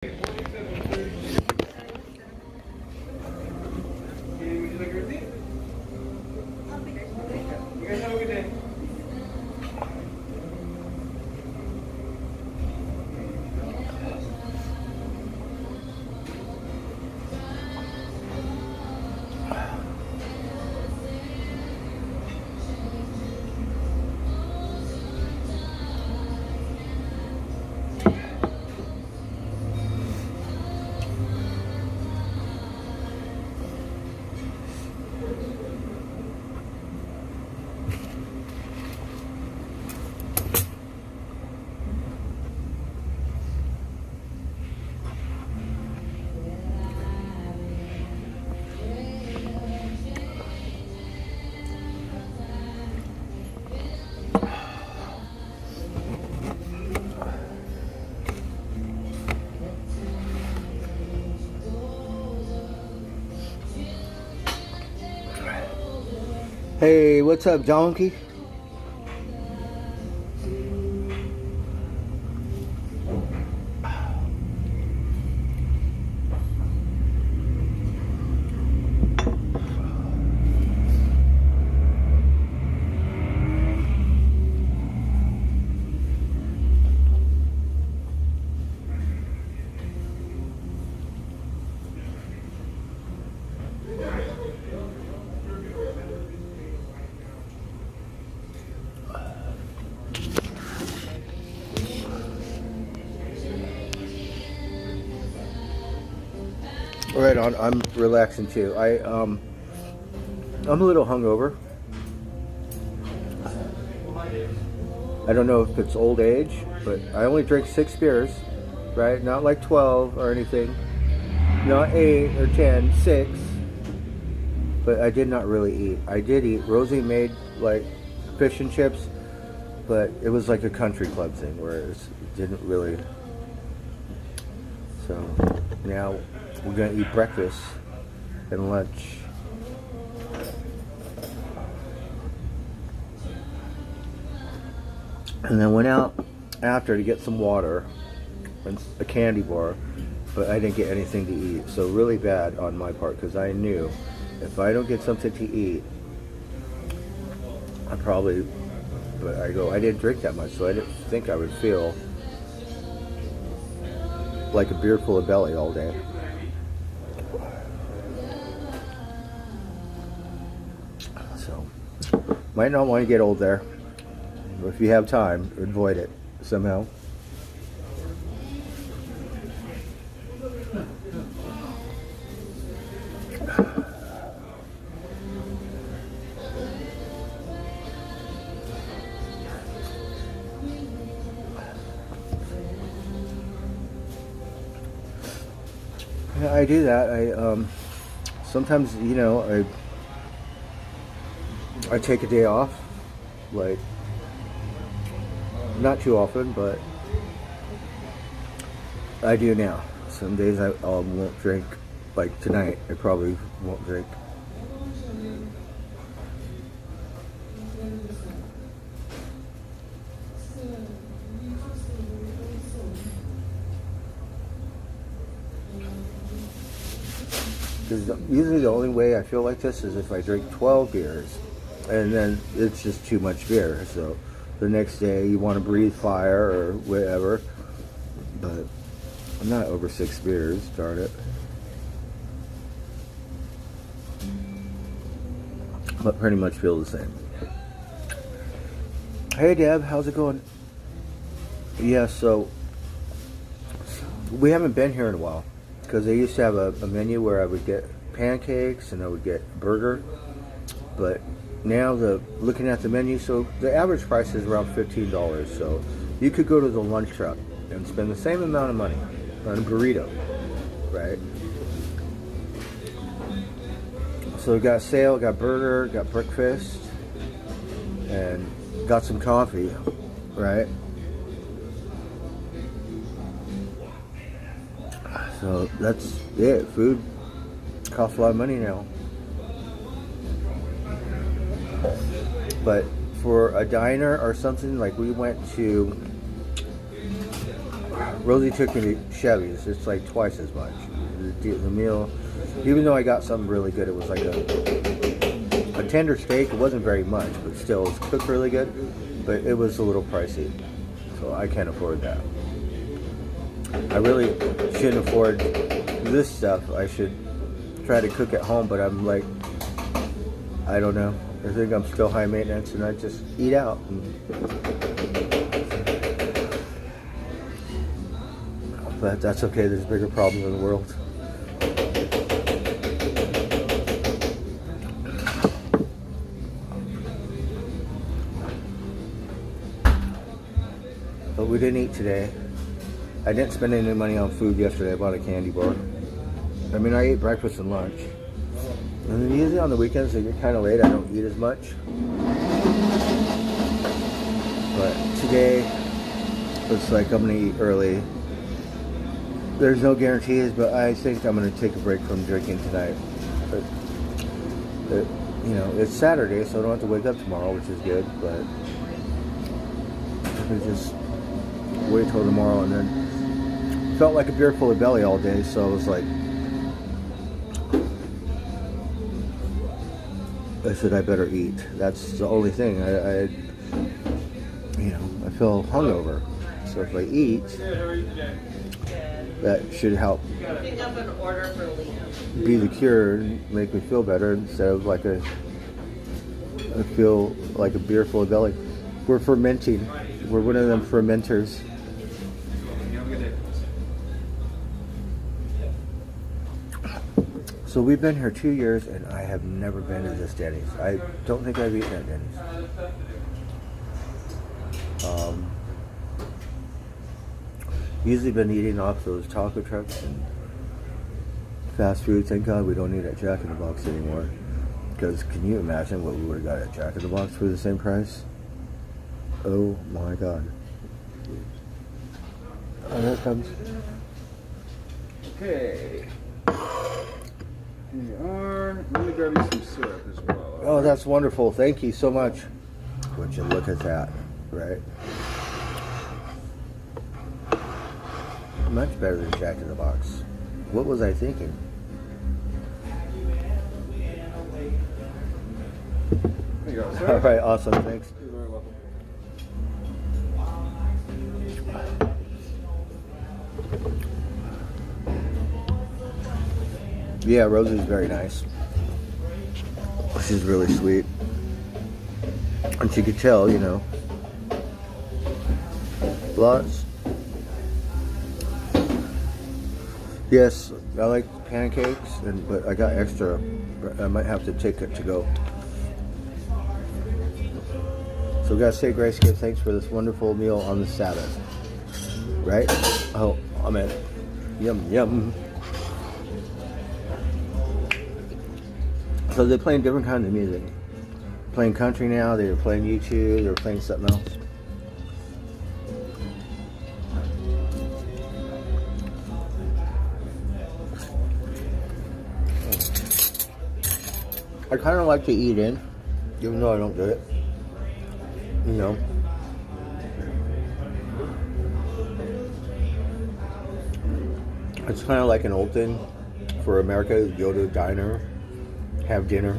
Hey, what's up, donkey? Right on. I'm relaxing too. I'm a little hungover. I don't know if it's old age, but I only drink 6 beers, right? Not like 12 or anything. Not 8 or 10, 6. But I did not really eat. I did eat. Rosie made like fish and chips, but it was like a country club thing where it didn't really. So now we're gonna eat breakfast and lunch. And then went out after to get some water and a candy bar, but I didn't get anything to eat. So really bad on my part, because I knew if I don't get something to eat, I probably, but I didn't drink that much, so I didn't think I would feel like a beer full of belly all day. So, might not want to get old there. If you have time, avoid it somehow. Yeah, I do that. I sometimes, I take a day off, like. Not too often, but I do now. Some days I won't drink. Like tonight, I probably won't drink. Because usually the only way I feel like this is if I drink 12 beers, and then it's just too much beer. So the next day you want to breathe fire or whatever, but I'm not over 6 beers, darn it. But pretty much feel the same. Hey Deb, how's it going? Yeah, so we haven't been here in a while, because they used to have a menu where I would get pancakes and I would get burger, but now looking at the menu, so the average price is around $15. So you could go to the lunch truck and spend the same amount of money on a burrito, right? So we got sale, got burger, got breakfast, and got some coffee, right? So that's it. Food costs a lot of money now. But for a diner or something, like we went to, Rosie took me to Chevy's. It's like twice as much. The meal, even though I got something really good, it was like a tender steak. It wasn't very much, but still, it was cooked really good. But it was a little pricey, so I can't afford that. I really shouldn't afford this stuff. I should try to cook at home, but I'm like, I don't know. I think I'm still high maintenance, and I just eat out. But that's okay. There's bigger problems in the world. But we didn't eat today. I didn't spend any money on food yesterday. I bought a candy bar. I mean, I ate breakfast and lunch. And then usually on the weekends, they get kind of late. I don't eat as much. But today, looks like I'm going to eat early. There's no guarantees, but I think I'm going to take a break from drinking tonight. But, you know, it's Saturday, so I don't have to wake up tomorrow, which is good. But I just wait till tomorrow, and then felt like a beer full of belly all day, so I was like, I said I better eat. That's the only thing. I you know, I feel hungover, so if I eat, that should help be the cure and make me feel better instead of like I feel like a beer full of belly. We're fermenting. We're one of them fermenters. So we've been here 2 years, and I have never been to this Denny's. I don't think I've eaten at Denny's. Usually been eating off those taco trucks and fast food. Thank God we don't eat at Jack in the Box anymore. Because can you imagine what we would have got at Jack in the Box for the same price? Oh my God. Oh, here it comes. Okay. Here you are. Let me grab you some syrup as well. Oh, that's wonderful. Thank you so much. Would you look at that, right? Much better than Jack in the Box. What was I thinking? There you go, sir. All right, awesome. Thanks. You're very welcome. Yeah, Rosie's very nice. She's really sweet. And she could tell, you know. Lots. Yes, I like pancakes, but I got extra. I might have to take it to go. So we gotta say grace, give thanks for this wonderful meal on the Sabbath. Right? Oh, amen. Yum, yum. So they're playing different kinds of music. Playing country now, they were playing U2, they were playing something else. I kind of like to eat in, even though I don't do it. You know. It's kind of like an old thing for America. You go to a diner, have dinner.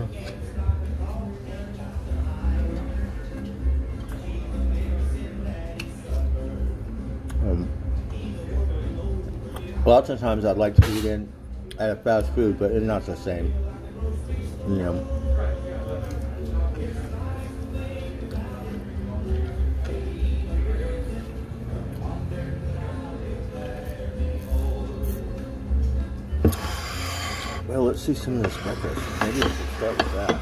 Lots of times I'd like to eat in at a fast food, but it's not the same. You know. Well, let's see some of this breakfast. Maybe we should start with that.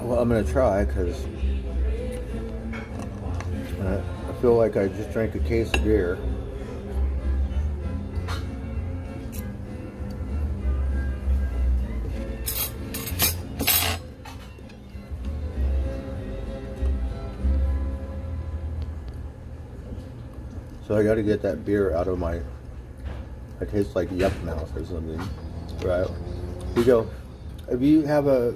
Well, I'm going to try because I feel like I just drank a case of beer. So I got to get that beer out of my. It tastes like yuck mouth or something, right? You go. If you have a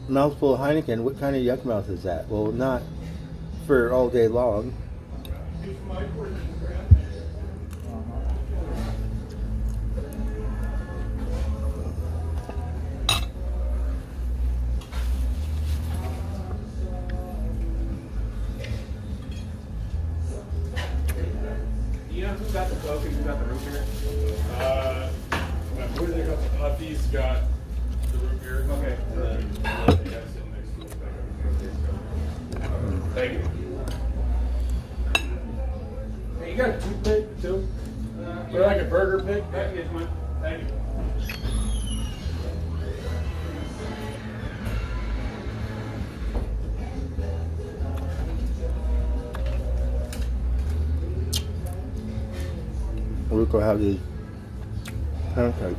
mouthful of Heineken, what kind of yuck mouth is that? Well, not for all day long. You know who got the Coke and who got the root beer? My boy that got the Puppies got the root beer. Okay. And then the other guy sitting next to me got the Thank you. Hey, you got a toothpick too? Or like a burger pick? Yeah, here's mine. Thank you. We're gonna have these pancakes.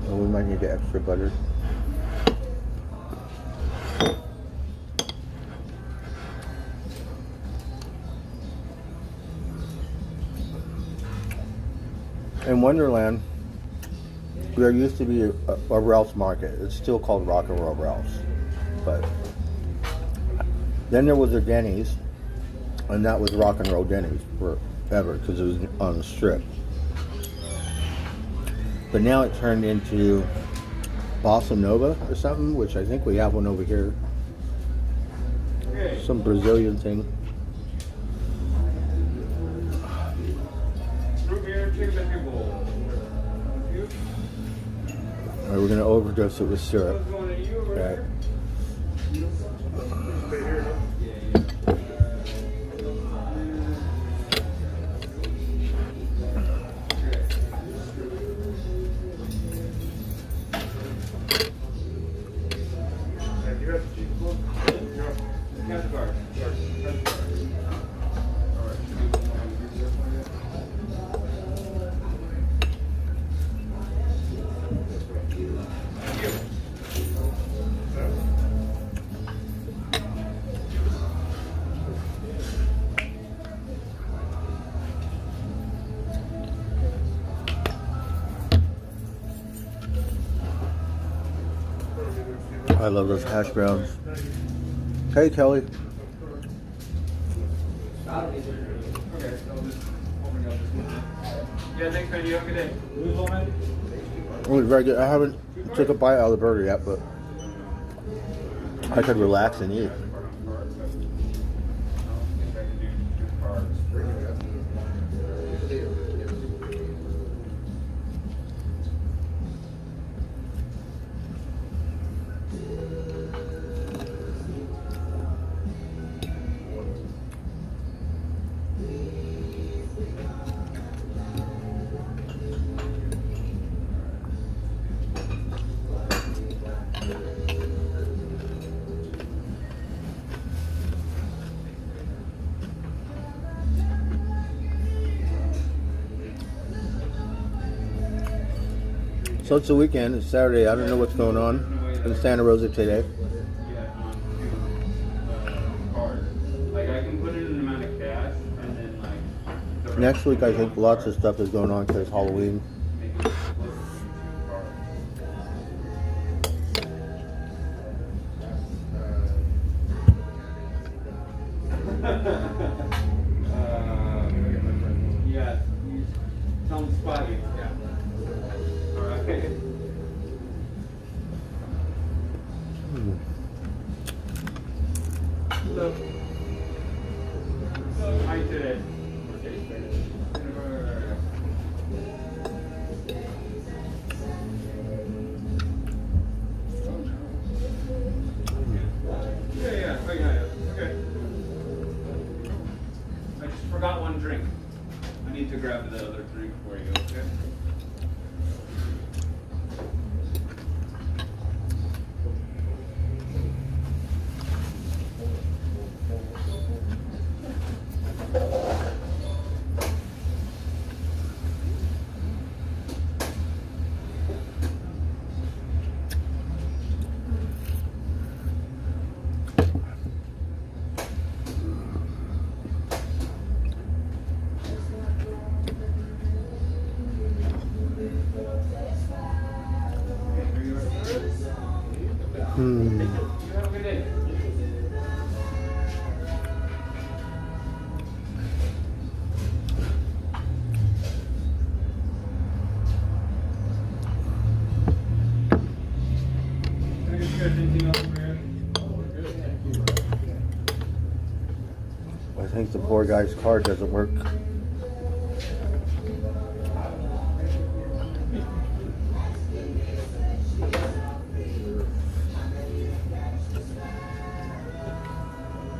And we might need the extra butter. In Wonderland, there used to be a Ralph's Market. It's still called Rock and Roll Ralph's. But then there was a Denny's, and that was Rock and Roll Denny's forever because it was on the strip. But now it turned into Bossa Nova or something, which I think we have one over here. Some Brazilian thing. Alright, we're gonna overdose it with syrup. Okay. I love those hash browns. Hey, Kelly. Yeah, thanks, man. You have a good day. It was very good. I haven't took a bite out of the burger yet, but I could relax and eat. So it's the weekend. It's Saturday. I don't know what's going on in Santa Rosa today. Like I can put in an amount of cash and then like Next week, I think lots of stuff is going on because it's Halloween. Yeah, sounds spotty. Yeah. All right. So, how you today? Yeah. Okay. I just forgot one drink. I need to grab the other drink for you, okay? the poor guy's card doesn't work.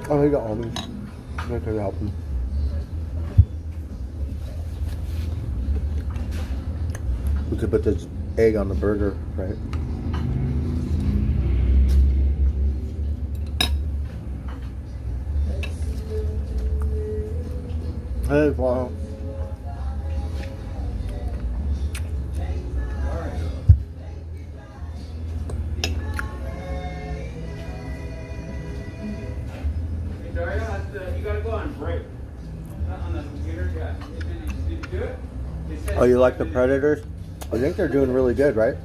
Oh, he got almonds. That could help him. We could put this egg on the burger, right? Hey, wow. Hey Dario, you gotta go on break. Not on the computer, yeah. Did you do it? It says- Oh, you like the Predators? I think they're doing really good, right?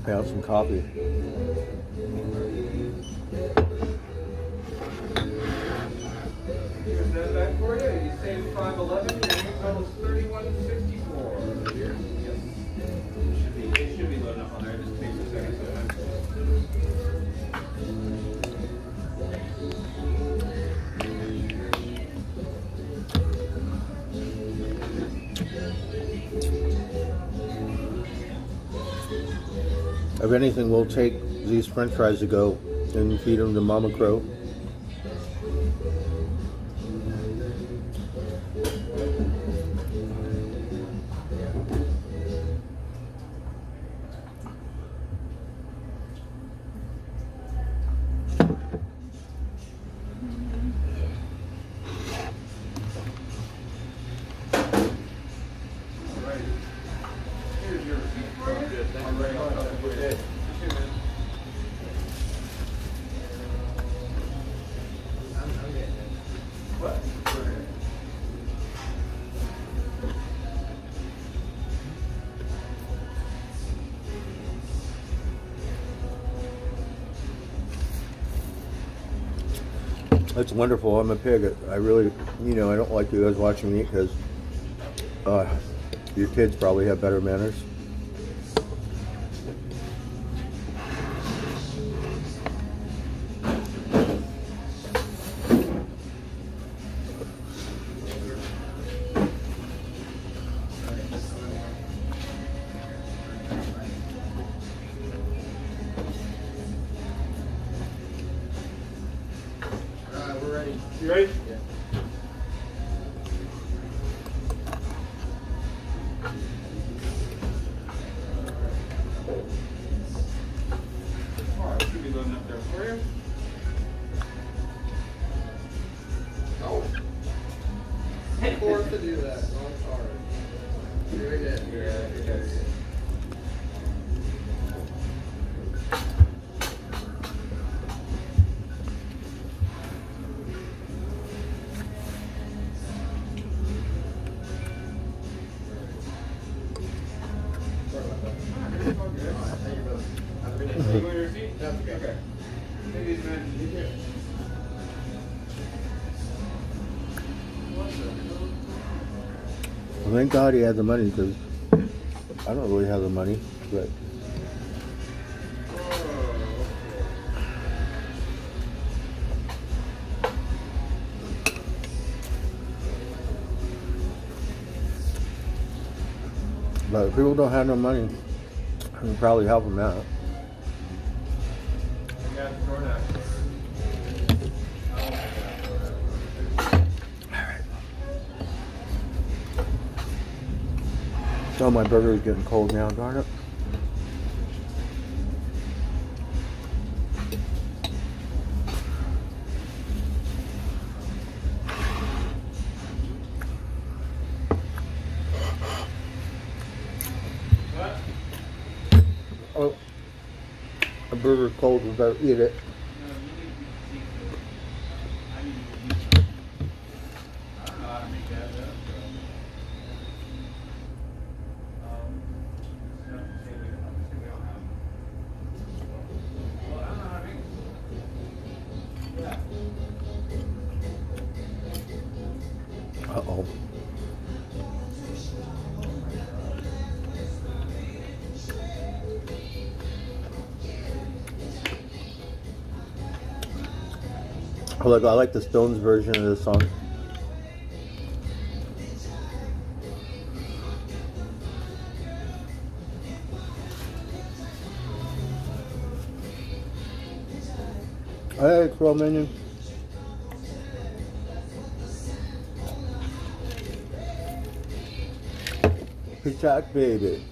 I have some coffee. Here's that back for you. You saved $5.11. Your new total is $31.64. Here. Yep. It should be loading up on there. Just takes a second sometimes. If anything, we'll take these French fries to go and feed them to Mama Crow. Alright. Here's your receipt for you. Alright, I'll have it for you. Just 2 minutes. What? It's wonderful. I'm a pig. I really, I don't like you guys watching me eat because your kids probably have better manners. We're ready. You ready? Yeah. Alright, should be loading up there for you. Oh. Forced to do that. Oh, I'm sorry. You're right. Yeah, okay. You want your receipt? Okay. Take these, man. Well, thank God he had the money because I don't really have the money, but if people don't have no money, I can probably help them out. I got the DoorDash. Oh, my burger is getting cold now, darn it. What? Oh, a burger's cold, we better eat it. No, you need to be seated. I need to be. I don't know how to make that up. So, say we don't have. Well, I don't know how to make it. Yeah. Uh-oh. I like the Stones version of this song. Hey, Crow Minion. Peacock baby.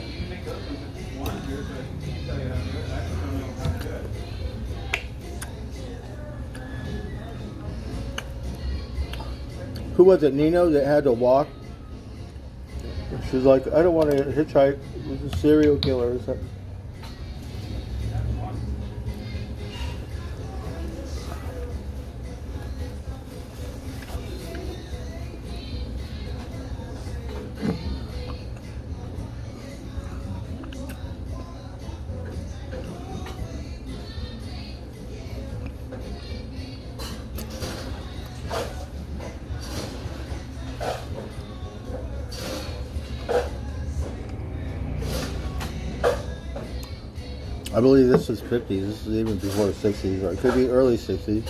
You can make those ones if you want to, but I can tell you how to do it. I just don't know how to do it. Who was it, Nino, that had to walk? She's like, I don't want to hitchhike with a serial killer or something. I believe this is 50s. This is even before 60s, or it could be early 60s.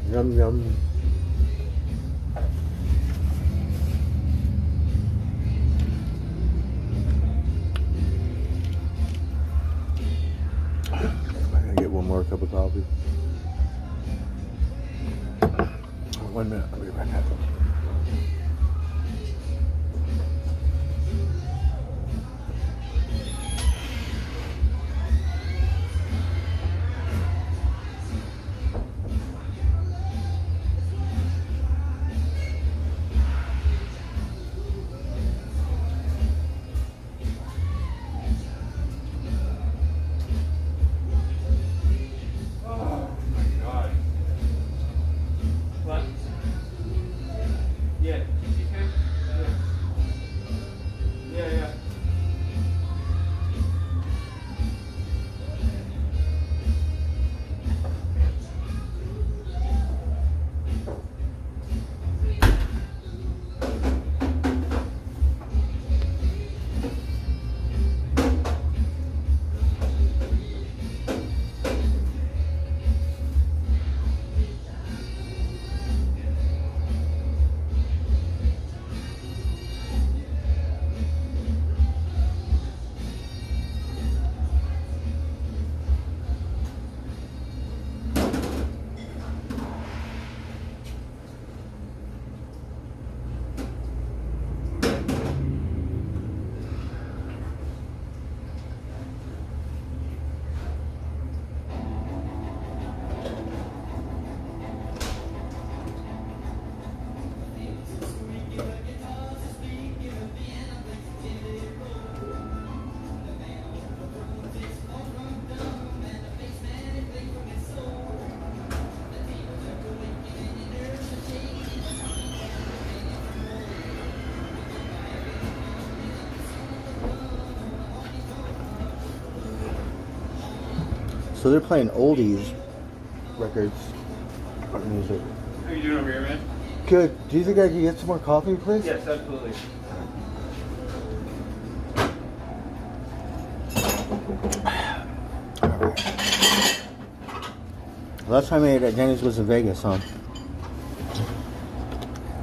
Yum yum. I gotta get one more cup of coffee. 1 minute, I'll be right back. Oh my god. What? So they're playing oldies records on music. How you doing over here, man? Good. Do you think I could get some more coffee, please? Yes, absolutely. Last time I ate at Denny's was in Vegas, huh?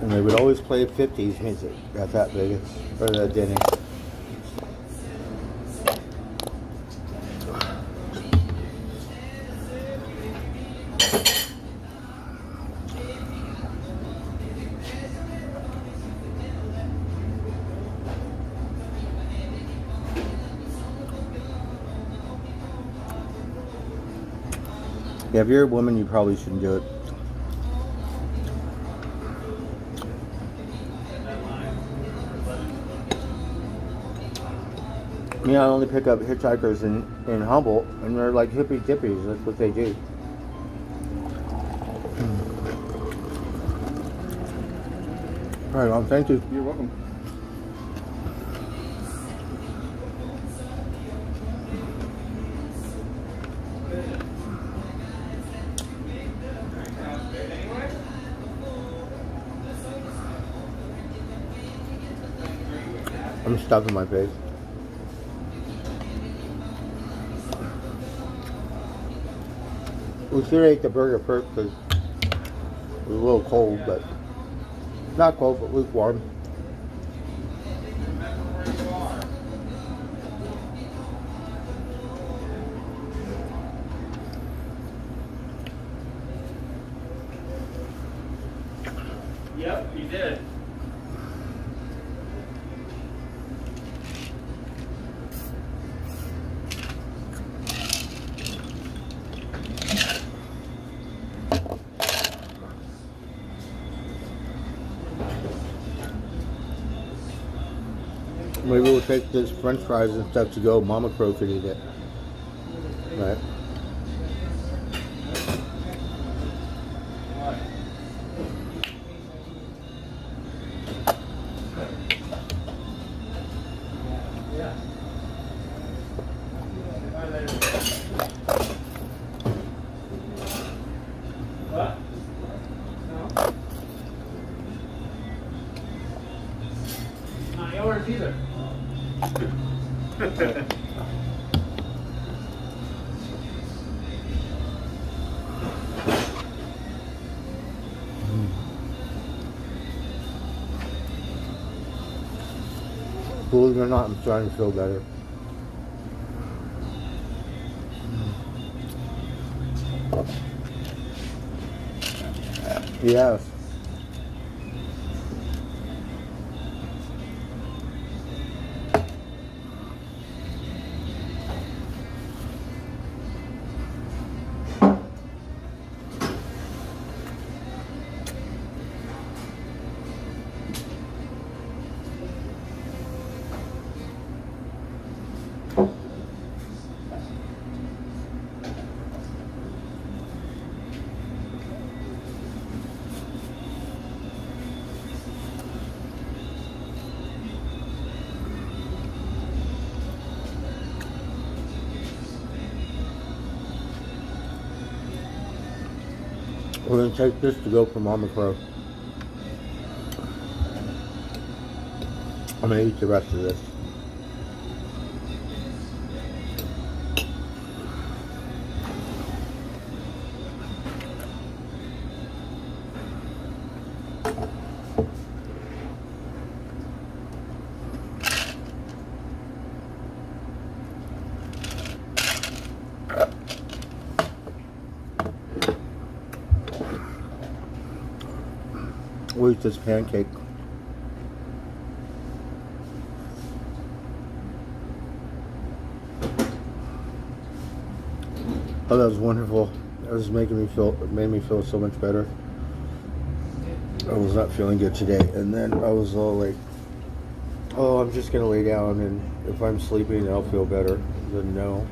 And they would always play 50s music at that Vegas, or that Denny's. Yeah, if you're a woman, you probably shouldn't do it. Yeah, I only pick up hitchhikers in Humboldt, and they're like hippie dippies. That's what they do. All right, Mom, thank you. You're welcome. I'm stuffing my face. We should have ate the burger first because it was a little cold, but not cold, but lukewarm. Yep, you did. Maybe we'll take this French fries and stuff to go. Mama Crow could eat it. Right. What? No? Not yours either. Believe it or not, I'm starting to feel better. Yes. We're going to take this to go for Mama Crow. I'm going to eat the rest of this. We'll eat this pancake. Oh, that was wonderful. That was making me feel, it made me feel so much better. I was not feeling good today, and then I was all like, oh, I'm just gonna lay down, and if I'm sleeping, I'll feel better. Then no.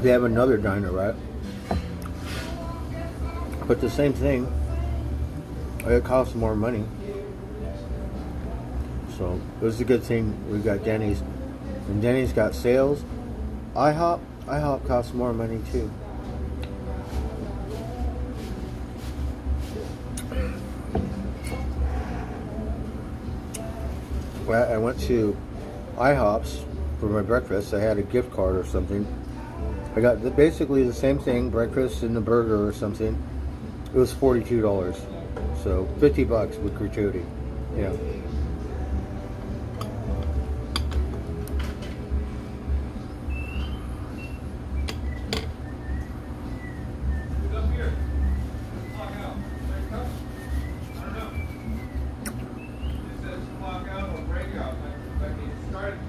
they have another diner, right? But the same thing, it costs more money. So it was a good thing we got Denny's. And Denny's got sales. IHOP costs more money too. Well, I went to IHOP's for my breakfast. I had a gift card or something. I got basically the same thing, breakfast and the burger or something. It was $42. So $50 with gratuity. Yeah. Who's up here? Clock out. Break up? I don't know. It says clock out or break out. Like it started to.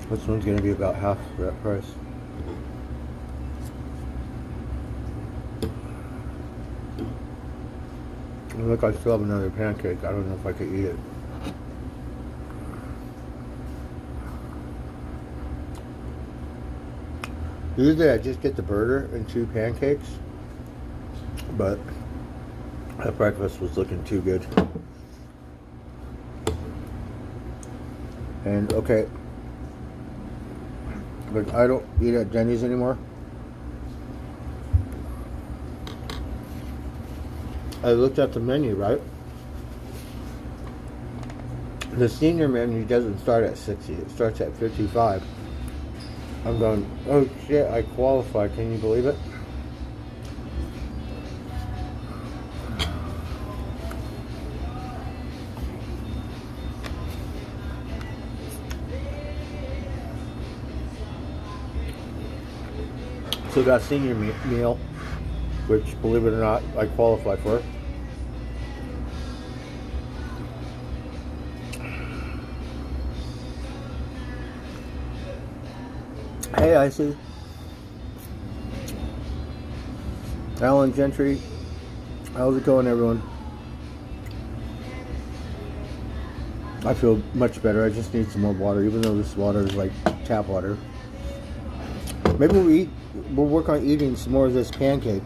This one's going to be about half that price. Look, I still have another pancake. I don't know if I could eat it. Usually I just get the burger and 2 pancakes, but that breakfast was looking too good. And okay, but I don't eat at Denny's anymore. I looked at the menu, right? The senior menu doesn't start at 60, it starts at 55. I'm going, oh shit, I qualify, can you believe it? So got senior meal, which, believe it or not, I qualify for. Hey, I see. Alan Gentry. How's it going, everyone? I feel much better. I just need some more water, even though this water is like tap water. Maybe we'll work on eating some more of this pancake.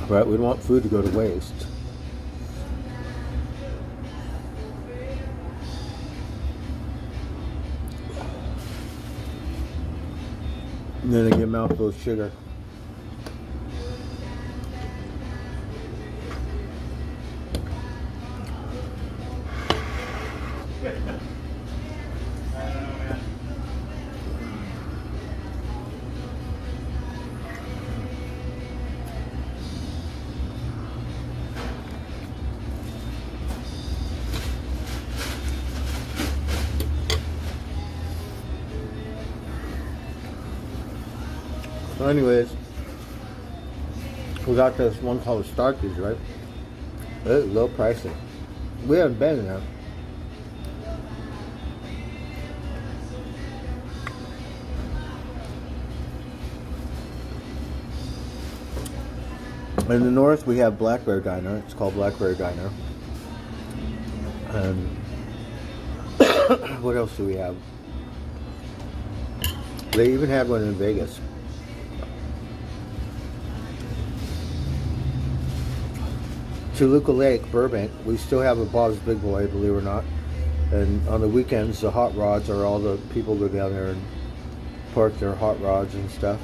Right, we don't want food to go to waste. And then I get a mouthful of sugar. So anyways, we got this one called Starkey's, right? It's low pricing. We haven't been in there. In the north, we have Black Bear Diner. It's called Black Bear Diner. And what else do we have? They even had one in Vegas. Toluca Lake, Burbank, we still have a Bob's Big Boy, believe it or not. And on the weekends, the hot rods are all the people go down there and park their hot rods and stuff.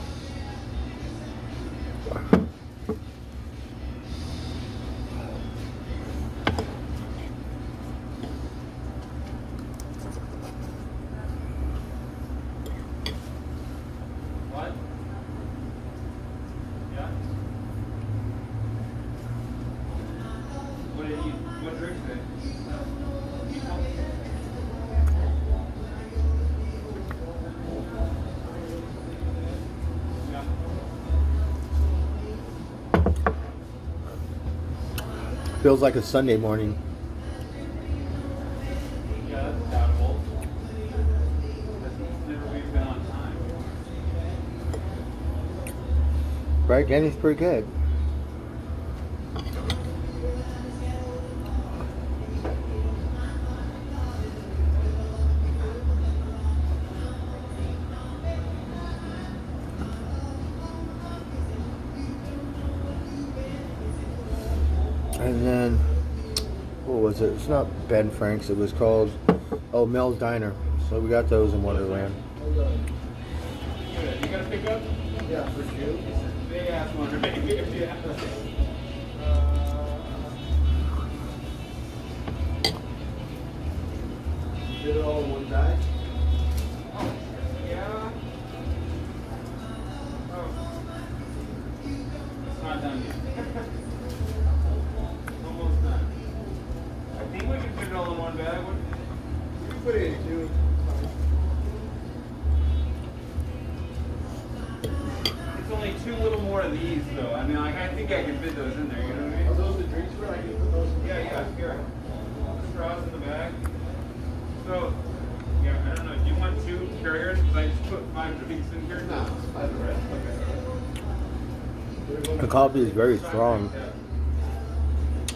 What? Yeah. What did you? What drinks did? You tell me. Yeah. Feels like a Sunday morning. Yeah, that's doubtful. That's never we've been on time. Right? Denny's pretty good. And then, what was it? It's not Ben Frank's. It was called, Mel's Diner. So we got those in Wonderland. You got to pick up? Yeah, for you. Big ass one, maybe. Yeah. Did it all in one bag? Yeah. Oh. It's not done yet. Almost done. I think we can put it all in one bag. You can put it in two. It's only two little more of these, though. I mean, like, I think I can fit those in there, you know what I mean? Are those the drinks for? I can put those in. Yeah, here. Straws in the bag. So, yeah, I don't know. Do you want two carriers? Because I just put 5 drinks in here. No, I the rest. Okay. The coffee is very strong.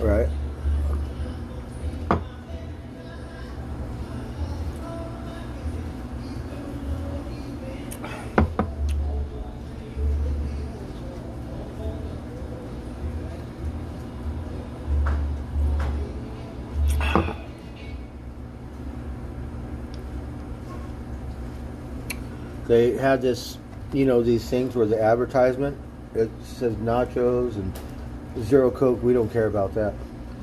Right? They had this, these things where the advertisement, it says nachos and zero Coke. We don't care about that.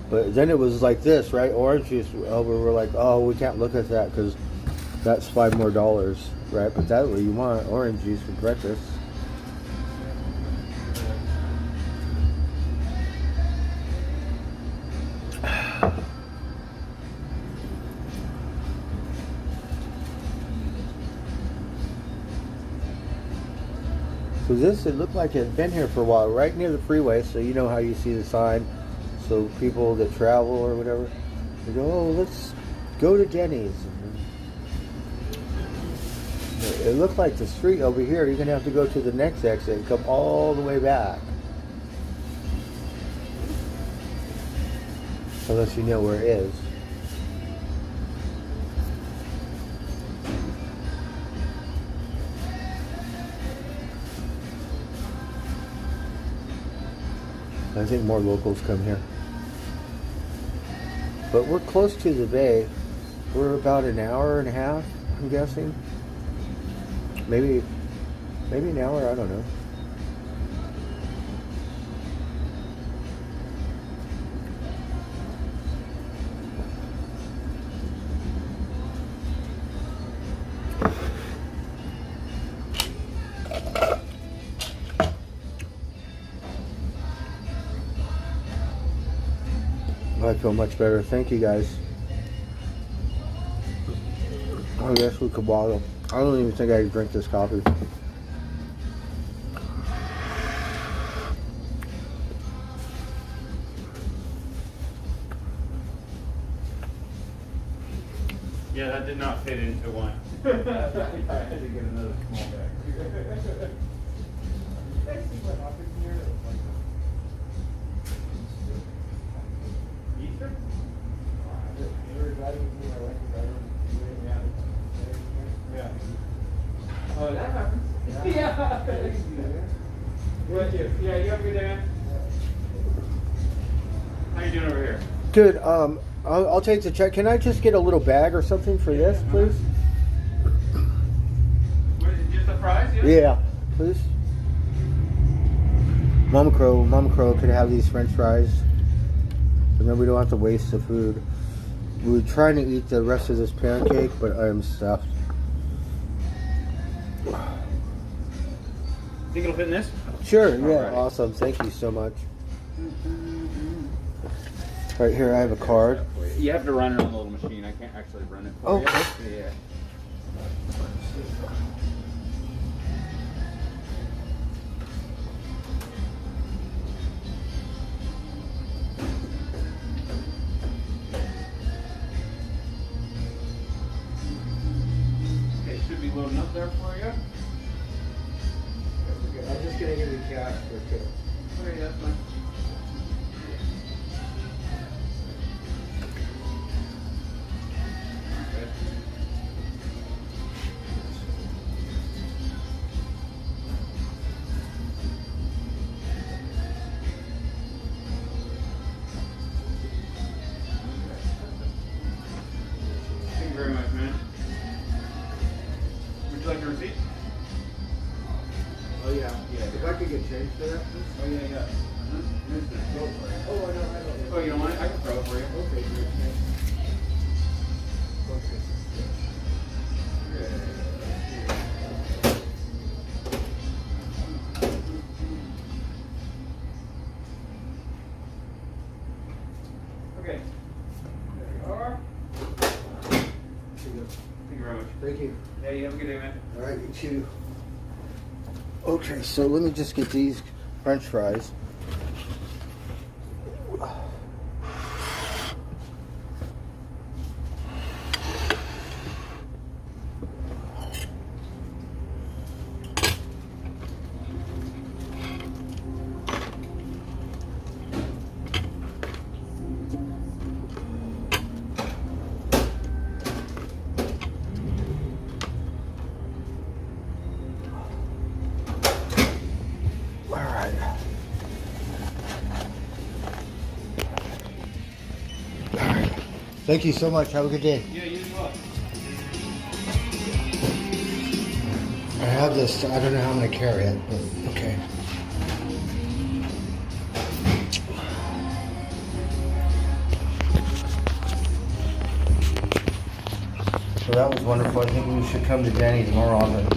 But then it was like this, right? Orange juice. Oh, we were like, oh, we can't look at that because that's $5 more, right? But that's what you want, orange juice for breakfast. So it looked like it had been here for a while, right near the freeway, so you know how you see the sign. So people that travel or whatever, they go, oh, let's go to Denny's. It looked like the street over here, you're going to have to go to the next exit and come all the way back. Unless you know where it is. I think more locals come here. But we're close to the bay. We're about an hour and a half, I'm guessing. Maybe an hour, I don't know. I feel much better. Thank you guys. I guess we could waddle. I don't even think I could drink this coffee. Yeah, that did not fit into one. I had to get another small bag. Easter? Yeah. Oh, that happens. Yeah. Thank you. Yeah, you have a good day, man. How you doing over here? Good. I'll take the check. Can I just get a little bag or something for this, please? What is it, just the fries? Yeah, please. Mama Crow could have these French fries. And then we don't have to waste the food. We were trying to eat the rest of this pancake, but I am stuffed. Think it'll fit in this? Sure, yeah, Alright. awesome. Thank you so much. Right here, I have a card. You have to run it on the little machine. I can't actually run it for Oh, you. okay. Yeah. Okay, should be loading up there for you. I'm just gonna give you cash for two. Okay, that's fine. Yeah. Oh, I know. Oh, you don't want it? I can throw it for you. Okay, good. Okay. Okay. There you are. Thank you very much. Thank you. Yeah, you have a good day, man. All right, you too. Okay, so let me just get these French fries. Thank you so much. Have a good day. Yeah, you as well. I have this. I don't know how I'm going to carry it, but okay. So that was wonderful. I think we should come to Danny's more often.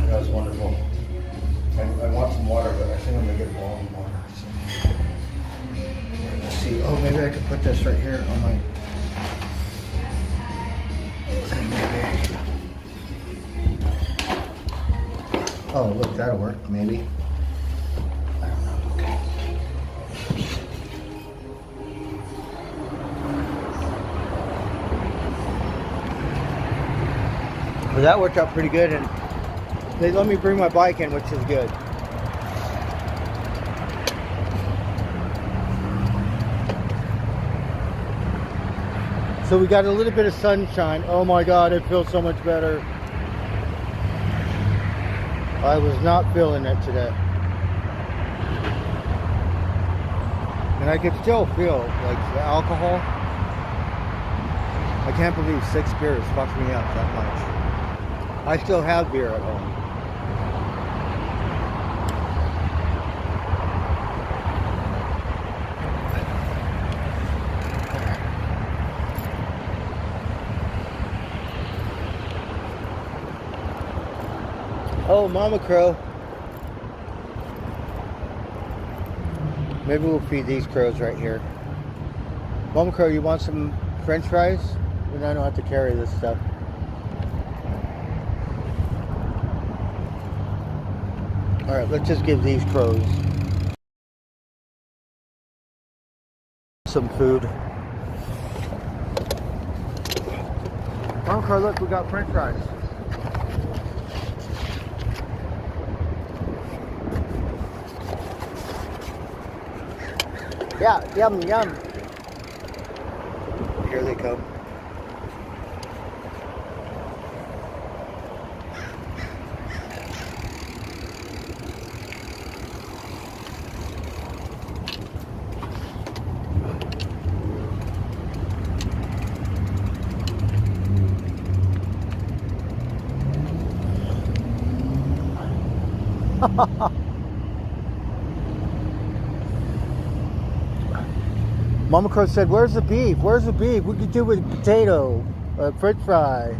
That was wonderful. I want some water, but I think I'm gonna get boiling water. So. Let's see. Oh, maybe I could put this right here on my. Maybe. Oh, look, that'll work. Maybe. I don't know. Okay. Well, that worked out pretty good, and they let me bring my bike in, which is good. So we got a little bit of sunshine. Oh my God, it feels so much better. I was not feeling it today. And I could still feel like the alcohol. I can't believe 6 beers fucked me up that much. I still have beer at home. Oh, Mama Crow. Maybe we'll feed these crows right here. Mama Crow, you want some French fries? And I don't have to carry this stuff. Alright, let's just give these crows some food. Mama Crow, look, we got French fries. Yeah, yum, yum. Here they come. Mama Crow said, "Where's the beef? Where's the beef? We could do with potato, French fry."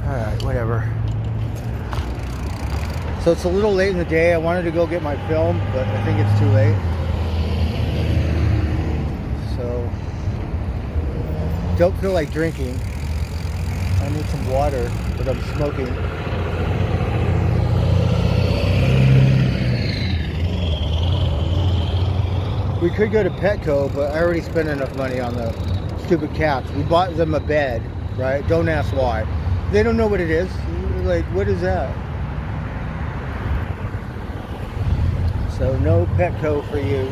All right, whatever. So it's a little late in the day. I wanted to go get my film, but I think it's too late. So don't feel like drinking. I need some water, but I'm smoking. We could go to Petco, but I already spent enough money on the stupid cats. We bought them a bed, right? Don't ask why. They don't know what it is. Like, what is that? So no Petco for you.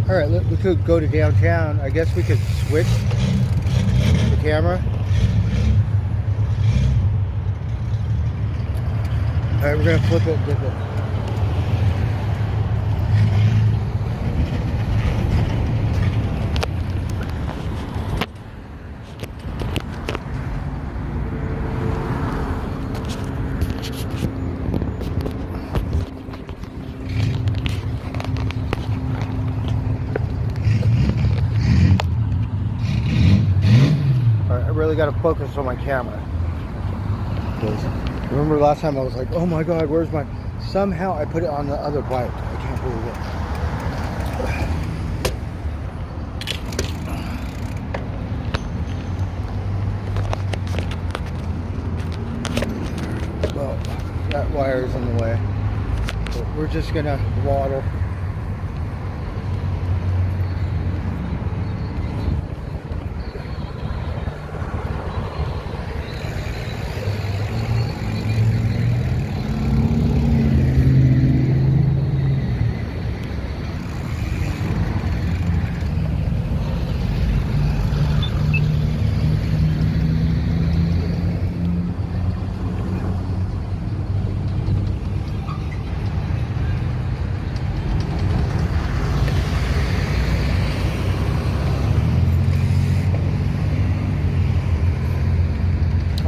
All right, look, we could go to downtown. I guess we could switch the camera. All right, we're gonna flip it. All right, I really got to focus on my camera. Remember last time I was like, oh my God, where's my... Somehow I put it on the other bike. I can't believe it. Well, that wire's in the way. But we're just gonna waddle.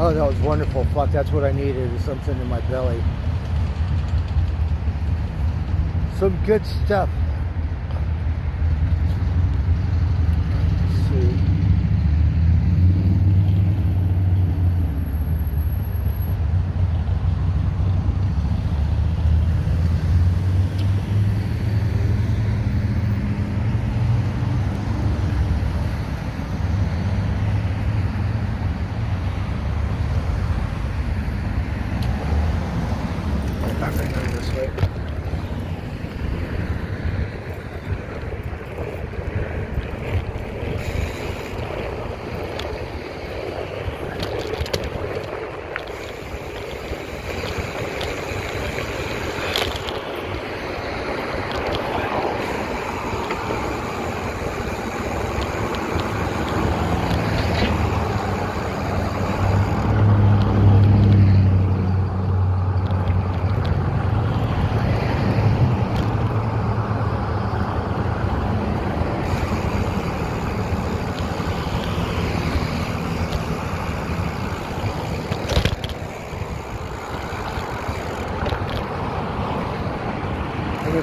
Oh, that was wonderful. Fuck, that's what I needed, is something in my belly. Some good stuff. Let's see. I'm gonna go this way.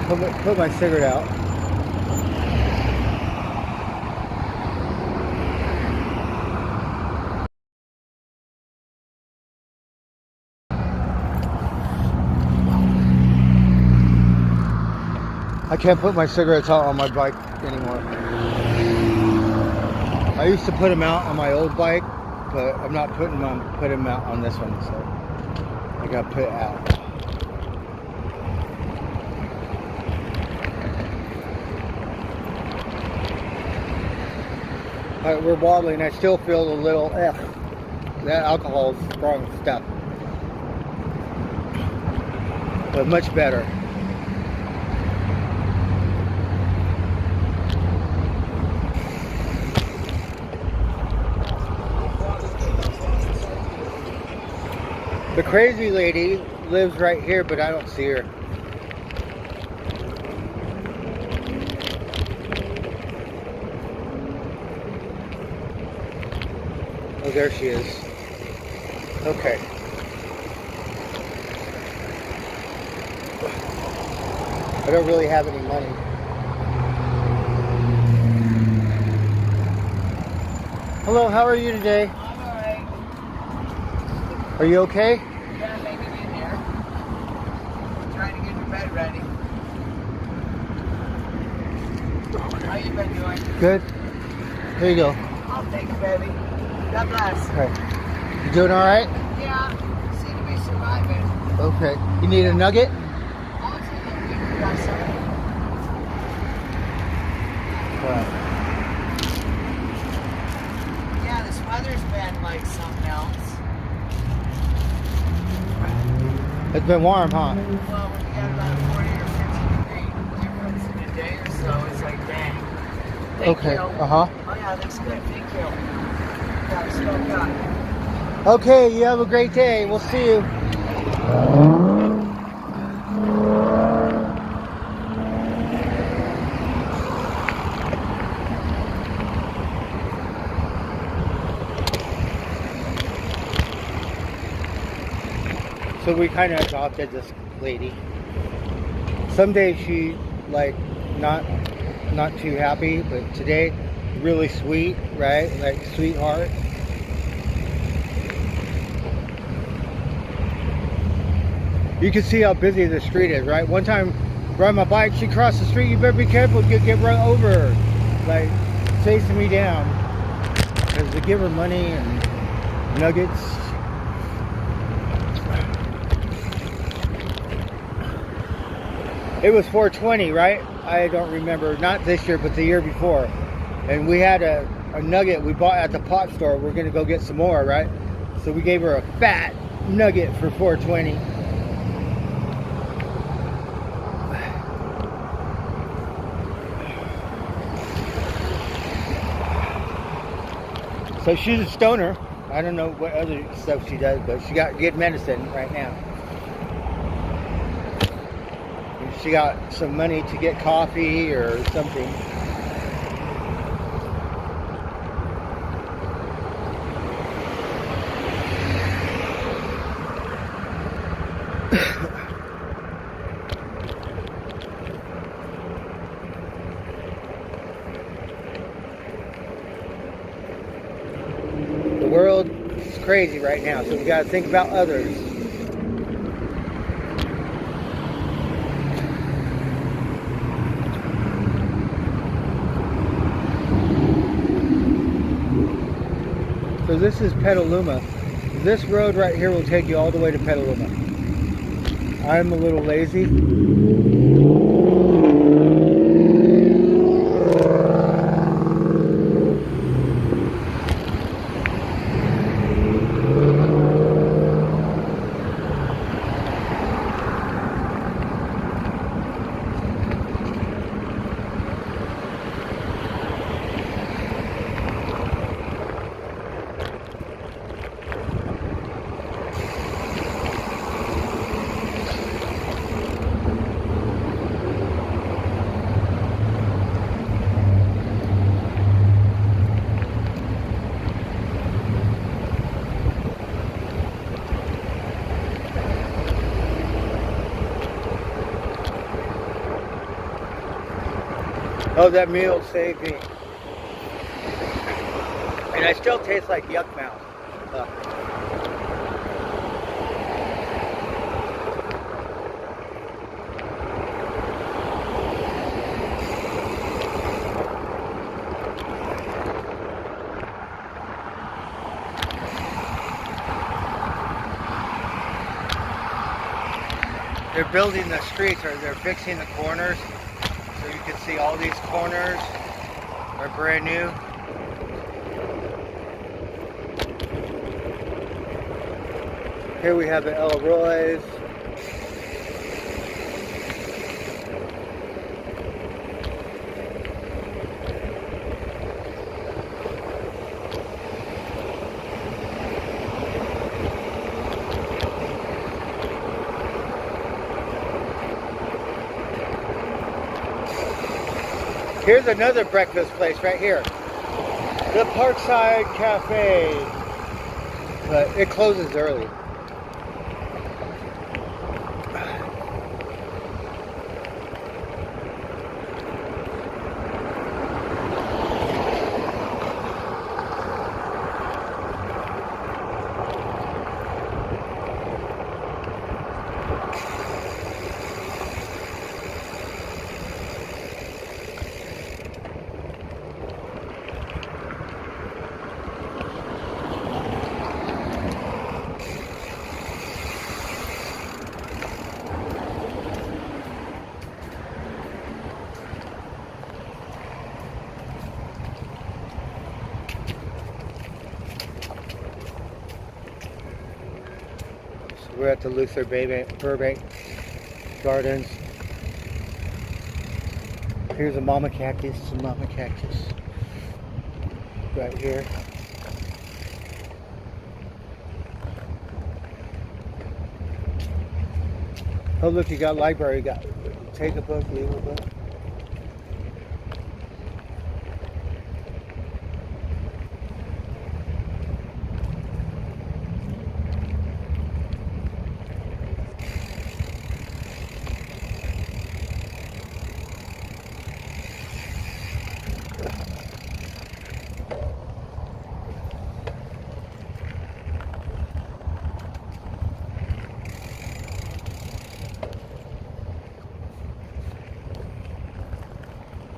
I'm gonna put my cigarette out. I can't put my cigarettes out on my bike anymore. I used to put them out on my old bike, but I'm not putting them out on this one, so I gotta put it out. Alright, we're waddling. I still feel a little that alcohol is strong stuff, but much better. The crazy lady lives right here, but I don't see her. Oh, there she is. Okay. I don't really have any money. Hello, how are you today? I'm alright. Are you okay? Yeah, making it in here. Trying to get your bed ready. How you been doing? Good. Here you go. Oh, thank you, baby. God bless. Okay. You doing all right? Yeah, seem to be surviving. Okay. You need a nugget? I'll take it. You got some? Wow. Yeah, this weather's been like something else. It's been warm, huh? Well, when you got about a 40 or 50 degree difference in a day or so, it's like, dang. Thank Okay. you. Uh-huh. Oh, yeah, that's good. Thank you. Yeah, still got it. Okay, you have a great day. We'll see you. So we kind of adopted this lady. Some days she like not too happy, but today really sweet, right? Like sweetheart. You can see how busy the street is, right? One time riding my bike, she crossed the street. You better be careful, you get run over. Like chasing me down because they give her money and nuggets. It was 420, right? I don't remember. Not this year, but the year before. And we had a nugget we bought at the pot store. We're going to go get some more, right? So we gave her a fat nugget for 420. So she's a stoner. I don't know what other stuff she does, but she got good medicine right now. She got some money to get coffee or something. The world is crazy right now, so we got to think about others. So this is Petaluma. This road right here will take you all the way to Petaluma. I'm a little lazy. Oh, that meal saved me. And I still taste like yuck mouth. They're building the streets, or they're fixing the corners. So you can see all these corners are brand new. Here we have the El Roy's. Here's another breakfast place right here. The Parkside Cafe. But it closes early. We're at the Luther Burbank Gardens. Here's a mama cactus, some mama cactus right here. Oh look, you got library. You got take a book, leave a book.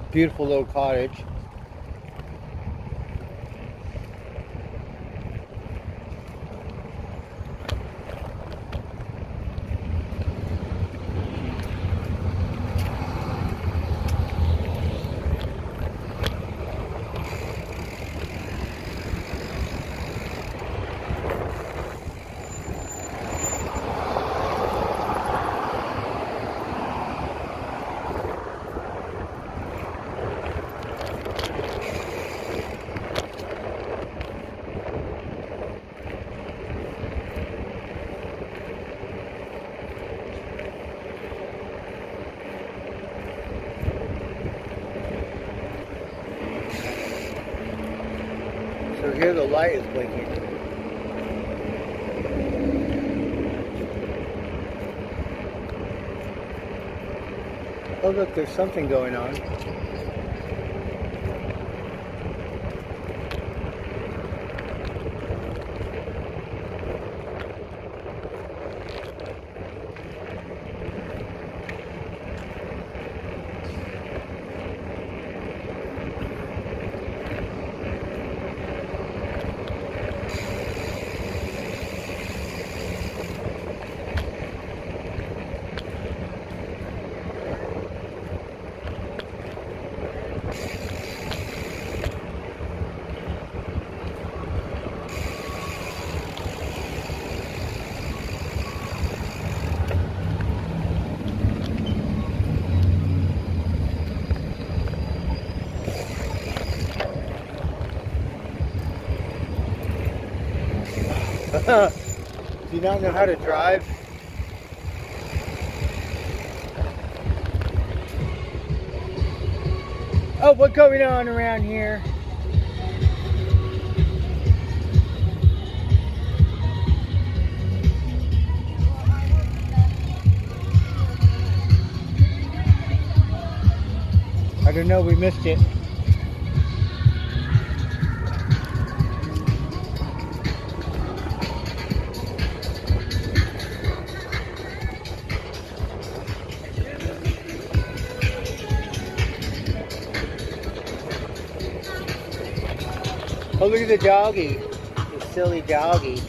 Beautiful little cottage. So here the light is blinking. Oh look, there's something going on. Do you not know how to drive? Oh, what's going on around here? I don't know, we missed it. Oh, look at the doggy. The silly doggy.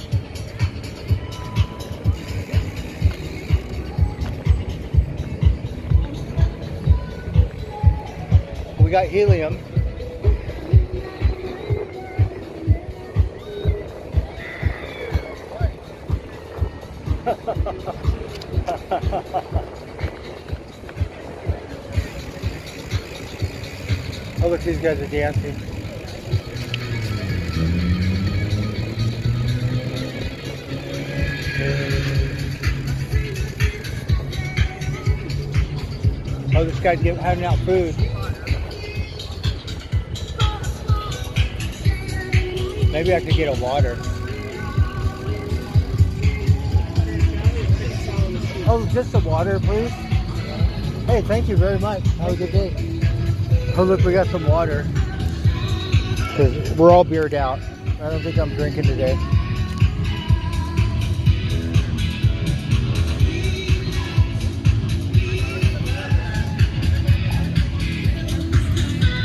We got helium. Oh, look, these guys are dancing. Oh, this guy's handing out food. Maybe I could get a water. Oh, just a water, please. Hey, thank you very much. Have a good day. Oh, look, we got some water. 'Cause we're all beered out. I don't think I'm drinking today.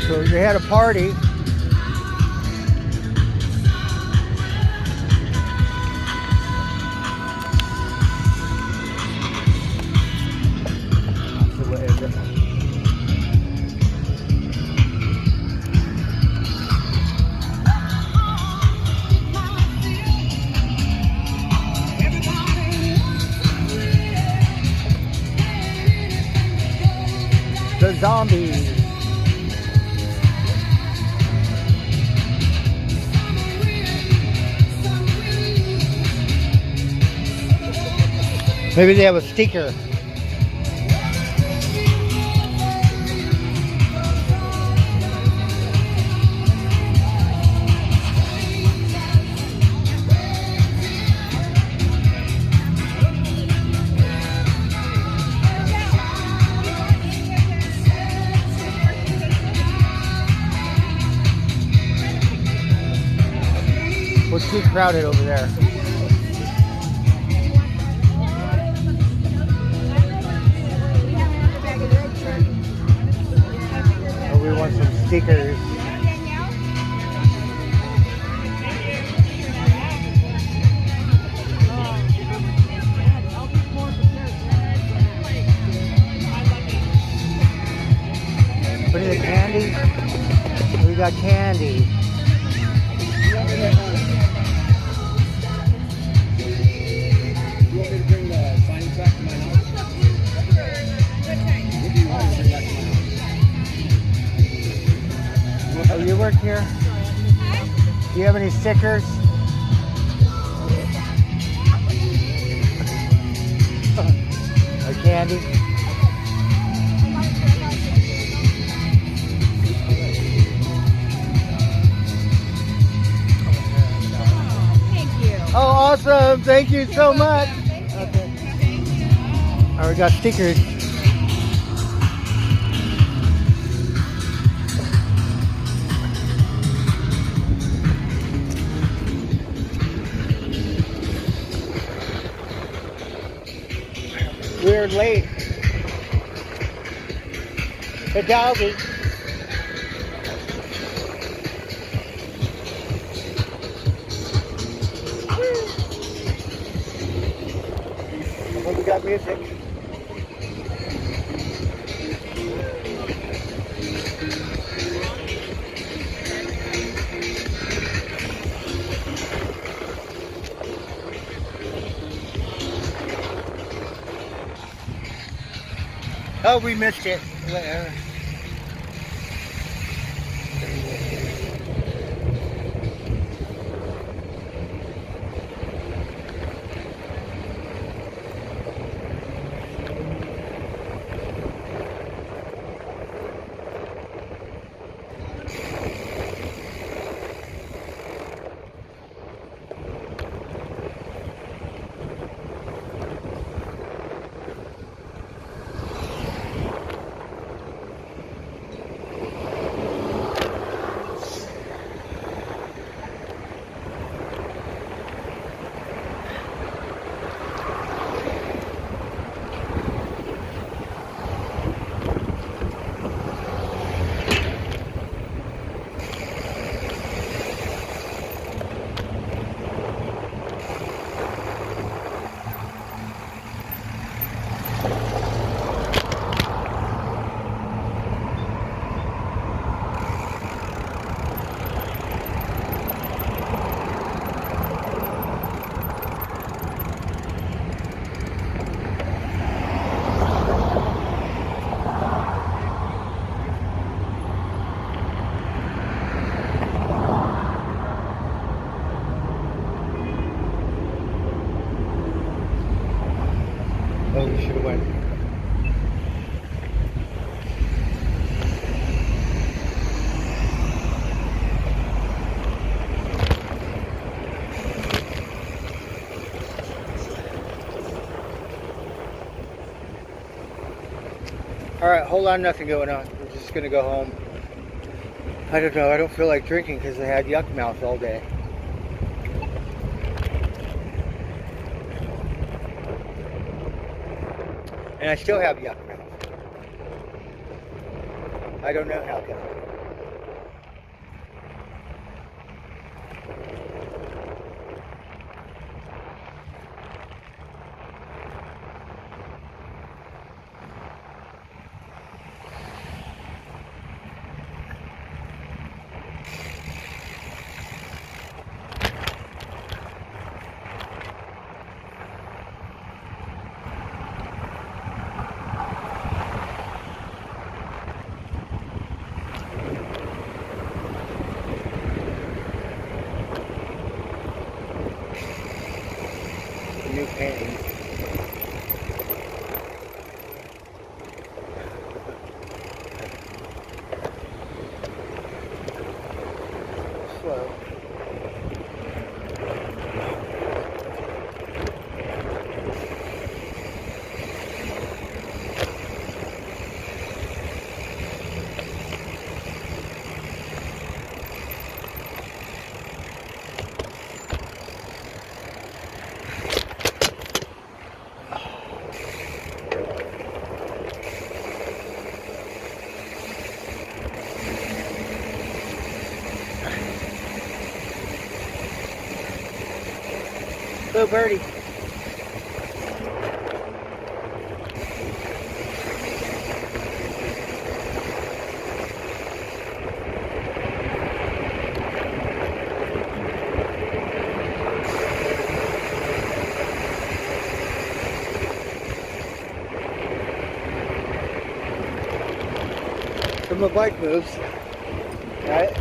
So they had a party. So what is it? zombies. Maybe they have a sticker. It's too crowded over there. Oh, we want some stickers. What is it, candy? We got candy. Oh, you work here? Do you have any stickers? Or candy? Oh, awesome. Thank you so much. Okay. All right, we got stickers. We're late. The doggy. We got music. Oh, we missed it. Oh, we should have went. All right, hold on, nothing going on. We're just gonna go home. I don't know, I don't feel like drinking because I had yuck mouth all day. And I still have yuck mouth. I don't know how come. new painting. Slow. Go birdie. So my bike moves, right?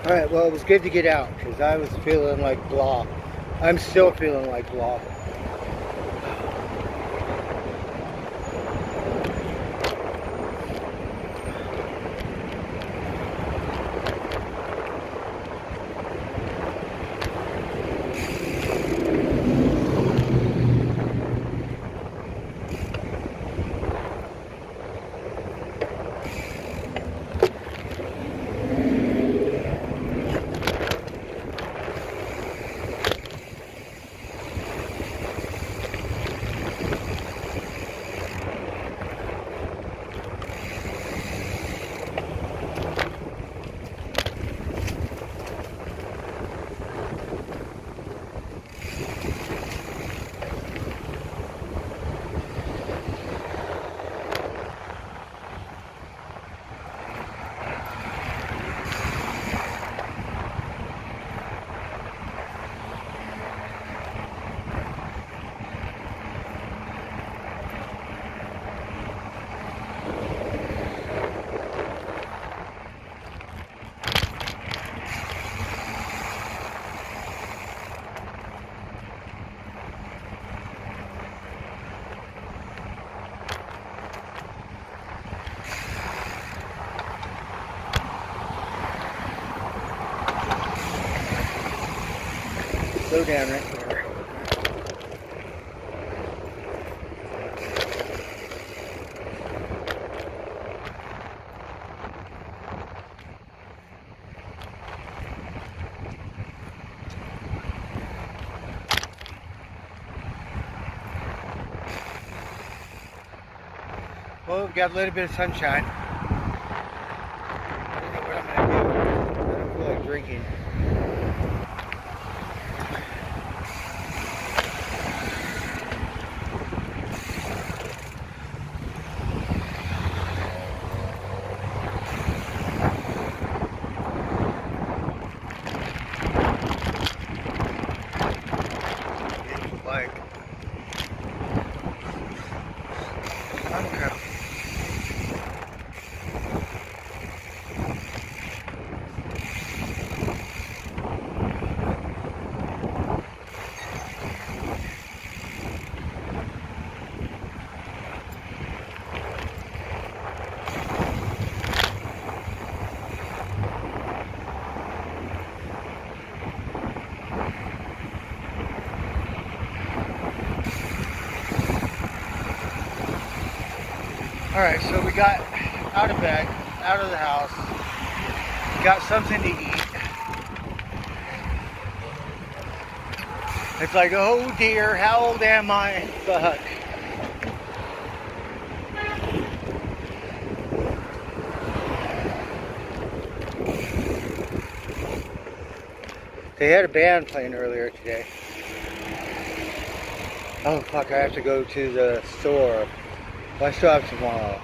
Alright, well, it was good to get out because I was feeling like blah. I'm still feeling like blah. Slow down right there. Well, we've got a little bit of sunshine. I don't know what I'm going to do. I don't feel like drinking. Bike. Okay. Alright, so we got out of bed, out of the house, got something to eat. It's like, oh dear, how old am I? Fuck. They had a band playing earlier today. Oh fuck, I have to go to the store. Well, I still have tomorrow.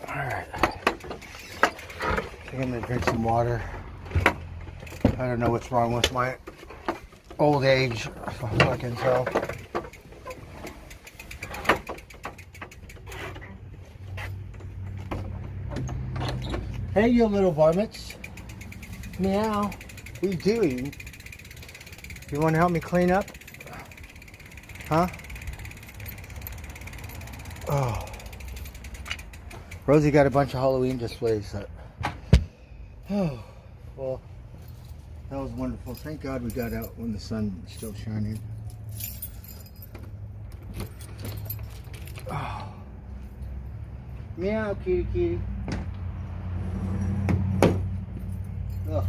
Alright. I think I'm gonna drink some water. I don't know what's wrong with my old age, if I can tell. Hey, you little varmints. Meow. What are you doing? You want to help me clean up? Huh? Oh. Rosie got a bunch of Halloween displays up. Oh, well, that was wonderful. Thank God we got out when the sun was still shining. Oh. Meow, kitty, kitty. Ugh.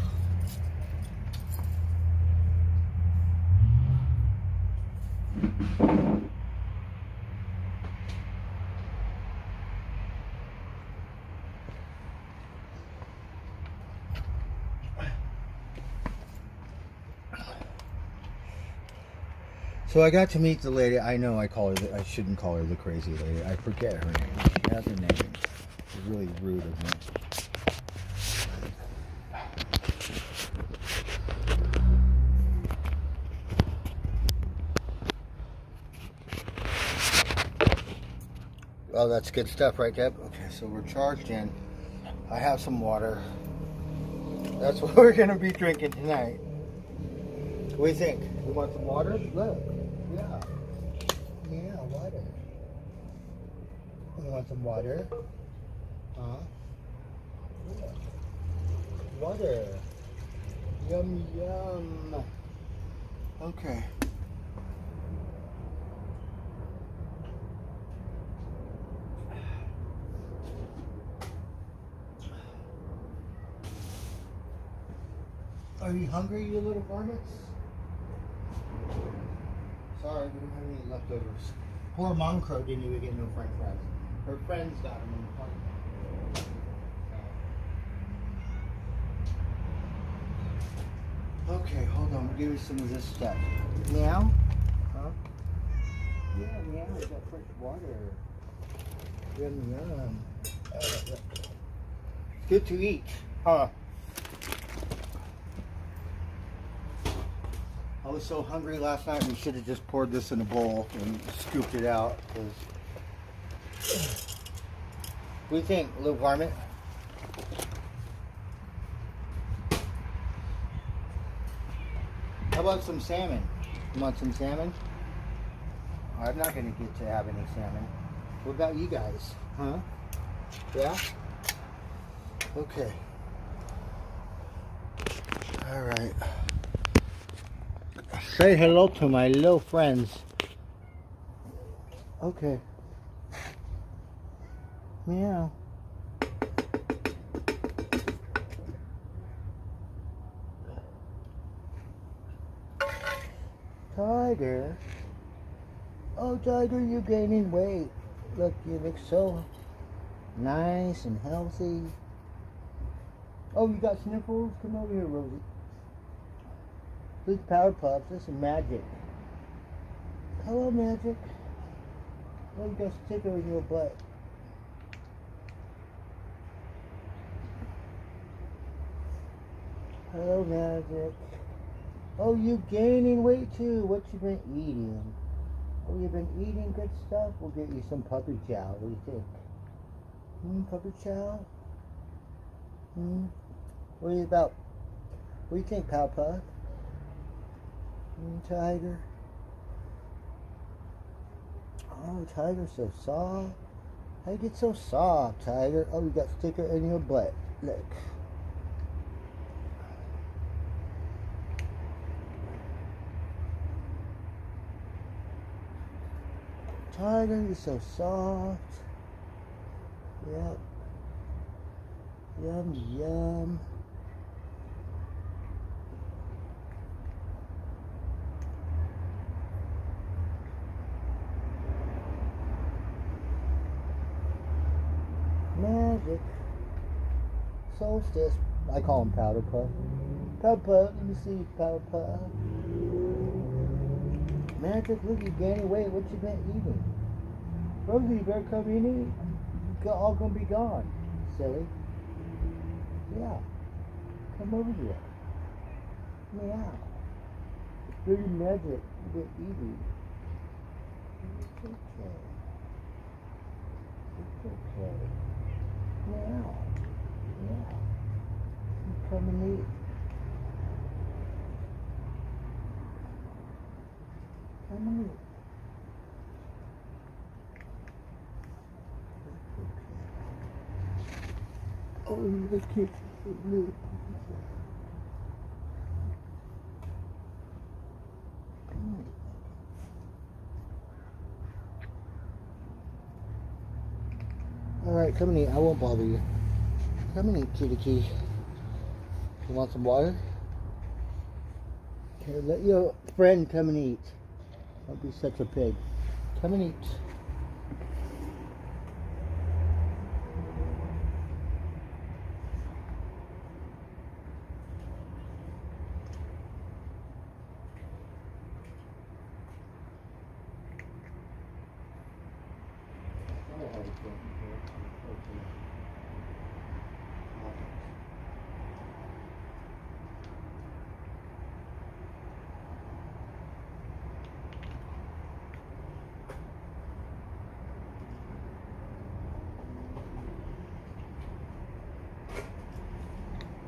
So I got to meet the lady. I know I shouldn't call her the crazy lady. I forget her name. She has a name. It's really rude of me. Oh, that's good stuff, right, Deb? Okay, so we're charged in. I have some water. That's what we're going to be drinking tonight. What do you think? You want some water? Look. Yeah. Yeah, water. You want some water? Huh? Yeah. Water. Yum, yum. Okay. Are you hungry, you little varmints? Sorry, we don't have any leftovers. Poor Mom Crow didn't even get no french fries. Her friends got them in the park. Okay, hold on. We'll give you some of this stuff. Meow? Huh? Yeah, meow. We got fresh water. Yum, yum. Good to eat, huh? I was so hungry last night, we should have just poured this in a bowl and scooped it out. What do you think, little varmint? How about some salmon? You want some salmon? I'm not going to get to have any salmon. What about you guys? Huh? Yeah? Okay. All right. Say hello to my little friends. Okay. Meow. Tiger. Oh, Tiger, you're gaining weight. Look, you look so nice and healthy. Oh, you got sniffles? Come over here, Rosie. These Power Puffs, this is Magic. Hello, Magic. Oh, you got a sticker in your butt. Hello, Magic. Oh, you gaining weight too. What you been eating? Oh, you been eating good stuff? We'll get you some puppy chow. What do you think? Puppy chow? What are you about What do you think, Papa? Tiger? Oh, Tiger's so soft. How you get so soft, Tiger? Oh, you got sticker in your butt. Look. Tiger, you're so soft. Yep. Yum, yum. Magic. Solstice. I call him Powder Puff. Powder Puff, let me see, Powder Puff. Magic, look, you gaining weight. What you been eating? Rosie, you better come in and eat. You're all gonna be gone, silly. Yeah. Come over here. Meow. Pretty Magic, you been eating. It's okay. It's okay. Meow. Yeah. You come and eat. Come and eat. Oh, the kids. Alright, come and eat. I won't bother you. Come and eat, kitty kitty. You want some water? Okay, let your friend come and eat. Don't be such a pig. Come and eat.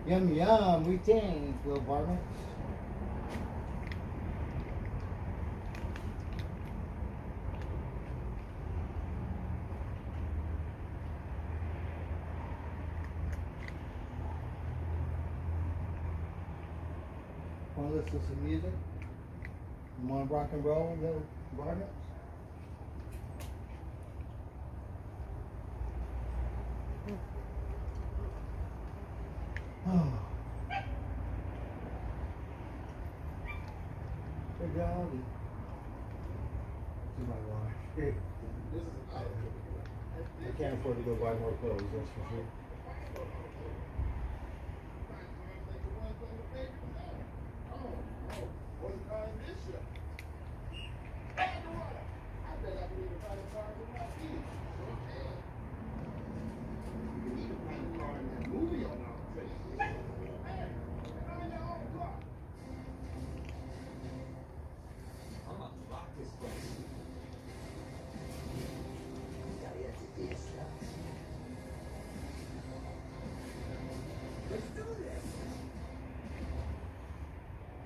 Yum yum, we thank little varmints. Want to listen to some music? You want to rock and roll, little varmints? Oh. Hey, doggy. This is my wash. Hey. I can't afford to go buy more clothes, that's for sure.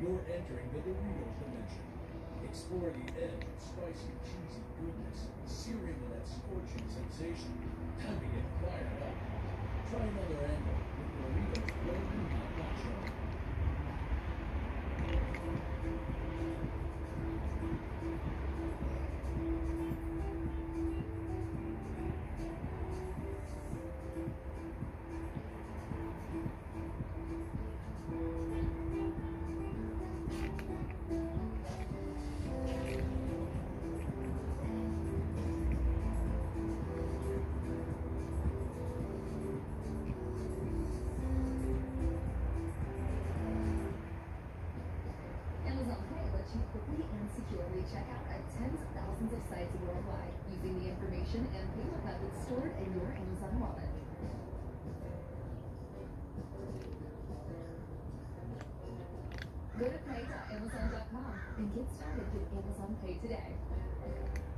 You're entering the Dorito dimension. Explore the edge of spicy, cheesy goodness, searing with that scorching sensation. Time to get fired up. Try another angle with Doritos flavored hot nacho. Quickly and securely check out at tens of thousands of sites worldwide using the information and payment methods stored in your Amazon wallet. Go to pay.amazon.com and get started with Amazon Pay today.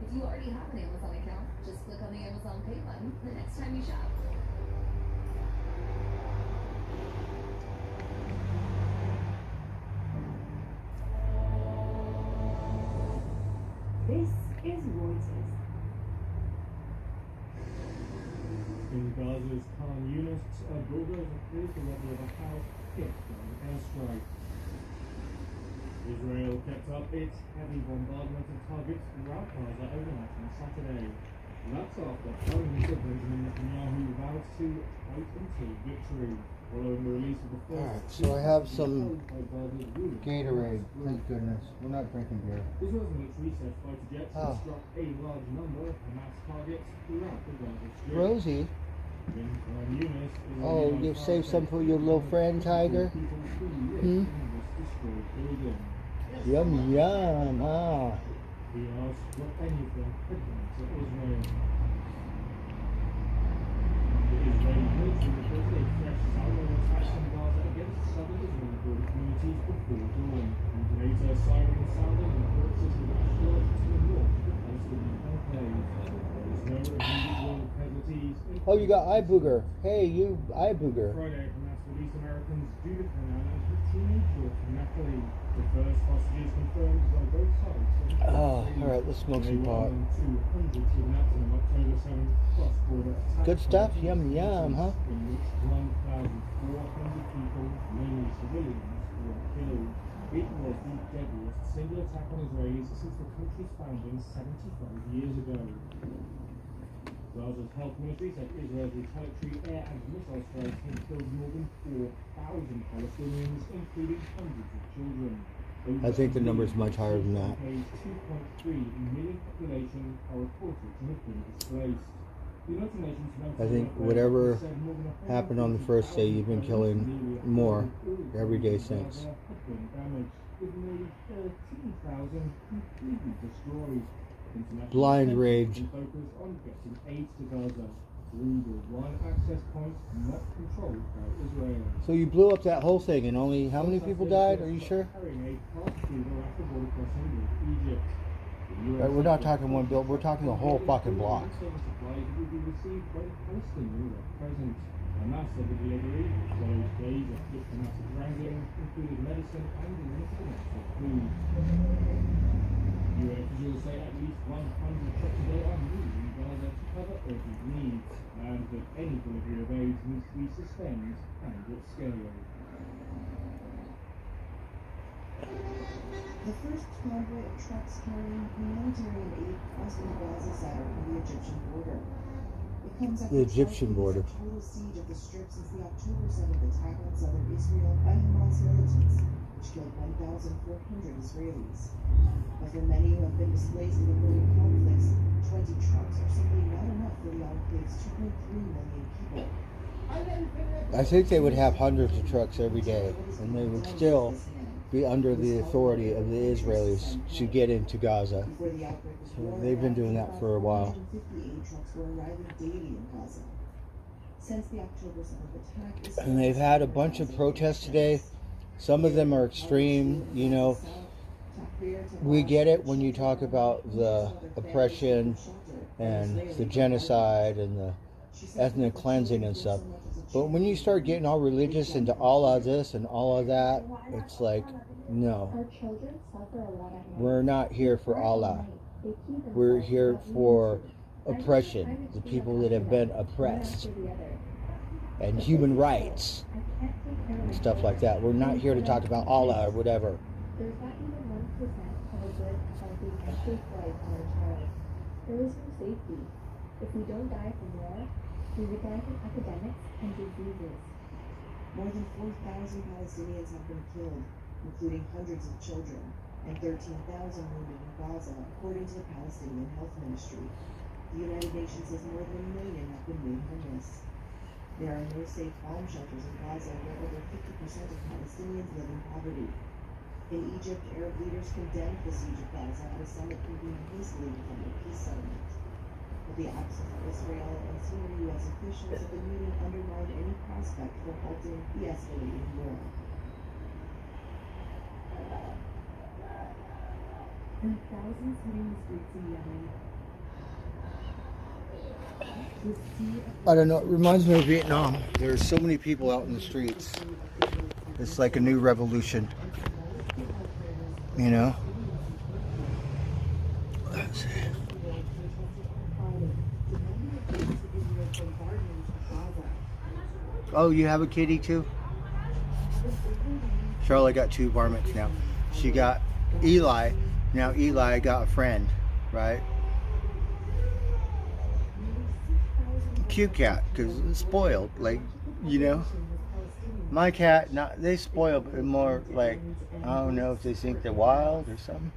If you already have an Amazon account, just click on the Amazon Pay button the next time you shop. This is Reuters. In Gaza's Khan Yunis, bulldozers cleared the rubble of a house hit by an airstrike. Israel kept up its heavy bombardment of targets throughout Gaza overnight on Saturday. That's after Prime Minister Benjamin Netanyahu vowed to fight until victory, following the release of the first. Alright, so I have some Gatorade. Thank goodness. We're not drinking beer. Israel's military said fighter jets Oh. struck a large number of Hamas targets throughout the Gaza Strip. Rosie. In Khan Yunis, Oh, you saved some for your little friend, Tiger? Hmm? Yum, yum, ah. He asked what anything could mean to Israel. The Israeli military reported a fresh salvo attack on Gaza against southern Israeli border communities before dawn. And later, sirens sounded in the port city of Ashdod to the north of the Palestinian enclave. There was no immediate world casualties. Oh, you got eye booger. Hey, you eye booger. Friday, Hamas released Americans Judith Hanan and her teenage daughter Natalie. The first hostages confirmed by both sides. Oh, alright, let's smoke some pot. 200 kidnapped on October 7th cross-border attack. Good stuff, yum, yum, huh? In which 1,400 people, mainly civilians, were killed. It was the deadliest single attack on Israelis since the country's founding 75 years ago. Gaza's health ministry said Israel's retaliatory air and missile strikes have killed more than 4,000 Palestinians, including hundreds of children. I think the number is much higher than that. 2.3 million population are reported to have been displaced. The United Nations I think whatever happened on the first day, you've been killing more every day since. Have been damaged, with nearly 13,000 completely destroyed. Blind rage. Focus on getting aid to Gaza through the one access point not controlled by Israel. So you blew up that whole thing and only how many people died? Are you sure? We're not talking one build, we're talking the whole fucking block. Hamas said the delivery, which follows days of diplomatic wrangling, included medicine and international food. UN officials say at least 100 trucks a day are moving in Gaza to cover urgent needs, and that any delivery of aid needs to be sustained and at scale. The first convoy of trucks carrying humanitarian aid crossed the Gaza side from the Egyptian border. It comes after The Egyptian 12 border. days of total siege of the strip since the October 7th attack on southern Israel by Hamas militants, which killed 1,400 Israelis. But for many who have been displaced in the burning conflicts, 20 trucks are simply not enough for the enclave's 2.3 million people. I think they would have hundreds of trucks every day, and they would still be under the authority of the Israelis to get into Gaza. Before the outbreak of war, They've been doing that for a while. 158 trucks were arriving daily in Gaza. Since the October 7th attack, And they've had a bunch of protests today. Some of them are extreme, you know. We get it when you talk about the oppression and the genocide and the ethnic cleansing and stuff. But when you start getting all religious into all of this and all of that, it's like, no. We're not here for Allah. We're here for oppression, the people that have been oppressed, and human rights, and stuff like that. We're not here to talk about Allah or whatever. There's not even 1% of a good, healthy, and safe life on a child. There is no safety. If we don't die from war, we will die from epidemics and diseases. more than 4,000 Palestinians have been killed, including hundreds of children, and 13,000 wounded in Gaza, according to the Palestinian Health Ministry. The United Nations says more than 1 million have been made homeless. There are no safe bomb shelters in Gaza, where over 50% of Palestinians live in poverty. In Egypt, Arab leaders condemned the siege of Gaza at a summit convened hastily within a peace settlement. But the absence of Israel and senior U.S. officials at the meeting undermined any prospect for halting the escalating war. And thousands hitting the streets in Yemen. The sea of I don't know, it reminds me of Vietnam. There's so many people out in the streets. It's like a new revolution. You know? bombardment of Gaza. Oh, you have a kitty too? Charlotte got 2 varmints now. She got Eli. Now Eli got a friend, right? Cute cat, because it's spoiled. Like, you know, my cat, not they spoil, but more like, I don't know if they think they're wild or something.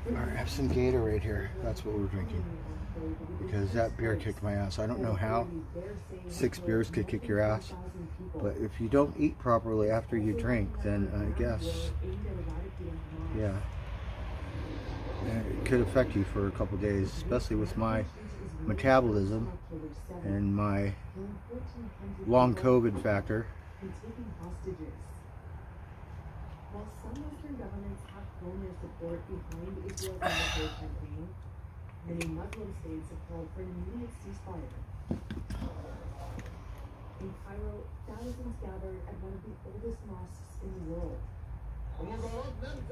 Alright, have some Gatorade here. That's what we're drinking. Because that beer kicked my ass. I don't know how 6 beers could kick your ass. But if you don't eat properly after you drink, then I guess, yeah, it could affect you for a couple days, especially with my metabolism and my long COVID factor. While some Western governments have thrown their support behind Israel's military campaign, many Muslim states have called for an immediate ceasefire. In Cairo, thousands gathered at one of the oldest mosques in the world.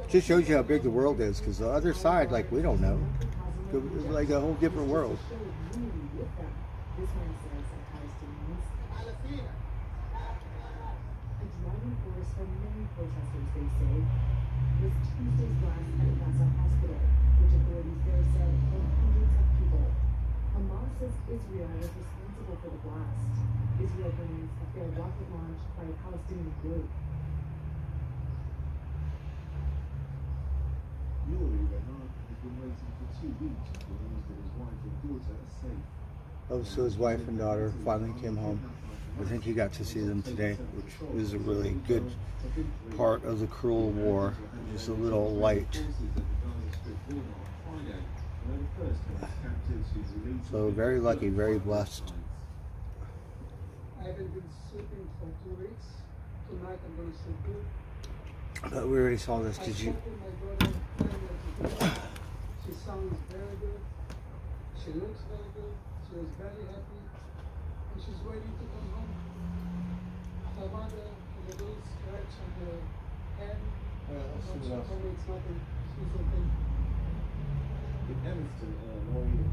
Just shows you how big the world is, because the other side, like, we don't know. It's like a whole different world. This man says that Palestinians, a driving force for many protesters, they say, was Tuesday's blast at a Gaza hospital, which authorities there said killed hundreds of people. Hamas says Israel was responsible for the blast. Israel blames a failed rocket launch by a Palestinian group. Yuri Rehan has been waiting for 2 weeks for news that his wife and daughter are safe. Oh, so his wife and daughter finally came home. I think he got to see them today, which is a really good part of the cruel war. Just a little light. So very lucky, very blessed. I haven't been sleeping for 2 weeks. Tonight I'm going to sleep good. But we already saw this. Did you? She sounds very good. She looks very good. She is very happy. And she's waiting to come home. Her mother, the little scratch on her hand. She told me it's nothing. She's okay. In Evanston, Illinois,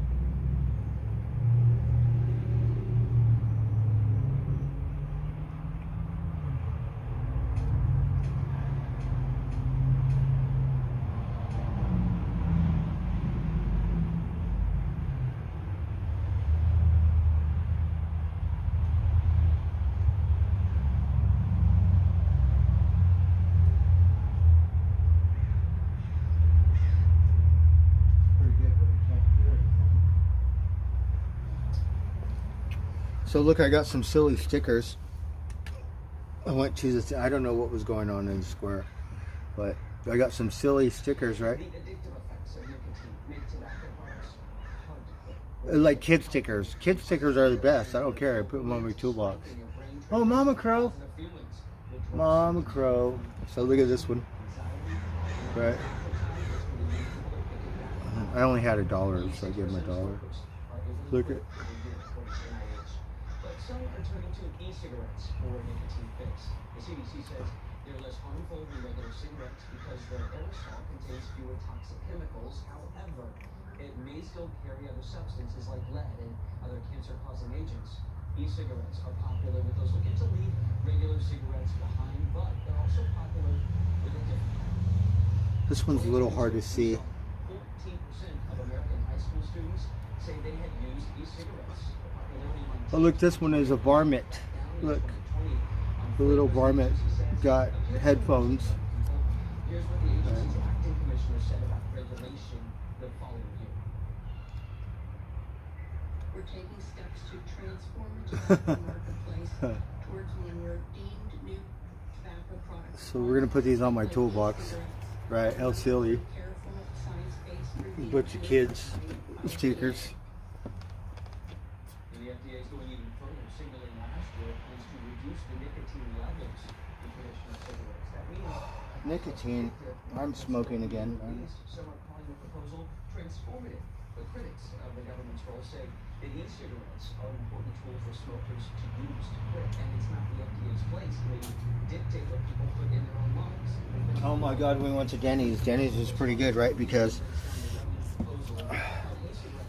So look, I got some silly stickers. I went to the, I don't know what was going on in the square, but I got some silly stickers, right? Like kid stickers. Kid stickers are the best. I don't care. I put them on my toolbox. Oh, Mama Crow. Mama Crow. So look at this one. Right. I only had $1, so I gave him $1. Look at. Some are turning to e-cigarettes for a nicotine fix. The CDC says they're less harmful than regular cigarettes because their aerosol contains fewer toxic chemicals. However, it may still carry other substances like lead and other cancer-causing agents. E-cigarettes are popular with those looking to leave regular cigarettes behind, but they're also popular with a different kind. This one's a little hard to see. 14% of American high school students say they had used e-cigarettes. Oh, look, this one is a varmint. Look, the little varmint got headphones. Here's what the agency's acting commissioner said about regulation the following year. We're taking steps to transform the tobacco marketplace towards more deemed new tobacco products. So we're gonna put these on my toolbox, right? El Silly, a bunch of kids stickers. The FDA is going even further, signaling last year plans to reduce the nicotine levels in traditional cigarettes. That means Nicotine. I'm smoking again. some are calling the proposal transformative, but critics of the government's role say that e-cigarettes are an important tool for smokers to use to quit, and it's not the FDA's place to maybe dictate what people put in their own lungs. Oh my God, we went to Denny's. Denny's is pretty good, right? Because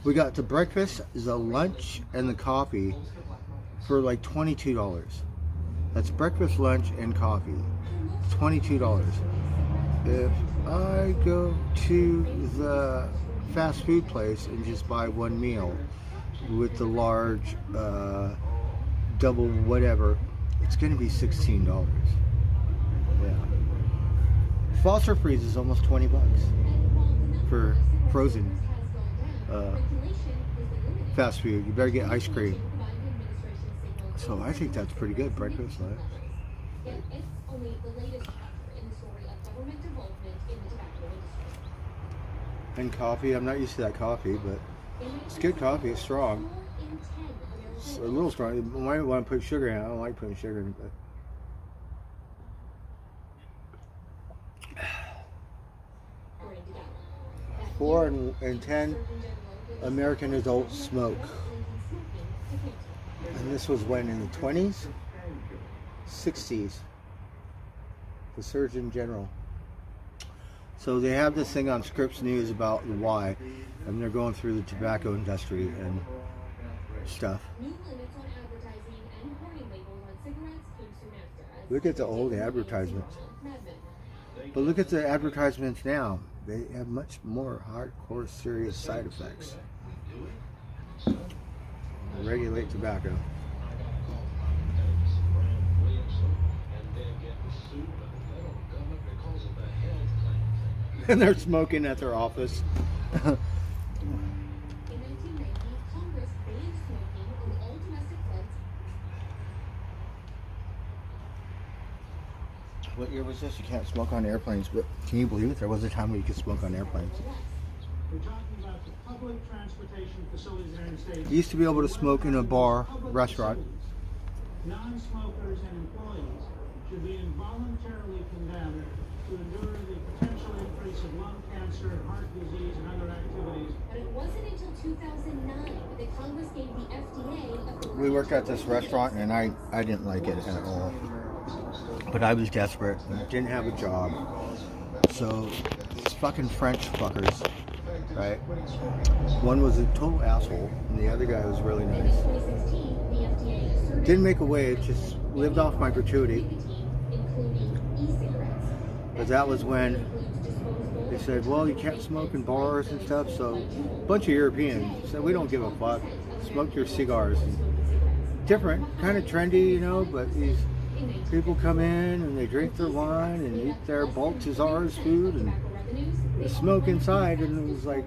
We got the breakfast, the lunch, and the coffee for like $22. That's breakfast, lunch, and coffee. $22. If I go to the fast food place and just buy one meal with the large double whatever, it's going to be $16. Yeah. Foster Freeze is almost $20 for frozen fast food. You better get ice cream. So I think that's pretty good. Breakfast, lunch. And coffee. I'm not used to that coffee, but it's good coffee. It's strong. It's a little strong. You might want to put sugar in it. I don't like putting sugar in it, but 4 in 10 American adults smoke. And this was when, in the 20s? 60s. The Surgeon General. So they have this thing on Scripps News about why. And they're going through the tobacco industry and stuff. Look at the old advertisements. But look at the advertisements now. They have much more hardcore, serious side effects. Regulate tobacco. And they're smoking at their office. What year was this? You can't smoke on airplanes, but can you believe it? There was a time when you could smoke on airplanes. We're talking about the public transportation facilities in the United States. You used to be able to smoke in a bar, restaurant. Non-smokers and employees should be involuntarily condemned to endure the potential increase of lung cancer, heart disease, and other activities. But it wasn't until 2009 that Congress gave the FDA We worked at this restaurant and I didn't like it at all. But I was desperate and didn't have a job. So these fucking French fuckers, right? One was a total asshole and the other guy was really nice. Didn't make a wage, just lived off my gratuity. But that was when they said, well, you can't smoke in bars and stuff. So a bunch of Europeans said, we don't give a fuck. Smoke your cigars. And different, kind of trendy, you know, but these people come in and they drink their wine and eat their Baltazar's food and they smoke inside, and it was like,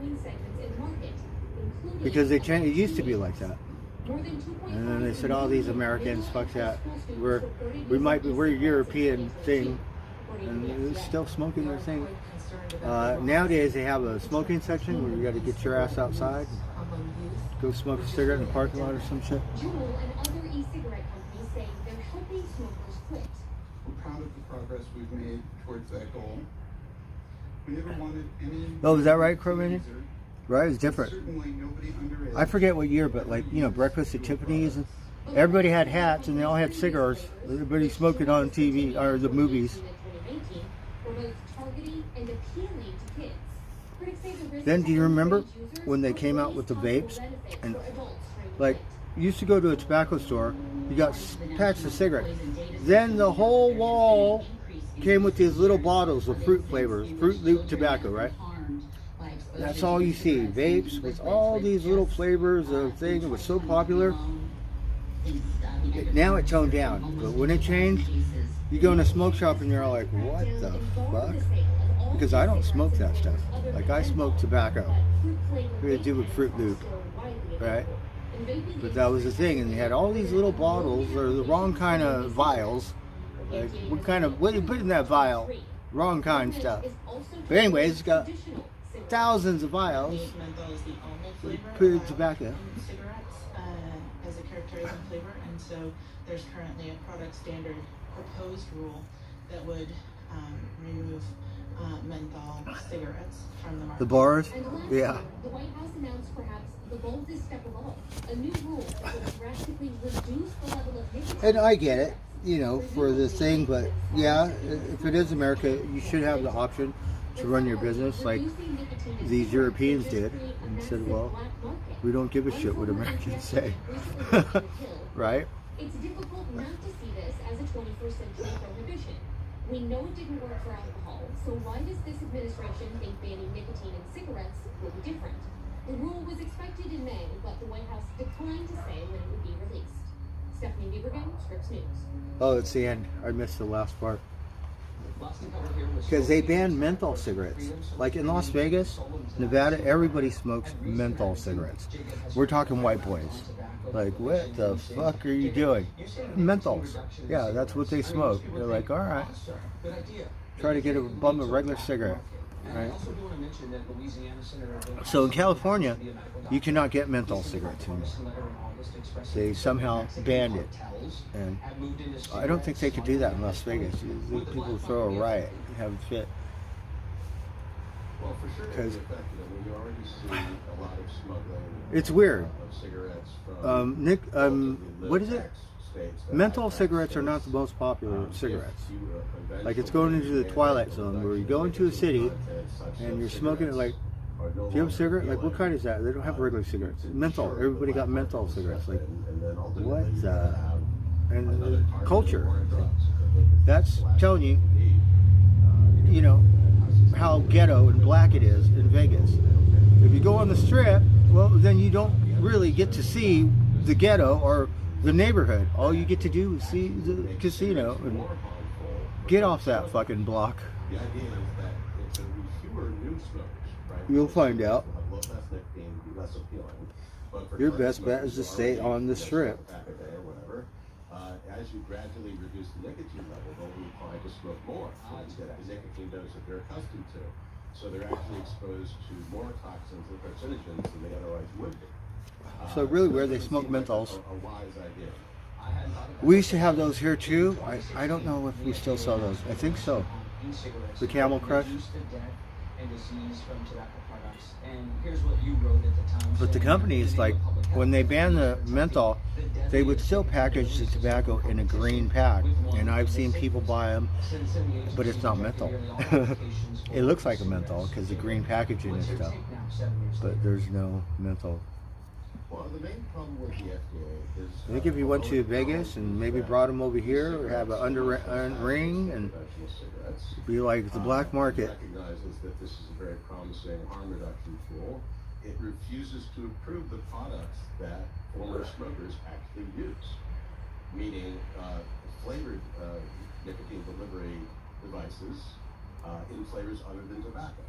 because they changed, it used to be like that. And then they said, oh, these Americans, fuck that. We're a European thing. And they're still smoking their thing. Nowadays they have a smoking section where you got to get your ass outside and go smoke a cigarette in the parking lot or some shit. I'm proud of the progress we've made towards that goal. We never wanted any... Oh, is that right, Crow? Right, it's different. Certainly nobody underage. I forget what year, but like, you know, Breakfast at Tiffany's, everybody had hats and they all had cigars. Everybody smoking on TV or the movies. Then do you remember when they came out with the vapes? And like, you used to go to a tobacco store, you got packs of cigarettes. Then the whole wall came with these little bottles of fruit flavors, Fruit Loop tobacco, right? That's all you see, vapes with all these little flavors of things. It was so popular. Now it toned down, but when it changed, you go in a smoke shop and you're like, what the fuck? Because I don't smoke that stuff. Like, I smoke tobacco. What do they do with Fruit Loop, right? But that was the thing, and they had all these little bottles, or the wrong kind of vials. Like, what do you put in that vial? Wrong kind stuff. But anyways, it's got thousands of vials of pure tobacco. Cigarettes as a characterizing flavor, and so there's currently a product standard proposed rule that would remove menthol cigarettes from the market. The bars? Yeah. The White House announced perhaps the boldest step of all, a new rule that would drastically reduce the level of nicotine. And I get it, you know, for the thing, but yeah, if it is America, you should have the option to run your business like these Europeans did. And I said, well, we don't give a shit what Americans say. Right? It's difficult not to see this as a 21st century prohibition. We know it didn't work for alcohol, so why does this administration think banning nicotine in cigarettes will be different? The rule was expected in May, but the White House declined to say when it would be released. Stephanie Beavergan, Scripps News. Oh, it's the end. I missed the last part. Because they banned menthol cigarettes. Like in Las Vegas, Nevada, everybody smokes menthol cigarettes. We're talking white boys. Like, what the fuck are you doing? Menthols. Yeah, that's what they smoke. They're like, all right. Try to get a bum a regular cigarette. Right? So in California, you cannot get menthol cigarettes anymore. They somehow banned it. And I don't think they could do that in Las Vegas. People throw a riot, have a fit. Well, for sure, it's effective. We already see a lot of smuggling. It's weird. Of cigarettes from what is it? Menthol cigarettes are not the most popular cigarettes. Like, it's going into the twilight zone where you go into a city and you're smoking it. Like, do you have a cigarette? Like, what kind is that? They don't have regular cigarettes. Menthol. Everybody got menthol cigarettes. Like, what? And culture. That's telling you, you know, how ghetto and black it is in Vegas. If you go on the strip, well, then you don't really get to see the ghetto or the neighborhood. All you get to do is see the casino and get off that fucking block. The idea is that it's going to be fewer new smokers, right? You'll find out. Less nicotine, be less appealing. But Your best bet is to stay on the strip. As you gradually reduce the nicotine level, they'll be inclined to smoke more to get the nicotine dose that they're accustomed to. So they're actually exposed to more toxins and carcinogens than they otherwise would be. So really, where they smoke menthols. A wise idea. We used to have those here too. I don't know if we still sell those. I think so. The Camel Crush. But the companies, like, when they banned the menthol, they would still package the tobacco in a green pack. And I've seen people buy them, but it's not menthol. It looks like a menthol because the green packaging and stuff. But there's no menthol. Well, the main problem with the FDA is... I think if you went to Vegas and maybe brought them over here or have an under ring and be like the black market. Recognizes that this is a very promising harm reduction tool. It refuses to approve the products that former smokers actually use, meaning flavored nicotine delivery devices in flavors other than tobacco.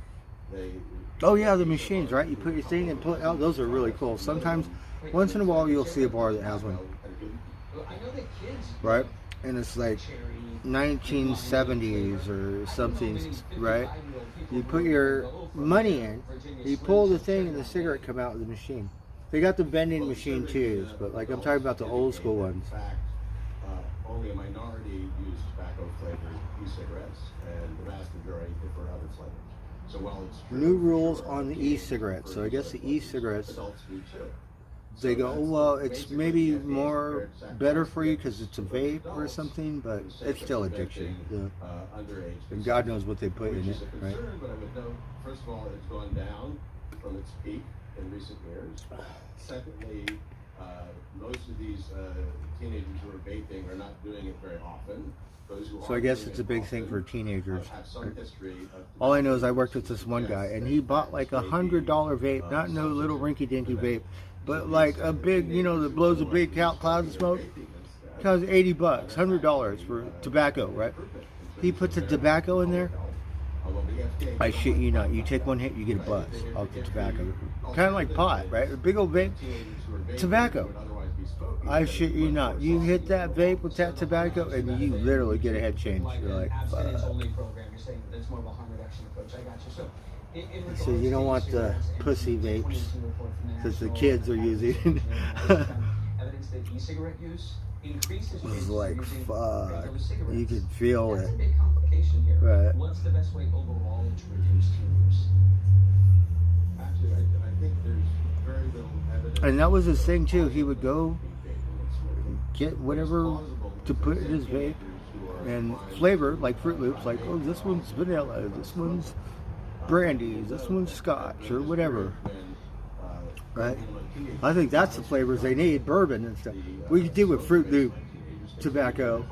Oh yeah, the machines, right? You put your thing and pull it out. Those are really cool. Sometimes, once in a while, you'll see a bar that has one. Right? And it's like 1970s or something, right? You put your money in, you pull the thing, and the cigarette come out of the machine. They got the vending machine too, but like I'm talking about the old school ones. Only a minority use tobacco-flavored e-cigarettes, and the vast majority prefer other flavors. So while it's true, New rules on the e-cigarettes. So I guess the e-cigarettes, they go, oh, well, it's maybe more better for you because it's a vape or something, but it's still addiction. Yeah. And God knows what they put in it, right? But I would note, first of all, it's gone down from its peak in recent years. Secondly, most of these teenagers who are vaping are not doing it very often. So I guess it's a big thing for teenagers. All I know is I worked with this one guy, and he bought like $100 vape, not no little rinky-dinky vape, but like a big, you know, that blows a big cloud of smoke. It costs $80, $100 for tobacco, right? He puts the tobacco in there. I shit you not. You take one hit, you get a buzz off the tobacco. Kind of like pot, right? A big old vape, tobacco. I shit you not. You hit that vape with that tobacco, and you literally get a head change. You're like, fuck. So you don't want the pussy vapes that the kids are using. It was like, fuck. You can feel it. Right. What's the best way overall to reduce tumors? Actually, I think there's very little evidence. And that was his thing too. He would go get whatever to put in his vape and flavor, like Fruit Loops, like, oh, this one's vanilla, this one's brandy, this one's scotch, or whatever. right? I think that's the flavors they need, bourbon and stuff. We could do with Fruit Loop tobacco,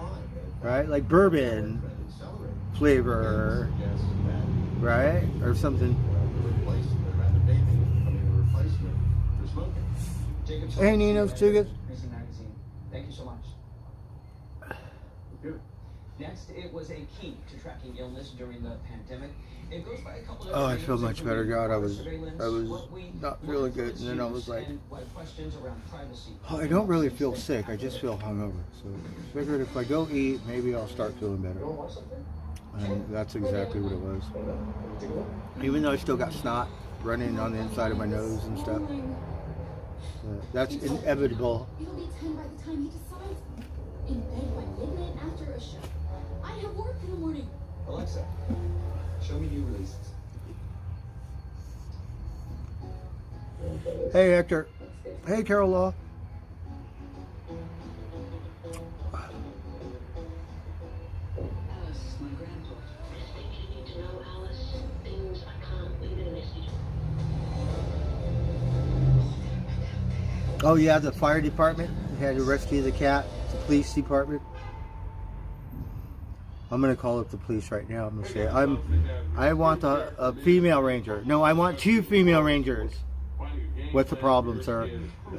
right? Like bourbon flavor, right? Or something. Hey, Nino's tickets. Thank you so much. Next, it was a key to tracking illness during the pandemic. It goes by a couple of Oh, I feel much better, God. I was not feeling good, and then I was like, oh, I don't really feel sick. I just feel hungover. So I figured if I go eat, maybe I'll start feeling better. And that's exactly what it was. Even though I still got snot running on the inside of my nose and stuff. That's inevitable. It'll be 10 by the time he decides. In bed by midnight after a show. I have work in the morning. Alexa, show me new releases. Hey, Hector. Hey, Carol Law. Alice is my granddaughter. There's things you need to know, Alice. Things I can't leave in a message. Oh yeah, the fire department had to rescue the cat. The police department. I'm gonna call up the police right now. I'm gonna say I want a female ranger. No, I want 2 female rangers. What's the problem, sir?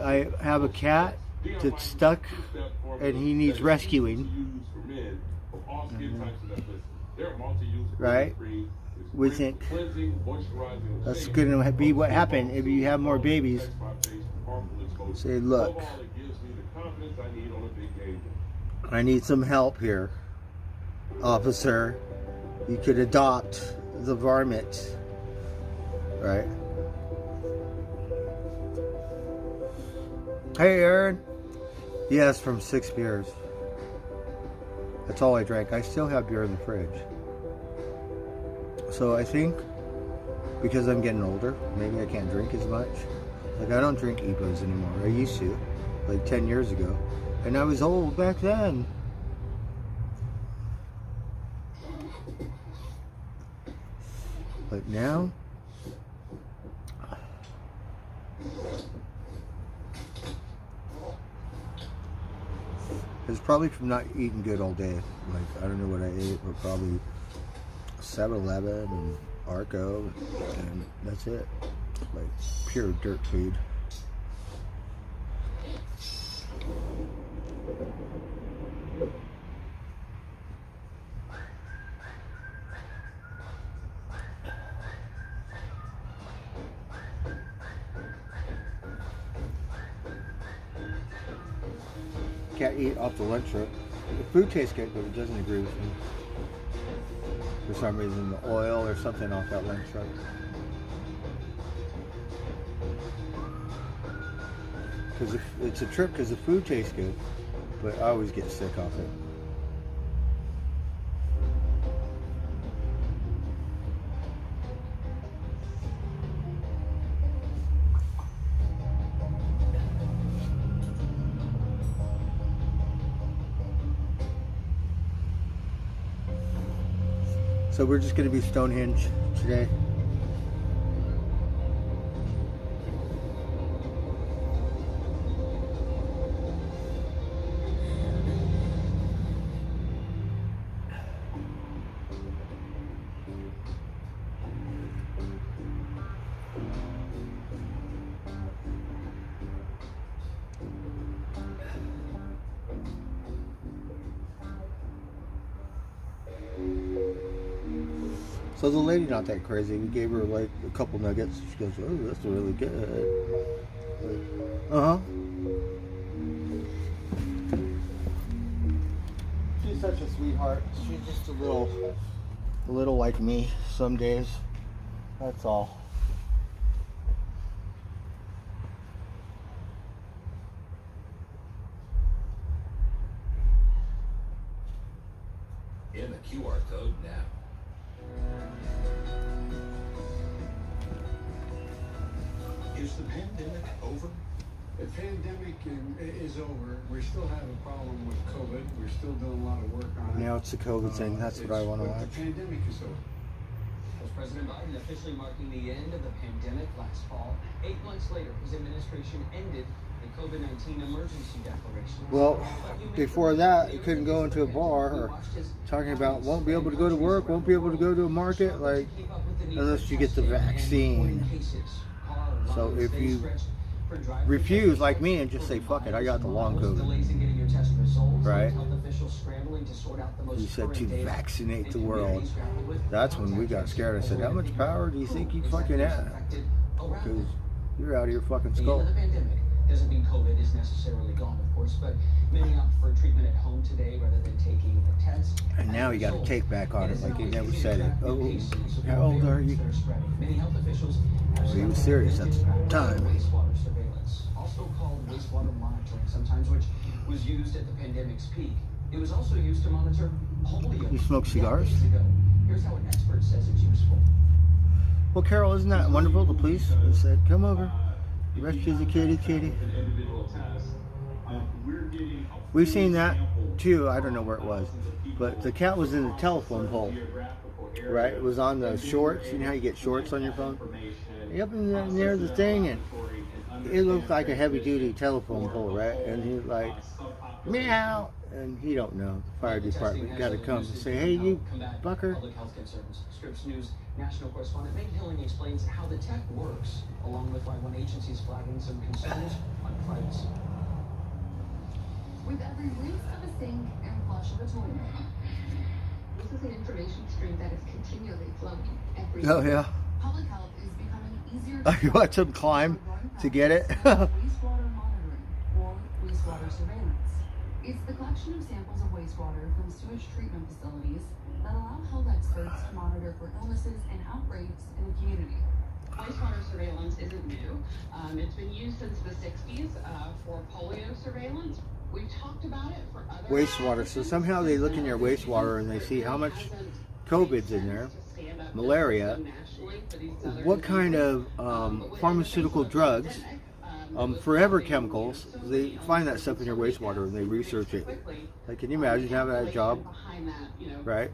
I have a cat that's stuck and he needs rescuing. Right? We think that's gonna be what happened if you have more babies. Say, look, I need some help here, officer. You could adopt the varmint, right? Hey, Aaron. Yes, from 6 beers. That's all I drank. I still have beer in the fridge. So I think because I'm getting older, maybe I can't drink as much. Like, I don't drink EPOs anymore. I used to, like 10 years ago. And I was old back then. But now, it's probably from not eating good all day. Like, I don't know what I ate, but probably 7-Eleven and Arco, and that's it. Like pure dirt food. Can't eat off the lunch truck. The food tastes good, but it doesn't agree with me. For some reason, the oil or something off that lunch truck. Because it's a trip because the food tastes good, but I always get sick off it. So we're just going to be Stonehenge today. So the lady not that crazy. We gave her like a couple nuggets. She goes, "Oh, that's really good." Uh-huh. She's such a sweetheart. She's just a little like me some days. That's all. In the QR code now. Is the pandemic over? The pandemic is over. We still have a problem with COVID. We're still doing a lot of work on it. Now it's the COVID thing. That's what I want to watch. The pandemic is over. Those President Biden officially marking the end of the pandemic last fall. 8 months later, his administration ended the COVID-19 emergency declaration. Well, before that, you couldn't go into a bar or talking about won't be able to go to work, won't be able to go to a market, like, unless you get the vaccine. So if you refuse, like me, and just say, fuck it, I got the long COVID, right? You said to vaccinate the world. That's when we got scared. I said, how much power do you think you fucking have? Because you're out of your fucking skull. Doesn't mean COVID is necessarily gone, of course, but many opt for treatment at home today rather than taking a test. And now you got to take back on it, like he never said it. Oh, how old are you? Many health officials So he was serious at the time. Wastewater surveillance, also called wastewater monitoring, sometimes, which was used at the pandemic's peak. It was also used to monitor polio. You smoke cigars? Here's how an expert says it's useful. Well, Carol, isn't that wonderful? The police said, come over. Rescue the kitty. We've seen that too. I don't know where it was, but the cat was in the telephone pole, right? It was on the shorts. You know how you get shorts on your phone? Up in near the thing, and it looked like a heavy-duty telephone pole, right? And he's like, meow, and he don't know. The fire department got to come and say, hey, you bucker. Public health concerns. Scripps News national correspondent Meg Hilling explains how the tech works, along with why one agency is flagging some concerns on privacy. With every rinse of a sink and flush of a toilet, this is an information stream that is continually flowing every day. Oh, yeah. Public health is becoming easier You want some climb to get it? wastewater monitoring or wastewater surveillance. It's the collection of samples of wastewater from sewage treatment facilities that allow health experts to monitor for illnesses and outbreaks in the community. Wastewater surveillance isn't new. It's been used since the 60s for polio surveillance. We've talked about it for other Wastewater. So somehow they look in your wastewater and they see how much COVID's in there, malaria, what kind of pharmaceutical drugs, forever chemicals. They find that stuff in your wastewater and they research it. Like, can you imagine having that job, right?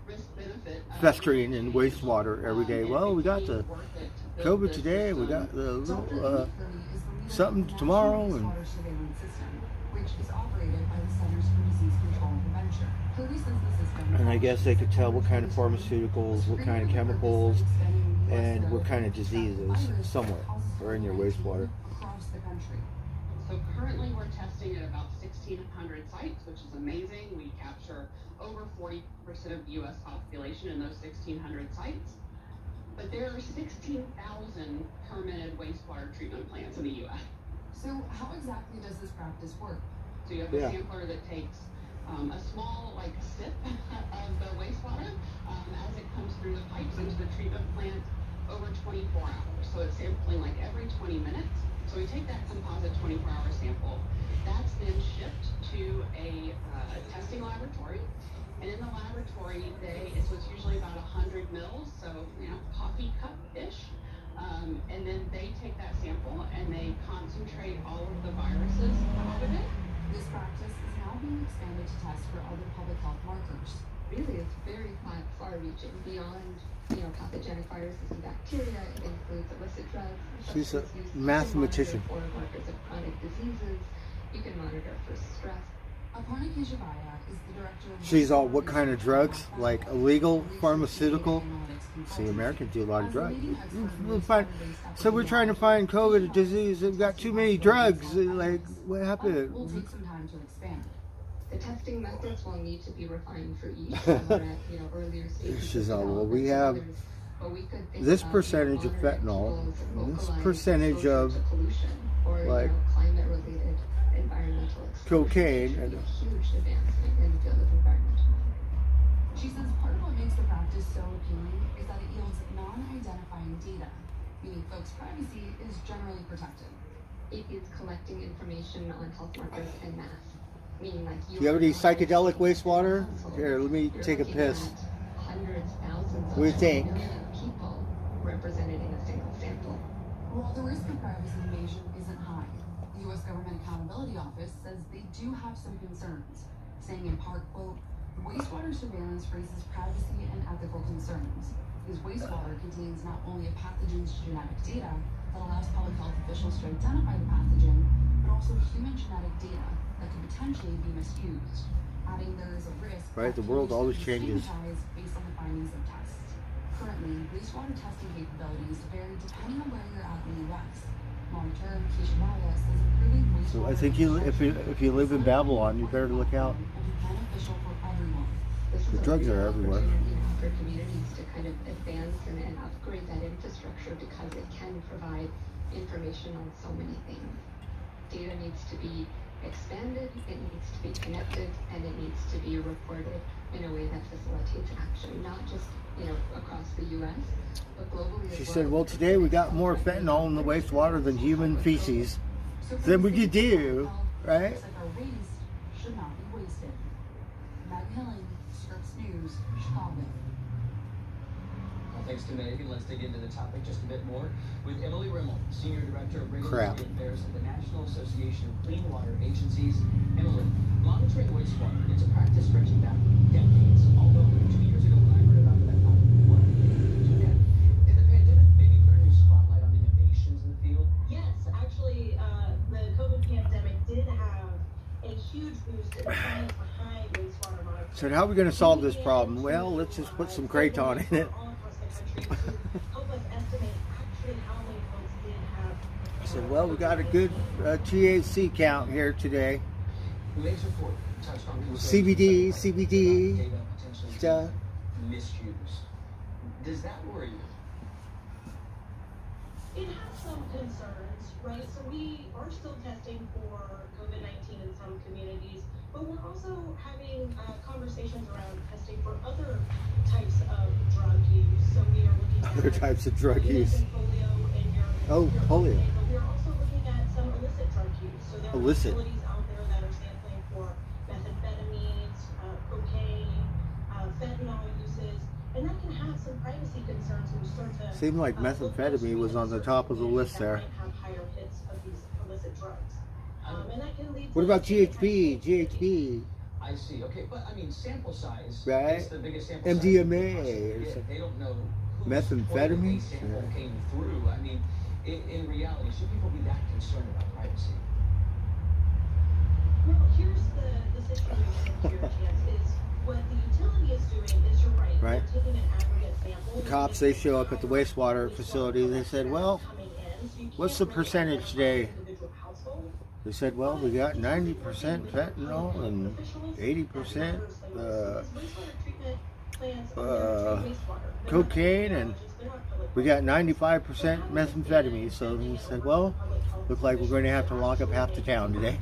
Festering in wastewater every day. Well, we got the COVID today, we got the little something tomorrow, and I guess they could tell what kind of pharmaceuticals, what kind of chemicals, and what kind of diseases somewhere are in your wastewater. So currently we're testing at about 1,600 sites, which is amazing. We capture over 40% of the U.S. population in those 1,600 sites. But there are 16,000 permitted wastewater treatment plants in the U.S. So how exactly does this practice work? So you have a sampler that takes a small sip of the wastewater as it comes through the pipes into the treatment plant over 24 hours. So it's sampling every 20 minutes. So we take that composite 24-hour sample. That's then shipped to a testing laboratory. And in the laboratory, so it's usually about 100 mils, so coffee cup-ish. And then they take that sample and they concentrate all of the viruses out of it. This practice is now being expanded to test for other public health markers. Really, it's very far-reaching beyond, pathogenic viruses and bacteria. It includes illicit drugs. She's a mathematician. Or markers of chronic diseases. You can monitor for stress. Aparna Keshavaya is the director of... She's all, what kind of drugs? Like illegal, pharmaceutical? See, Americans do a lot of drugs. So we're trying to find COVID disease. We've got too many drugs. Like, what happened? Will take some time to expand. The testing methods will need to be refined for each. Some are at earlier stages. She's all, well, we have this percentage of fentanyl, this percentage of climate-related environmental cocaine, and huge advancement in the field of environmental monitoring. She says part of what makes the practice so appealing is that it yields non-identifying data, meaning folks' privacy is generally protected. It is collecting information on health markers en masse. Meaning do you have any psychedelic wastewater? Here, let me take a piss. Hundreds, thousands What do you think? people represented in a single sample. While the risk of privacy invasion isn't high, the U.S. Government Accountability Office says they do have some concerns, saying in part, quote, The wastewater surveillance raises privacy and ethical concerns, because wastewater contains not only a pathogen's genetic data that allows public health officials to identify the pathogen, but also human genetic data that could potentially be misused. Adding there is a risk Right, the world always changes. based on the findings of tests. Currently, wastewater testing capabilities vary depending on where you're at in the U.S. Monitor Keisha Maya says improving So wastewater I think if you live in Babylon, you better look out. beneficial for everyone. The drugs are everywhere. For communities to kind of advance and upgrade that infrastructure because it can provide information on so many things. Data needs to be expanded, it needs to be connected, and it needs to be reported in a way that facilitates action, not just across the U.S., but globally as well. She said, well, today we got more fentanyl in the wastewater than human feces. Then we could do, right? Our waste should not be wasted. Meg Hilling, Scripps News, Chicago. Well, thanks to Megan. Let's dig into the topic just a bit more with Emily Rimmel, Senior Director of Regulatory Affairs at the National Association of Clean Water Agencies. Emily, monitoring wastewater, it's a practice stretching back decades, although 2 years ago when I heard about it, I thought, what are we doing to that? Did the pandemic maybe put a new spotlight on innovations in the field? Yes, actually, the COVID pandemic did have a huge boost in the science behind wastewater monitoring. So how are we going to solve this problem? Well, let's just put some kraton in it. Help us estimate actually how many folks did have. I said, well, we got a good THC count here today. Today's report touched on CBD data potentially stuff. Misuse. Does that worry you? It has some concerns, right? So we are still testing for COVID-19 in some communities, but we're also having conversations around testing for other types of drug use. So we are looking at Other types of drug use. polio in your Oh, polio. But we're also looking at some illicit drug use. So there are Illicit. facilities out there that are sampling for methamphetamines, cocaine, fentanyl uses, and that can have some privacy concerns when you start to Seemed like methamphetamine was on the top of the list there. have higher hits of these illicit drugs. And that can lead to What about GHB? GHB, I see. Okay, but I mean, sample size. right? It's the biggest sample size MDMA. they don't know who Methamphetamine? sample came through. I mean, in reality, should people be that concerned about privacy? Well, here's the situation here, Chance, is what the utility is doing is, you're right, Right. they're taking an aggregate sample. The cops, they show up at the wastewater facility. They said, well, what's the percentage today? They said, well, we got 90% fentanyl and 80% cocaine, and we got 95% methamphetamine. So he said, well, look like we're going to have to lock up half the town today.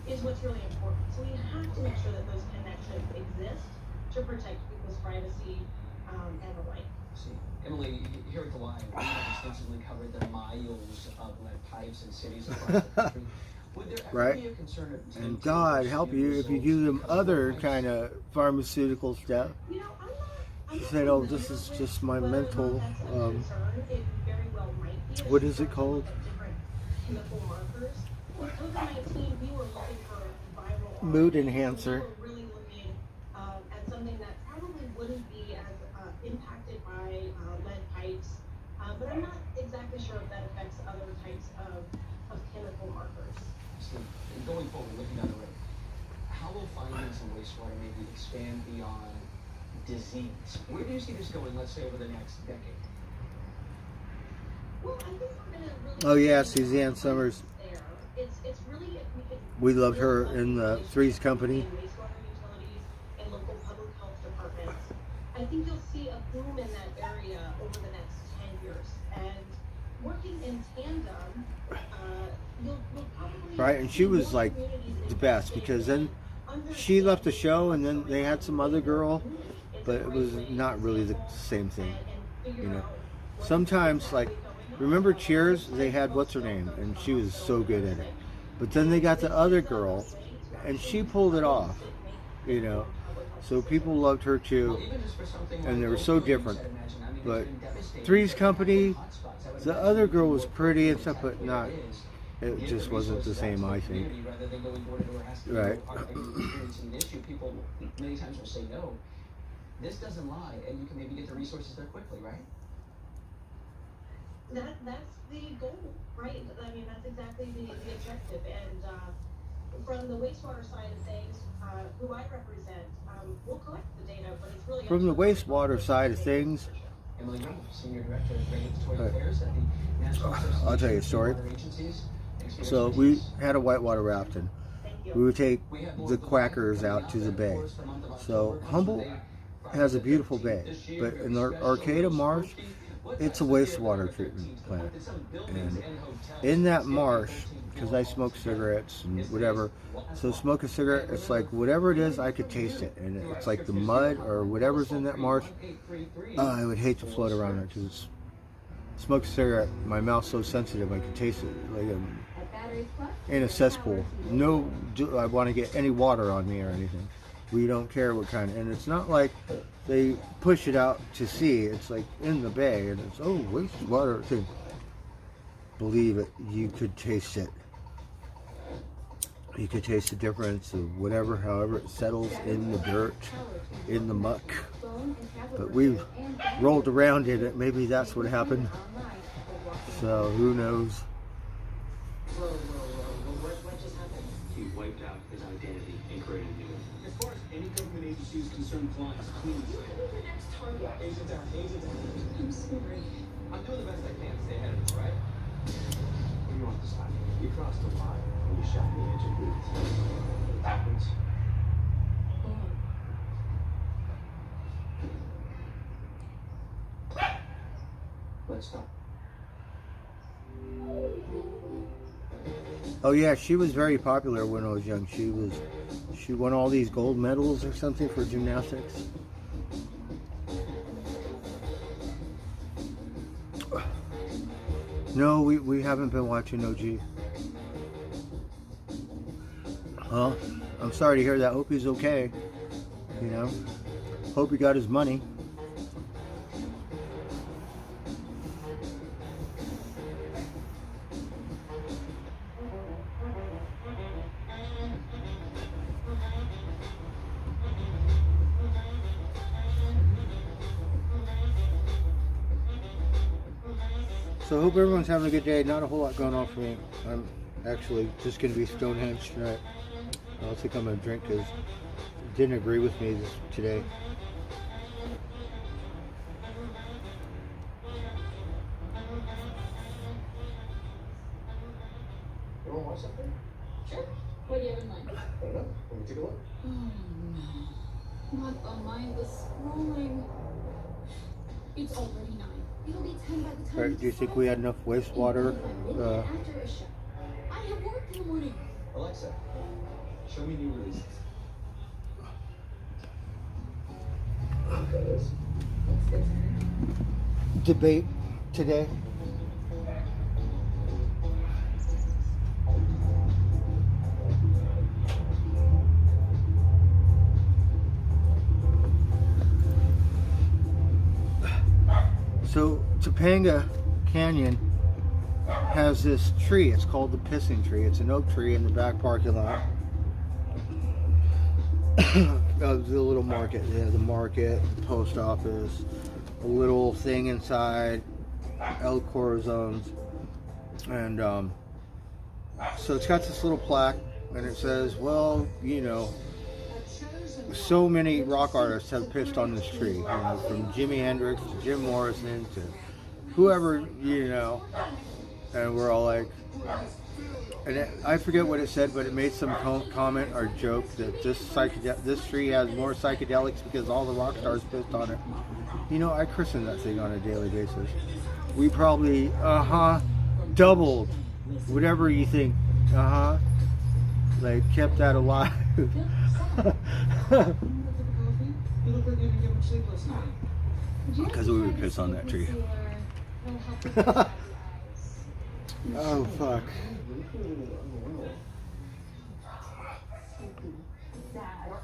Is what's really important. So we have to make sure that those connections exist to protect people's privacy and the like. See, Emily, here at the line, we have extensively covered the miles of lead pipes in cities across the country. Would there ever Right? be a concern of And God help you if you do them other kind of pharmaceutical stuff. She said, oh, this is just my mental, what is it called? Chemical markers. With COVID-19, we were looking for viral Mood enhancer. We were really looking at something that probably wouldn't be as impacted by lead pipes, but I'm not exactly sure if that affects other types of chemical markers. So, going forward, looking down the road, how will findings in wastewater maybe expand beyond disease? Where do you see this going, let's say, over the next decade? Well, I think we're going to really... Oh yeah, Suzanne Summers. It's really, if we could... We loved her in the Three's Company. Wastewater utilities and local public health departments. I think you'll see a boom in that area over the next 10 years. And working in tandem, you'll probably... Right, and she was like the best, because then she left the show and then they had some other girl, but it was not really the same thing, you know. Sometimes, like, remember Cheers? They had what's her name, and she was so good at it. But then they got the other girl, and she pulled it off, you know. So people loved her too, and they were so different. But Three's Company, the other girl was pretty and stuff, but not It just wasn't the same, I think. Rather than going door to door, asking Right. people, are you experiencing an issue? People many times will say no. This doesn't lie, and you can maybe get the resources there quickly, right? That's the goal, right? I mean, that's exactly the objective. And from the wastewater side of things, who I represent, we'll collect the data, but it's really From the wastewater side of things, Emily Young, Senior Director of Regulatory Affairs at the National I'll tell you a story. So we had a whitewater rafting. We would take the quackers out to the bay. So Humboldt has a beautiful bay, but in the Arcata Marsh, it's a wastewater treatment plant. And in that marsh, because I smoke cigarettes and whatever, so smoke a cigarette, it's like whatever it is, I could taste it. And it's like the mud or whatever's in that marsh, I would hate to float around it because smoke a cigarette, my mouth's so sensitive, I can taste it like in a cesspool. No, I want to get any water on me or anything. We don't care what kind, and it's not like they push it out to sea. It's like in the bay, and it's wastewater thing. Believe it, you could taste it. You could taste the difference of whatever, however it settles in the dirt, in the muck. But we rolled around in it. Maybe that's what happened. So who knows? What just happened? He wiped out his identity and created a new one. As far as any government agency is concerned, clients clean. You could be the next target. Agent down, agent down. I'm sorry. I'm doing the best I can to stay ahead of it, all right? What do you want this time? You crossed the line when you shot me at your booth. It happens. Let's stop. Oh yeah, she was very popular when I was young. She won all these gold medals or something for gymnastics. No, we haven't been watching OG. Well, I'm sorry to hear that. Hope he's okay. You know, hope he got his money. So I hope everyone's having a good day. Not a whole lot going on for me. I'm actually just going to be Stonehenge tonight. I don't think I'm going to drink because it didn't agree with me today. You want to watch something? Sure. What do you have in mind? I don't know. Let me take a look. Oh no. Not the mindless scrolling. It's already 9. It'll be 10 by the time. Right, do you think we had enough wastewater? After a show. I have work in the morning. Alexa, show me new releases. Debate today. So Topanga Canyon has this tree. It's called the pissing tree. It's an oak tree in the back parking lot of the little market. Yeah, the market, the post office, a little thing inside, El Corazones, and so it's got this little plaque, and it says, well, you know, so many rock artists have pissed on this tree, you know, from Jimi Hendrix to Jim Morrison to whoever, you know, and we're all like, and I forget what it said, but it made some comment or joke that this tree has more psychedelics because all the rock stars pissed on it. You know, I christen that thing on a daily basis. We probably, doubled, whatever you think, like kept that alive. You look like you didn't get much sleep last night. Because we would piss on that tree. Oh, fuck.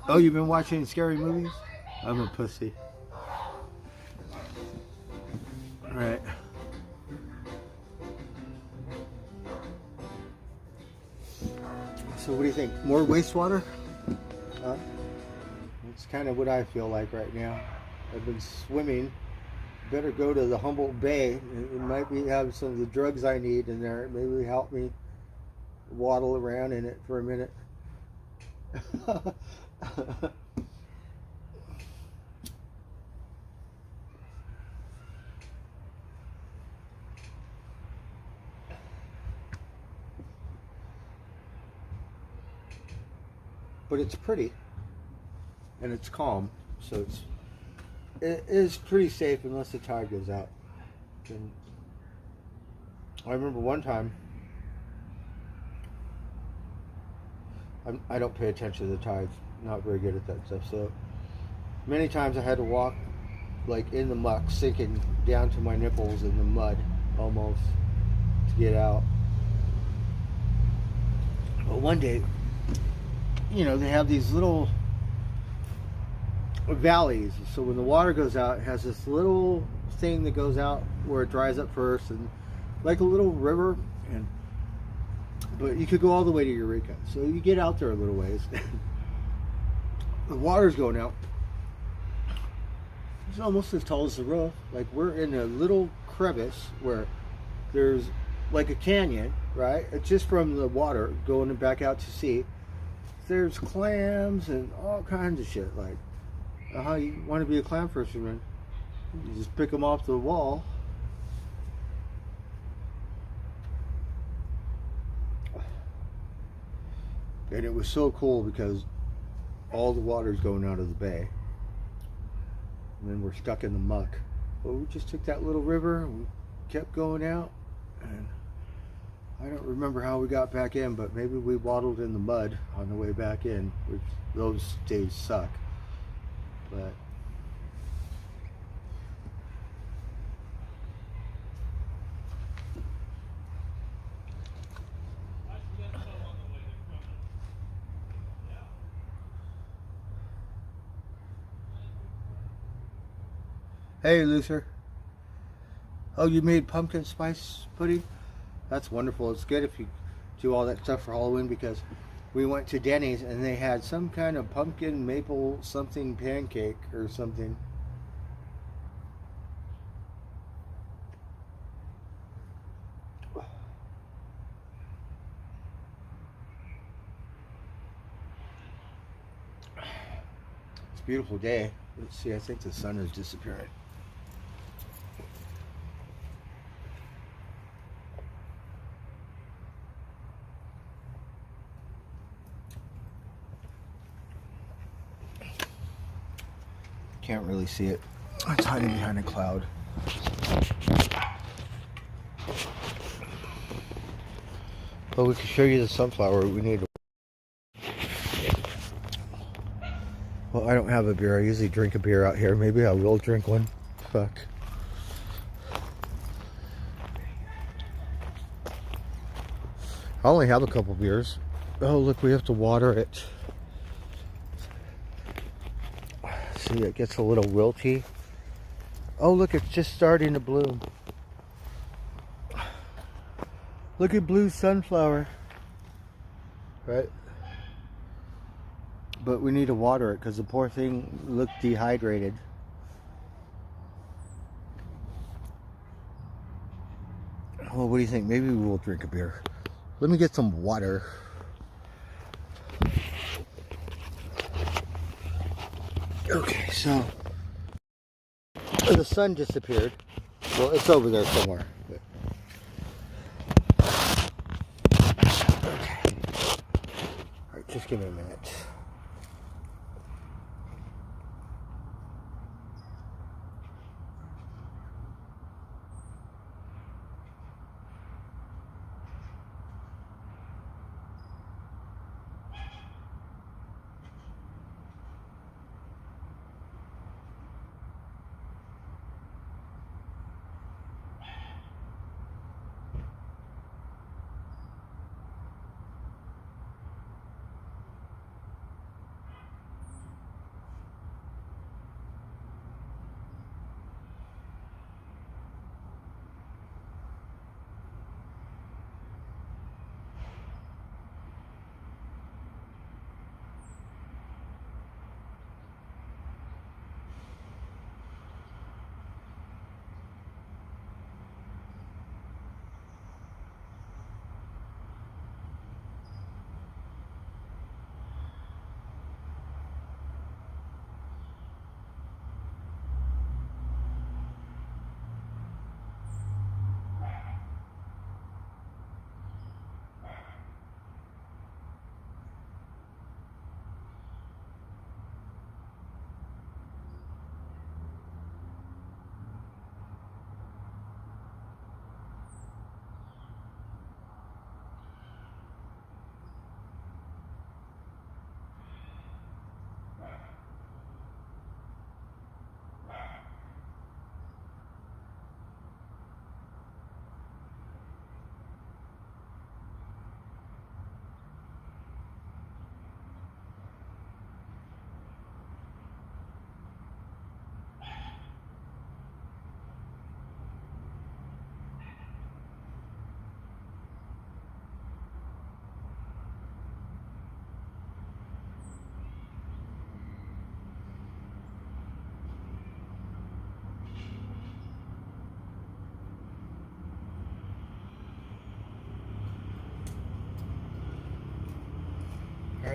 Oh, you've been watching scary movies? I'm a pussy. Alright. So what do you think? More wastewater? It's kind of what I feel like right now. I've been swimming. Better go to the Humboldt Bay. It might be have some of the drugs I need in there. Maybe help me waddle around in it for a minute. But it's pretty and it's calm, so it is pretty safe unless the tide goes out. And I remember one time, I don't pay attention to the tides, not very good at that stuff, so many times I had to walk like in the muck, sinking down to my nipples in the mud almost to get out. But one day, you know, they have these little valleys, so when the water goes out, it has this little thing that goes out where it dries up first, and like a little river, and but you could go all the way to Eureka, so you get out there a little ways. The water's going out, it's almost as tall as the roof. Like we're in a little crevice where there's like a canyon, right? It's just from the water going back out to sea. There's clams and all kinds of shit. Like how you want to be a clam fisherman, you just pick them off the wall. And it was so cool because all the water's going out of the bay, and then we're stuck in the muck. But we just took that little river and we kept going out, and I don't remember how we got back in, but maybe we waddled in the mud on the way back in, which those days suck. But hey, Luther. Oh, you made pumpkin spice pudding? That's wonderful. It's good if you do all that stuff for Halloween, because we went to Denny's and they had some kind of pumpkin maple something pancake or something. It's a beautiful day. Let's see, I think the sun is disappearing. Can't really see it. It's hiding behind a cloud. But we can show you the sunflower we need. Well, I don't have a beer. I usually drink a beer out here. Maybe I will drink one. Fuck. I only have a couple beers. Oh, look, we have to water it. See, it gets a little wilty. Oh, look, it's just starting to bloom. Look at blue sunflower. Right? But we need to water it because the poor thing looked dehydrated. Well, what do you think? Maybe we'll drink a beer. Let me get some water. Okay, so the sun disappeared. Well, it's over there somewhere. But. Okay. All right, just give me a minute.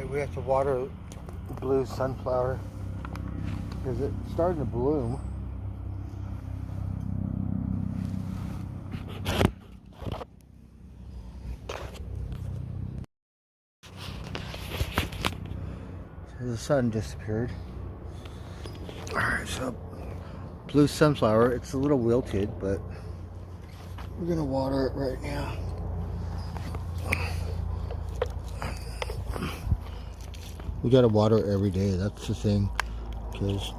Alright, we have to water the blue sunflower because it's starting to bloom. The sun disappeared. Alright, so blue sunflower, it's a little wilted, but we're gonna water it right now. We gotta water it every day, that's the thing, because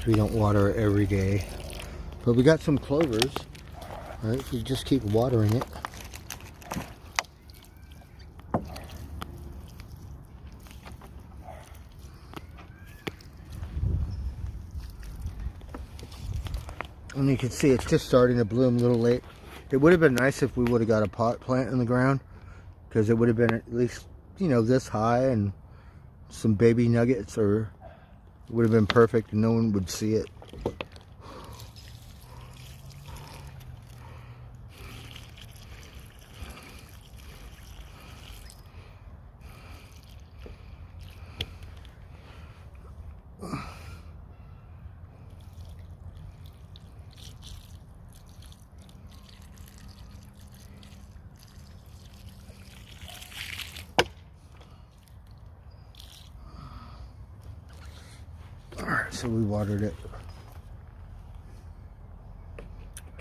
we don't water it every day. But we got some clovers, right? If we just keep watering it. And you can see it's just starting to bloom a little late. It would have been nice if we would have got a pot plant in the ground, because it would have been at least, you know, this high and some baby nuggets, or it would have been perfect and no one would see it. Alright, so we watered it.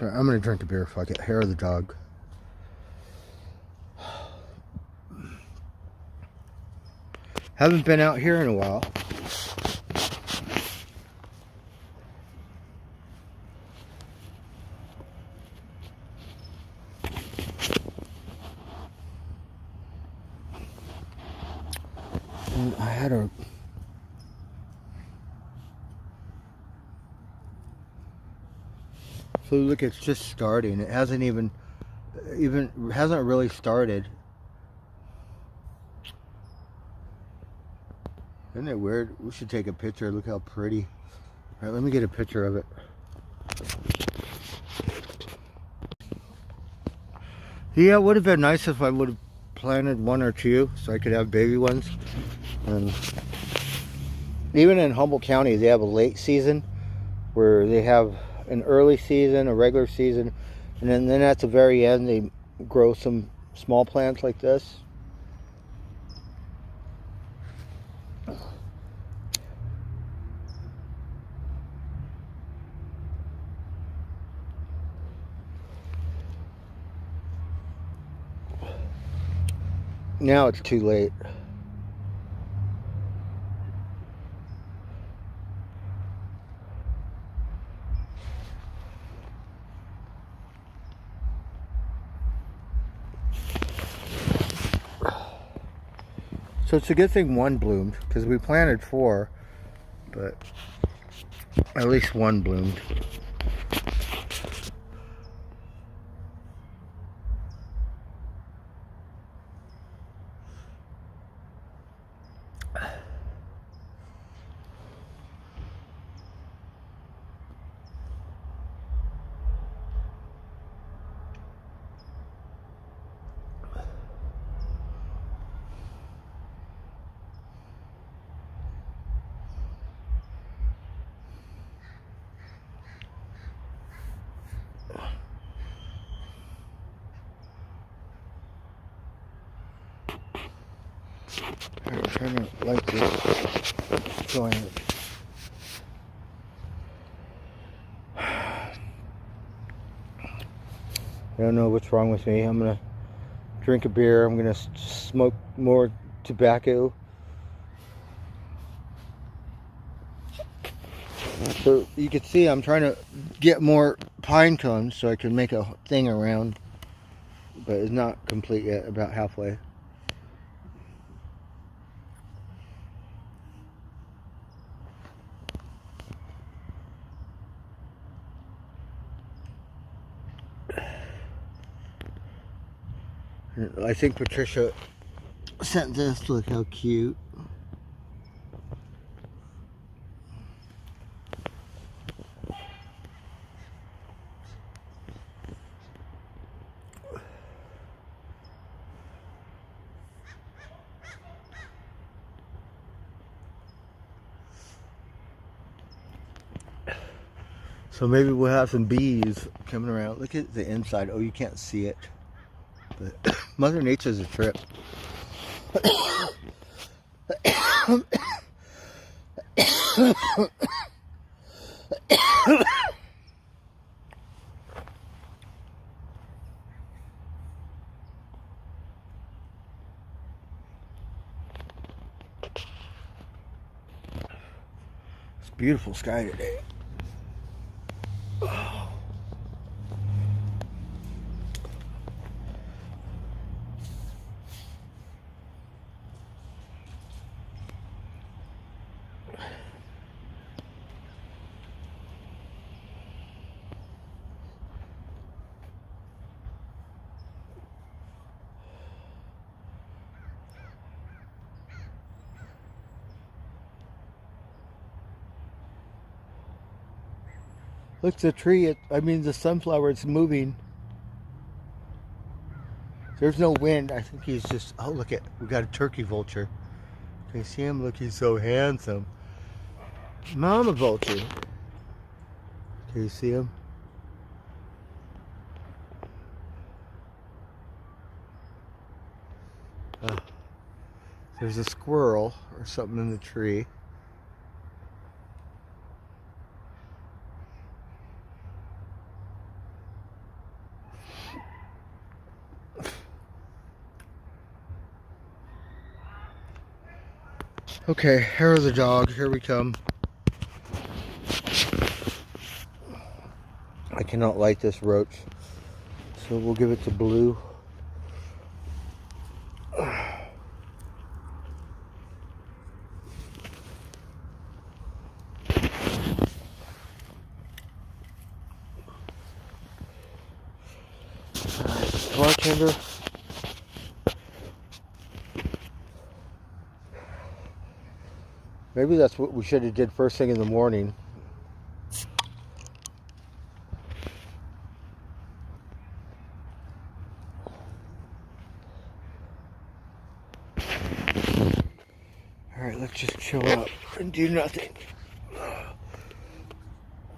I'm gonna drink a beer, fuck it. Hair of the dog. Haven't been out here in a while. And I had a so look, it's just starting. It hasn't even hasn't really started. Isn't it weird? We should take a picture. Look how pretty. All right, let me get a picture of it. Yeah, it would have been nice if I would have planted one or two so I could have baby ones. And even in Humboldt County, they have a late season where they have an early season, a regular season, and then at the very end they grow some small plants like this. Now it's too late. So it's a good thing one bloomed, because we planted 4, but at least one bloomed. I'm trying to light this joint. I don't know what's wrong with me. I'm gonna drink a beer. I'm gonna smoke more tobacco. So you can see I'm trying to get more pine cones so I can make a thing around, but it's not complete yet, about halfway. I think Patricia sent this. Look how cute. So maybe we'll have some bees coming around. Look at the inside. Oh, you can't see it. But Mother Nature's a trip. It's a beautiful sky today. Oh. Look, the tree, the sunflower, it's moving. There's no wind. I think he's just, oh, look we got a turkey vulture. Can you see him? Look, he's so handsome. Mama vulture. Can you see him? Oh. There's a squirrel or something in the tree. Okay, hair of the dog, here we come. I cannot light this roach, so we'll give it to Blue. Bartender. Maybe that's what we should have did first thing in the morning. Alright, let's just chill out and do nothing.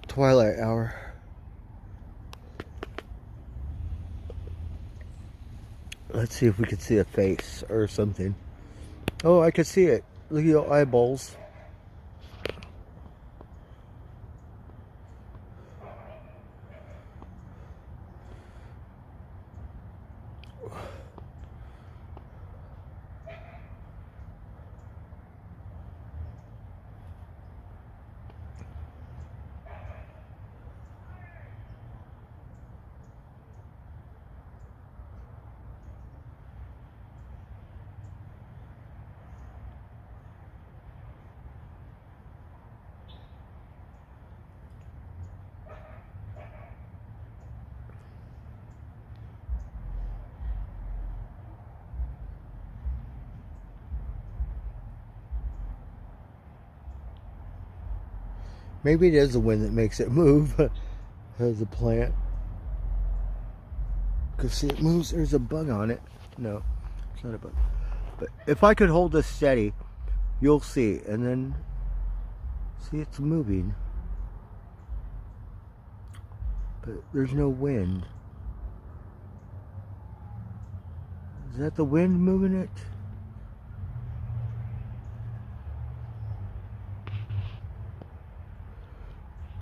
Twilight hour. Let's see if we can see a face or something. Oh, I can see it. Look at your eyeballs. Maybe it is the wind that makes it move. There's a plant. Because see, it moves. There's a bug on it. No, it's not a bug. But if I could hold this steady, you'll see. And then, see, it's moving. But there's no wind. Is that the wind moving it?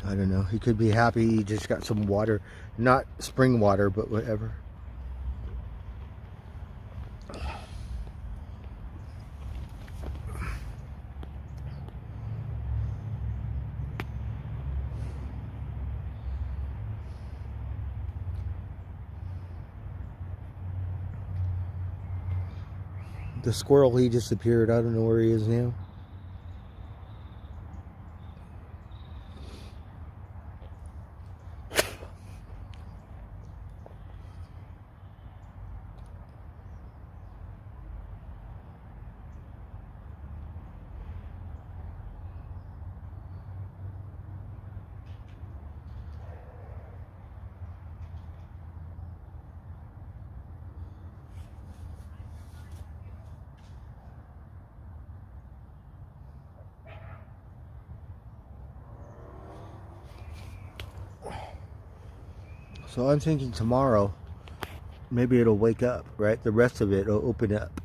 I don't know. He could be happy he just got some water. Not spring water, but whatever. The squirrel, he disappeared. I don't know where he is now. So I'm thinking tomorrow, maybe it'll wake up, right? The rest of it will open up.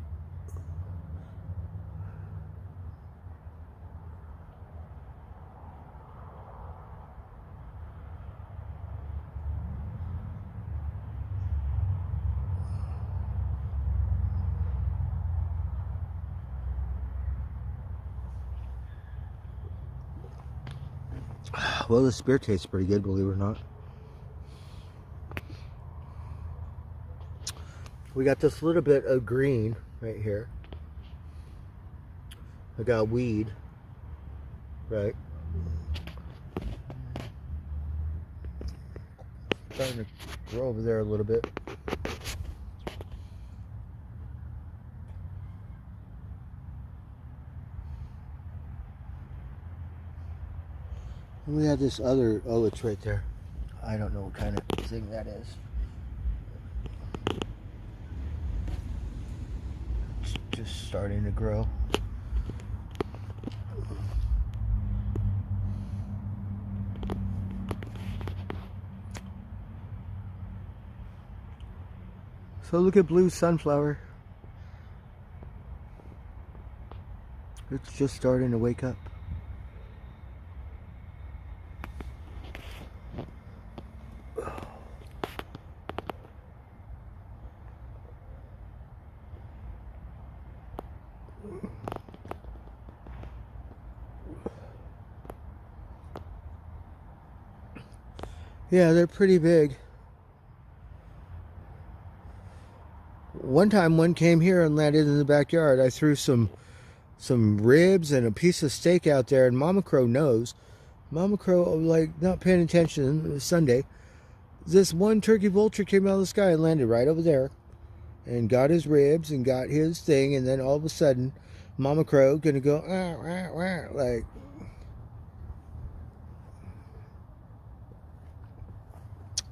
Well, this beer tastes pretty good, believe it or not. We got this little bit of green right here. I got weed, right? Starting to grow over there a little bit. And we have this other, oh, it's right there. I don't know what kind of thing that is. It's just starting to grow. So look at blue sunflower. It's just starting to wake up. Yeah, they're pretty big. One time one came here and landed in the backyard. I threw some ribs and a piece of steak out there, and Mama Crow knows. Mama Crow, like, not paying attention. It was Sunday. This one turkey vulture came out of the sky and landed right over there and got his ribs and got his thing, and then all of a sudden Mama Crow gonna go like,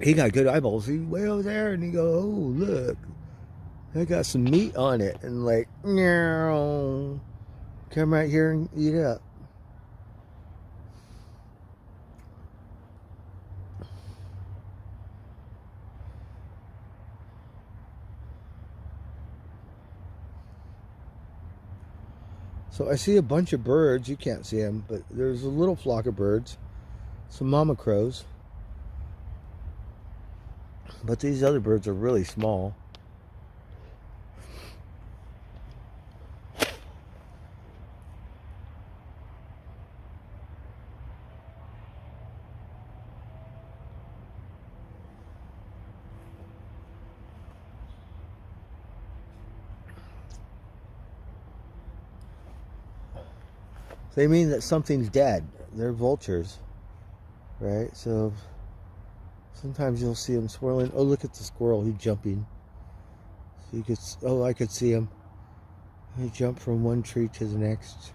he got good eyeballs. He way over there, and he go, oh look, I got some meat on it, and like, meow, come right here and eat it up. So I see a bunch of birds. You can't see them, but there's a little flock of birds, some mama crows. But these other birds are really small. They mean that something's dead. They're vultures, right? So sometimes you'll see them swirling. Oh, look at the squirrel. He's jumping. So you could, oh, I could see him. He jumped from one tree to the next.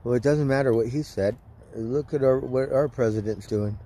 Well, it doesn't matter what he said. Look at what our president's doing.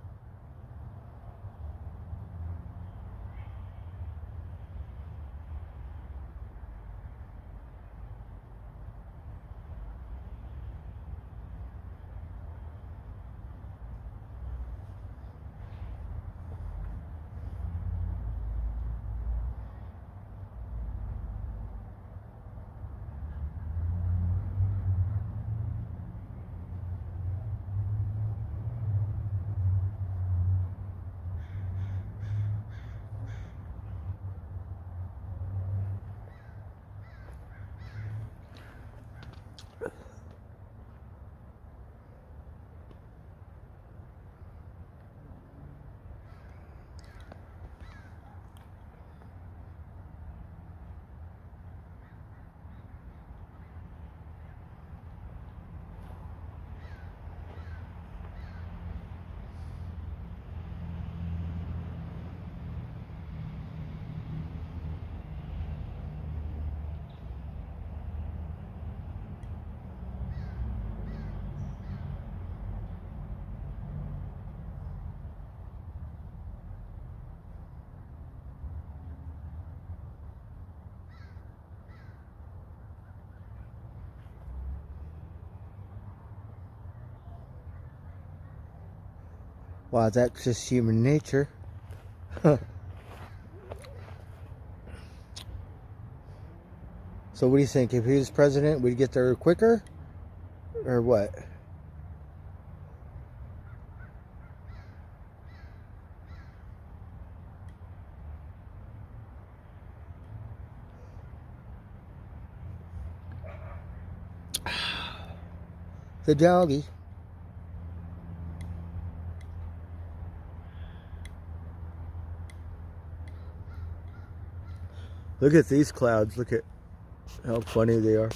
Wow, that's just human nature. So what do you think? If he was president, we'd get there quicker? Or what? The doggy. Look at these clouds. Look at how funny they are.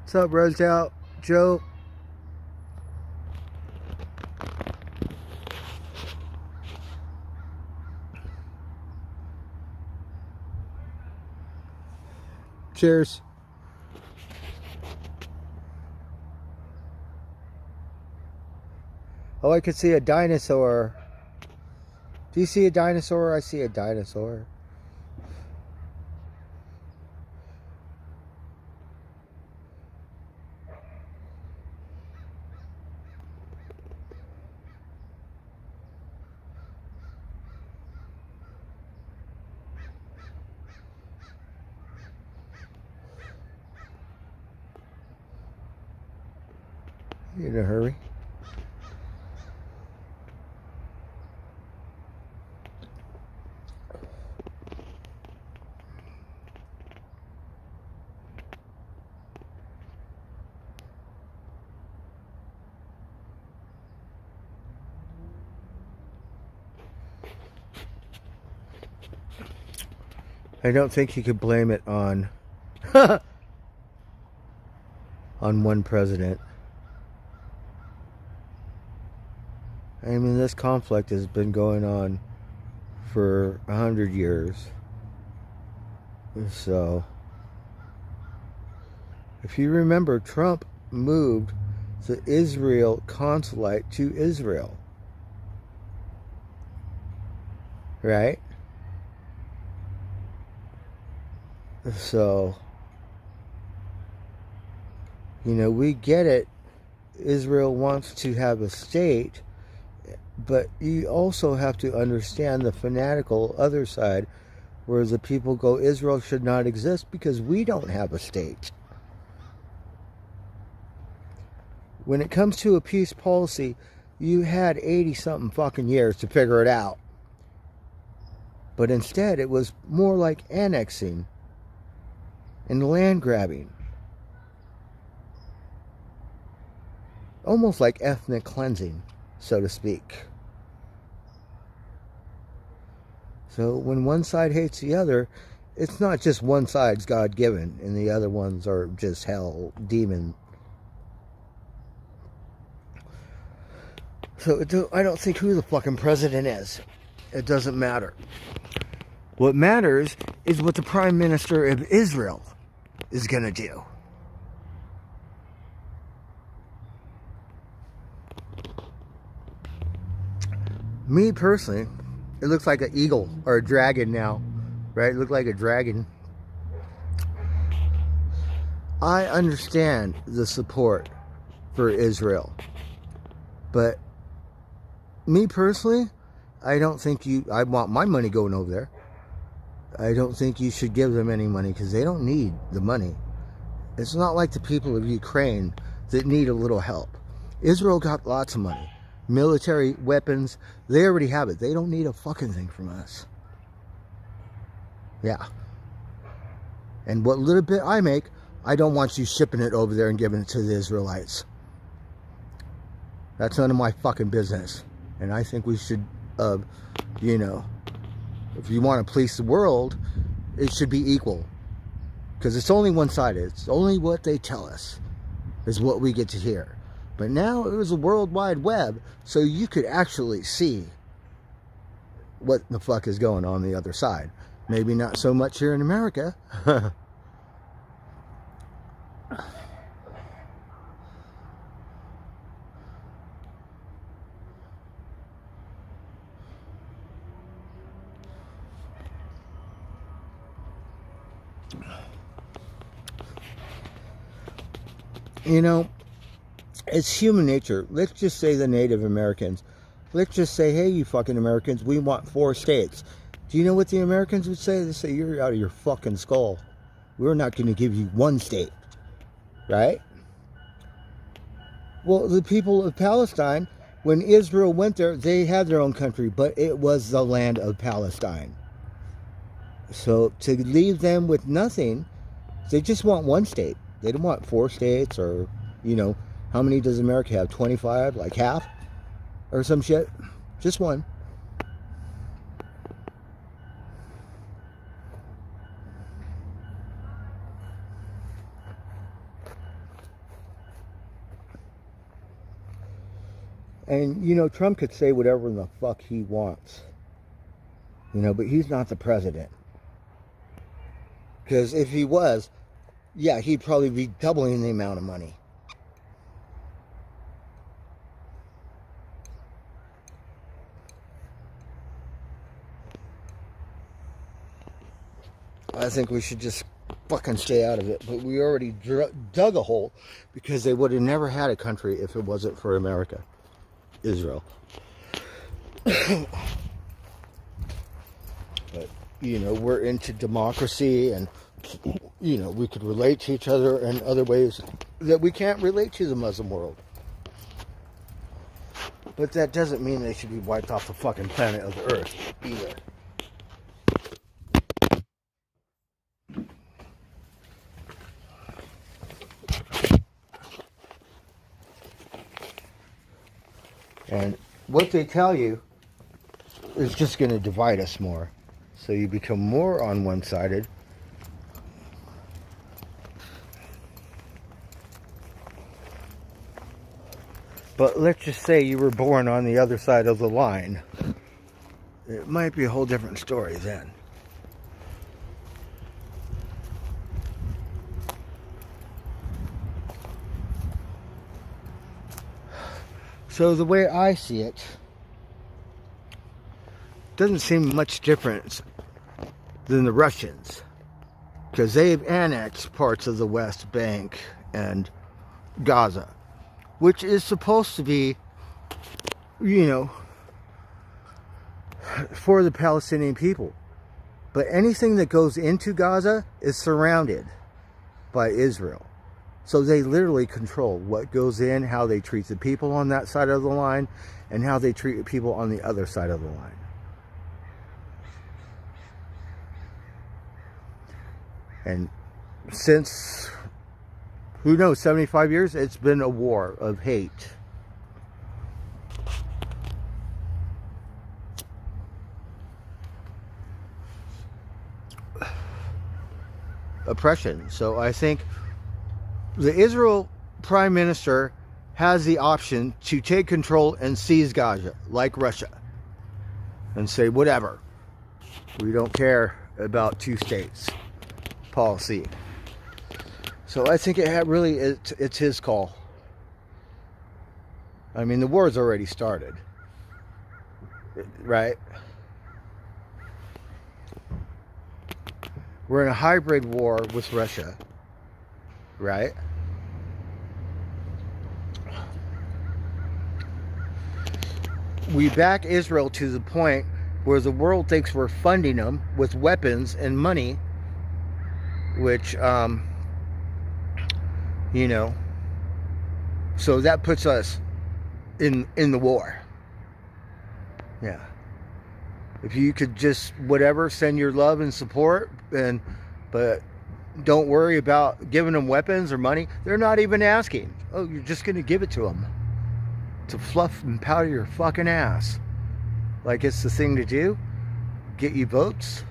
What's up, Rose out, Joe? Cheers. Oh, I could see a dinosaur. Do you see a dinosaur? I see a dinosaur. You in a hurry? I don't think you could blame it on on one president. I mean, this conflict has been going on for 100 years. So, if you remember, Trump moved the Israel consulate to Israel. Right? So, you know, we get it. Israel wants to have a state, but you also have to understand the fanatical other side, where the people go, Israel should not exist because we don't have a state. When it comes to a peace policy, you had 80-something fucking years to figure it out. But instead, it was more like annexing and land grabbing. Almost like ethnic cleansing, so to speak. So when one side hates the other, it's not just one side's God-given and the other ones are just hell, demon. So I don't think who the fucking president is. It doesn't matter. What matters is what the Prime Minister of Israel is going to do. Me personally, it looks like an eagle or a dragon now, right? It looked like a dragon. I understand the support for Israel, but me personally, I don't think I want my money going over there. I don't think you should give them any money because they don't need the money. It's not like the people of Ukraine that need a little help. Israel got lots of money. Military weapons, they already have it. They don't need a fucking thing from us. Yeah. And what little bit I make, I don't want you shipping it over there and giving it to the Israelites. That's none of my fucking business. And I think we should, you know, if you want to police the world, it should be equal. Because it's only one-sided. It's only what they tell us is what we get to hear. But now it was a World Wide Web, so you could actually see what the fuck is going on the other side. Maybe not so much here in America. You know, it's human nature. Let's just say the Native Americans. Let's just say, hey, you fucking Americans, we want 4 states. Do you know what the Americans would say? They say, you're out of your fucking skull. We're not going to give you 1 state. Right? Well, the people of Palestine, when Israel went there, they had their own country, but it was the land of Palestine. So to leave them with nothing, they just want 1 state. They don't want 4 states or, you know, how many does America have? 25? Like half? Or some shit? Just 1. And, you know, Trump could say whatever the fuck he wants. You know, but he's not the president. Because if he was, yeah, he'd probably be doubling the amount of money. I think we should just fucking stay out of it. But we already dug a hole because they would have never had a country if it wasn't for America. Israel. But, you know, we're into democracy and, you know, we could relate to each other in other ways that we can't relate to the Muslim world. But that doesn't mean they should be wiped off the fucking planet of the Earth either. And what they tell you is just going to divide us more. So you become more on one-sided. But let's just say you were born on the other side of the line. It might be a whole different story then. So the way I see it, doesn't seem much different than the Russians, because they've annexed parts of the West Bank and Gaza, which is supposed to be, you know, for the Palestinian people. But anything that goes into Gaza is surrounded by Israel. So they literally control what goes in, how they treat the people on that side of the line, and how they treat people on the other side of the line. And since, who knows, 75 years, it's been a war of hate. Oppression. So I think the Israel Prime Minister has the option to take control and seize Gaza, like Russia, and say, whatever, we don't care about 2 states policy. So I think it's his call. I mean, the war's already started, right? We're in a hybrid war with Russia, right? We back Israel to the point where the world thinks we're funding them with weapons and money, which, you know, so that puts us in the war. Yeah. If you could just, whatever, send your love and support, but don't worry about giving them weapons or money. They're not even asking. Oh, you're just going to give it to them to fluff and powder your fucking ass. Like it's the thing to do. Get you votes.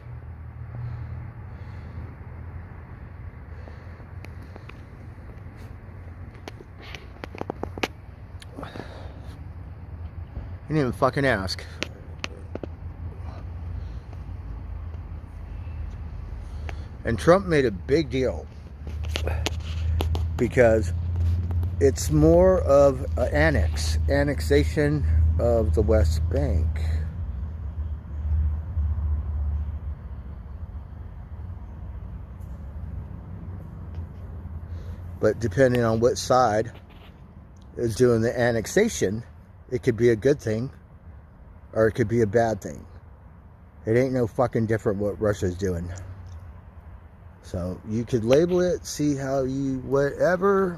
You didn't even fucking ask. And Trump made a big deal because it's more of an annexation of the West Bank. But depending on which side is doing the annexation, it could be a good thing or it could be a bad thing. It ain't no fucking different what Russia's doing. So you could label it, see how you, whatever,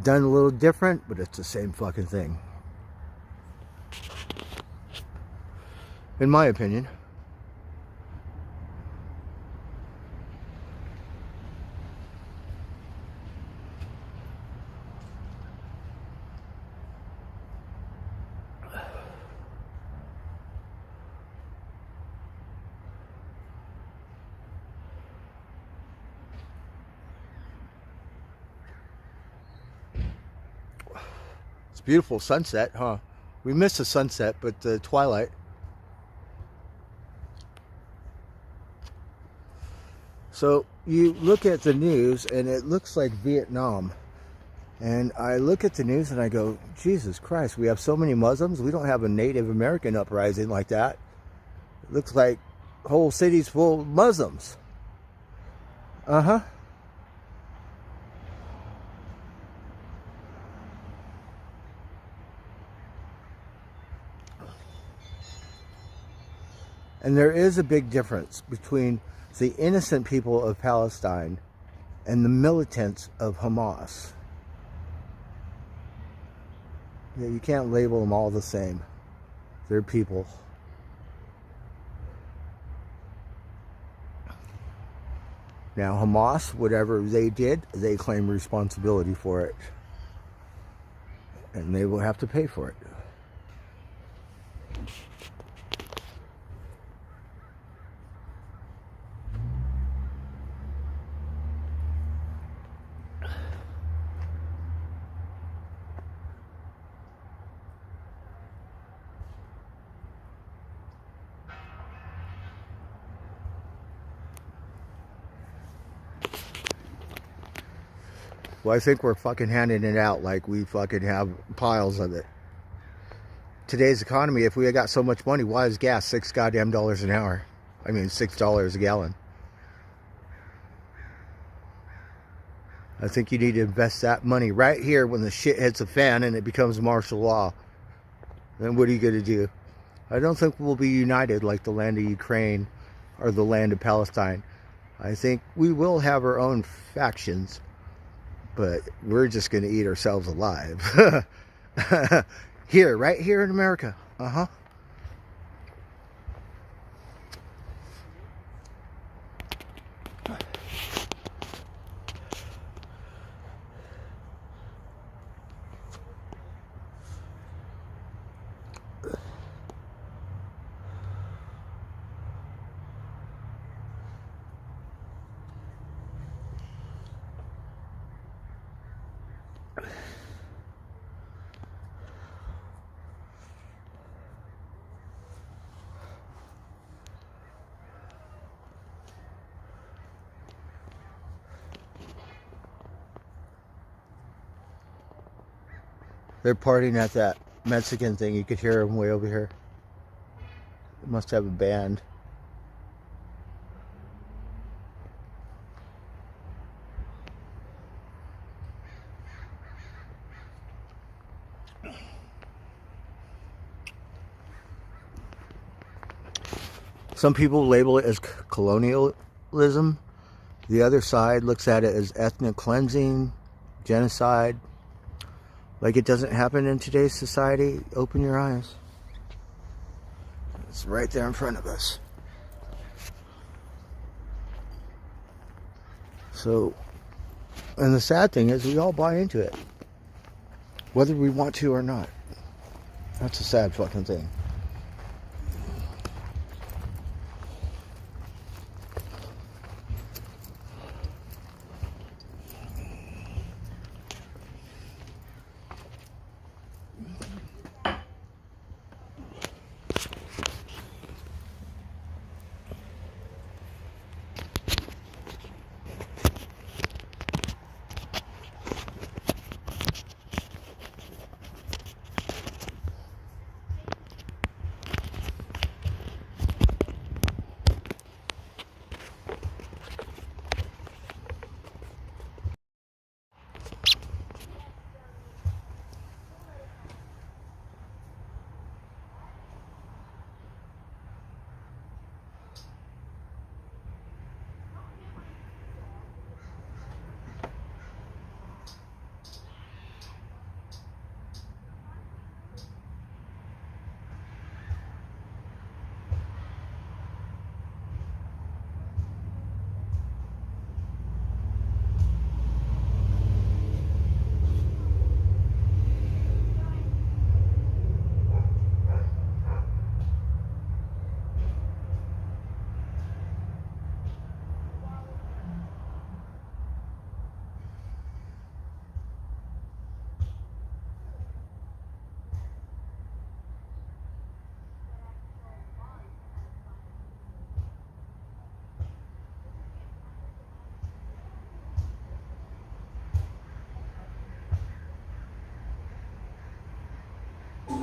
done a little different, but it's the same fucking thing. In my opinion. Beautiful sunset, huh? We missed the sunset, but the twilight. So you look at the news and it looks like Vietnam. And I look at the news and I go, Jesus Christ, we have so many Muslims. We don't have a Native American uprising like that. It looks like whole cities full of Muslims. Uh-huh. And there is a big difference between the innocent people of Palestine and the militants of Hamas. You can't label them all the same. They're people. Now Hamas, whatever they did, they claim responsibility for it. And they will have to pay for it. Well, I think we're fucking handing it out like we fucking have piles of it. Today's economy, if we had got so much money, why is gas $6 goddamn an hour? I mean, $6 a gallon. I think you need to invest that money right here when the shit hits the fan and it becomes martial law. Then what are you going to do? I don't think we'll be united like the land of Ukraine or the land of Palestine. I think we will have our own factions. But we're just going to eat ourselves alive. Here, right here in America. Uh-huh. They're partying at that Mexican thing. You could hear them way over here. They must have a band. Some people label it as colonialism. The other side looks at it as ethnic cleansing, genocide. Like it doesn't happen in today's society. Open your eyes. It's right there in front of us. So, and the sad thing is we all buy into it. Whether we want to or not. That's a sad fucking thing.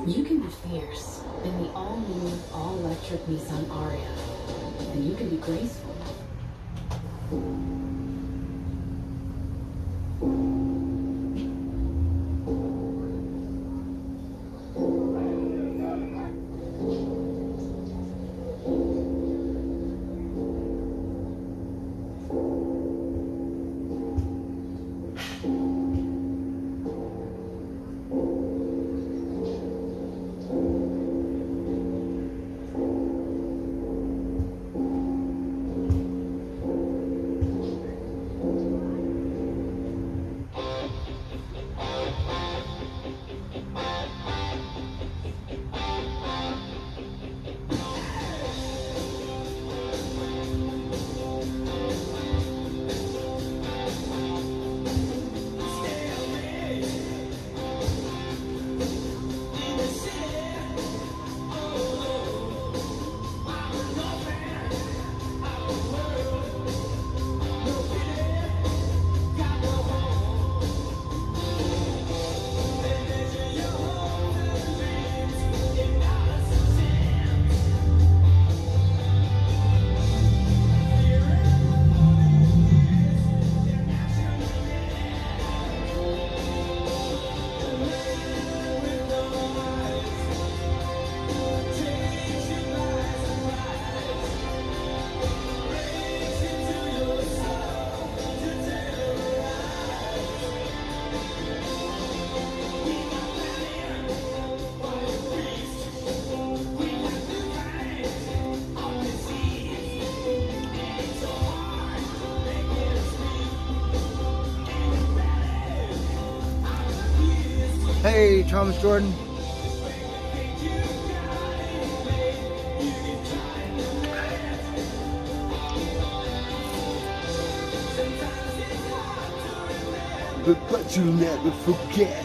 You can be fierce in the all-new, all-electric Nissan Ariya, and you can be graceful. Hey, Thomas Jordan. But you never forget.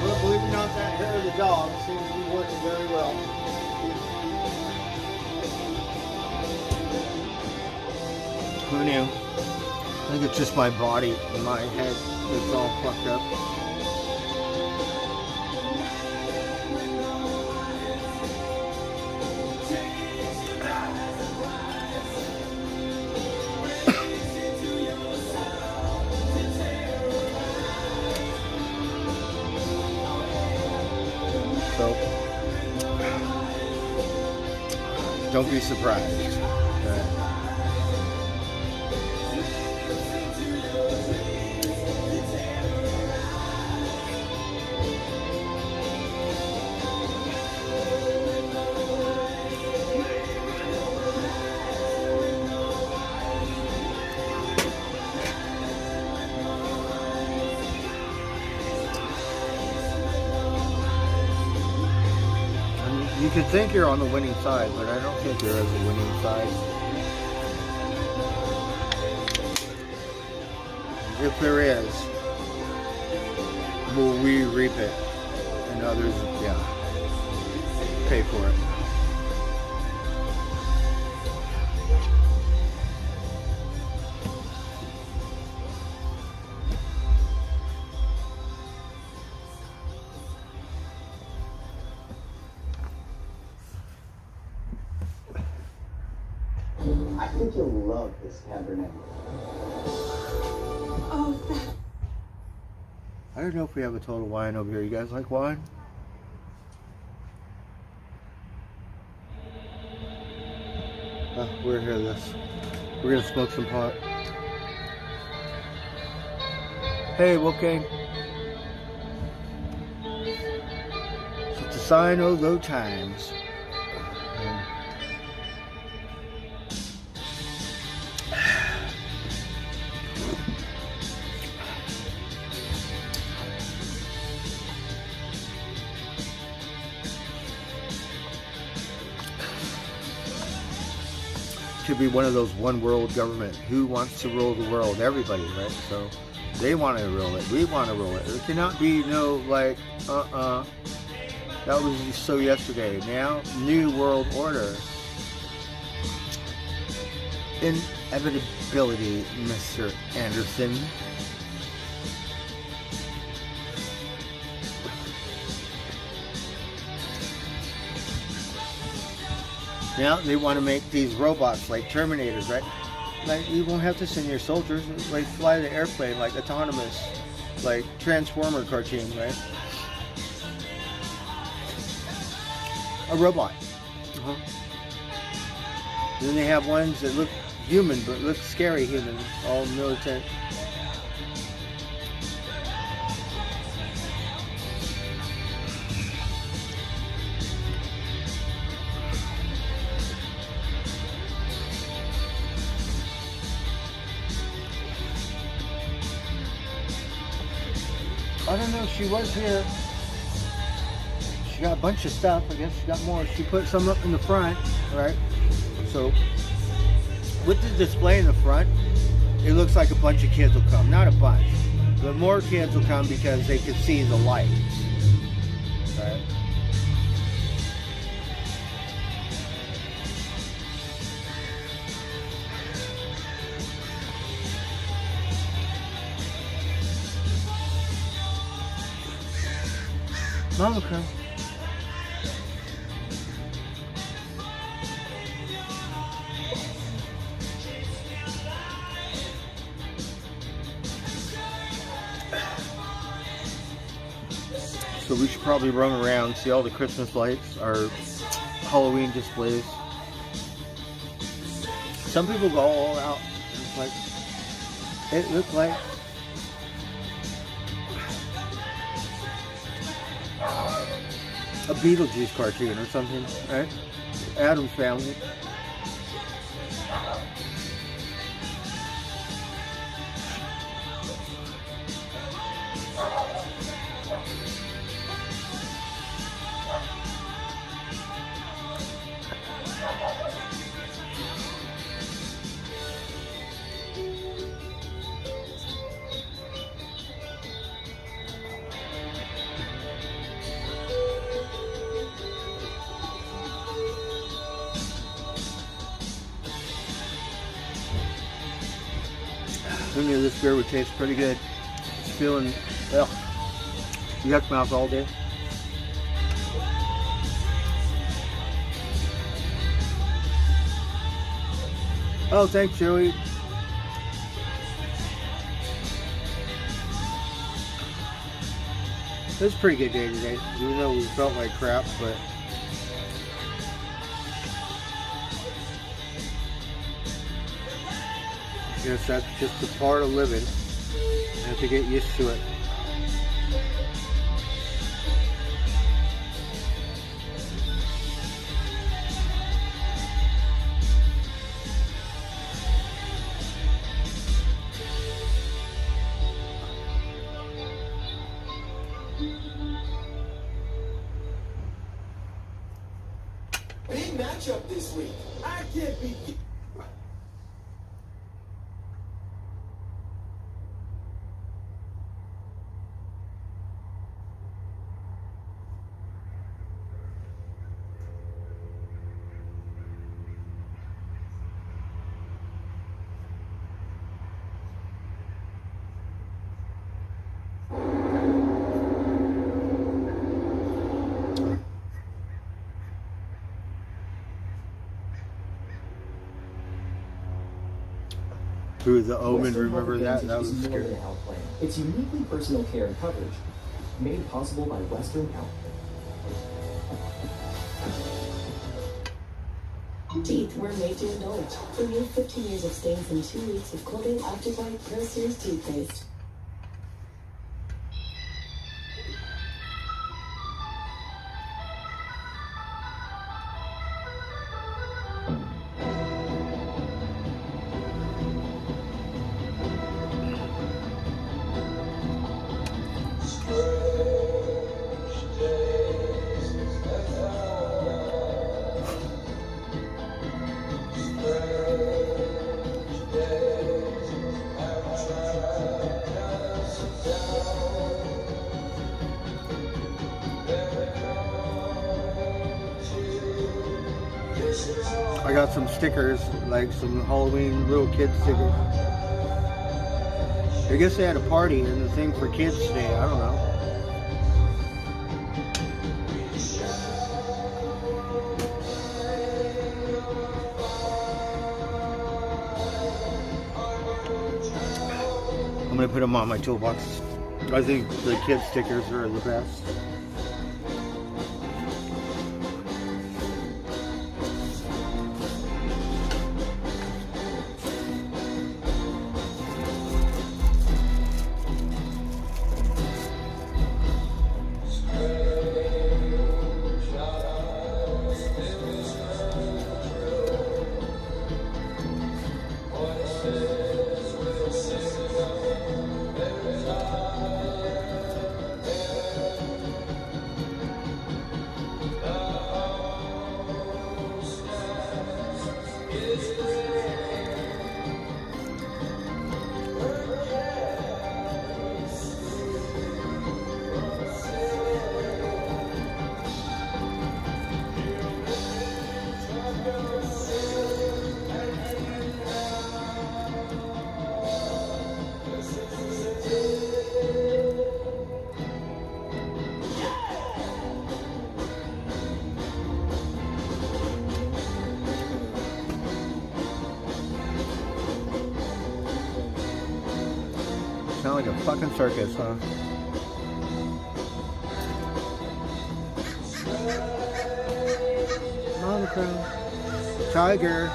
Well, believe it or not, that hair of the dog seems to be working very well. Who knew? I think it's just my body and my head that's all fucked up. So, don't be surprised. You could think you're on the winning side, but I don't think you're on the winning side. If there is, will we reap it? And others, yeah, pay for it. I think you'll love this Cabernet. Oh, I don't know if we have a total wine over here. You guys like wine? We're here. We're gonna smoke some pot. Hey, Wolfgang. It's a sign of low times. Should be one of those one world government. Who wants to rule the world? Everybody, right? So they want to rule it. We want to rule it. There cannot be no like, that was so yesterday. Now, new world order. Inevitability, Mr. Anderson. Now they want to make these robots like Terminators, right? Like you won't have to send your soldiers, like fly the airplane, like autonomous, like Transformer cartoon, right? A robot. Then they have ones that look human, but look scary human, all militant. I don't know, she was here. She got a bunch of stuff. I guess she got more. She put some up in the front, right? So, with the display in the front, it looks like a bunch of kids will come. Not a bunch, but more kids will come because they can see the lights, right? Mama come. So we should probably run around, see all the Christmas lights, our Halloween displays. Some people go all out. It's like, it looked like a Beetlejuice cartoon or something, right? Addams Family. I knew this beer would taste pretty good. It's feeling, well, yuck mouth all day. Oh, thanks, Joey. It was a pretty good day today, even though we felt like crap, but I guess that's just a part of living. You have to get used to it. Big matchup this week. I can't be. Who the Omen, remember that? That was scary. It's uniquely personal care and coverage, made possible by Western Health. Teeth were made to indulge. Remove 15 years of stains in 2 weeks with Colgate Optic White Pro Series toothpaste. I got some stickers, like some Halloween little kid stickers. I guess they had a party and the thing for kids today. I don't know. I'm gonna put them on my toolbox. I think the kid stickers are the best. Sound like a fucking circus, huh? Mama crow. Tiger.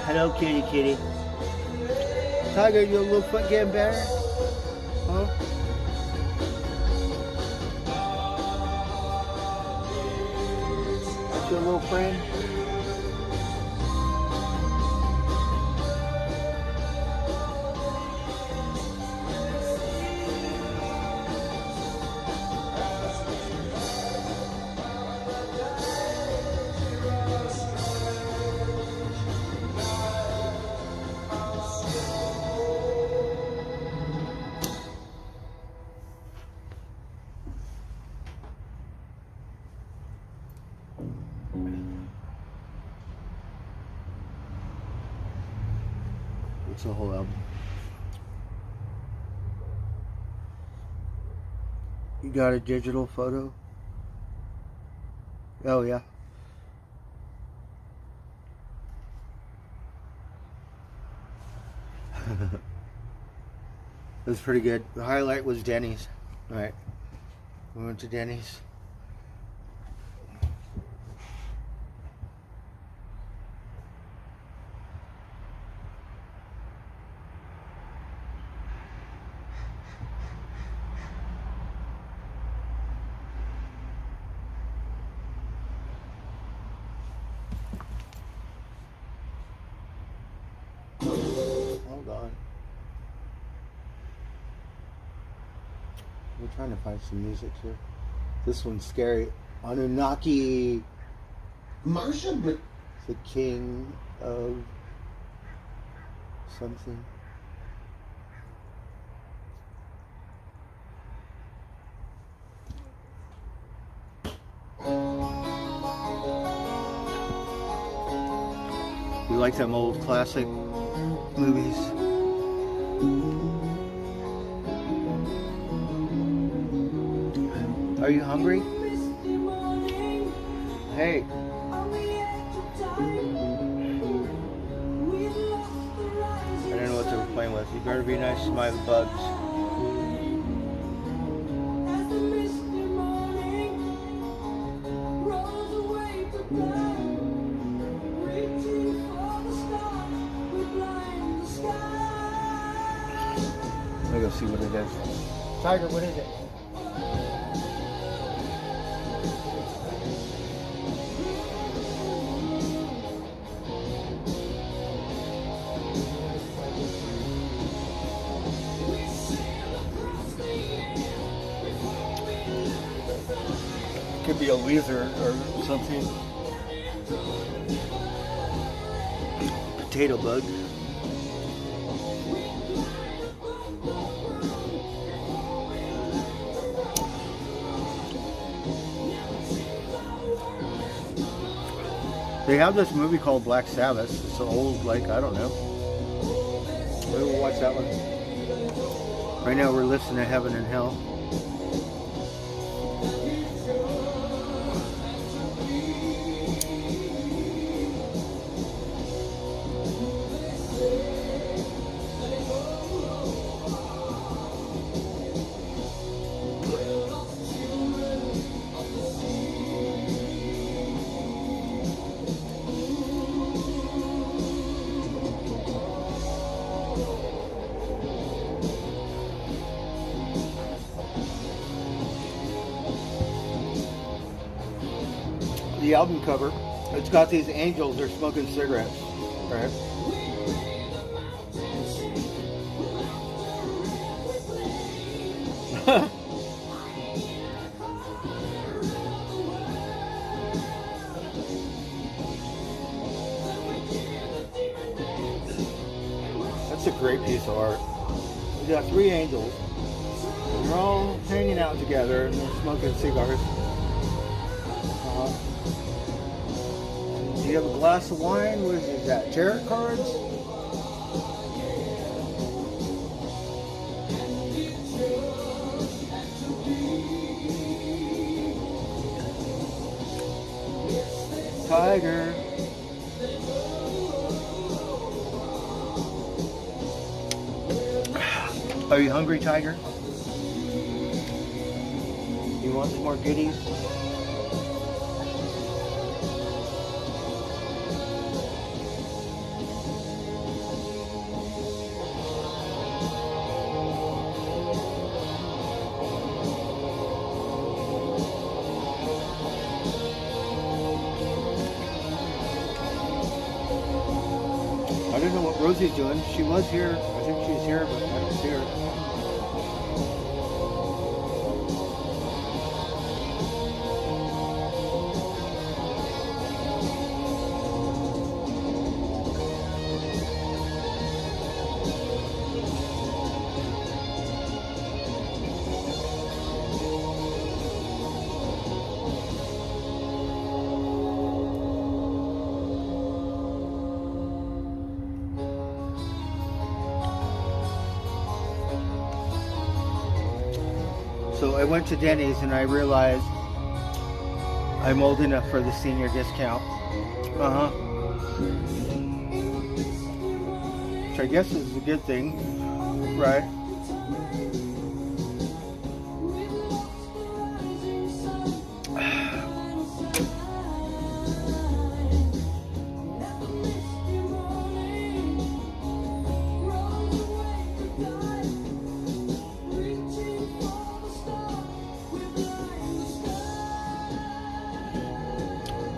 Hello, kitty, kitty. Tiger, your little foot getting better? Huh? That's your little friend? It's a whole album. You got a digital photo? Oh yeah. It was pretty good. The highlight was Denny's. Alright. We went to Denny's. Hold on. We're trying to find some music here. This one's scary. Anunnaki. Martian. The king of something. You like them old classic movies? Are you hungry? Hey. I don't know what they were playing with. You better be nice to my bugs. Let me go see what it is. Tiger, what is it? Could be a lizard or something. Potato bug. They have this movie called Black Sabbath. It's an old, like, I don't know. Maybe we'll watch that one. Right now we're listening to Heaven and Hell. The album cover, it's got these angels, they're smoking cigarettes, right? That's a great piece of art. You got three angels, they're all hanging out together and they're smoking cigars. You have a glass of wine. What is that? Tarot cards? Tiger. Are you hungry, Tiger? You want some more goodies? I don't know what Rosie's doing. She was here. I think she's here, but I don't see her. So I went to Denny's and I realized I'm old enough for the senior discount. Which I guess is a good thing, right?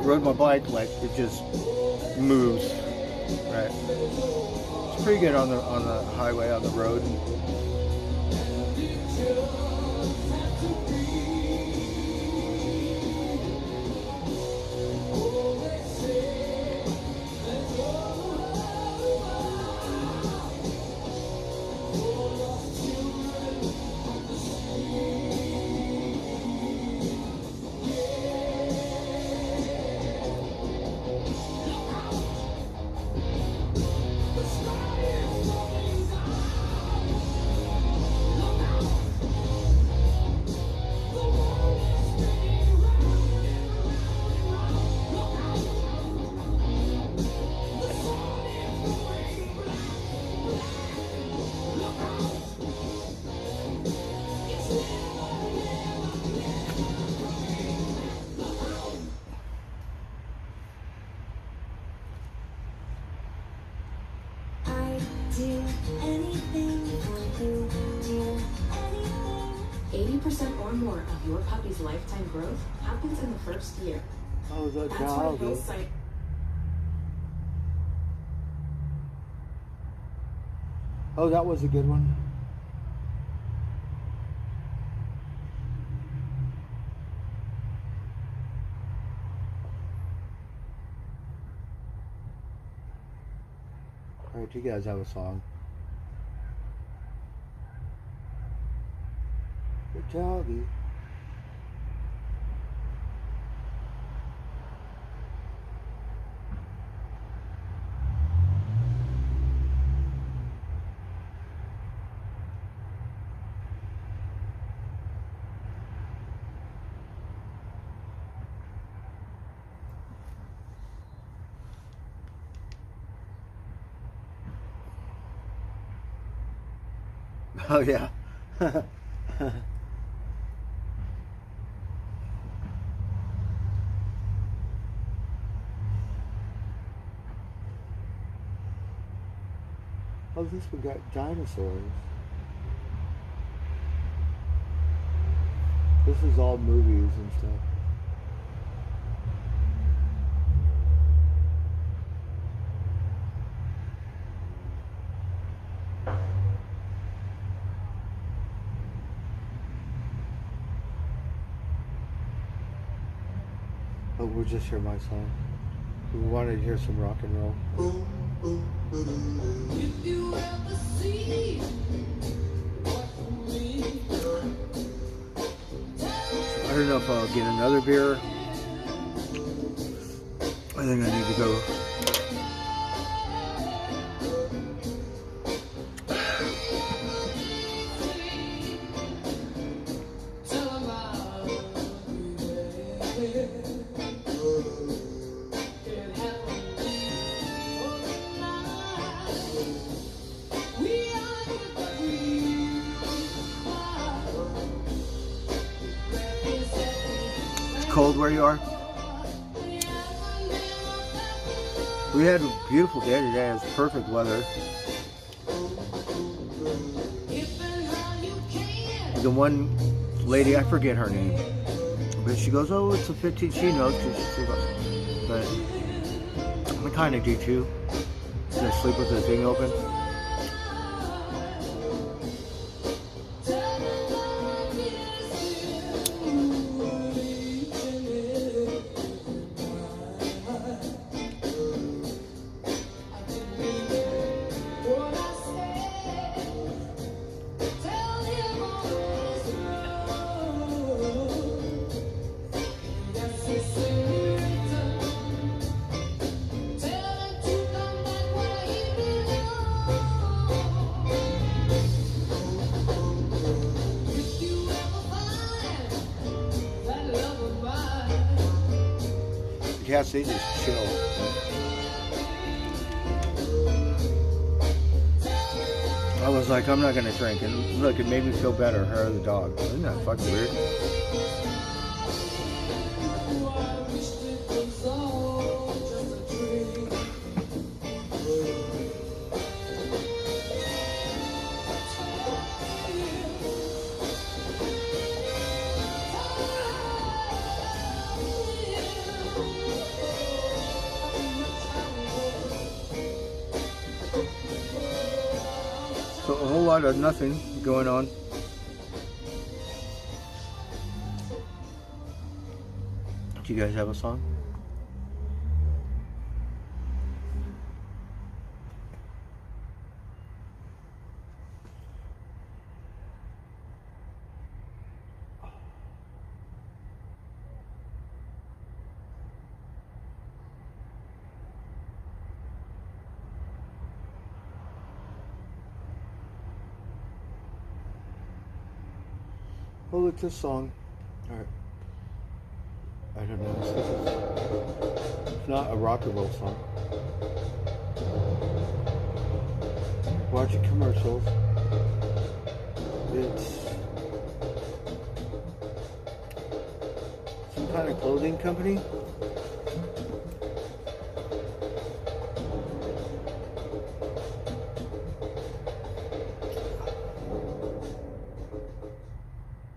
Rode my bike like it just moves, right? It's pretty good on the highway, on the road. do anything for you, do anything. 80% or more of your puppy's lifetime growth happens in the first year. Oh, the That's dog. why both sides. Oh, that was a good one. All right, you guys have a song. The doggy. Oh yeah. Oh, this one got dinosaurs. This is all movies and stuff. But we'll just hear my song. We wanted to hear some rock and roll. If you ever see I don't know if I'll get another beer. I think I need to go. Cold where you are? We had a beautiful day today. It was perfect weather. The one lady, I forget her name, but she goes, "Oh, it's a 15." She knows because but I kind of do too. Should I sleep with the thing open? Yes, they just chill. I was like, I'm not gonna drink, and look, it made me feel better. Her or the dog. Isn't that fucking weird? So a whole lot of nothing going on. Do you guys have a song? Oh, look, this song. Alright. I don't know. It's not a rock and roll song. Watching commercials. It's some kind of clothing company.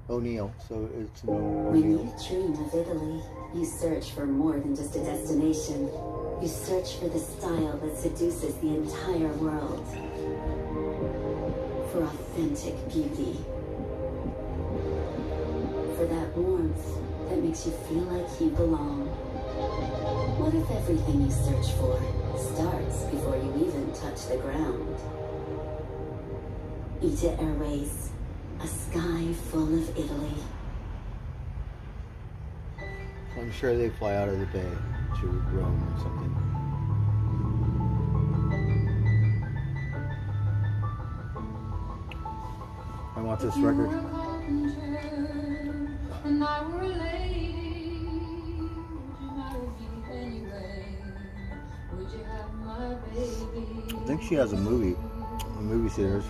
O'Neill, so it's no When O'Neill. you dream of Italy, you search for more than just a destination. You search for the style that seduces the entire world. For authentic beauty. For that warmth that makes you feel like you belong. What if everything you search for starts before you even touch the ground? ITA Airways. A sky full of Italy. I'm sure they fly out of the bay to Rome or something. I want this record. And I were a lady, would you marry me anyway? Would you have my baby? I think she has a movie in movie theaters.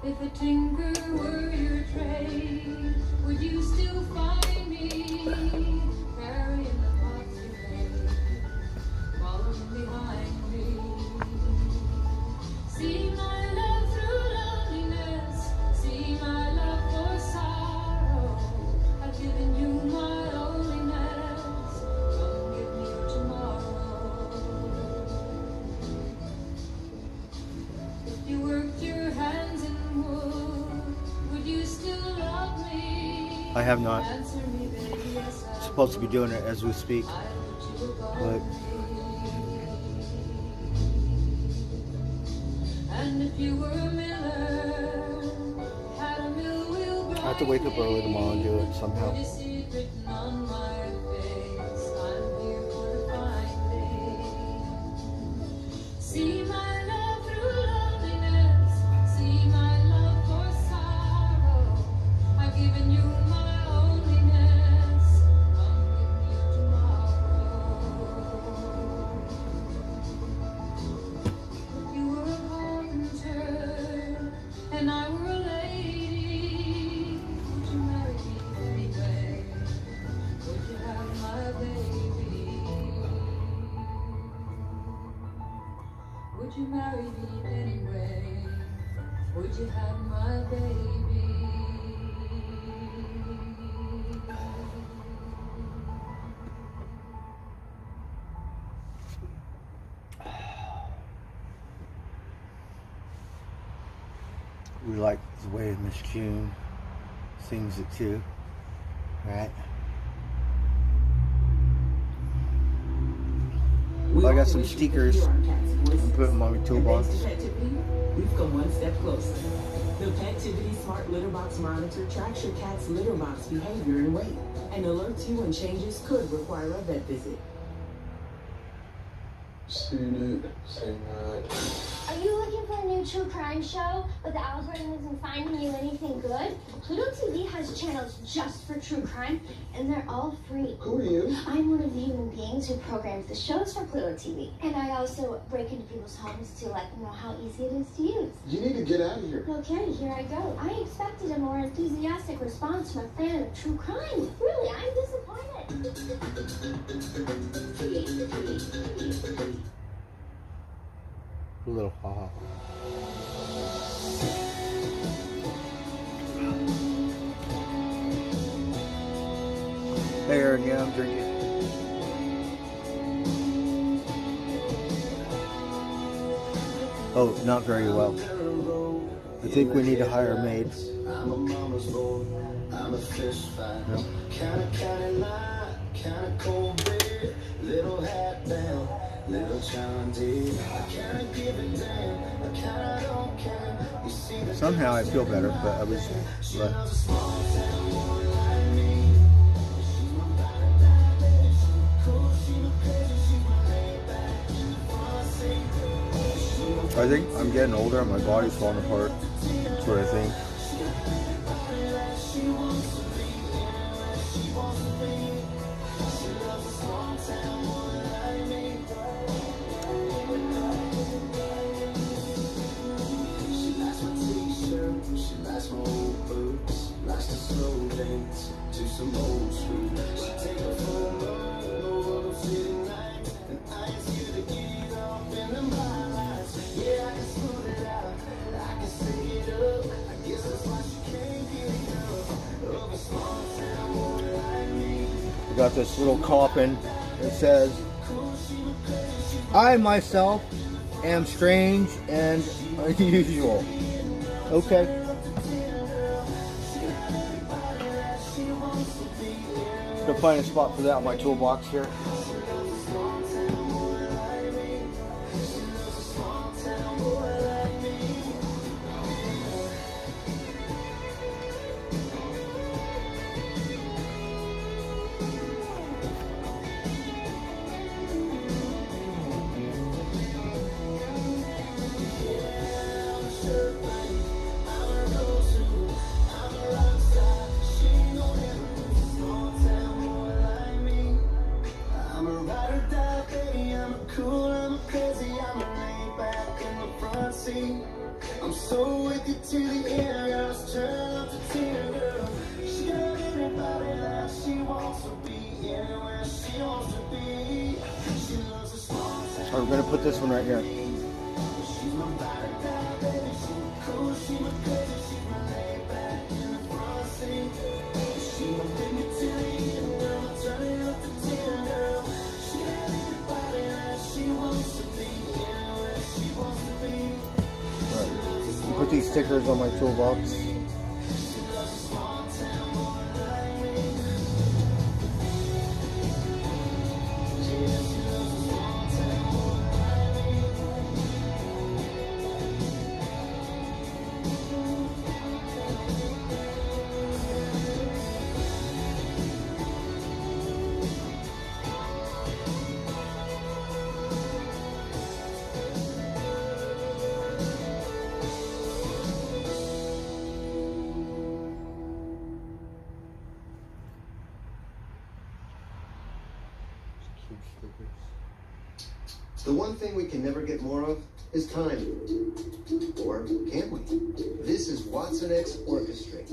If a tinker were your trade, would you still find me carrying the pots you made, following behind me? See my love through loneliness, see my love for sorrow. I've given you my loneliness, come give me your tomorrow. If you worked your hands in wood, would you still love me? I have not. Answer me, baby, yes, I Supposed to be doing it as we speak, but and if you were a miller, had a mill wheel I have to wake up early tomorrow and do it somehow. you see it written on my face, I'm here for the finding. See my love through loneliness, see my love for sorrow. I've given you my loneliness, come give me your tomorrow. If you were a carpenter and I were a lady, would you marry me anyway? Would you have my baby? Would you marry me anyway? Would you have my baby? we like the way Miss June sings it too, right? I got some stickers. I'm putting them on my toolbox. We've come one step closer. The Petivity Smart Litter Box Monitor tracks your cat's litter box behavior and weight, and alerts you when changes could require a vet visit. Seen it, seen that. Are you looking for a new true crime show, but the algorithm isn't finding you anything good? Pluto TV has channels just for true crime, and they're all free. Who are you? I'm one of the human beings who programs the shows for Pluto TV, and I also break into people's homes to let them know how easy it is to use. You need to get out of here. Okay, here I go. I expected a more enthusiastic response from a fan of true crime. Really, I'm disappointed. A little ha. Hey Aaron, yeah, I'm drinking. Oh, not very well. I think we need to hire a maid. I'm a mama's boy, I'm a fish fry. Kinda line, kinda cold beer, little hat down, little John D. I kinda give it down, I kinda don't care. You see the Somehow I feel better, but I was. I think I'm getting older and my body's falling apart. That's what I think. She likes my old boots, likes to slow dance to some old school. She take a full moon, no other city nights, and I ask you to get off in the highlights. Yeah, I can smooth it out, I can sing it up. I guess that's why she can't get enough of a small town boy like me. We got this little coffin that says, I myself am strange and unusual. Okay. Gonna find a spot for that in my toolbox here. So wicked to the end, girls turn up to 10, girl. She got anybody that she wants to be, anywhere she wants to be. She loves a small town. Oh, we're gonna put this one right here. She's my body type, baby. She's cool, she's my crazy, she's my laid back in the front seat. She's my wicked to the end, girl. Turn it up to 10, girl. She got anybody that she wants to be, anywhere she wants to be. Put these stickers on my toolbox. The one thing we can never get more of is time. Or can we? This is Watson X Orchestrate.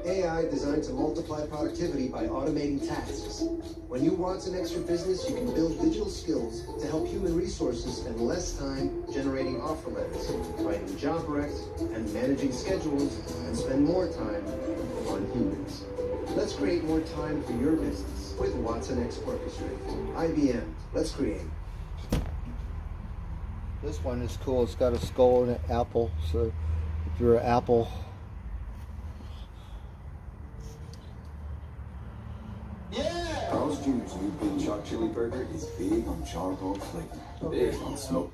AI designed to multiply productivity by automating tasks. When you Watson X your business, you can build digital skills to help human resources spend less time generating offer letters, writing job recs, and managing schedules, and spend more time on humans. Let's create more time for your business with Watson X Orchestrate. IBM, let's create. This one is cool. It's got a skull and an apple. So if you're an apple, Carl's Jr.'s new Big Chalk Chili Burger is big on charcoal flavor, big on smoke.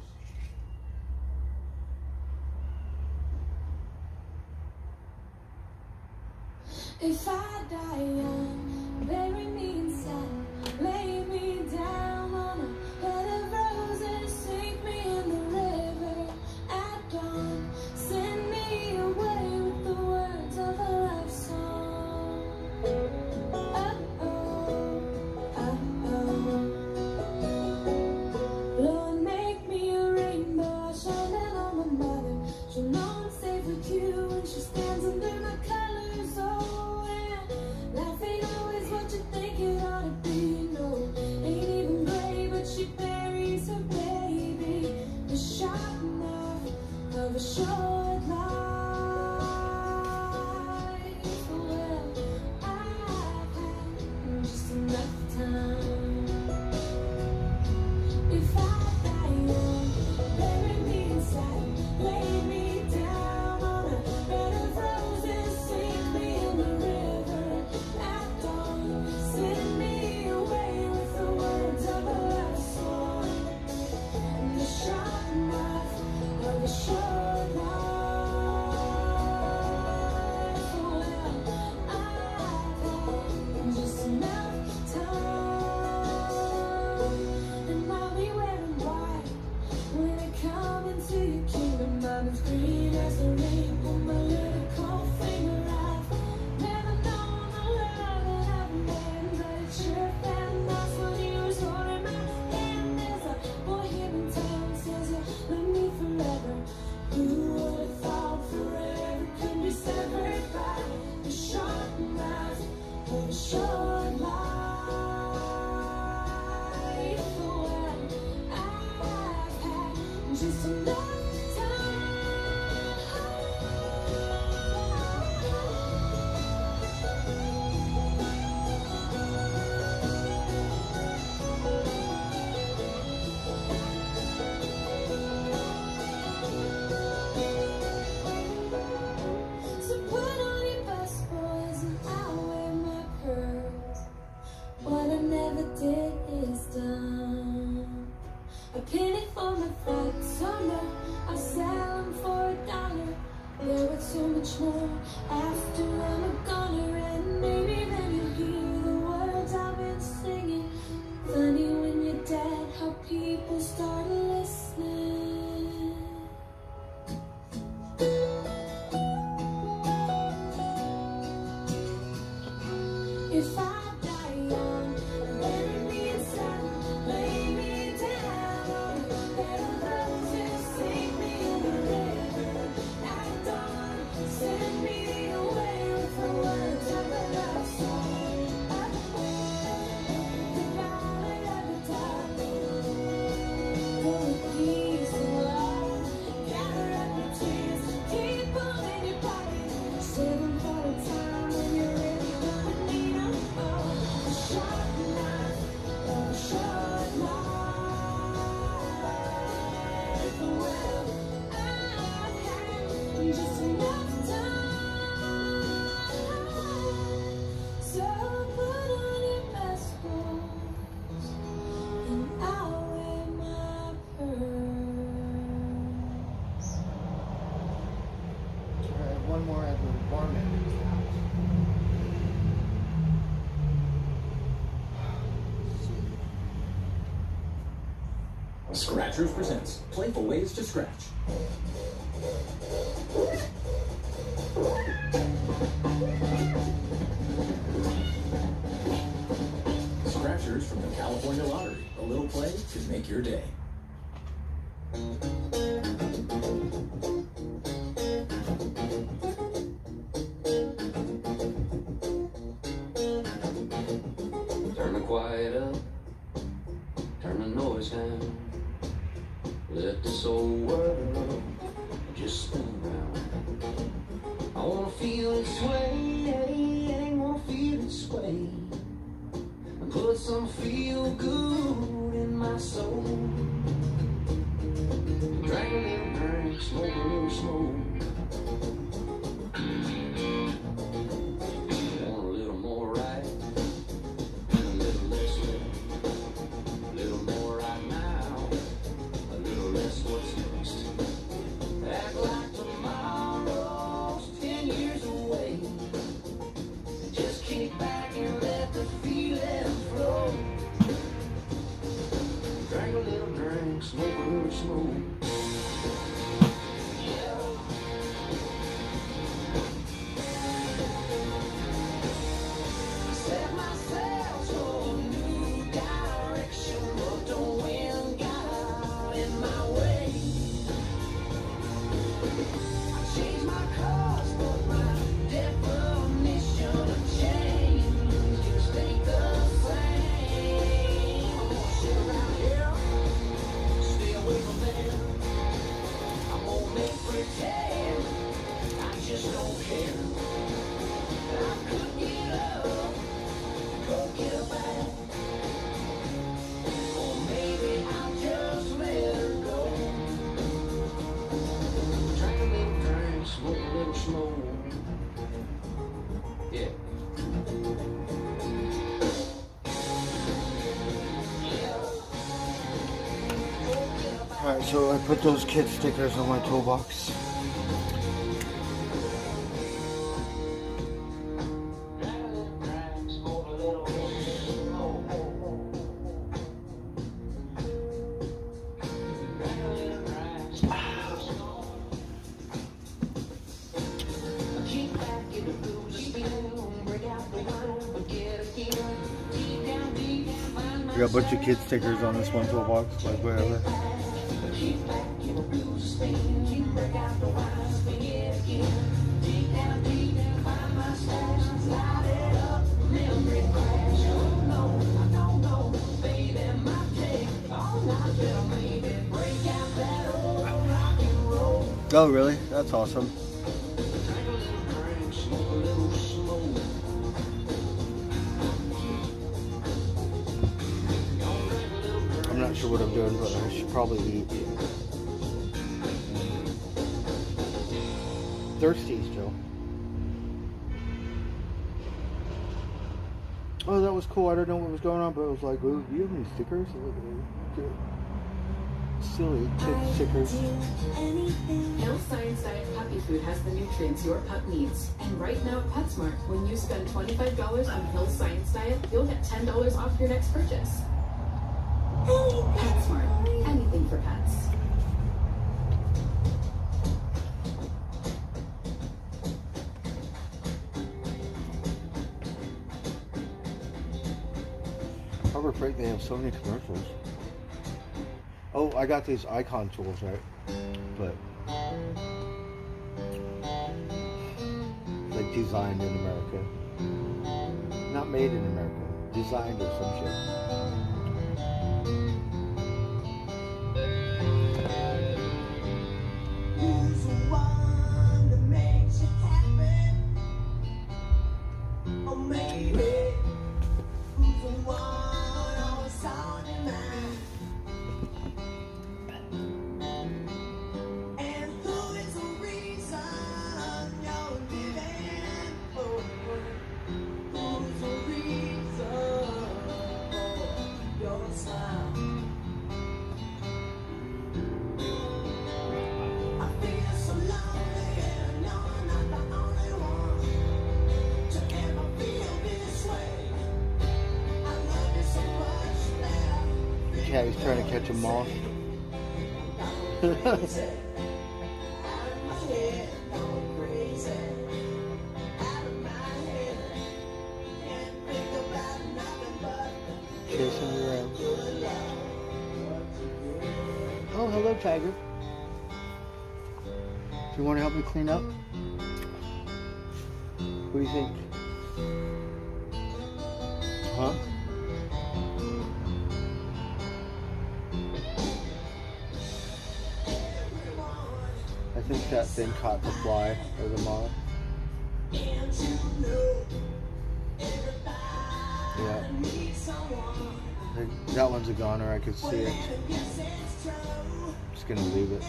If I die young, bury me inside, lay me down on a bed of roses, sink me in the river at dawn, send me away with the words of a love song. Lord, make me a rainbow shining on my mother. She'll know I'm safe with you when she stands under my colors. Oh, and life ain't always what you think it ought to be. No, ain't even gray, but she buries her baby. The sharp knife of a short life. Well, I've had just enough time. If I die young, bury me inside, lay me down on a bed of roses, sink me in the river at dawn, send me away with the words of a love song, and the sharp knife of a short life. Well, I've had just enough time, and I'll be wearing white when I come into your kingdom. I'm as green as the rainbow, my little cold finger. I've never known the love that I've known, but it sure felt nice when you was holding my hand. There's a boy here in town says you'll love me forever. Who would have thought forever could be severed by the sharp knife of a short life? Well, I've had just enough So put on your best boys and I'll wear my pearls. What I never did is done. A penny for my thoughts, oh no, I'll sell them for $1. There was so much more after I'm a goner, and maybe then you'll hear the words I've been singing. Funny when you're dead, how people start listening. If I die young, bury me inside, lay me down on a bed of roses, sink me in the river Scratchers presents Playful Ways to Scratch. Scratchers from the California Lottery. A little play can make your day. Turn the quiet up, turn the noise down. Let this old world just spin around. I wanna feel it sway, wanna feel it sway. And put some feel good in my soul. Drink a little drink, smoke a little smoke. Want a little more right, and a little less left. A little more right now, a little less what's next. Act like tomorrow's 10 years away. Just kick back and let the feeling flow. Drink a little drink, smoke a little smoke. Set myself for a new direction, but don't win, got in my way. I changed my course, but my definition of change just ain't the same. I'm gonna sit around here, stay away from there. I'm gonna make pretend I just don't care. I could get up, go get a back, or maybe I'll just let her go. Drink a little drink, smoke a little smoke. Yeah. Alright, so I put those kid stickers on my toolbox. I got a bunch of kid stickers on this one toolbox, like whatever. Oh, really? That's awesome. I'm not sure what I'm doing, but I should probably eat. Thirsty still. Oh, that was cool. I don't know what was going on, but it was like, oh, do you have any stickers? Silly kid stickers. Hill Science Diet Puppy Food has the nutrients your pup needs. And right now at PetSmart, when you spend $25 on Hill Science Diet, you'll get $10 off your next purchase. PetSmart, anything for pets. Harbor Freight, they have so many commercials. Oh, I got these icon tools, right? But like designed in America. Not made in America. Designed or some shit. Who's the one that makes you happy? Or maybe who's the one always on your mind? And who is the reason you're living? Oh, who's the reason for your smile? I feel so lonely, and you're not the only one to ever feel this way. I love you so much that The cat is trying to catch a moth. Chasing you around. Oh, hello, Tiger. Do you want to help me clean up? What do you think? Huh? I think that thing caught the fly or the moth. Yeah. That one's a goner, I could see it. Just gonna leave it.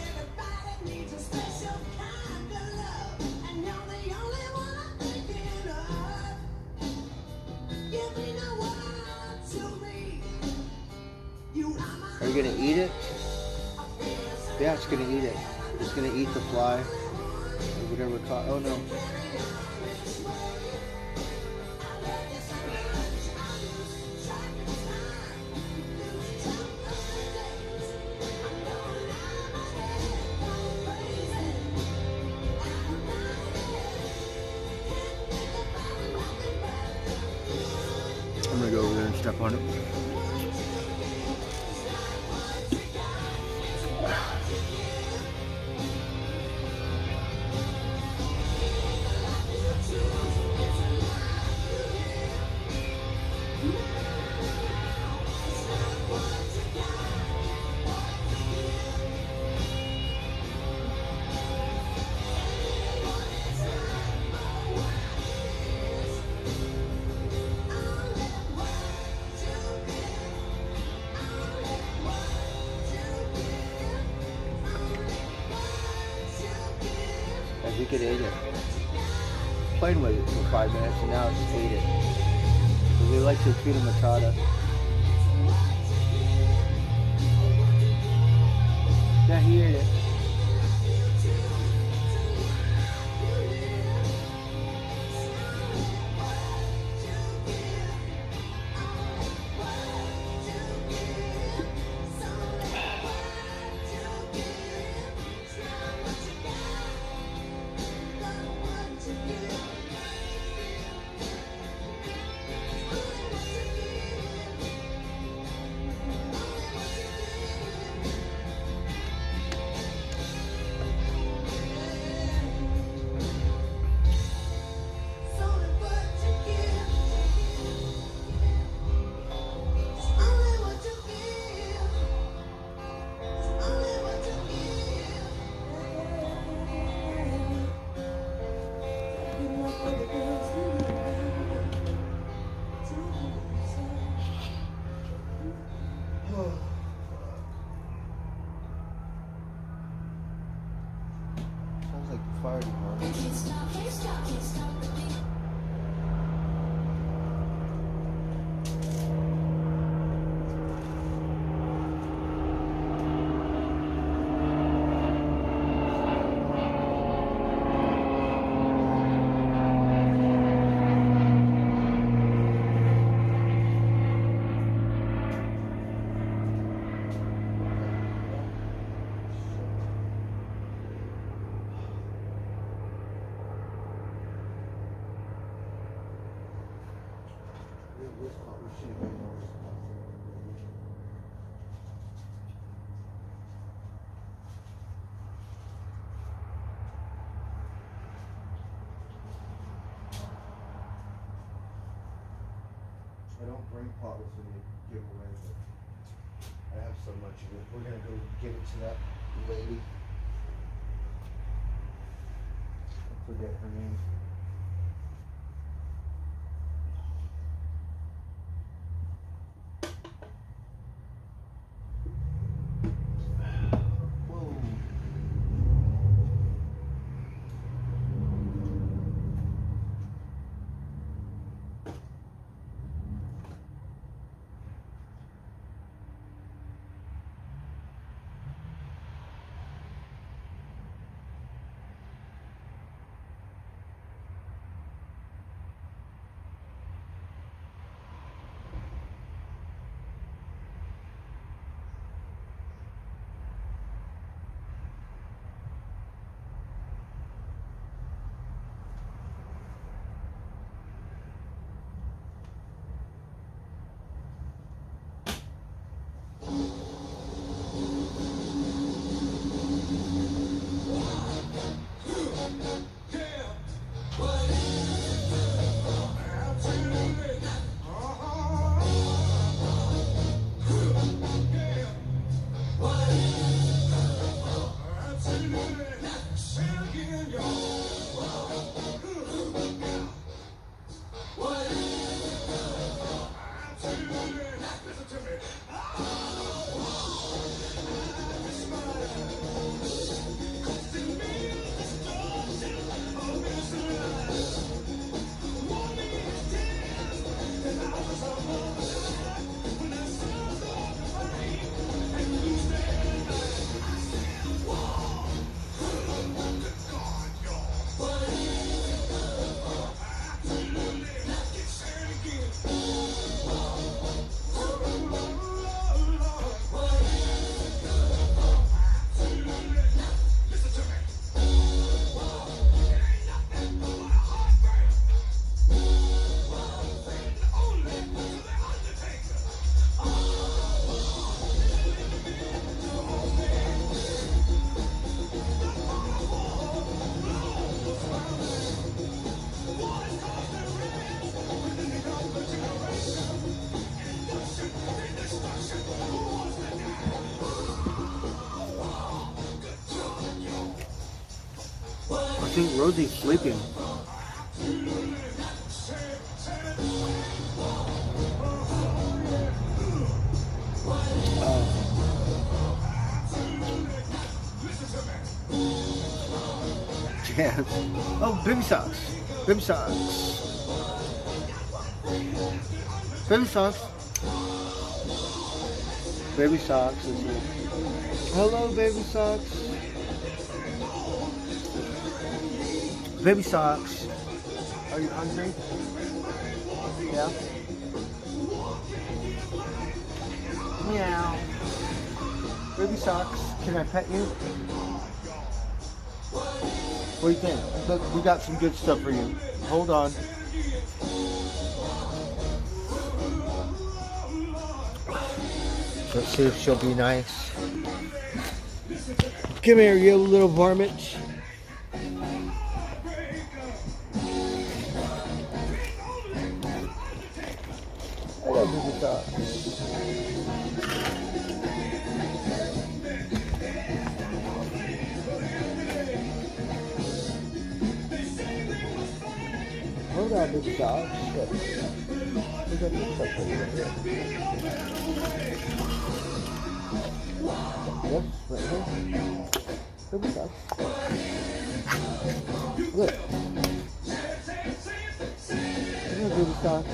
Are you gonna eat it? Yeah, it's gonna eat it. It's gonna eat the fly. Or whatever caught. Oh no. I'm gonna go over there and step on it. I think it ate it. Playing with it for 5 minutes and now it just ate it. So they like to feed matata. Yeah, he ate it. Sounds like the fire department. I don't bring potless in the giveaway, but I have so much of it. We're gonna go give it to that lady. I forget her name. I think Rosie's sleeping. Chance. Oh, baby socks. Baby socks. Baby socks. Baby socks is here. Hello, baby socks. Baby socks. Are you hungry? Yeah. Meow. Baby socks. Can I pet you? What do you think? Look, we got some good stuff for you. Hold on. Let's see if she'll be nice. Come here, you little varmint. I love baby socks. Hold on, baby socks. We got this stuff over here. Yes, right here. Baby socks. Look. Come here, baby socks.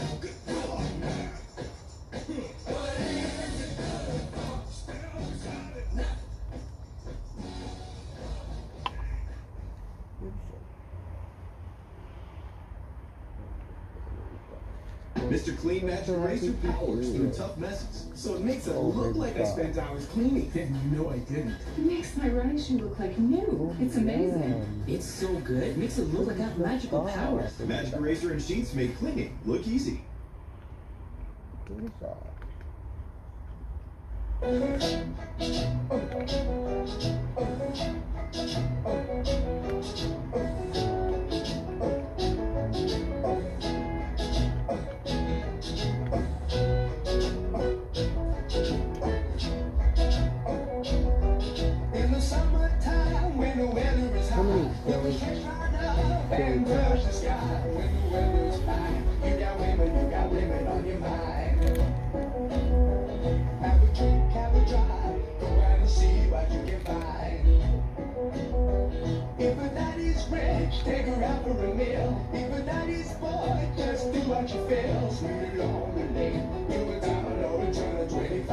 Mr. Clean Magic Eraser powers through tough messes, so it makes it look like I spent hours cleaning. And you know I didn't. It makes my running shoe look like new. It's amazing. It's so good. It makes it look like I have magical powers. Magic Eraser and sheets make cleaning look easy. In the summertime, when the weather is hot, we can ride up and brush the sky. When the weather is fine, you got women on your mind. Have a drink, have a drive, go out and see what you can find. If a night is rich, take her out for a meal. If a night is bored, just do what you feel. Sweet along the lane, you a diamond or a turn of 25.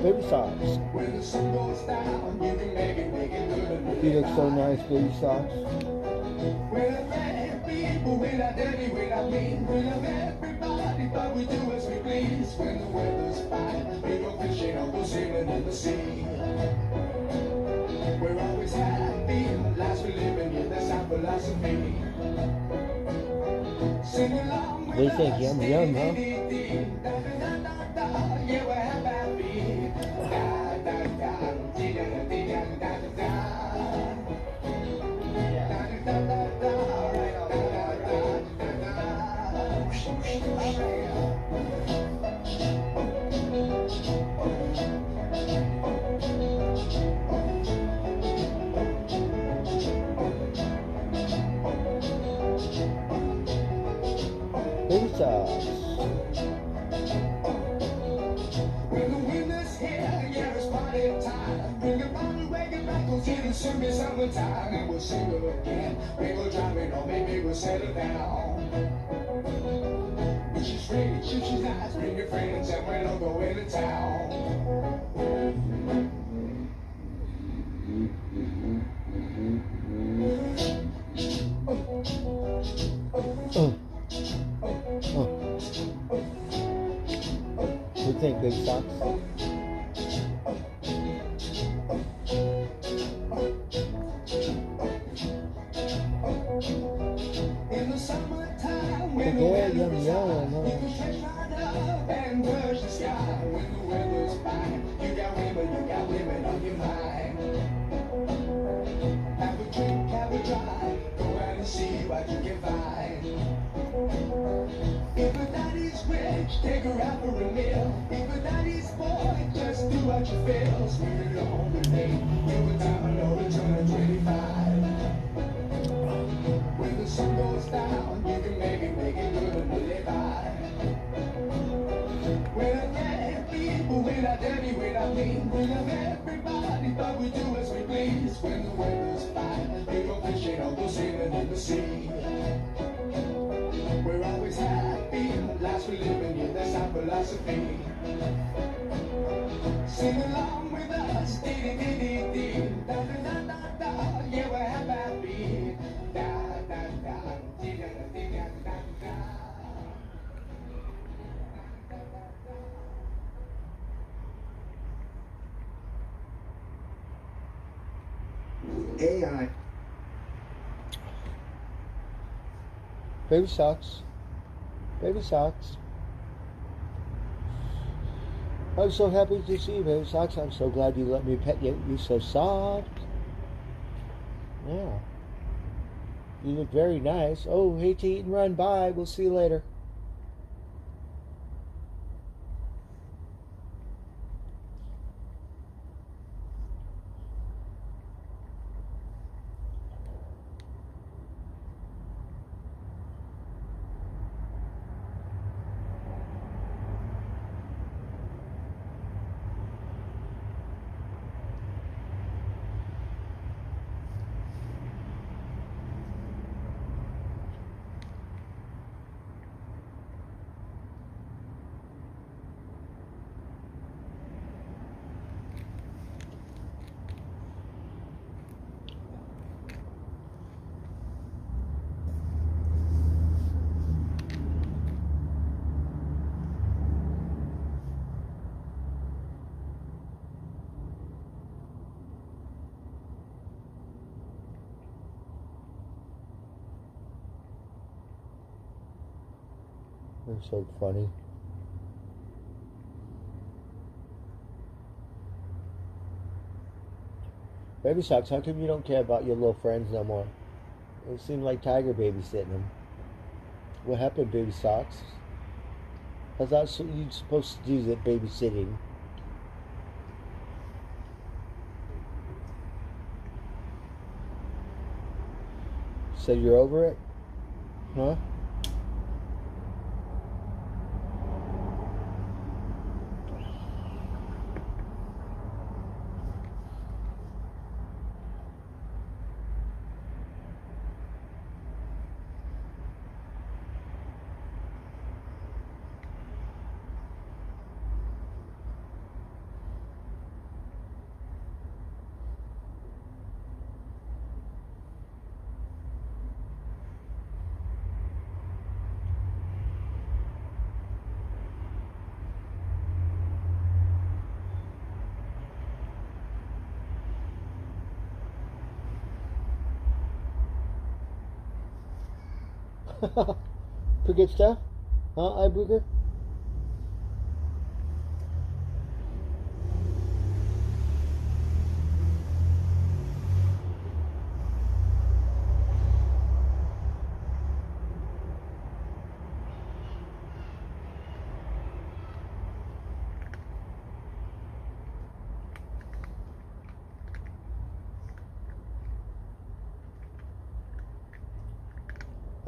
Baby socks. When the sun goes down, you can make it good. You look so nice, baby socks. We love bad people, we not dirty, we not mean. We love everybody, but we do as we please. When the weather's fine, we go fishing or go sailing in the sea. We're always happy, lives we live in, yeah, that's our philosophy. Sing along with They think yum yum, huh? yeah, we're happy. Da, da, da, dee, da, da, dee, da, da, da, da. Baby socks. When the winter's here, yeah, it's party time. Bring a bottle, wake it back, go till it should be summertime. And we'll sing it again. We go driving, or maybe we'll settle down. We should straight sure she's nice. Bring your friends and we'll all go into town. What do you think, Big Socks? In the summertime, when the weather is hot, you can stretch right up and touch the sky. When the weather's fine, you got women on your mind. Have a drink, have a drive, go out and see what you can find. If a daddy's rich, take her out for a meal. If a daddy's poor, just do what you feel. Swing along with me, you a diamond or a turn of 25. When the sun goes down, you can maybe make it good and live by. When I get people, when I dirty, when I mean, we love everybody, but we do as we please. When the weather's fine, we go fishing or go sailing in the sea. We're always happy, the lives we live in, yeah, that's our philosophy. Sing along with us, dee-dee-dee-dee-dee, da-da-da-da-da, yeah, we're happy. Da-da-da, dee-da-da-dee-da-da-da. AI. Baby Socks. Baby Socks. I'm so happy to see you, Baby Socks. I'm so glad you let me pet you. You're so soft. Yeah. You look very nice. Oh, hate to eat and run. Bye. We'll see you later. You're so funny. Baby Socks, how come you don't care about your little friends no more? It seemed like Tiger babysitting them. What happened, Baby Socks? I thought you're supposed to do that babysitting. So you're over it? Huh? Forget stuff? Huh, Eyebooger?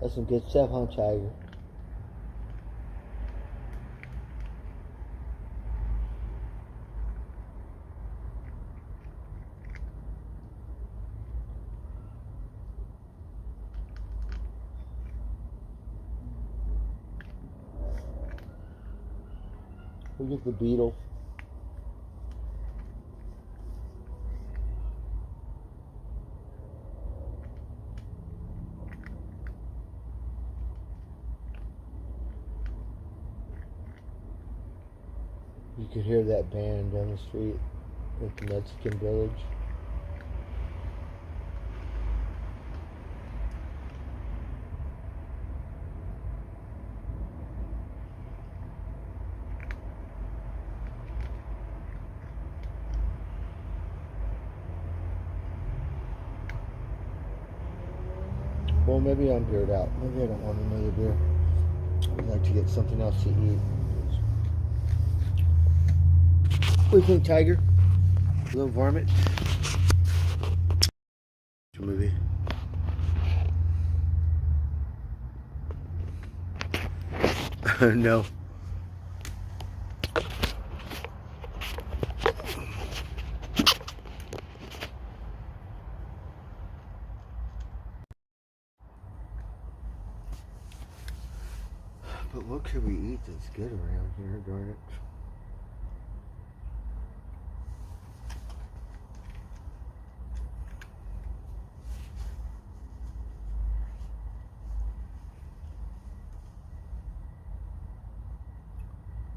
That's some good stuff, huh, Tiger? Look at the beetle. You could hear that band down the street at the Mexican village. Well, maybe I'm beered out. Maybe I don't want another beer. I'd like to get something else to eat. What do you think, Tiger? Little varmint? Movie. No. But what could we eat that's good around here, darn it?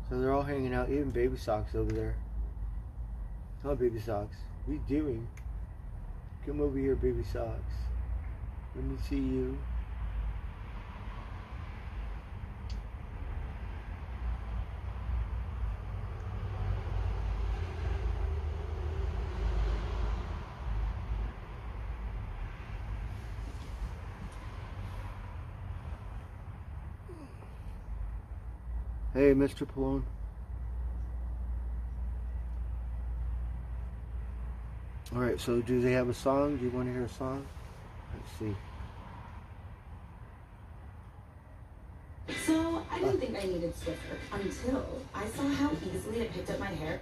So they're all hanging out, even Baby Socks over there. Oh, Baby Socks. What are you doing? Come over here, Baby Socks. Let me see you. Hey, Mr. Pallone. Alright, so do they have a song? Do you want to hear a song? Let's see. So, I didn't think I needed Swiffer until I saw how easily it picked up my hair.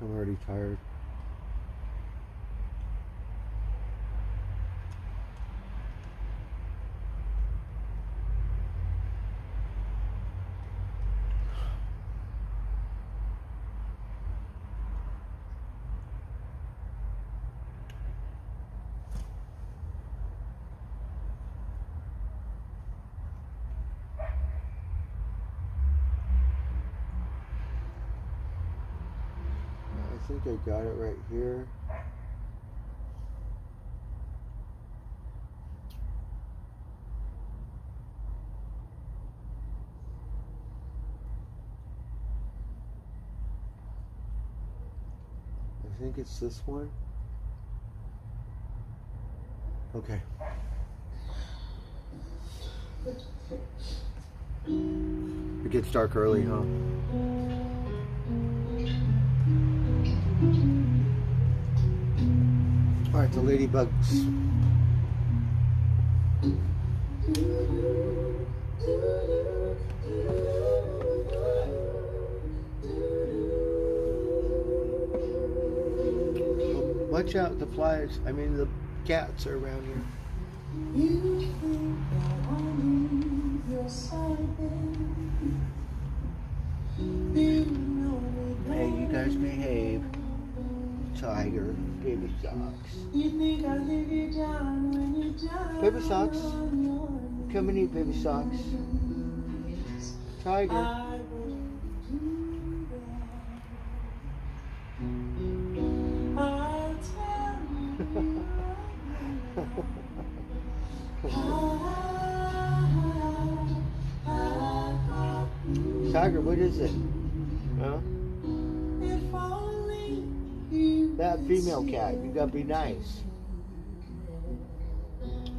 I'm already tired. I think I got it right here. I think it's this one. Okay. It gets dark early, huh? Alright, the ladybugs. Watch out, the flies, the cats are around here. Hey, you guys behave. Tiger, Baby Socks. Baby Socks. Come and eat, Baby Socks. Tiger. Tiger, what is it? Huh? That female cat, you gotta be nice.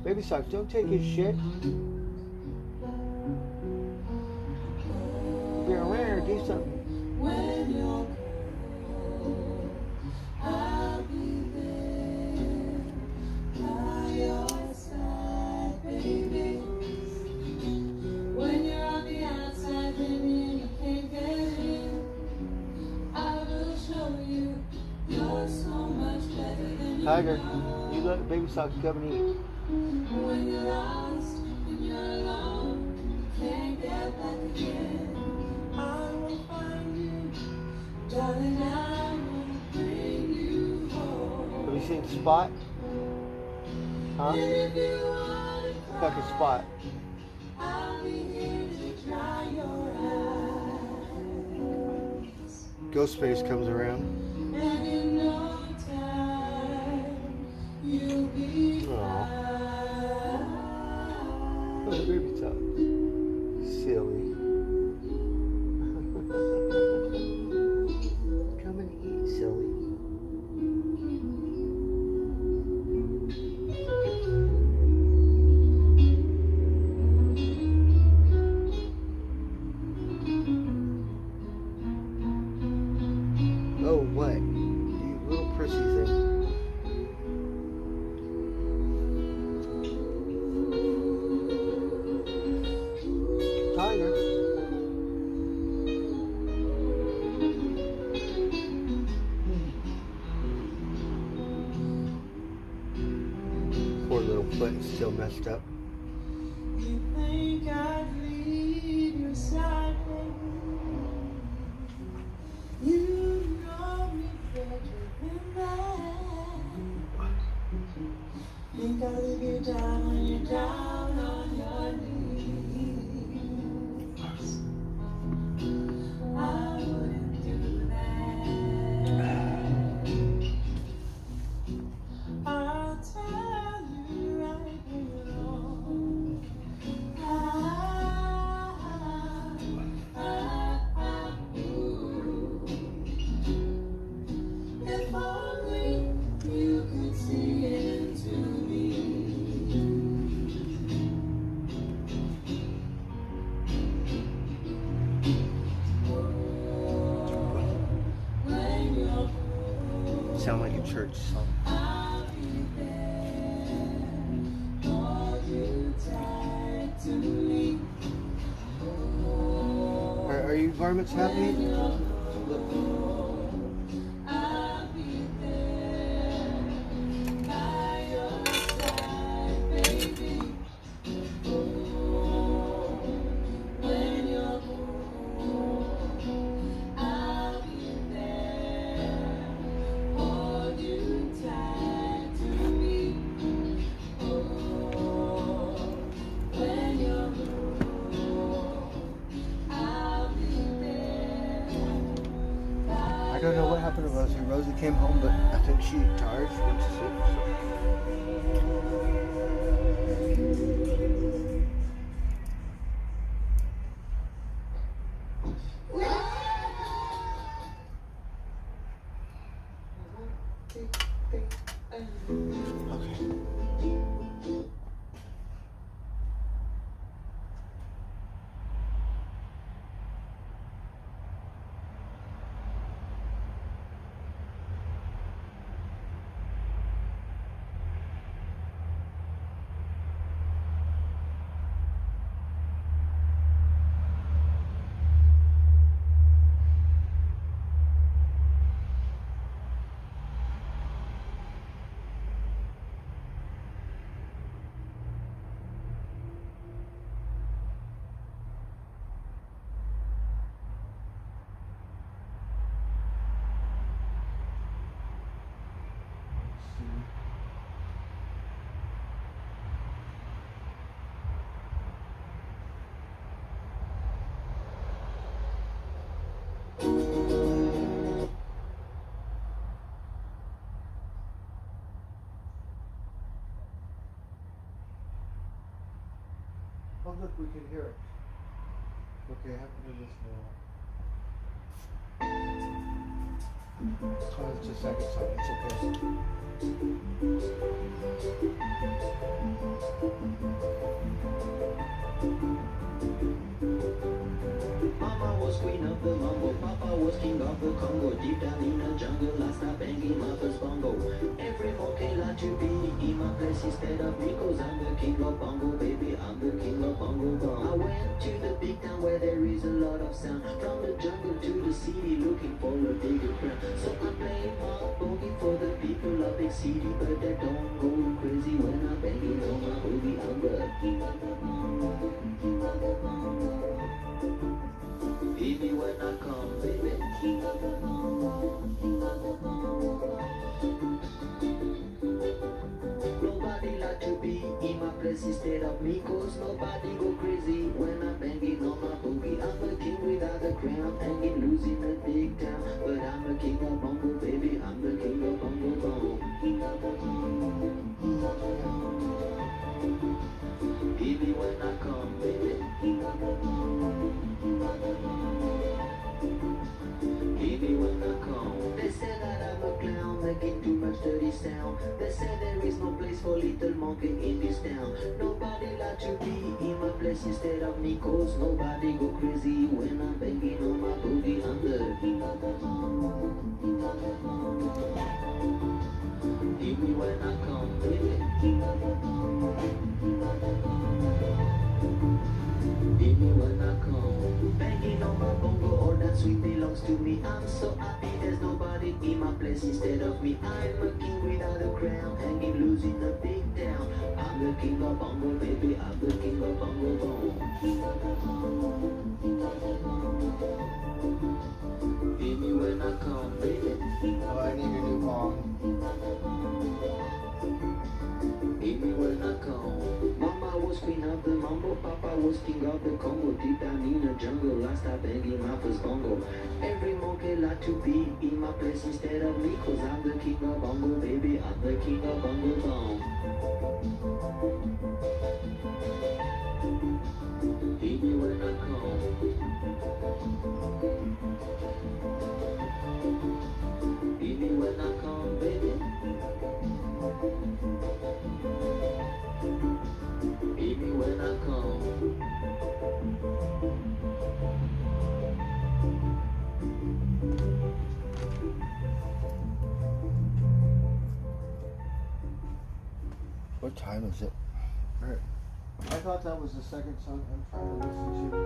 Baby Socks, don't take his shit. You're rare, do something. When you're on the outside, then Tiger, you let the baby sock come and eat. When you're lost, when you're alone, can't get back again. I will find you, darling. I will bring you home. Have you seen Spot? Huh? And if you want to cry, Fucking Spot. I'll be here to dry your eyes. Ghostface comes around. And in no time, you'll be fine. Oh, the baby talk. Silly. Come and eat, silly. Oh, what? You little prissy thing. Tiger. Poor little foot is still messed up. You think I'd leave your side, baby? You know me better than that. Think I'll leave you down when you're down on your knees. I wouldn't do that. I'll tell you right when you're wrong. If only you could see into me. When you're Sound like a church song. I'll be there, hold you tight to me. Are you varmints happy? I'll be there by your side, baby. When you're I'll be there, hold you tight to me. When you're I'll be there. I don't know what happened to Rosie. Rosie came home, but I think she tired. She went to sleep. Oh, look, we can hear it. Okay, I have to do this now. Oh, it's a second song. It's Mama was queen of the mambo, Papa was king of the Congo. Deep down in the jungle, I start banging my first bongo. Every monkey like to be in my place instead of me, 'cause I'm the king of bongo, baby, I'm the king of bongo. I went to the big town where there is a lot of sound. From the jungle to the city, looking for a bigger crown. So I play my boogie for the people of big city, but but that don't go crazy when I'm banging on my booty under. Baby, when I come, baby. Nobody like to be in my place instead of me, cause nobody go crazy when I'm banging on my boogie. I'm a king without a crown, hanging loose in a big town, but I'm a king of bongo, baby. I'm the king of bongo bong. Baby, when I come, baby. Baby, when I come. They say that I'm a clown, making too much dirty sound. They say there is no place for little monkey in this town. Nobody like to be in my place instead of me, cause nobody go crazy when I'm banging on my booty under. Baby, when I come, baby. Baby, when I come, banging on my bongo, all that sweet belongs to me. I'm so happy there's nobody in my place instead of me. I'm a king without a crown, hanging loose in a big town. I'm the king of bongo, baby. I'm the king of bongo bong. Baby, when I come, baby. Oh, I need a new bong. Baby, when I come. Mama was queen of the mambo, Papa was king of the Congo. Deep down in the jungle, I started banging my first bongo. Every monkey like to be in my place instead of me, cause I'm the king of bongo, baby. I'm the king of bongo bong. Baby, when I come. Baby, when I come, baby. Baby, when I come. What time is it? Right. I thought that was the second song I'm trying to listen to.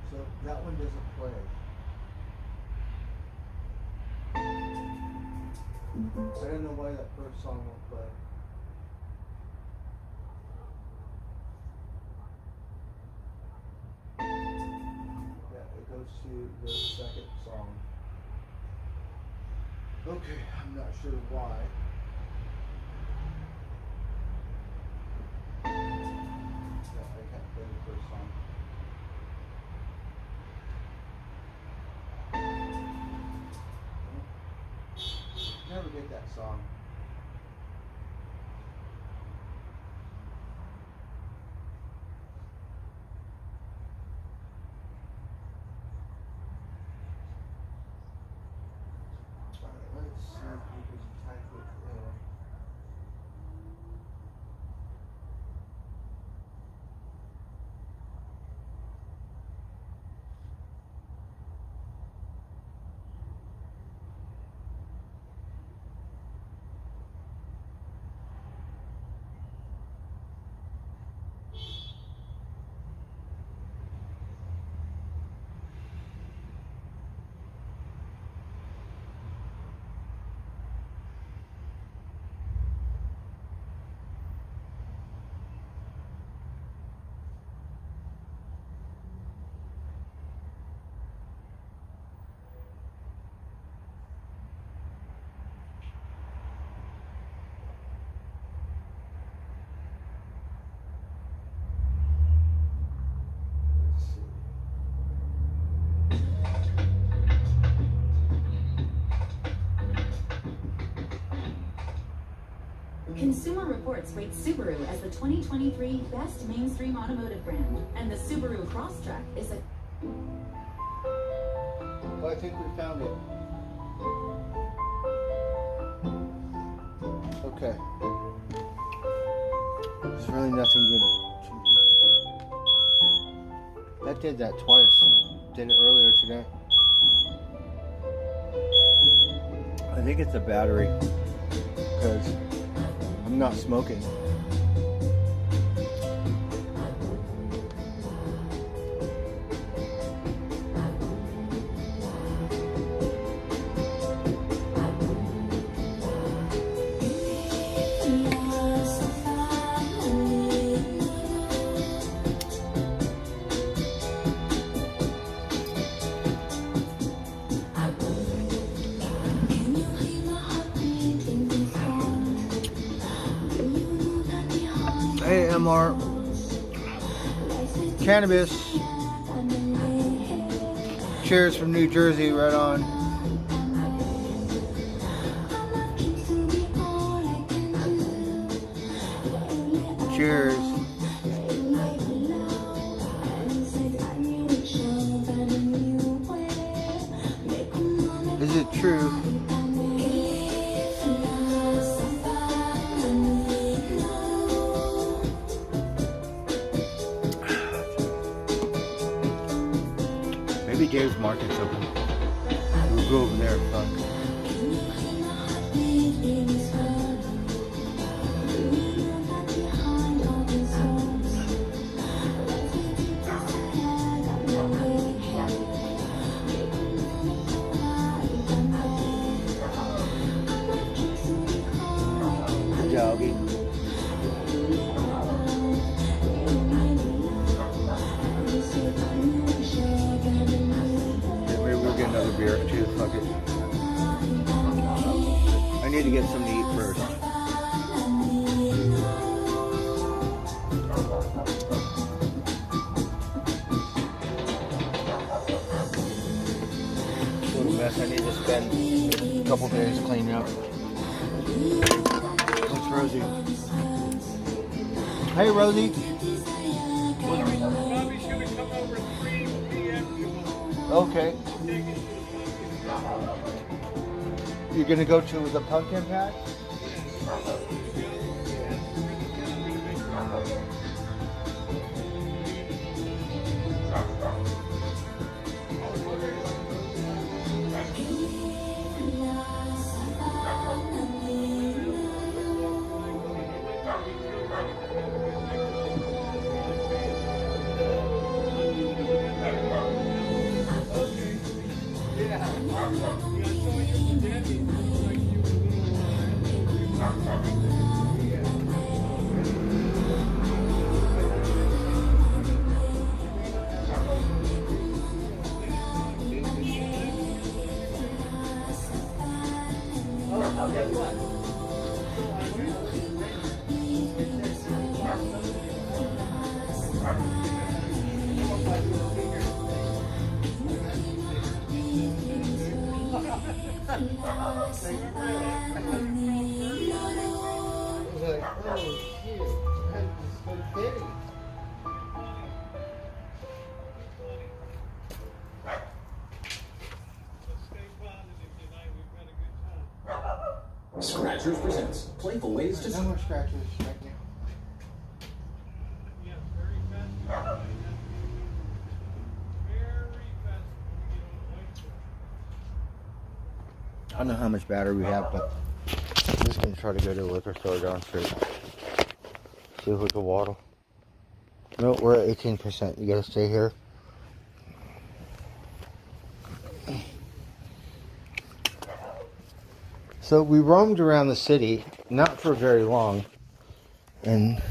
So that one doesn't play. I don't know why that first song won't play. Yeah, it goes to the second song. Okay, I'm not sure why. Yeah, I can't play the first song. Never get that song. Alright, let's see if we can type it in. Consumer Reports rates Subaru as the 2023 best mainstream automotive brand, and the Subaru Crosstrek is a... Well, I think we found it. Okay. There's really nothing good. That did that twice. Did it earlier today. I think it's a battery, because I'm not smoking. more cannabis. Cheers from New Jersey, right on. Cheers. Is it true? Maybe Dave's Market's open. We'll go over there, fuck. Good doggy. Maybe we'll get another beer too, fuck it. I need to get something to eat first. Little mess I need to spend a couple days cleaning up. What's Rosie? Hey Rosie. Bobby's gonna come over 3 p.m. Okay. You're gonna go to the pumpkin patch? Scratchers presents playful ways to. No more scratchers right now. I don't know how much battery we have, but I'm just gonna try to go to the liquor store down the street. See if we can waddle. No, we're at 18%. You gotta stay here. So we roamed around the city, not for very long, and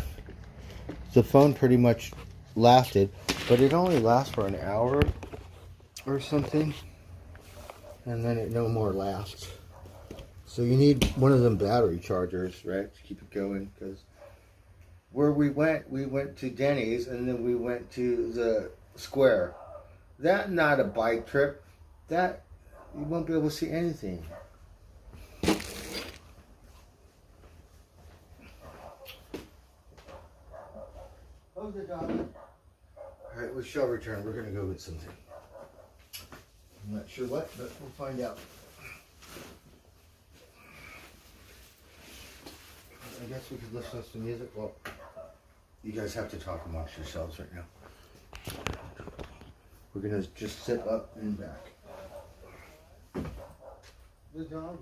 the phone pretty much lasted, but it only lasts for an hour or something, and then it no more lasts. So you need one of them battery chargers, right, to keep it going, because where we went to Denny's, and then we went to the square. That not a bike trip. That, you won't be able to see anything. Oh, the dog. Alright, we shall return. We're gonna go get something. I'm not sure what, but we'll find out. I guess we could listen to some music. Well, you guys have to talk amongst yourselves right now. We're gonna just sit up and back. The dog.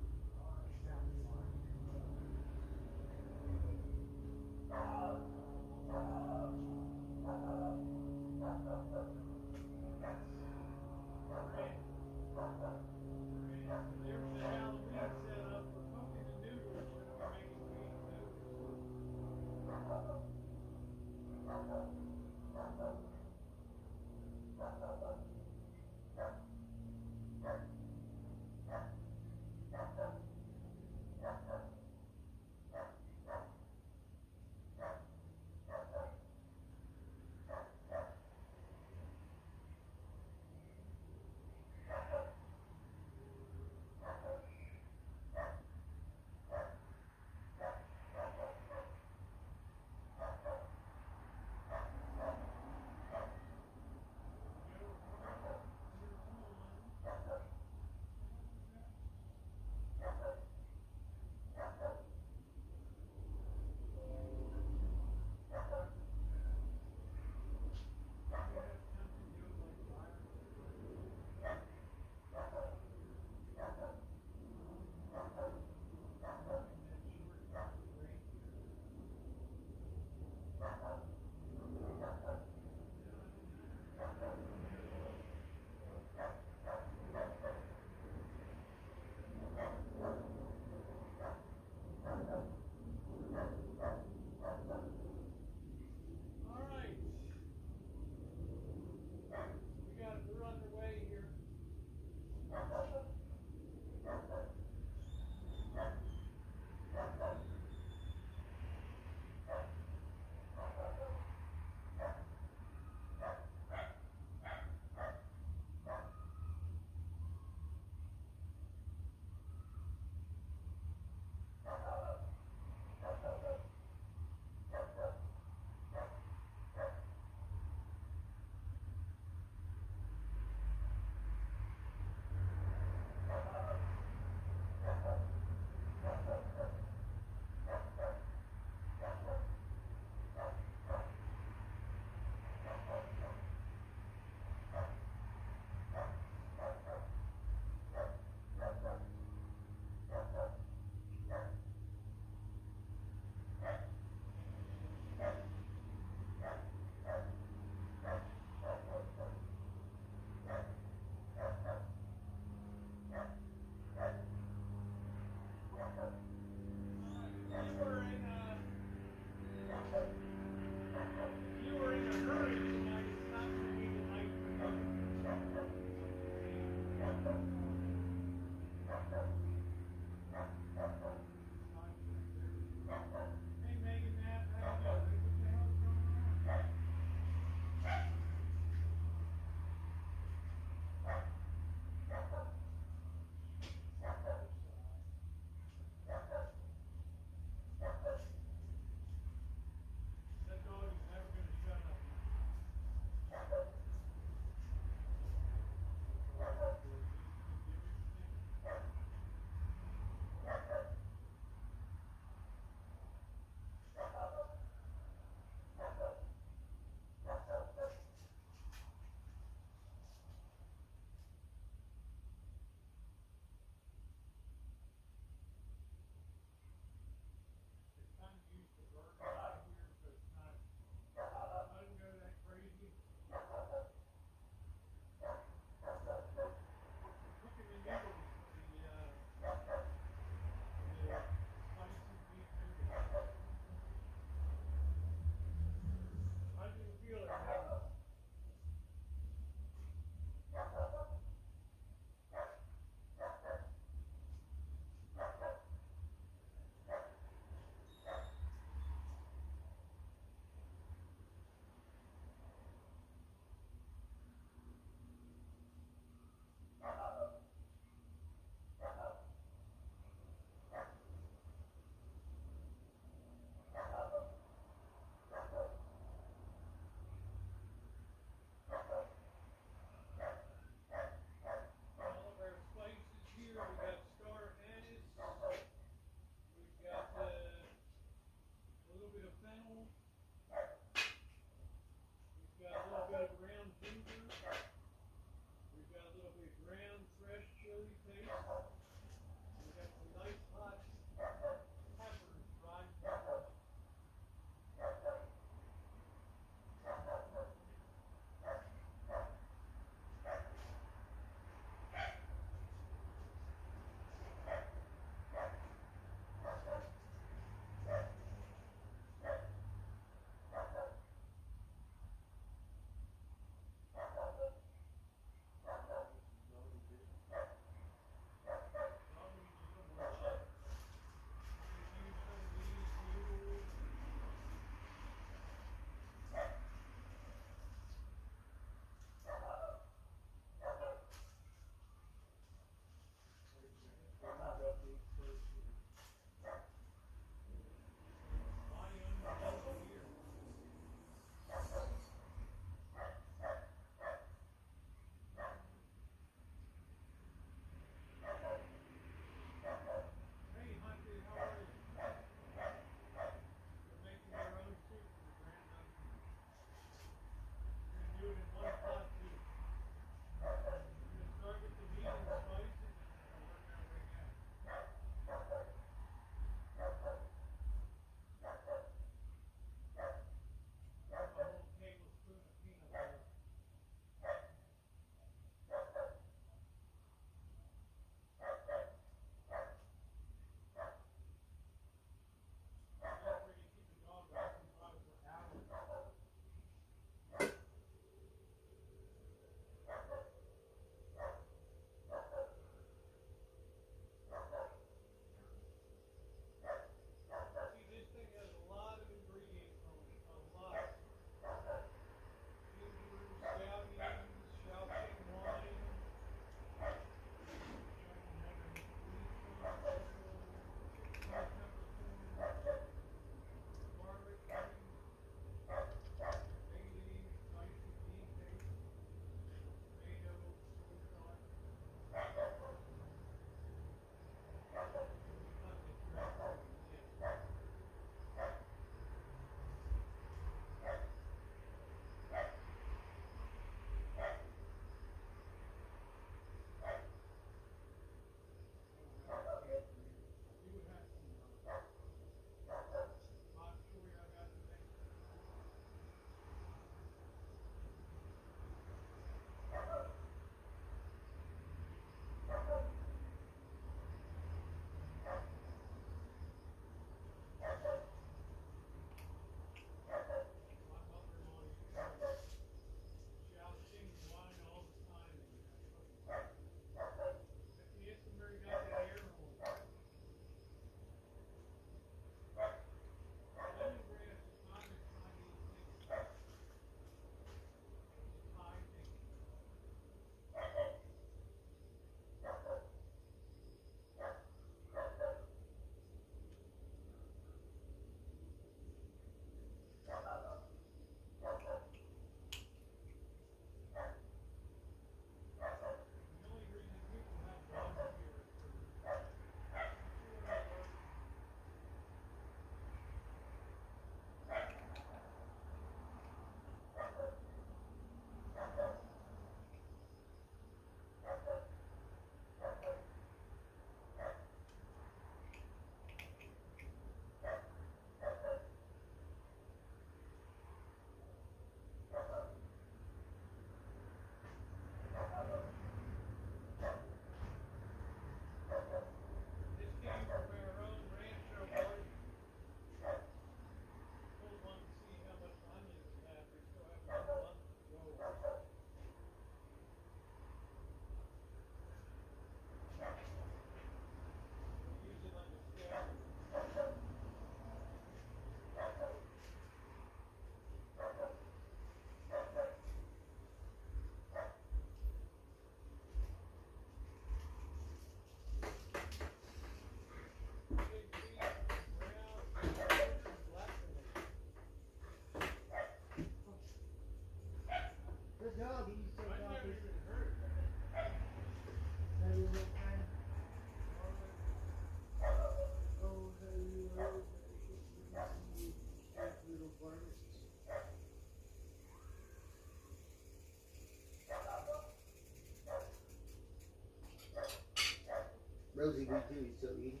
Rosie, we do so eat.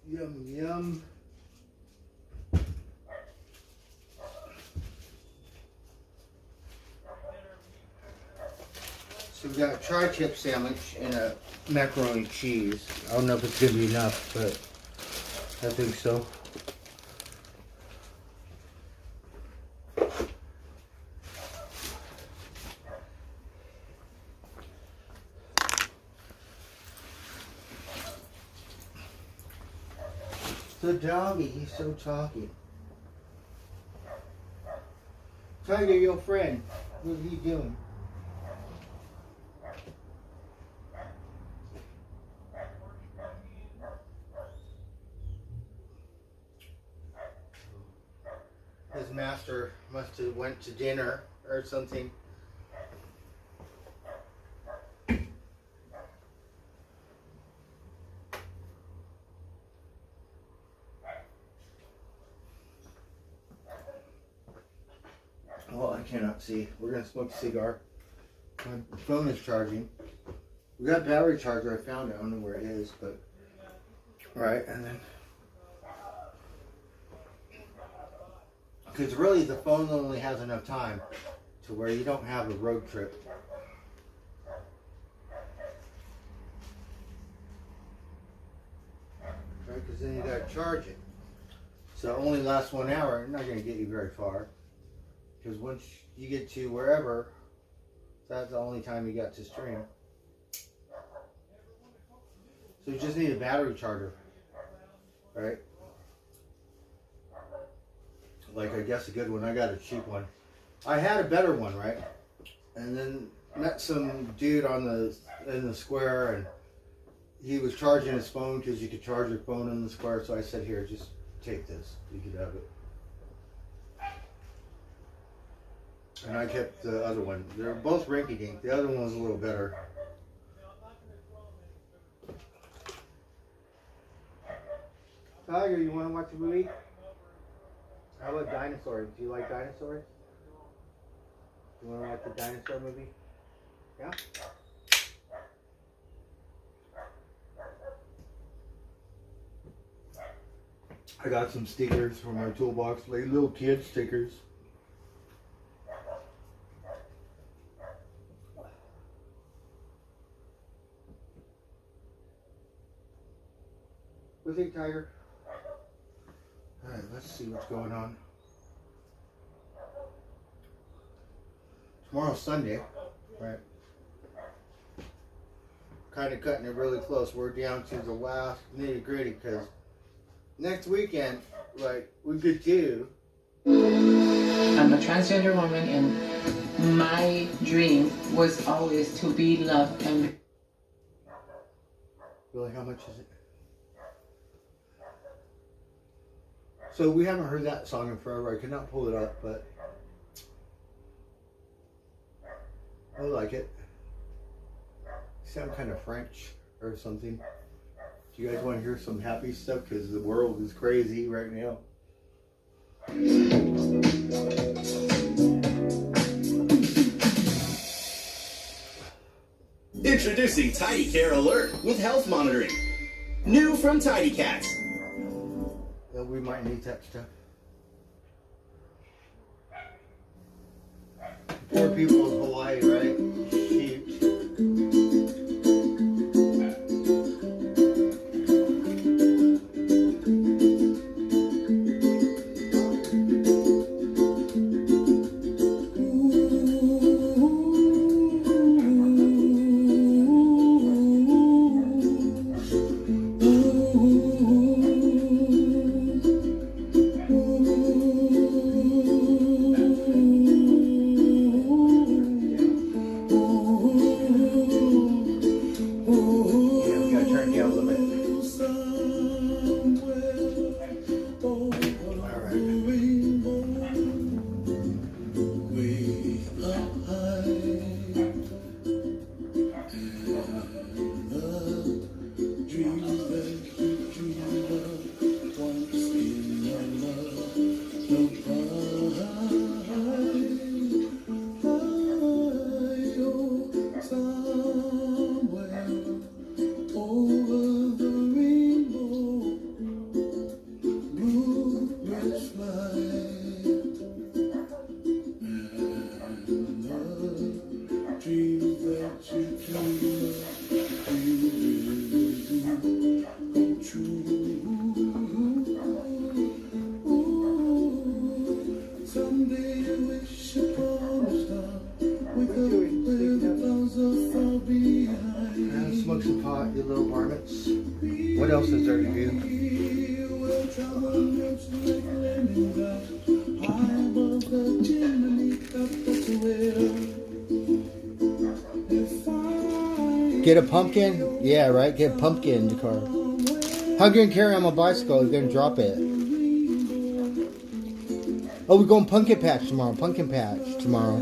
Yum, yum. So we got a tri-tip sandwich and a macaroni cheese. I don't know if it's gonna be enough, but I think so. The doggy, he's so talky. Tiger, your friend, what are you doing? His master must have went to dinner or something. Well, I cannot see. We're gonna smoke a cigar. My phone is charging. We got a battery charger. I found it. I don't know where it is, but right, and then because really the phone only has enough time to where you don't have a road trip. Right, because then you gotta charge it. So it only lasts 1 hour. It's not gonna get you very far. Because once you get to wherever, that's the only time you got to stream. So you just need a battery charger, right? Like, I guess a good one. I got a cheap one. I had a better one, right? And then met some dude in the square, and he was charging his phone because you could charge your phone in the square. So I said, here, just take this. You could have it. And I kept the other one. They're both rinky-dink. The other one was a little better. Tiger, you want to watch a movie? How about dinosaurs? Do you like dinosaurs? You want to watch a dinosaur movie? Yeah? I got some stickers from my toolbox, like little kid stickers. What do you think, Tiger? Alright, let's see what's going on. Tomorrow's Sunday, right? Kind of cutting it really close. We're down to the last nitty gritty because next weekend, like, we could do. I'm a transgender woman, and my dream was always to be loved and. Really, how much is it? So we haven't heard that song in forever. I cannot pull it up, but I like it. You sound kind of French or something. Do you guys want to hear some happy stuff? Because the world is crazy right now. Introducing Tidy Care Alert with health monitoring. New from Tidy Cats. We might need that stuff. Poor people in Hawaii, right? Shoot. pot, you little varmints. What else is there to do? Get a pumpkin? Yeah, right? Get a pumpkin in the car. How you gonna carry on my bicycle? You're gonna drop it. Oh, we're going pumpkin patch tomorrow. Pumpkin patch tomorrow.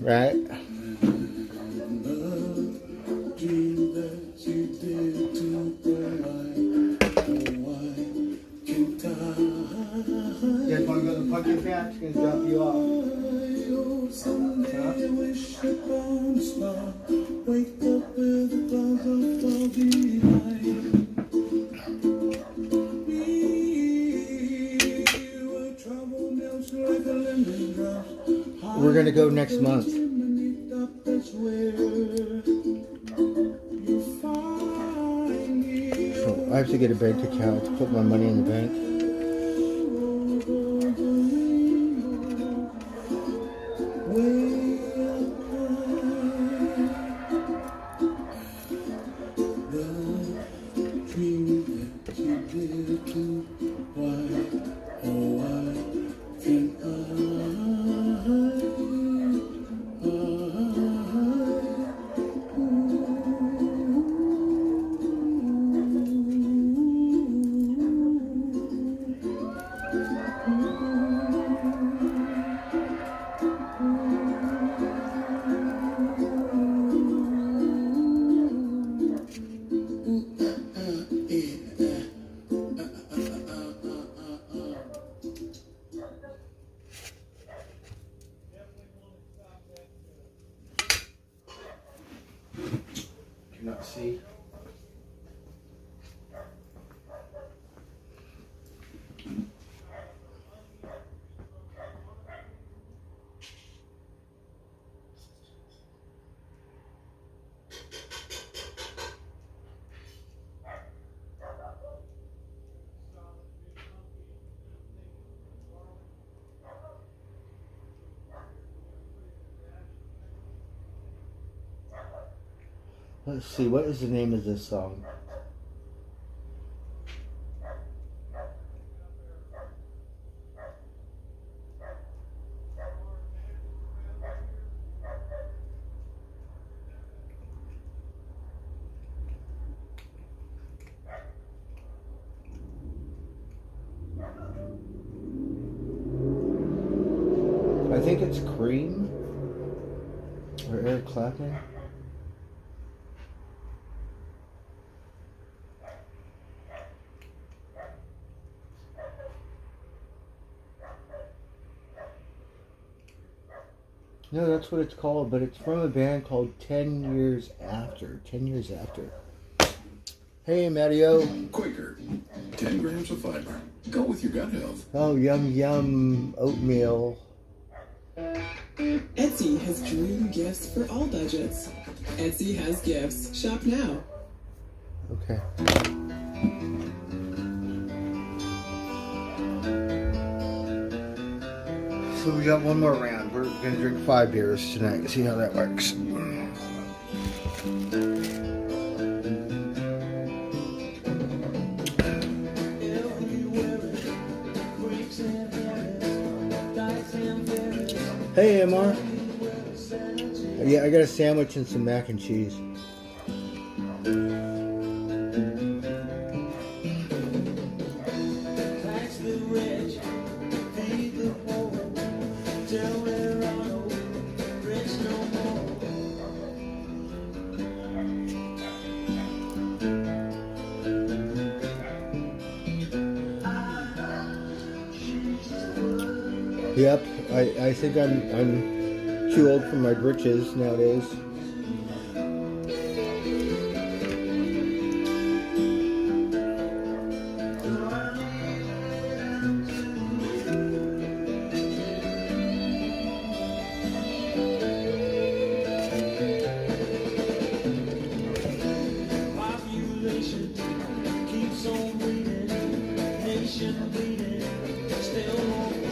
Right? You guys want to go to the pumpkin patch? Gonna drop you off. We're gonna go next month. So I have to get a bank account to put my money in the bank. Not see. Let's see, what is the name of this song? I think it's Cream or Eric Clapton. No, that's what it's called, but it's from a band called 10 Years After. 10 Years After. Hey, Matteo. Quaker. 10 grams of fiber. Go with your gut health. Oh, yum, yum. Oatmeal. Etsy has dream gifts for all budgets. Etsy has gifts. Shop now. Okay. So we got one more round. We're gonna drink 5 beers tonight. See how that works. Hey, MR. Yeah, I got a sandwich and some mac and cheese. Yep, I think I'm too old for my britches nowadays. Population keeps on bleeding, nation bleeding, still won't bleed.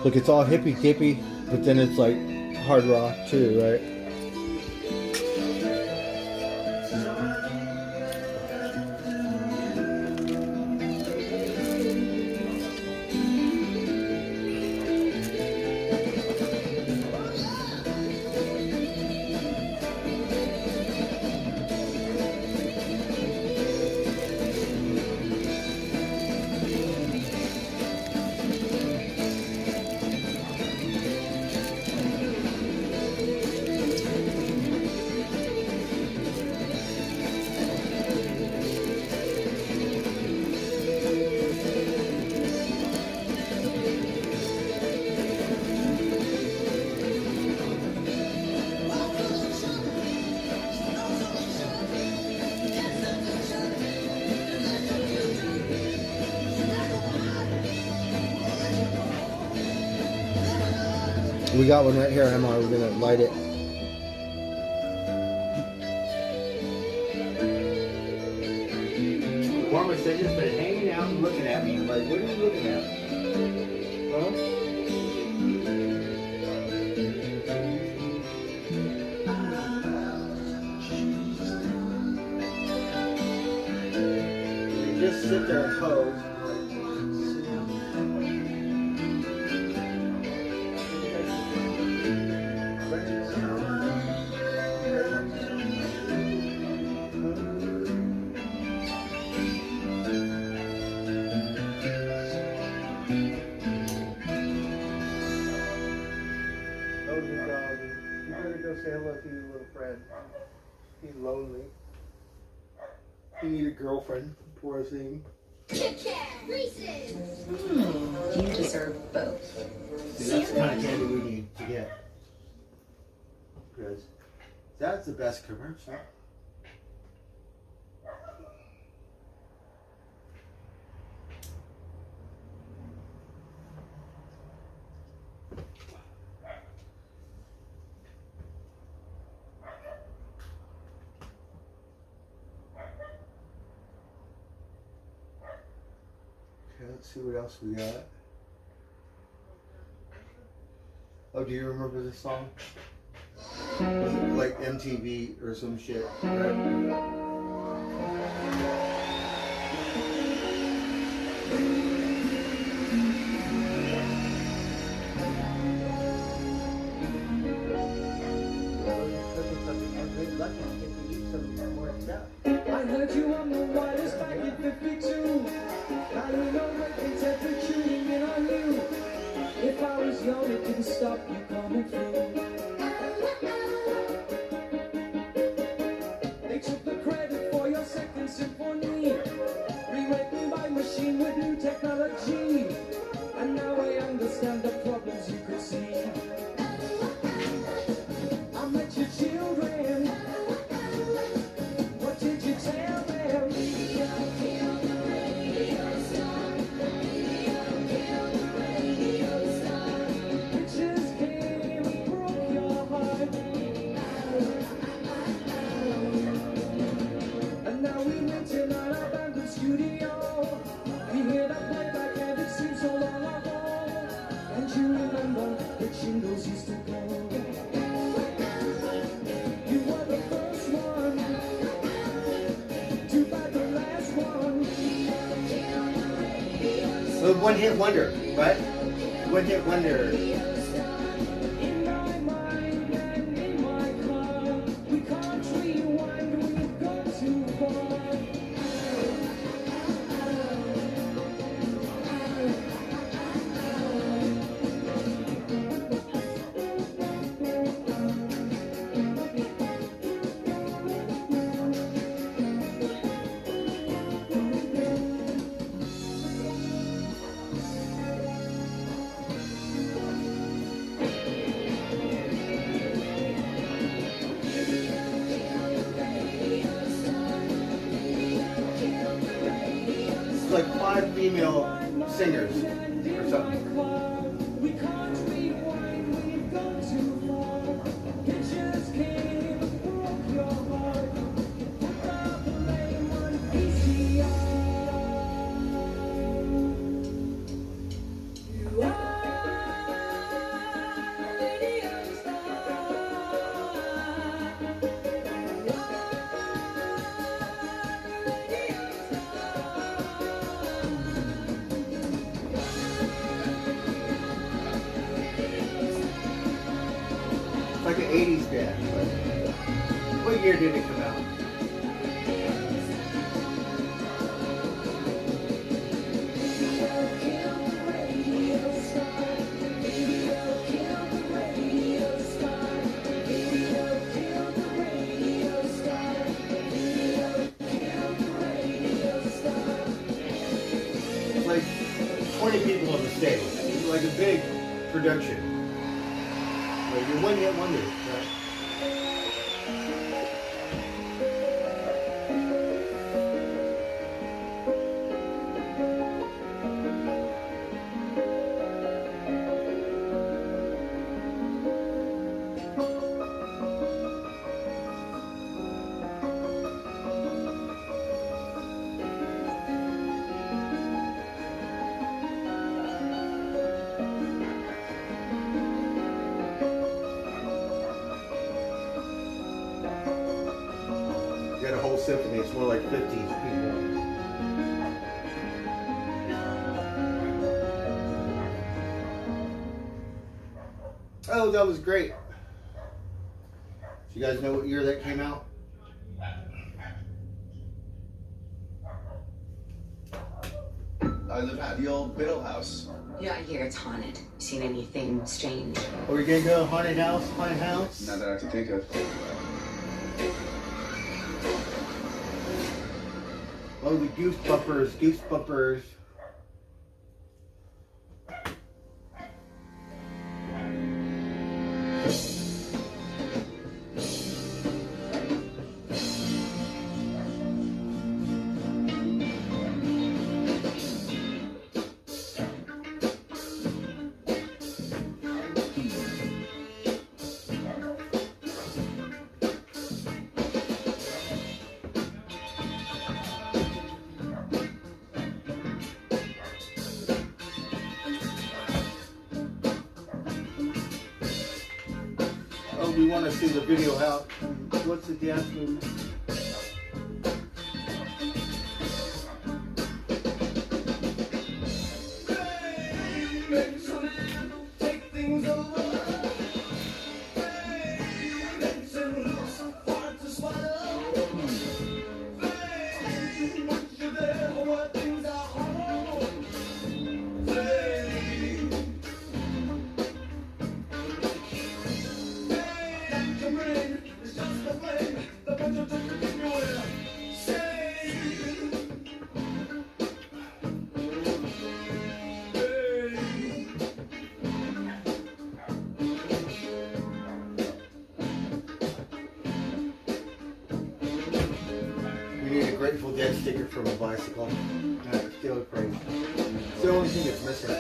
Look, it's all hippy dippy, but then it's like hard rock too, right? We got one right here, Emma. We're gonna light it. Barbara said just been hanging out and looking at me. I'm like, what are you looking at? Huh? You just sit there and pose. Say hello to your little friend. He's lonely. He need a girlfriend. Poor thing. Kit Kat, Reese's. You deserve both. See, that's the kind of candy we need to get. Because that's the best commercial. Let's see what else we got. Oh, do you remember this song? Was it like MTV or some shit, right? I heard you on the wires back in 52. Now you know what they're tuning in on you. If I was young, it didn't stop you coming through. They took the credit for your second symphony, rewritten by machine with new technology. And now I understand the problems you could see. I met your children. What did you tell them? Pictures came and broke your heart. And now we went in an abandoned studio. We hear that playback and it seems so long ago. And you remember the jingles used to go. You were the first one, too bad the last one. One hit wonder, right? One hit wonder. In my mind and in my car, we can't rewind, we've gone too far. It's like 5 female singers or something. We can't rewind, we've gone too far. Pictures came and broke your heart. Put the blame on VCR. You are 80s band, but what year did it come out? Like 20 people on the stage. It's like a big production. Like your one hit wonder, right? Got a whole symphony. It's more like 50 people. Oh, that was great. Do you guys know what year that came out? I live at the old Biddle House. Yeah, I hear it's haunted. Seen anything strange? Are we gonna go haunted house? Haunted house? Not that I can think of. Oh, the goose bumpers, goose bumpers. Oh, we want to see the video how. What's the dance movement? We need a Grateful Dead sticker from a bicycle. It's still crazy. It's the only thing that's missing.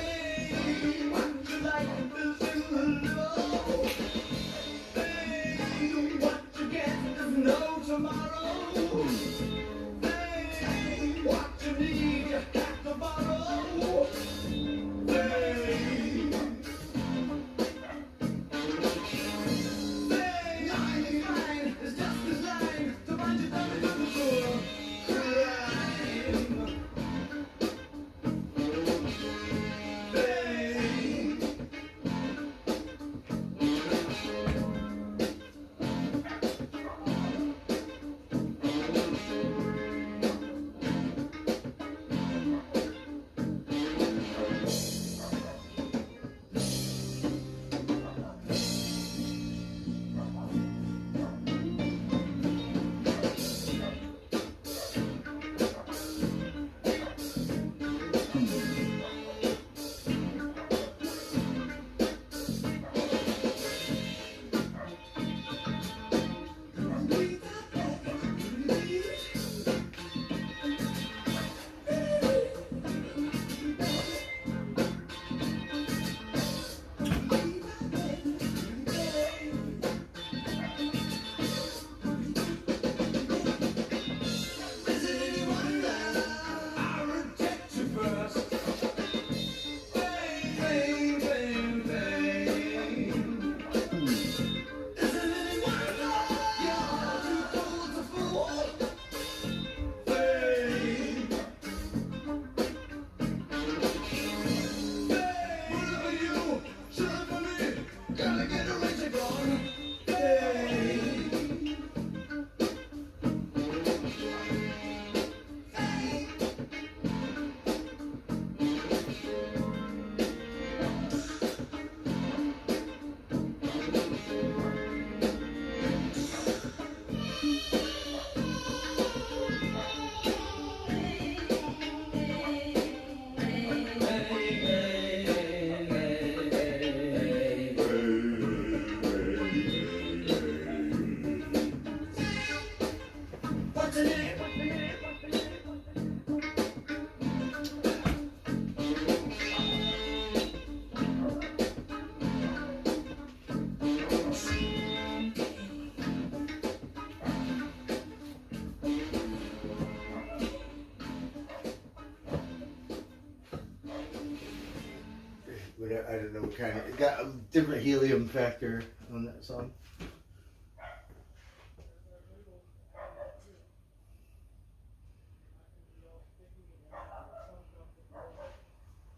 I don't know what kind of, it got a different helium factor on that song.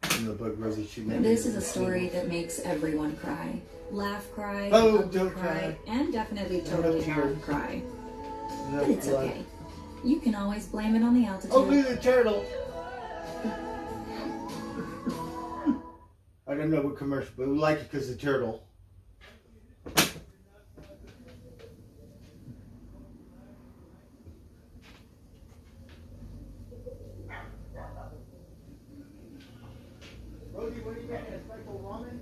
And the Bug Rosie she made. This is a story that makes everyone cry. Laugh, cry, oh, ugly, don't cry, and definitely totally not cry. No, But it's okay. You can always blame it on the altitude. Oh, look at the turtle. I don't know what commercial, but we like it because of the turtle. Rosie, what are you making? A special ramen?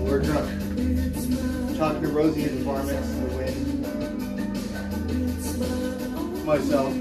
We're drunk. Talking to Rosie in the varmints in the wind. Myself.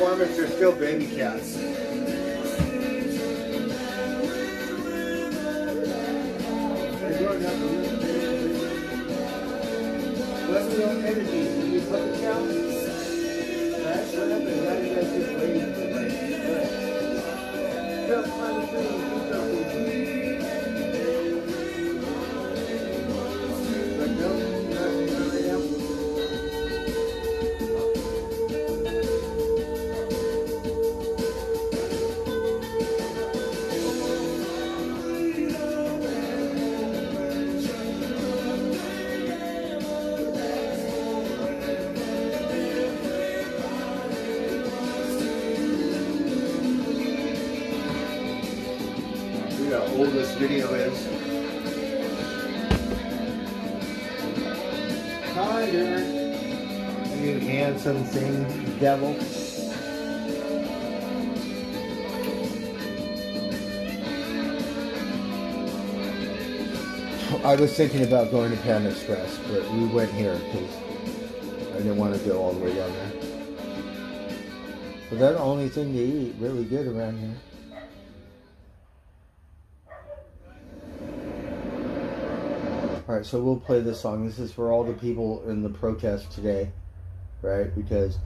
Varmints are still baby cats. They're growing up a little bit. What's your energy? Do you put the cow? That's what happened. Why do you guys just waiting for me? Jump on the tree. Do something. But no, not right now. old this video is. Tiger, you handsome thing, devil. I was thinking about going to Pan Express, but we went here because I didn't want to go all the way down there. But that's the only thing to eat really good around here. Alright, so we'll play this song. This is for all the people in the protest today, right? Because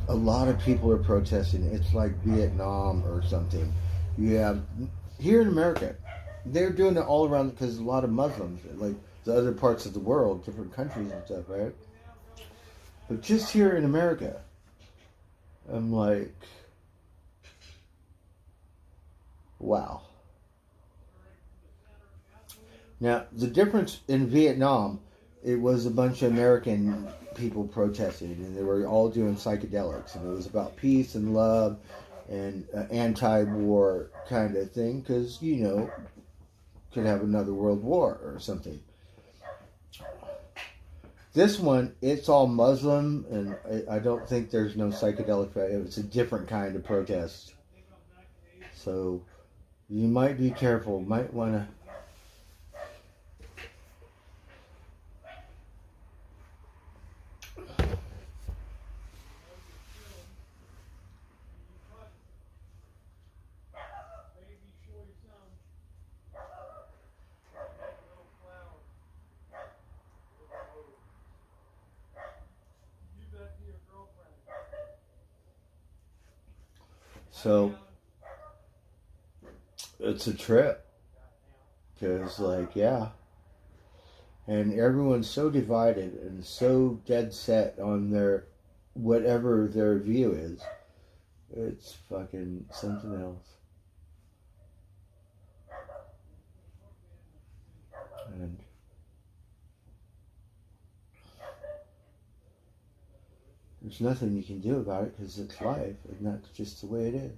a lot of people are protesting. It's like Vietnam or something. You have, here in America, they're doing it all around because a lot of Muslims, like the other parts of the world, different countries and stuff, right? But just here in America, I'm like, wow. Now, the difference in Vietnam, it was a bunch of American people protesting, and they were all doing psychedelics, and it was about peace and love and anti-war kind of thing, because, you know, could have another world war or something. This one, it's all Muslim, and I don't think there's no psychedelic. It's a different kind of protest. So you might be careful. Might want to. So, it's a trip, because, like, yeah, and everyone's so divided and so dead set on their, whatever their view is, it's fucking something else. And there's nothing you can do about it because it's life, and that's just the way it is.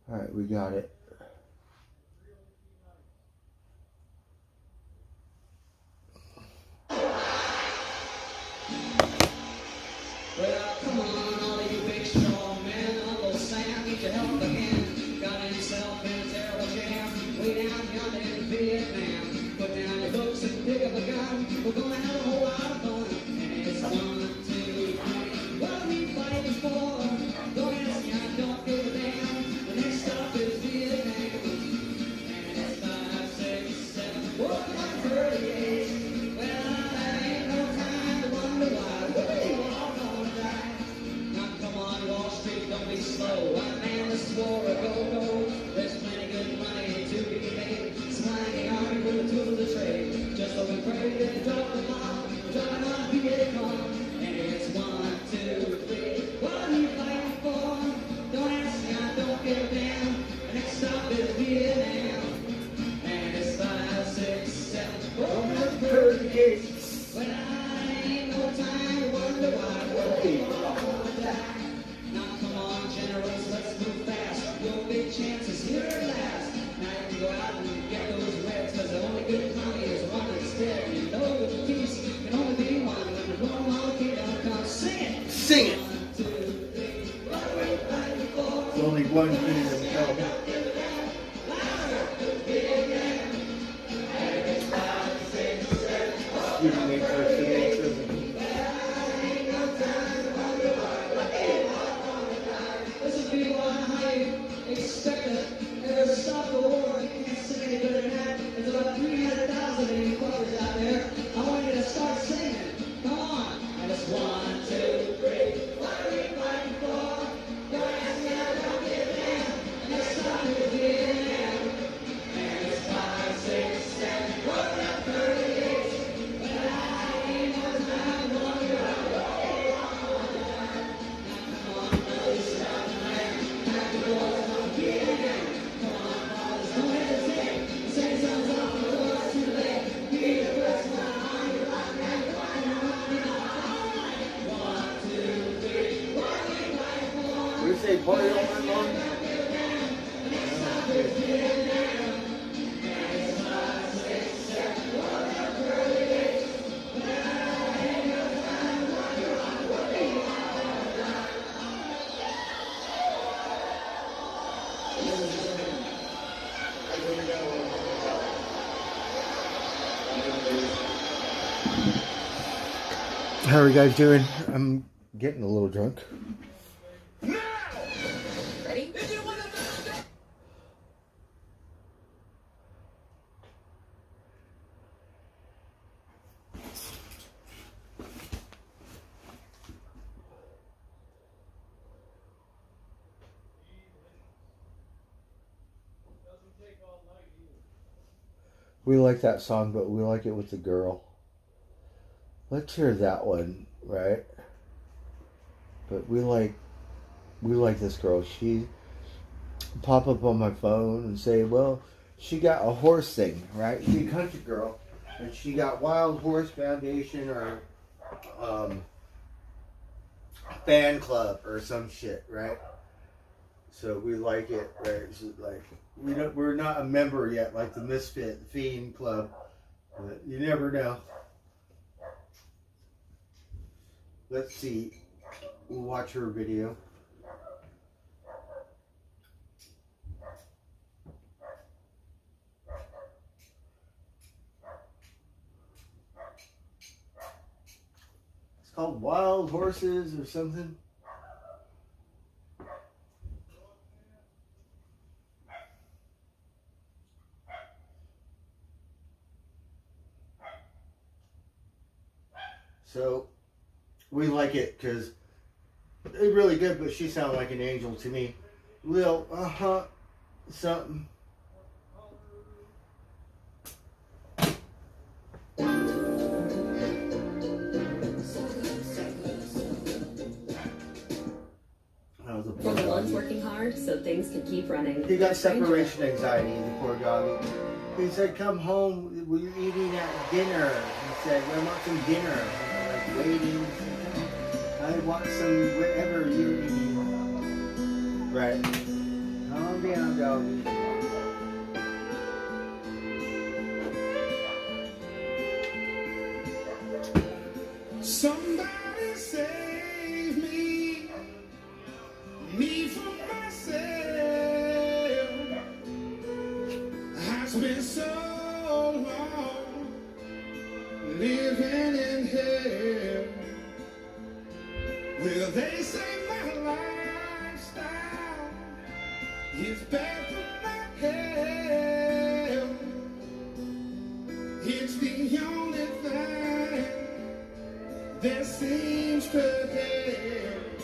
Alright, we got it. Well, come on, all you big strong men, Uncle Sam, need your help again. Got himself in a terrible jam, way down yonder in Vietnam. Put down your books and pick up a gun. We're gonna have a whole lot of fun. And it's 1, 2, 3. What are we fighting for? Don't ask me, I don't give a damn. The next stop is Vietnam. And it's 5, 6, 7, 38. Well, that ain't no time to wonder why. Don't be slow, one man, this is war, a go-go. There's plenty good money to be made. Slanging army with the tools of the trade. Just so we pray that they drop the bomb. Dropping on Vietnam. And it's 1, 2, 3. What are you fighting for? Don't ask me, I don't give a damn. The next stop is Vietnam. And it's 5, 6, 7, 38. Well, I ain't no time to wonder why. We're all gonna die. Generals, let's move fast. Your big chances here at last. Now you can go out and get those reds, because the only good economy is one that's dead. You know that peace can only be one when the wrong molecule comes. Sing it! Sing it! 1, 2, 3. What are we fighting for? There's only one thing to tell. Excuse me for saying this. Expect it. Never stop the war. You can't sing any better than that. There's about 300,000 Indian brothers out there. I want you to start singing. Come on. And it's 1, 2, 3. What are we fighting for? Don't ask me, I don't give a damn. We say party all night long. How are you guys doing? I'm getting a little drunk. Ready? We like that song, but we like it with the girl. Let's hear that one, right? But we like this girl. She pop up on my phone and say, well, she got a horse thing, right? She's a country girl, and she got Wild Horse Foundation or fan club or some shit, right? So we like it, right? It's like we're not a member yet, like the Misfit Fiend Club, but you never know. Let's see. We'll watch her video. It's called Wild Horses or something. So we like it because they're really good, but she sounded like an angel to me. Lil, something. Everyone's working hard so things can keep running. He got separation anxiety, the poor doggy. He said, come home, we're eating at dinner. He said, I want some dinner. I'm like waiting. I want some whatever you're eating. Right. Calm down, doggy. Somebody save me, me from myself. I spent so long living in hell. Well, they say my lifestyle is bad for my health. It's the only thing that seems to help.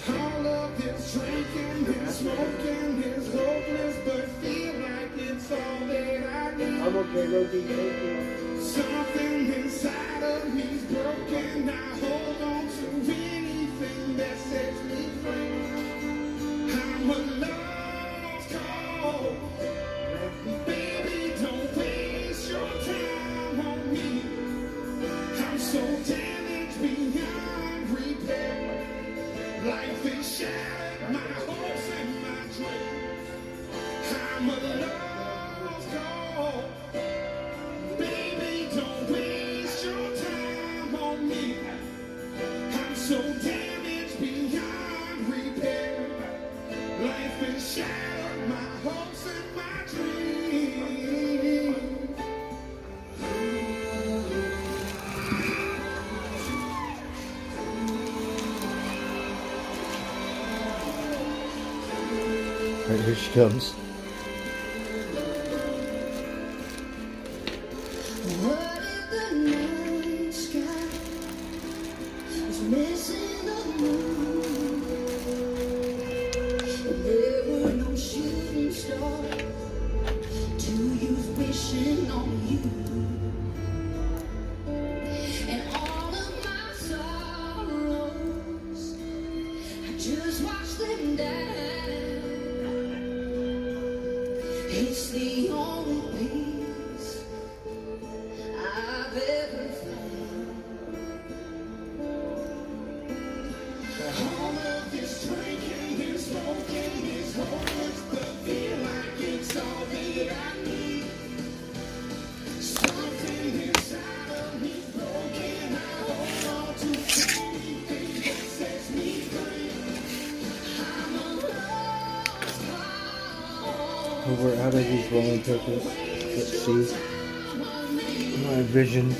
All of this drinking and smoking is hopeless, but feel like it's all that I need. I'm okay, Rosie. Thank you. Something inside of me's broken. I hold on to anything that sets me free. I'm a lost cause. Baby, don't waste your time on me. I'm so damaged beyond repair. Life is shattered, my hopes and my dreams. I'm a lost cause. Baby, don't waste your time on me. I'm so damaged beyond repair. Life is shattered, my hopes and my dreams. Right, here she comes. What if the night sky is missing the moon? There were no shooting stars to use wishing on you. And all of my sorrows, I just watched them die. It's the only peace I've ever found. Well, we're out of these rolling pictures. Let's see. My vision.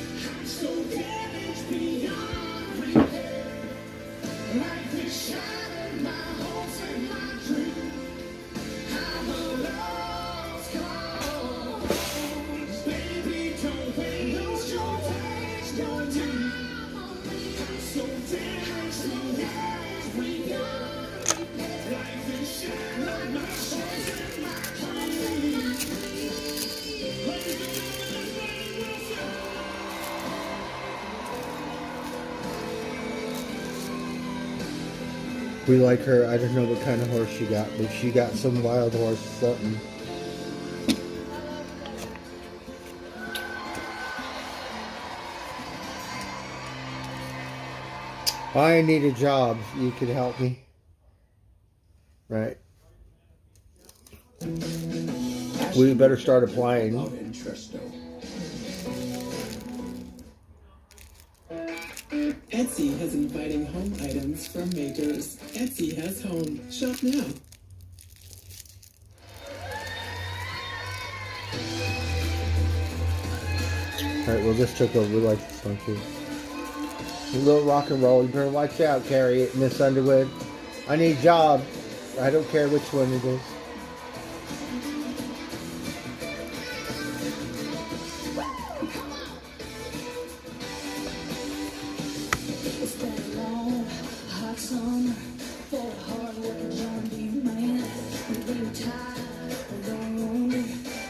We like her. I don't know what kind of horse she got, but she got some wild horse something. I need a job. You could help me. Right. We better start applying. Etsy has inviting home items from makers. Etsy has home. Shop now. Alright, well this took over. We like this one too. A little rock and roll. You better watch out, Carrie, Miss Underwood. I need a job. I don't care which one it is. It's been a long, hot summer for a hard-working zombie man. We've been tired of going hungry,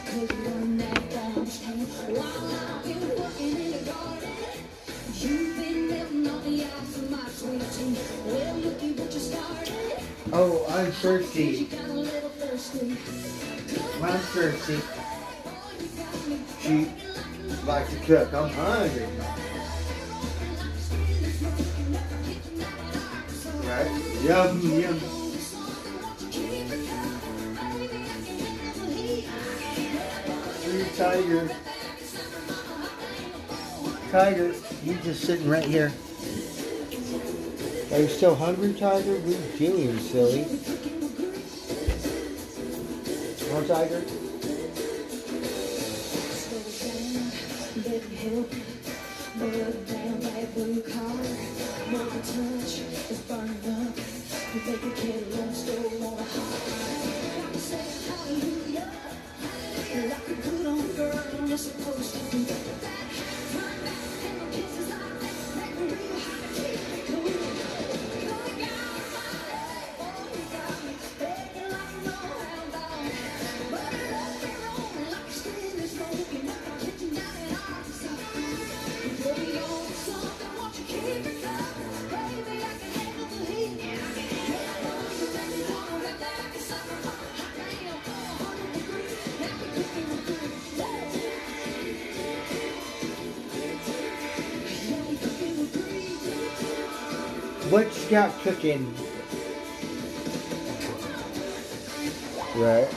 'cause we run that farm stand. While I've been working in the garden, you've been living on the ice of my sweet tea. Well, looky what you started. Oh, I'm thirsty. You got a little thirsty. I'm thirsty. She likes to cook. I'm hungry. Right? Yum, yum. Sweet tiger. Tiger, you just sitting right here. Are you still hungry, Tiger? What are you doing, silly? Come on, Tiger. Baby, help. But damn bad blue collar. But the touch is burning up. You make a kid lost or want a heart. I can say hallelujah. Like a good old girl, you're supposed to do that. Turn back and the kisses like that. Make me real hot to keep me cool. Going out of my head. Oh, you got me begging like no hound dog. But I love me rolling like a steam is smoking. Like a kitchen down in Arkansas. Baby, on something, won't you keep it up? Baby, I can handle the heat. Yeah, you make me wanna run back and suffer from a hot damn 400 degrees. Now we're cooking with food. Yeah, we're cooking with grease. What you got cooking? Right.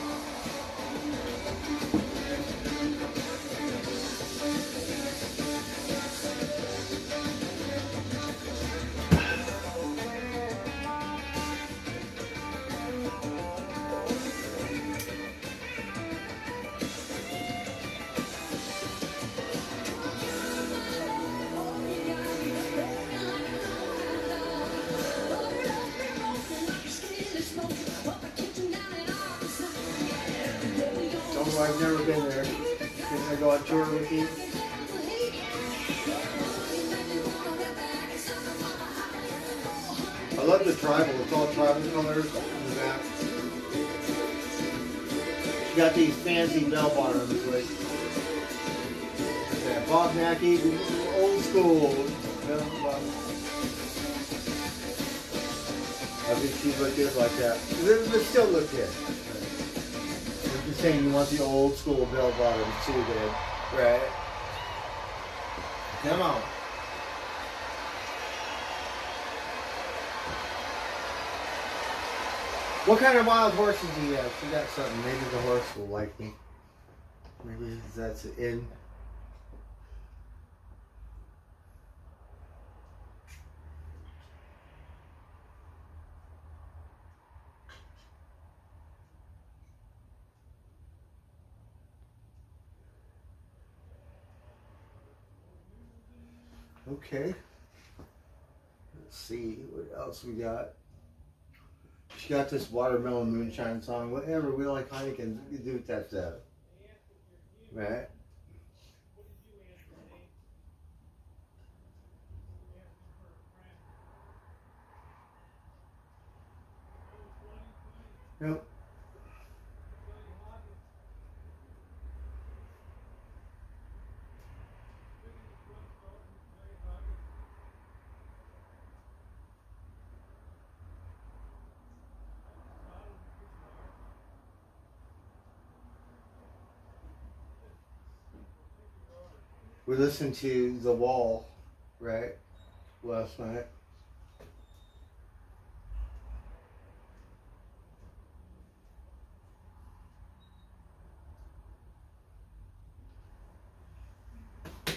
Oh, I've never been there. Can I go on tour with you? I love the tribal. It's all tribal colors in the back. You got these fancy bell bottoms, like yeah, Bob Mackie, old school. I think she look good like that. They still look good. I'm just saying you want the old school bell bottoms too, babe. Right? Come on. What kind of wild horses do you have? If you got something, maybe the horse will like me. Maybe that's in. Okay. Let's see what else we got. She got this watermelon moonshine song. Whatever we like Heineken, you do with that stuff. Right? Yep. We listened to The Wall, right, last night.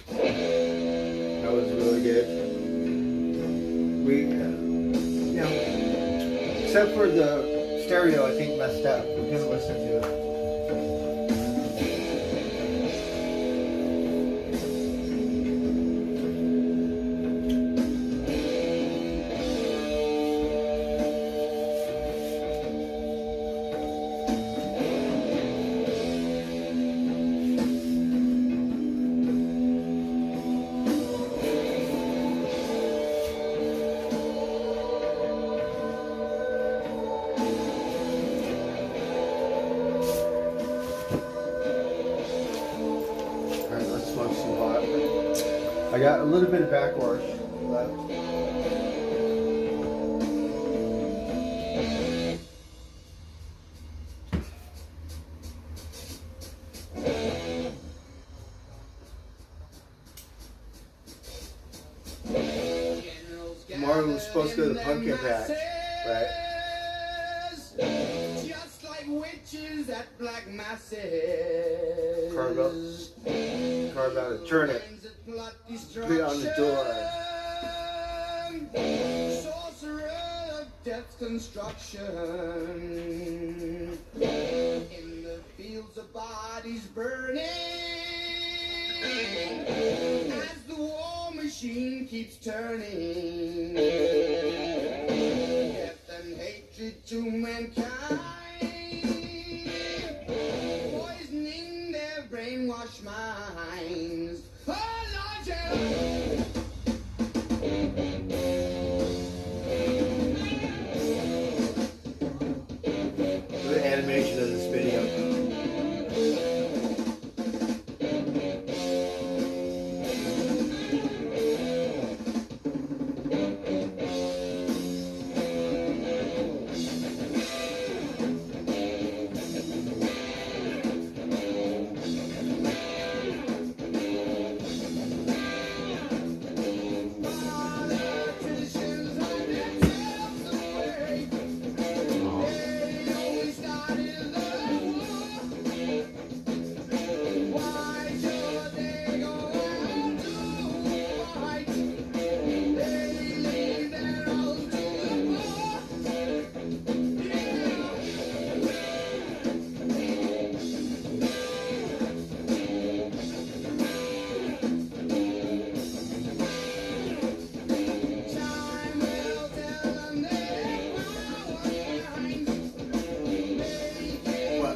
That was really good. We, you know, except for the stereo, I think messed up. We couldn't listen to it. I got a little bit of backwash left. Tomorrow we're supposed to go to the pumpkin patch, right? Just like witches at black masses. Carve out a turnip. Put it on the door. Sorcerer of death's construction. In the fields of bodies burning. As the war machine keeps turning. Death and hatred to mankind. Poisoning their brainwashed minds. Oh, Lord, yeah. The animation of this video.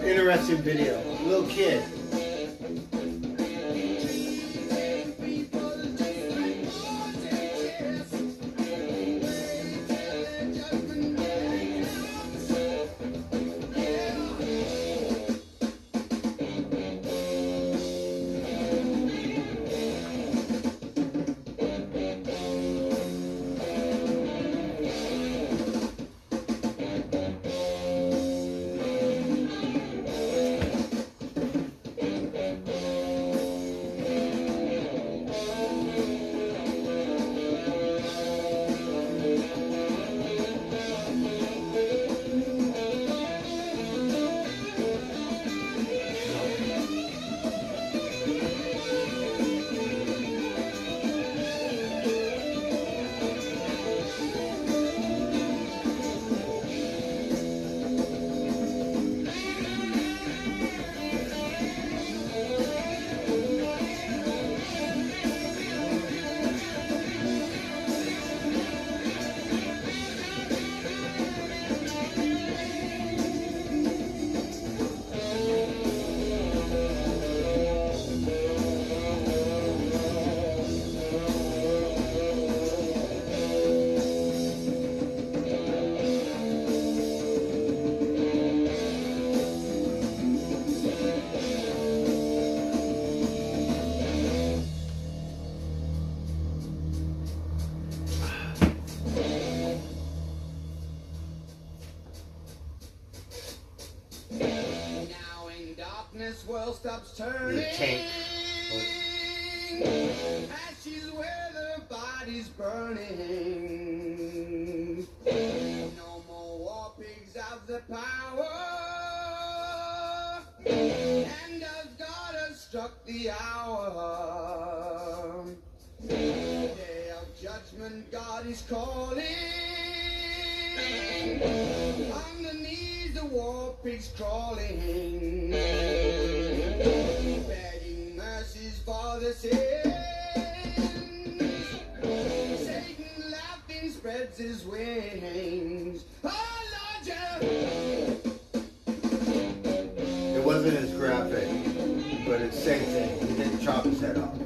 Interesting video. Little kid. world stops turning. The tank. Ashes where the body's burning. No more war pigs have the power. And as God has struck the hour, day of judgment God is calling. Underneath the war pigs crawling, begging mercies for the sins. Satan laughing spreads his wings. Oh Lord, yeah. It wasn't as graphic, but it's the same thing. He didn't chop his head off.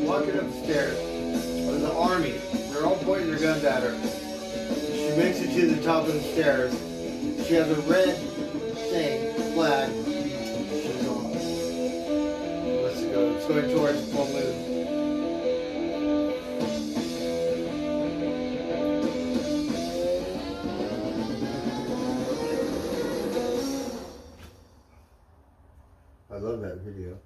Walking upstairs with the army. They're all pointing their guns at her. She makes it to the top of the stairs. She has a red thing, flag. She's on. Let's go. It's going towards full moon. I love that video.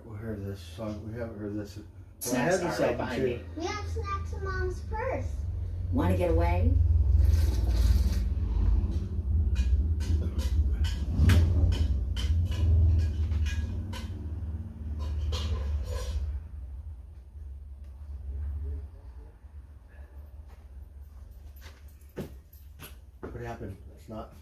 We heard this song. We haven't heard this. Well, I had this album too. We have snacks in Mom's purse. Want to get away? What happened? It's not.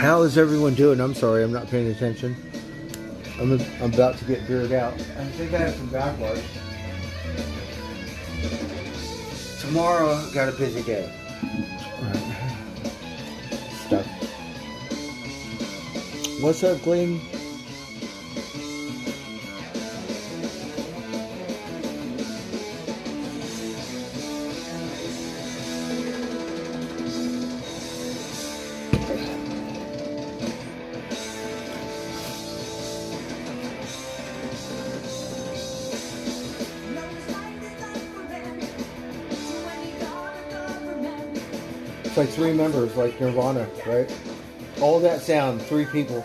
How is everyone doing? I'm sorry, I'm not paying attention. I'm about to get bearded out. I think I have some backwash. Tomorrow, got a busy day. Stuff. What's up, Glenn? It's like 3 members, like Nirvana, right? All that sound, 3 people.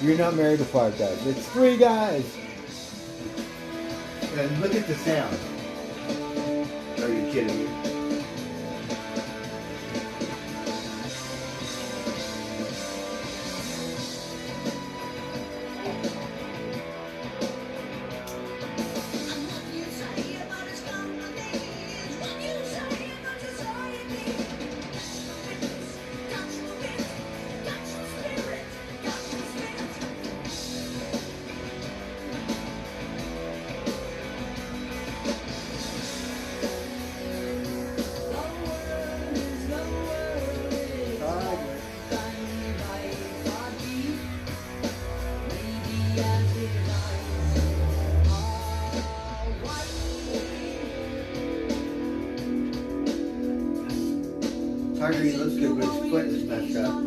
You're not married to 5 guys. It's 3 guys. And look at the sound. Are you kidding me? Tiger, he looks good, but his foot is messed up.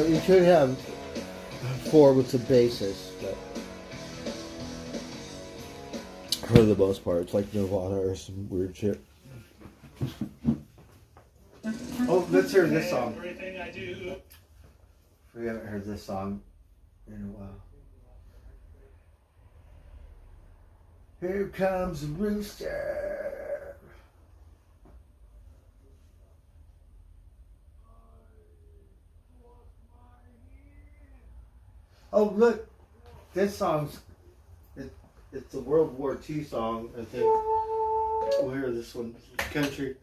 You should have 4 with some bases, but for the most part, it's like Nirvana or some weird shit. Oh, let's hear this song. We haven't heard this song in a while. Here comes a rooster. Oh, look, this song's, it's a World War II song, I think. We'll hear this one, country.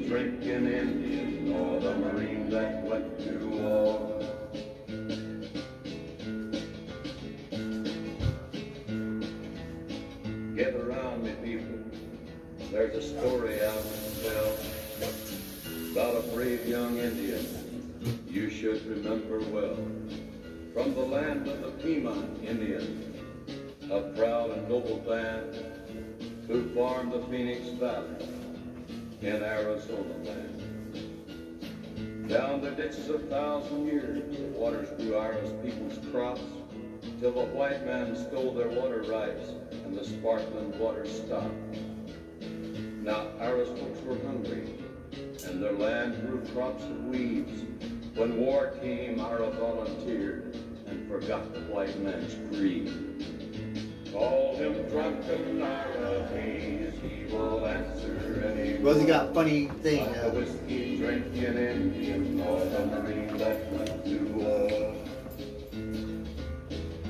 Drinking Indian or the Marine that went to war. Gather around me, people. There's a story I must tell about a brave young Indian you should remember well. From the land of the Piedmont Indian, a proud and noble band who farmed the Phoenix Valley in Arizona land. Down the ditches 1,000 years, the waters grew Ira's people's crops, till the white man stole their water rights and the sparkling water stopped. Now Ira's folks were hungry, and their land grew crops of weeds. When war came, Ira volunteered and forgot the white man's greed. Call him drunken Ira, he will answer any. Rosie got funny thing. The whiskey drinking Indian or the Marine that went to war.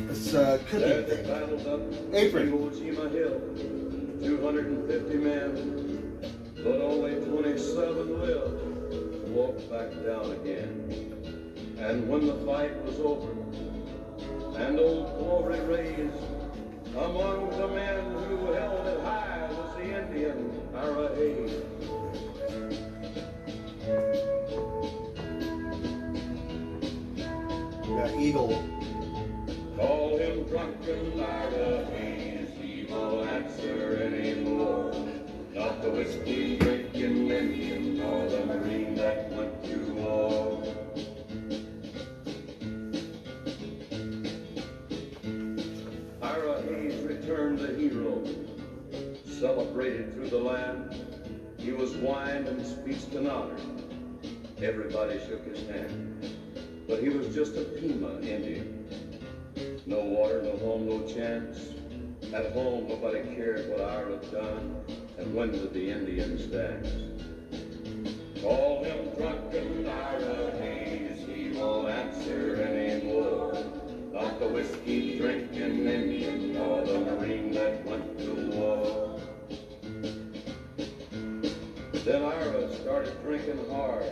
It's cooking thing. Apron. Iwo Jima Hill, 250 men, but only 27 lived to walk back down again. And when the fight was over, and Old Glory raised, among the men who held it high was the Indian Ira Hayes. We got Eagle Call him drunken Ira Hayes, he won't answer anymore. Not the whiskey drinking Indian or the Marine that went to war. Ira Hayes returned the hero, celebrated through the land. He was wined and speeched and honored. Everybody shook his hand, but he was just a Pima Indian. No water, no home, no chance. At home, nobody cared what Ira done, and when did the Indians dance? Call him drunken Ira Hayes, he won't answer anymore. Not the whiskey drinking Indian or the Marine that went to war. Then Ira started drinking hard.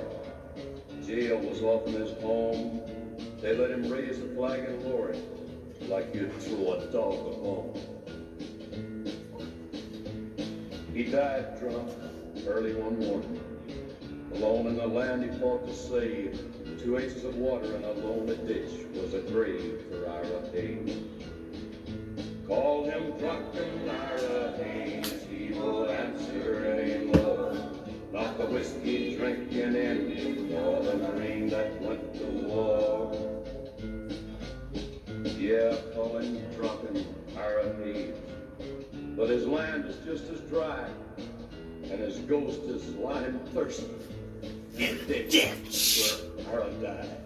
Jail was often his home. They let him raise a flag and lower it, like you'd throw a dog a bone. He died drunk early one morning. Alone in the land he fought to save. 2 inches of water in a lonely ditch was a grave for Ira Hayes. Call him drunken Ira Hayes, he won't answer anymore. Not the whiskey drinking Indian or the Marine that went to war. Yeah, call him drunken Ira Hayes, but his land is just as dry, and his ghost is lying thirsty in the ditch where Ira died.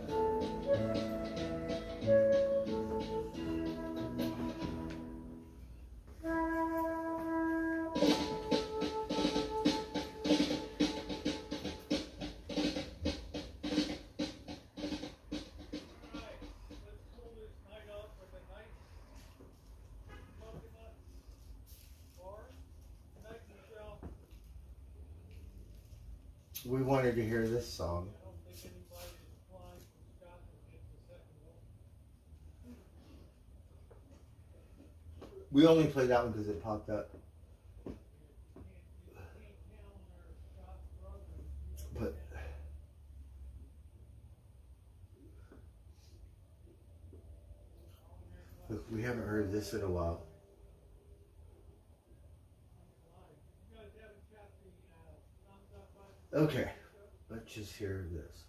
We wanted to hear this song. We only played that one because it popped up. But look, we haven't heard this in a while. Okay, let's just hear this.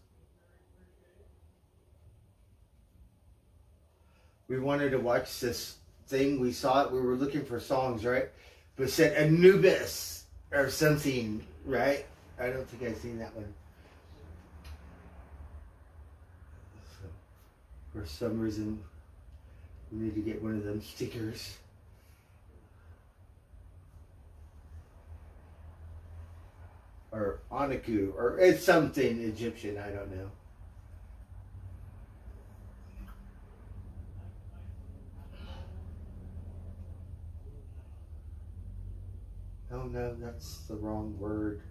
We wanted to watch this thing. We saw it. We were looking for songs, right? But it said Anubis or something, right? I don't think I've seen that one. So, for some reason, we need to get one of them stickers. Or Anaku, or it's something Egyptian, I don't know. Oh no, that's the wrong word.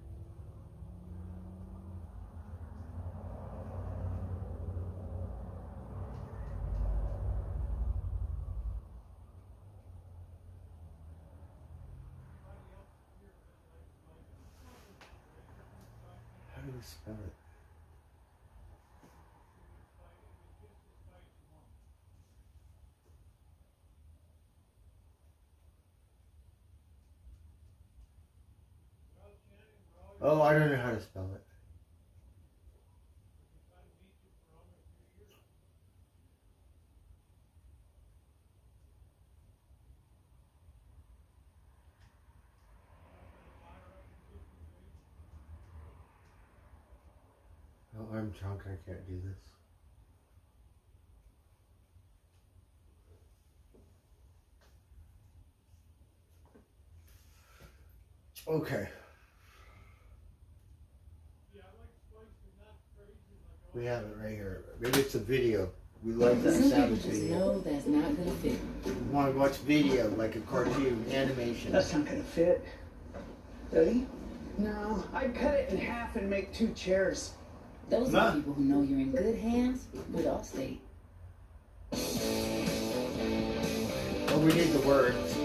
How do you spell it? Oh, I don't know how to spell it. Oh, I'm drunk. I can't do this. Okay. We have it right here. Maybe it's a video. We love that Some sound people just video. know that's not gonna fit. We want to watch video, like a cartoon, animation. That's not gonna fit. Ready? No, I'd cut it in half and make 2 chairs. Those are the people who know you're in good hands with Allstate. Oh, we need the words.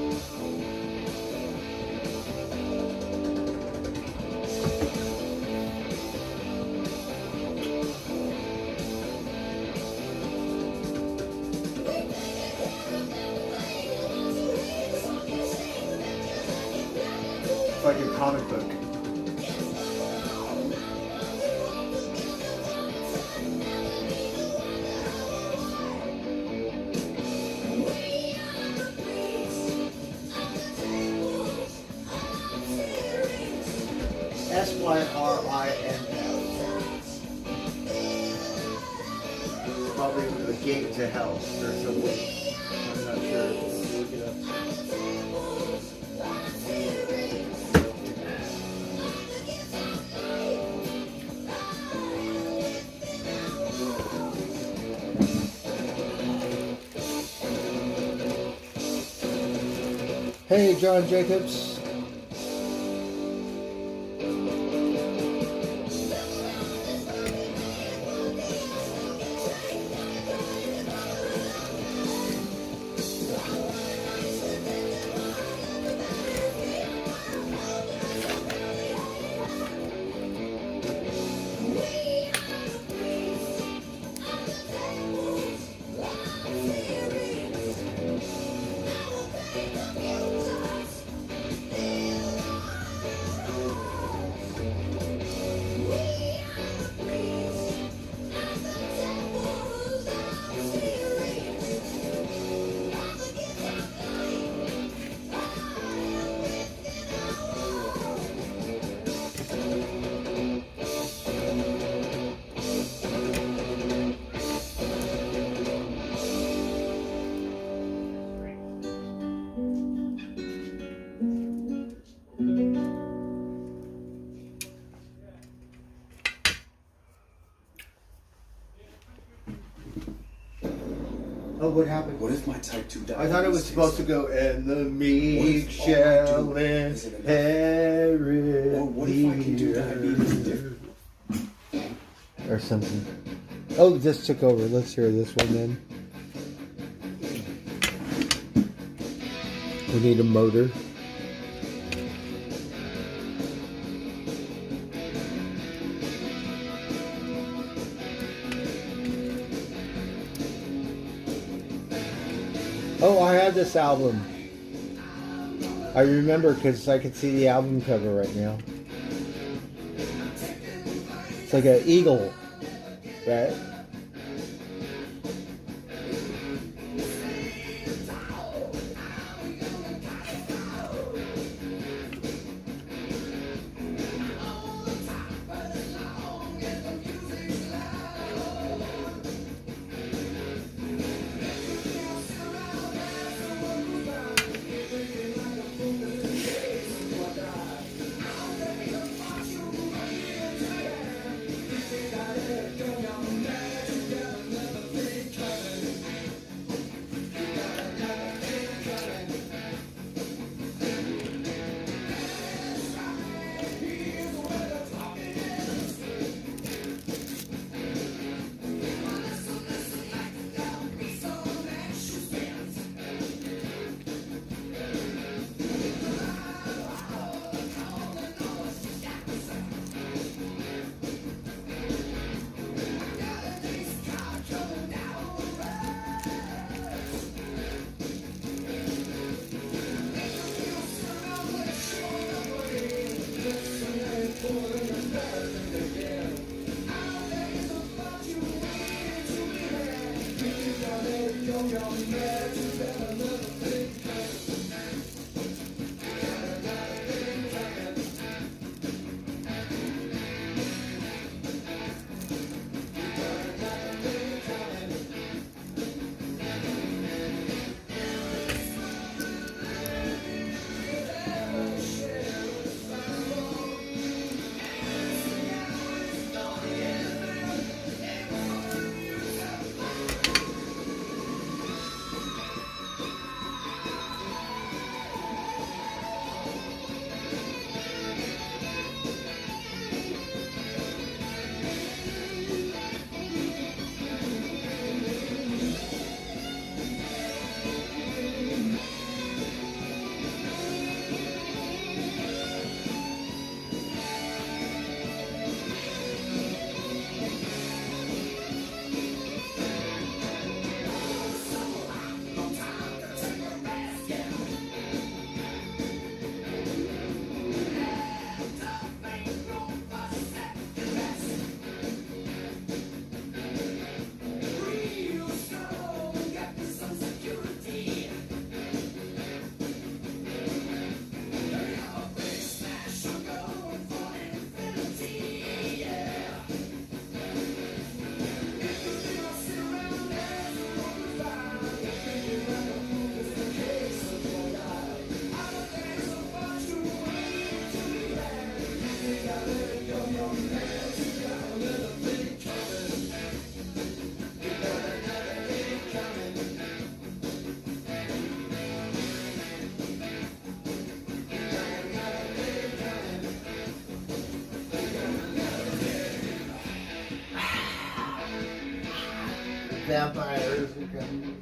like a comic book. SYRINL. Probably the gate to hell or something. I'm not sure. Look it up. Hey, John Jacobs. Oh, what happened? What if my type 2 diabetes? I thought it was supposed to go, and the meek shall inherit. Or what if I can do diabetes different? Or something. Oh, this took over. Let's hear this one then. We need a motor. Oh, I had this album. I remember because I could see the album cover right now. It's like an eagle, right? vampires are coming.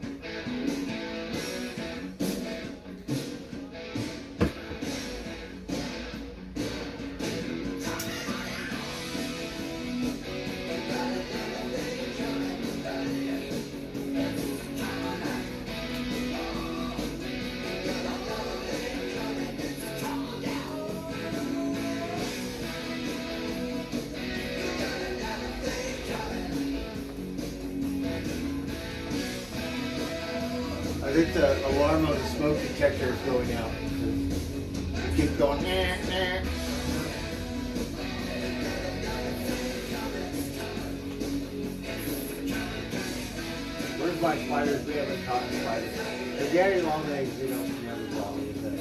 I think the alarm on the smoke detector is going out. It keeps going. Where's my spiders? We haven't caught spiders. The daddy long legs, we don't have a problem with that.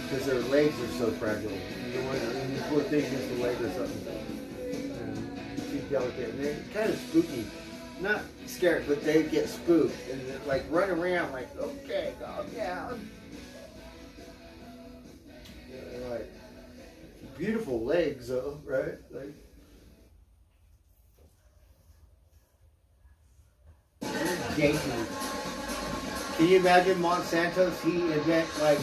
Because their legs are so fragile. You wonder, the poor thing gets a leg or something. And she's delicate. And they're kind of spooky. Not scared, but they get spooked. And they, like run around like, okay, calm down. They're like, beautiful legs though, right? Like, dainty. Can you imagine Monsanto's? He invent like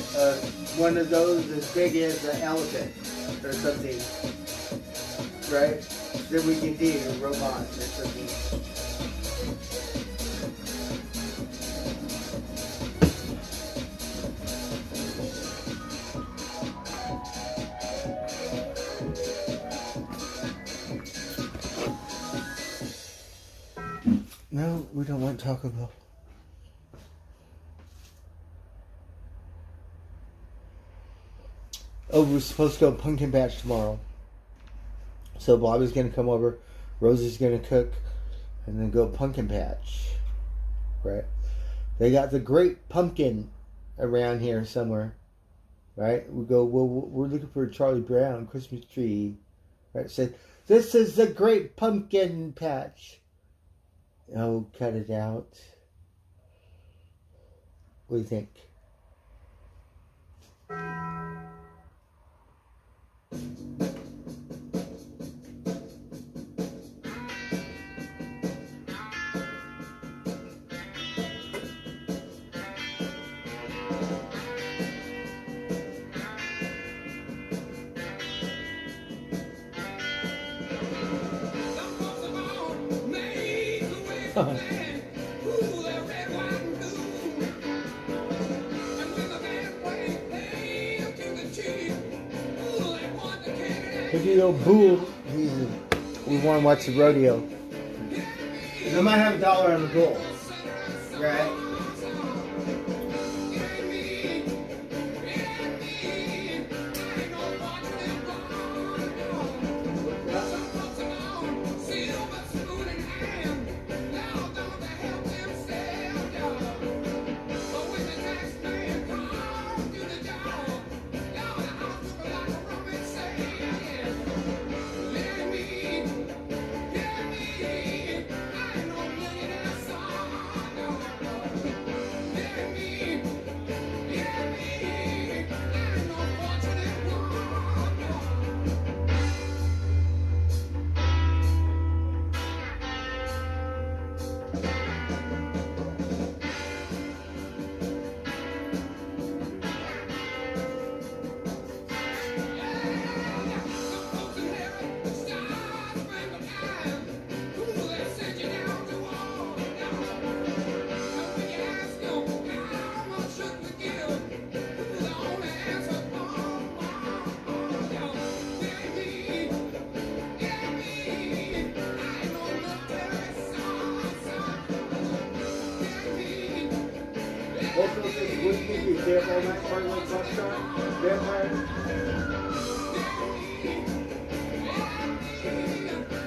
one of those as big as an elephant or something, right? Then we can do robots or something. No, we don't want Taco Bell. Oh, we're supposed to go pumpkin patch tomorrow. So Bobby's going to come over, Rosie's going to cook, and then go pumpkin patch. Right? They got the great pumpkin around here somewhere. Right? We go, well, we're looking for a Charlie Brown Christmas tree. Right? Said, this is the great pumpkin patch. Oh, cut it out. What do you think? If you go bull, we want to watch the rodeo. They might have $1 on the bull, right?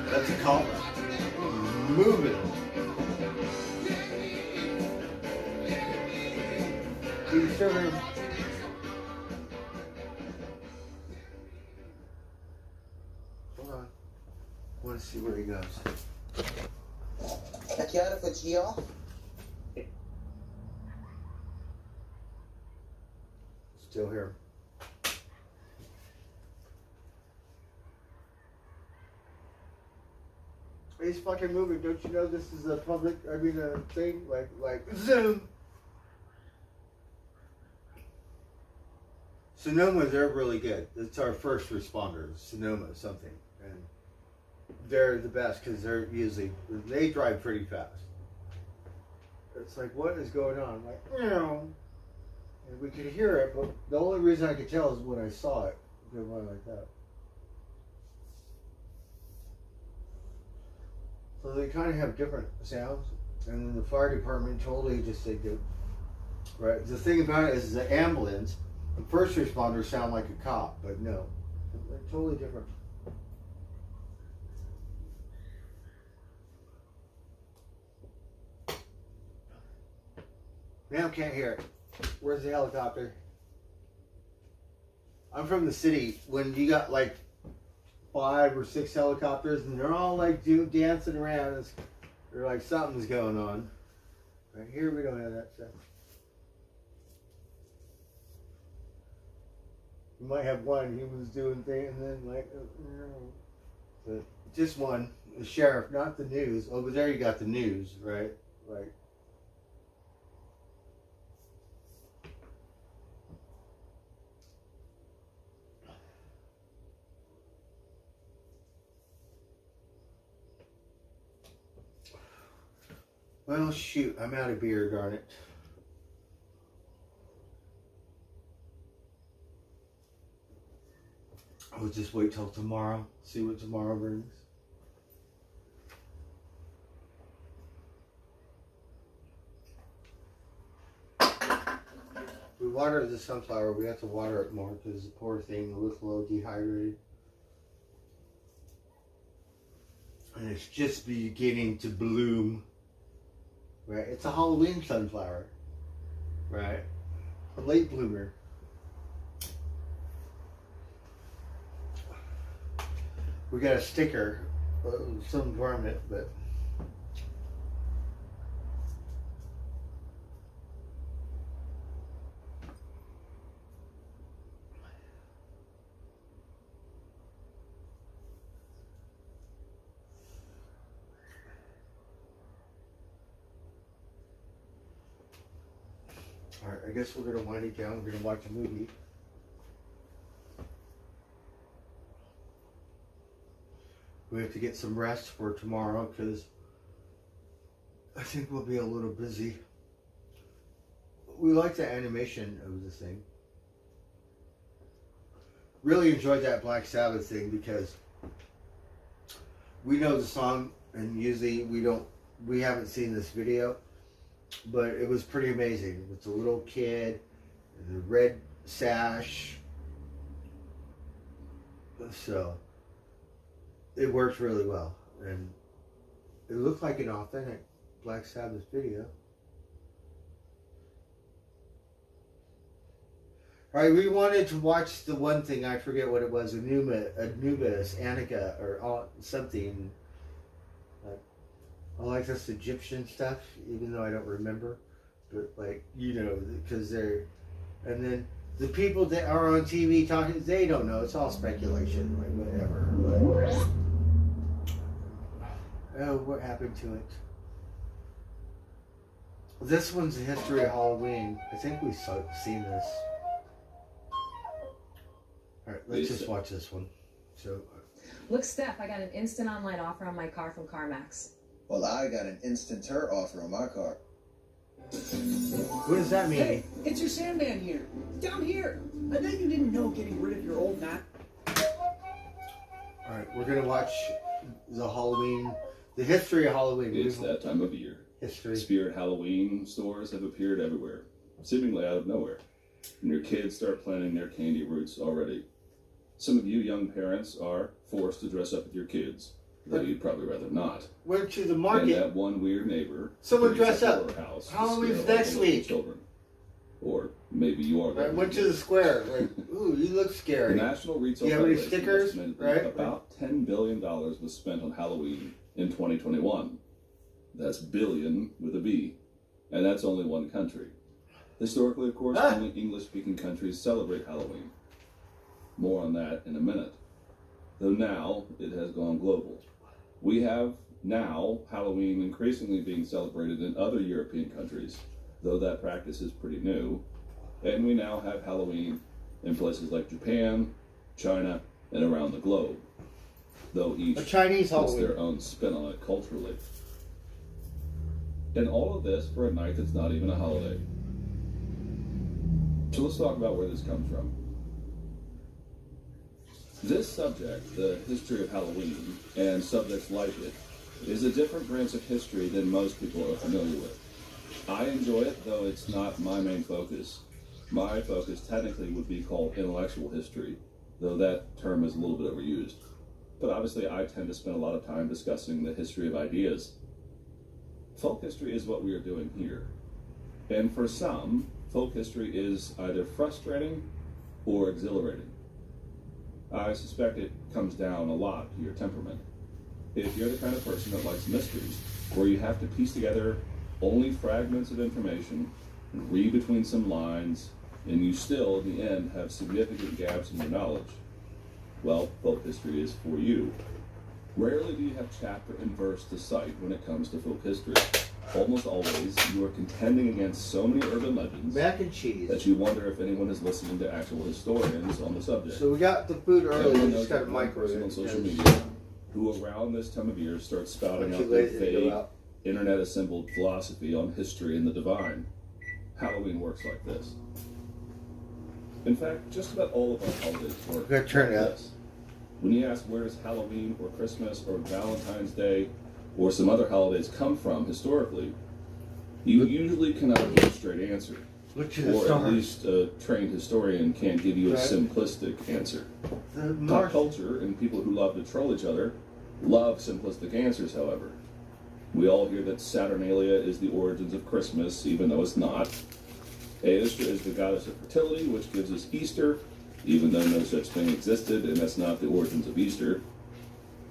That's a call. Move it. You serving. Hold on. I want to see where he goes. Chiaro Foccio? Still here. he's fucking moving. Don't you know this is a public, a thing? Like, Zoom. Sonoma, they're really good. It's our first responders, Sonoma something. And they're the best because they drive pretty fast. It's like, what is going on? Like, and we could hear it, but the only reason I could tell is when I saw it go by like that. So they kind of have different sounds, and then the fire department totally just they do. Right. The thing about it is the ambulance, the first responders sound like a cop, but no, they're totally different. Now can't hear it. Where's the helicopter? I'm from the city. When you got like 5 or 6 helicopters and they're all like dancing around, they're like something's going on. Right here we don't have that stuff. You might have one. He was doing things and then like, but just one. The sheriff, not the news. Over there you got the news, right? Like. Well, shoot, I'm out of beer, darn it. I'll just wait till tomorrow, see what tomorrow brings. We watered the sunflower, we have to water it more because the poor thing looks a little dehydrated. And it's just beginning to bloom. Right, it's a Halloween sunflower, right? A late bloomer. We got a sticker, some garment, but alright, I guess we're going to wind it down. We're going to watch a movie. We have to get some rest for tomorrow because I think we'll be a little busy. We like the animation of the thing. Really enjoyed that Black Sabbath thing because we know the song and usually we haven't seen this video. But it was pretty amazing. It's a little kid, the red sash. So it worked really well, and it looked like an authentic Black Sabbath video. All right, we wanted to watch the one thing, I forget what it was, Anubis, Annika, or something. I like this Egyptian stuff, even though I don't remember. But, like, because they're... And then the people that are on TV talking, they don't know. It's all speculation, like, whatever. But, oh, what happened to it? This one's the history of Halloween. I think we've seen this. Alright, let's just watch this one. So, Look, Steph, I got an instant online offer on my car from CarMax. Well, I got an instant turn offer on my car. What does that mean? Hey, it's your Sandman here. Down here. I bet you didn't know getting rid of your old map. Alright, we're going to watch the Halloween, the history of Halloween. It's that time of year. History. Spirit Halloween stores have appeared everywhere, seemingly out of nowhere. And your kids start planning their candy routes already. Some of you young parents are forced to dress up with your kids, though you'd probably rather not. Went to the market. And that one weird neighbor. Someone dress up. House Halloween's next week. Children. Or maybe you are. I went to the square. Like, ooh, you look scary. The National Retail you have any Federation stickers? estimated Right? About $10 billion was spent on Halloween in 2021. That's billion with a B. And that's only one country. Historically, of course, only English-speaking countries celebrate Halloween. More on that in a minute. Though now, it has gone global. We have Now, Halloween increasingly being celebrated in other European countries, though that practice is pretty new. And we now have Halloween in places like Japan, China, and around the globe, though each Chinese puts Halloween. their own spin on it culturally. And all of this for a night that's not even a holiday. So let's talk about where this comes from. This subject, the history of Halloween, and subjects like it, is a different branch of history than most people are familiar with. I enjoy it, though it's not my main focus. My focus technically would be called intellectual history, though that term is a little bit overused. But obviously I tend to spend a lot of time discussing the history of ideas. Folk history is what we are doing here. And for some, folk history is either frustrating or exhilarating. I suspect it comes down a lot to your temperament. If you're the kind of person that likes mysteries, where you have to piece together only fragments of information, and read between some lines, and you still, in the end, have significant gaps in your knowledge, well, folk history is for you. Rarely do you have chapter and verse to cite when it comes to folk history. Almost always, you are contending against so many urban legends Mac and cheese. that you wonder if anyone is listening to actual historians on the subject. So we got the food early. Everyone We knows just got a that one microwave. person on social media who around this time of year starts spouting I'm too out their lazy to go vague, out. internet-assembled philosophy on history and the divine. Halloween works like this. In fact, just about all of our holidays work Good turn like out. this. When you ask where does Halloween or Christmas or Valentine's Day or some other holidays come from historically, you usually cannot give a straight answer. Look to the Or at stars. least a trained historian can't give you a Right. simplistic answer. The Pop Mars- culture and people who love to troll each other love simplistic answers, however. We all hear that Saturnalia is the origins of Christmas, even though it's not. Aestra is the goddess of fertility, which gives us Easter, even though no such thing existed, and that's not the origins of Easter.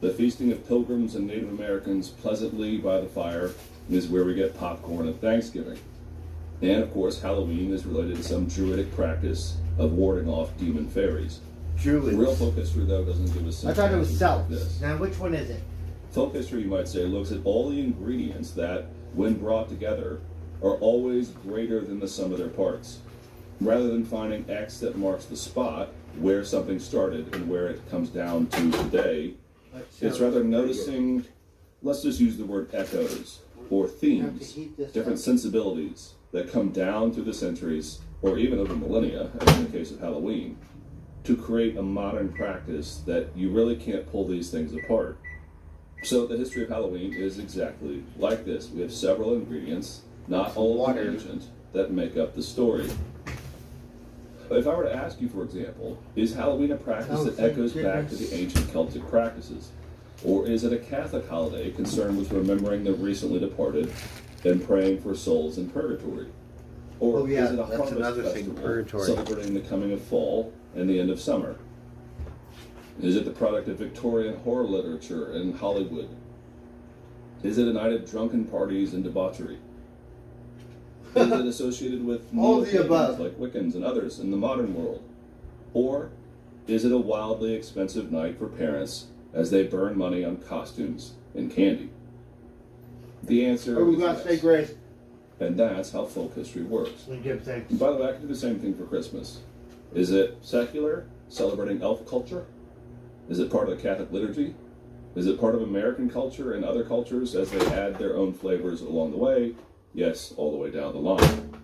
The feasting of pilgrims and Native Americans pleasantly by the fire is where we get popcorn at Thanksgiving. And of course, Halloween is related to some druidic practice of warding off demon fairies. Druids. Real folk history, though, doesn't give us I thought it was answers south. like this. Now, which one is it? Folk history, you might say, looks at all the ingredients that, when brought together, are always greater than the sum of their parts. Rather than finding X that marks the spot where something started and where it comes down to today, it's rather noticing, let's just use the word echoes, or themes, different sensibilities that come down through the centuries, or even over millennia, as in the case of Halloween, to create a modern practice that you really can't pull these things apart. So the history of Halloween is exactly like this. We have several ingredients, not all of them ancient, that make up the story. If I were to ask you, for example, is Halloween a practice that echoes back to the ancient Celtic practices? Or is it a Catholic holiday concerned with remembering the recently departed and praying for souls in purgatory? Or is it a that's harvest another thing, festival purgatory. celebrating the coming of fall and the end of summer? Is it the product of Victorian horror literature and Hollywood? Is it a night of drunken parties and debauchery? Is it associated with All the above. like Wiccans and others in the modern world? Or is it a wildly expensive night for parents as they burn money on costumes and candy? The answer Are we is going to say grace? and that's how folk history works. We give thanks. And by the way, I can do the same thing for Christmas. Is it secular, celebrating elf culture? Is it part of the Catholic liturgy? Is it part of American culture and other cultures as they add their own flavors along the way? Yes, all the way down the line.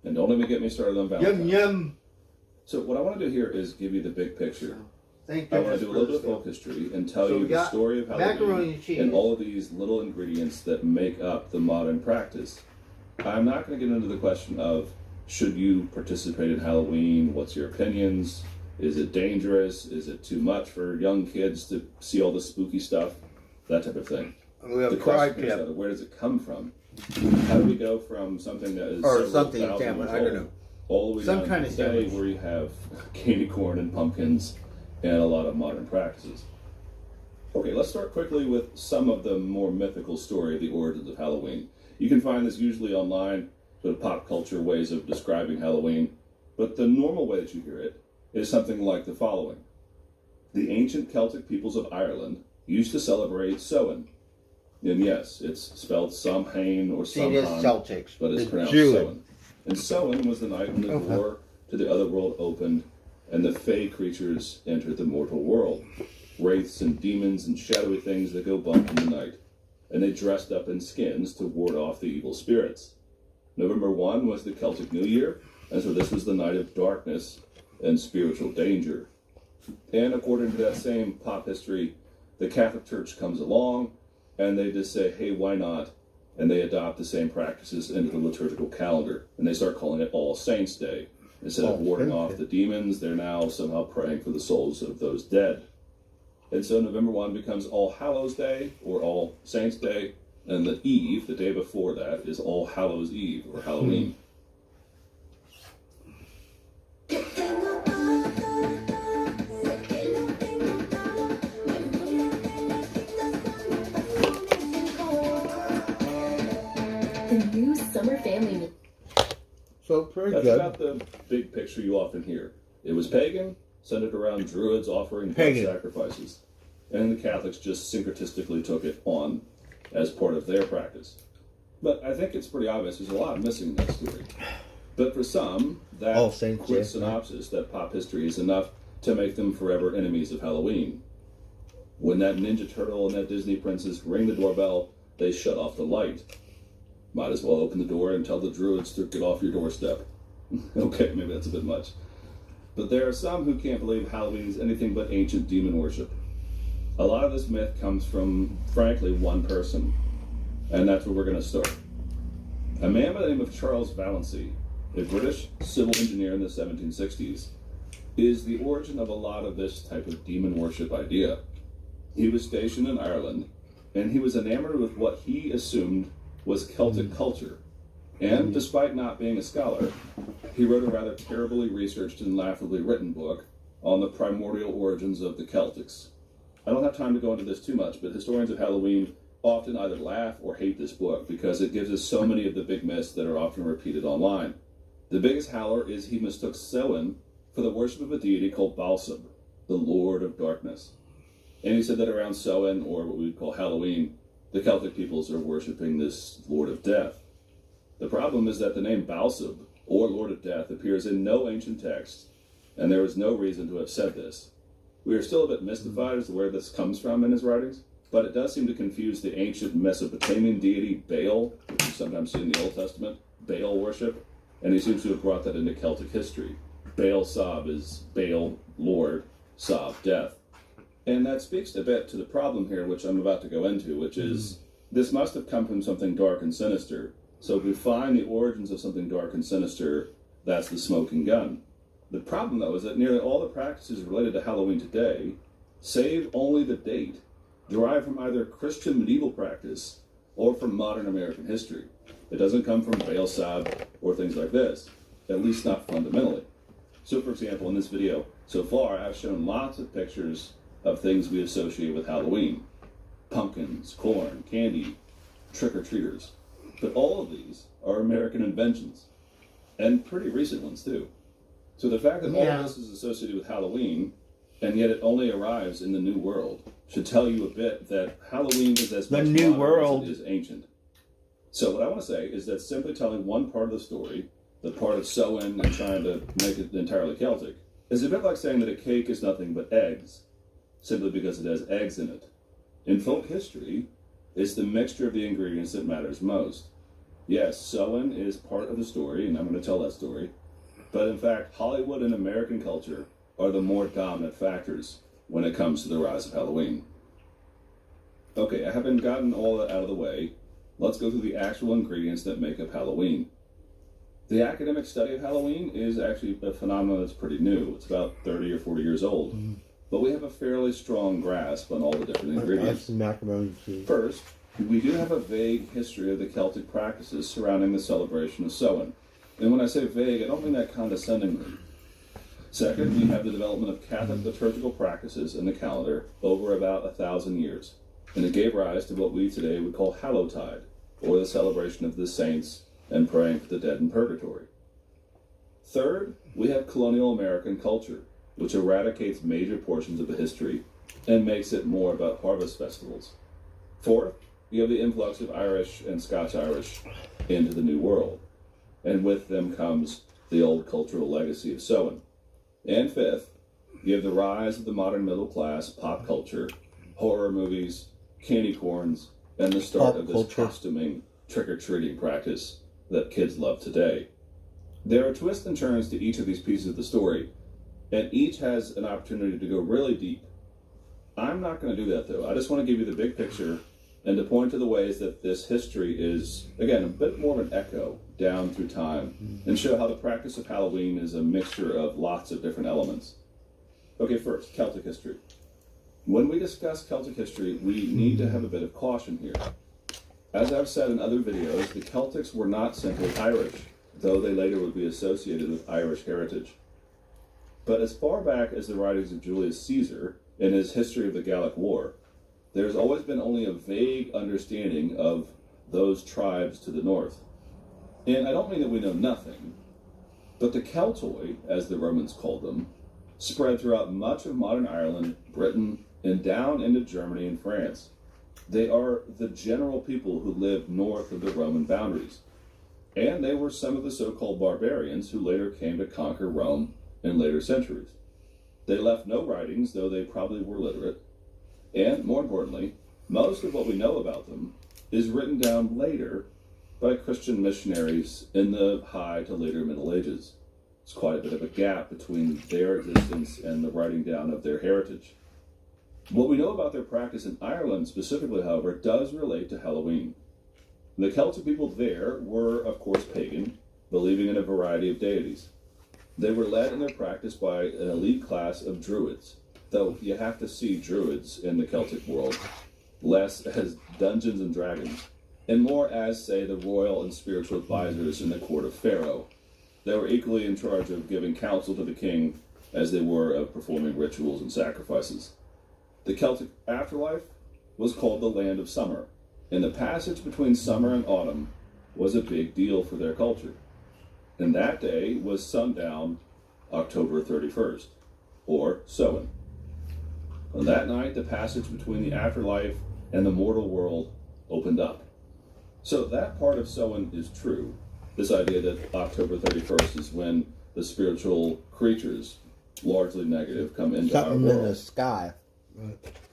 And don't even get me started on Valentine's. Yum, yum. So what I want to do here is give you the big picture. Thank I want goodness to do a for little bit this of folk stuff. history and tell So you we the got story of macaroni Halloween and cheese. and all of these little ingredients that make up the modern practice. I'm not going to get into the question of should you participate in Halloween, what's your opinions, is it dangerous, is it too much for young kids to see all the spooky stuff, that type of thing. We have The a pride question is, tip. where does it come from? How do we go from something that is Or several something, thousand damn it, years I don't old, know. all the way Some down kind to of today sandwich. where you have candy corn and pumpkins and a lot of modern practices? Okay, let's start quickly with some of the more mythical story of the origins of Halloween. You can find this usually online, sort of pop culture ways of describing Halloween, but the normal way that you hear it is something like the following. The ancient Celtic peoples of Ireland used to celebrate Samhain, And yes, it's spelled Samhain or See, it is Samhain, Celtics. but it's It's pronounced Druid. Samhain. And Samhain was the night when the door to the other world opened and the fey creatures entered the mortal world. Wraiths and demons and shadowy things that go bump in the night. And they dressed up in skins to ward off the evil spirits. November 1 was the Celtic New Year, and so this was the night of darkness and spiritual danger. And according to that same pop history, the Catholic Church comes along, and they just say, hey, why not? And they adopt the same practices into the liturgical calendar, and they start calling it All Saints' Day. Instead of warding off the demons, they're now somehow praying for the souls of those dead. And so November 1 becomes All Hallows Day, or All Saints' Day, and the eve, the day before that, is All Hallows Eve, or Halloween. The new summer family. So pretty That's good. about the big picture you often hear. It was pagan, centered around druids offering blood Pagan. sacrifices. And the Catholics just syncretistically took it on as part of their practice. But I think it's pretty obvious there's a lot missing in that story. But for some, that All Saints quick Day. synopsis, that pop history, is enough to make them forever enemies of Halloween. When that Ninja Turtle and that Disney princess ring the doorbell, they shut off the light. Might as well open the door and tell the druids to get off your doorstep. Okay, maybe that's a bit much. But there are some who can't believe Halloween is anything but ancient demon worship. A lot of this myth comes from, frankly, one person. And that's where we're going to start. A man by the name of Charles Valency, a British civil engineer in the 1760s, is the origin of a lot of this type of demon worship idea. He was stationed in Ireland, and he was enamored with what he assumed was Celtic culture. And despite not being a scholar, he wrote a rather terribly researched and laughably written book on the primordial origins of the Celtics. I don't have time to go into this too much, but historians of Halloween often either laugh or hate this book because it gives us so many of the big myths that are often repeated online. The biggest howler is he mistook Samhain for the worship of a deity called Balsam, the Lord of Darkness. And he said that around Samhain, or what we would call Halloween, the Celtic peoples are worshiping this Lord of Death. The problem is that the name Balsam, or Lord of Death, appears in no ancient text, and there is no reason to have said this. We are still a bit mystified as to where this comes from in his writings, but it does seem to confuse the ancient Mesopotamian deity Baal, which you sometimes see in the Old Testament, Baal worship, and he seems to have brought that into Celtic history. Baal Sab is Baal, Lord, Sab, death. And that speaks a bit to the problem here, which I'm about to go into, which is this must have come from something dark and sinister. So if we find the origins of something dark and sinister, that's the smoking gun. The problem, though, is that nearly all the practices related to Halloween today, save only the date, derive from either Christian medieval practice or from modern American history. It doesn't come from Baal Sab or things like this, at least not fundamentally. So, for example, in this video, so far, I've shown lots of pictures of things we associate with Halloween. Pumpkins, corn, candy, trick-or-treaters. But all of these are American inventions, and pretty recent ones, too. So the fact that all of this is associated with Halloween, and yet it only arrives in the New World, should tell you a bit that Halloween is as much modern as it is ancient. So what I want to say is that simply telling one part of the story, the part of Samhain and trying to make it entirely Celtic, is a bit like saying that a cake is nothing but eggs, simply because it has eggs in it. In folk history, it's the mixture of the ingredients that matters most. Yes, Samhain is part of the story, and I'm going to tell that story, but in fact, Hollywood and American culture are the more dominant factors when it comes to the rise of Halloween. Okay, I haven't gotten all that out of the way. Let's go through the actual ingredients that make up Halloween. The academic study of Halloween is actually a phenomenon that's pretty new. It's about 30 or 40 years old. But we have a fairly strong grasp on all the different ingredients. First, we do have a vague history of the Celtic practices surrounding the celebration of Samhain. And when I say vague, I don't mean that condescendingly. Second, we have the development of Catholic liturgical practices in the calendar over about 1,000 years. And it gave rise to what we today would call Hallowtide, or the celebration of the saints and praying for the dead in purgatory. Third, we have colonial American culture, which eradicates major portions of the history and makes it more about harvest festivals. Fourth, you have the influx of Irish and Scotch-Irish into the New World, and with them comes the old cultural legacy of Samhain. And fifth, you have the rise of the modern middle class, pop culture, horror movies, candy corns, and the start of this costuming, trick-or-treating practice that kids love today. There are twists and turns to each of these pieces of the story, and each has an opportunity to go really deep. I'm not going to do that, though. I just want to give you the big picture and to point to the ways that this history is, again, a bit more of an echo down through time, and show how the practice of Halloween is a mixture of lots of different elements. Okay, first, Celtic history. When we discuss Celtic history, we need to have a bit of caution here. As I've said in other videos, the Celtics were not simply Irish, though they later would be associated with Irish heritage. But as far back as the writings of Julius Caesar in his History of the Gallic War, there's always been only a vague understanding of those tribes to the north. And I don't mean that we know nothing, but the Celtoi, as the Romans called them, spread throughout much of modern Ireland, Britain, and down into Germany and France. They are the general people who lived north of the Roman boundaries. And they were some of the so-called barbarians who later came to conquer Rome in later centuries. They left no writings, though they probably were literate. And, more importantly, most of what we know about them is written down later by Christian missionaries in the high to later Middle Ages. It's quite a bit of a gap between their existence and the writing down of their heritage. What we know about their practice in Ireland specifically, however, does relate to Halloween. The Celtic people there were, of course, pagan, believing in a variety of deities. They were led in their practice by an elite class of druids, though you have to see druids in the Celtic world less as Dungeons and Dragons, and more as, say, the royal and spiritual advisors in the court of Pharaoh. They were equally in charge of giving counsel to the king as they were of performing rituals and sacrifices. The Celtic afterlife was called the Land of Summer, and the passage between summer and autumn was a big deal for their culture. And that day was sundown October 31st, or Samhain. On that night, the passage between the afterlife and the mortal world opened up. So that part of Samhain is true. This idea that October 31st is when the spiritual creatures, largely negative, come into our world. Something in the sky.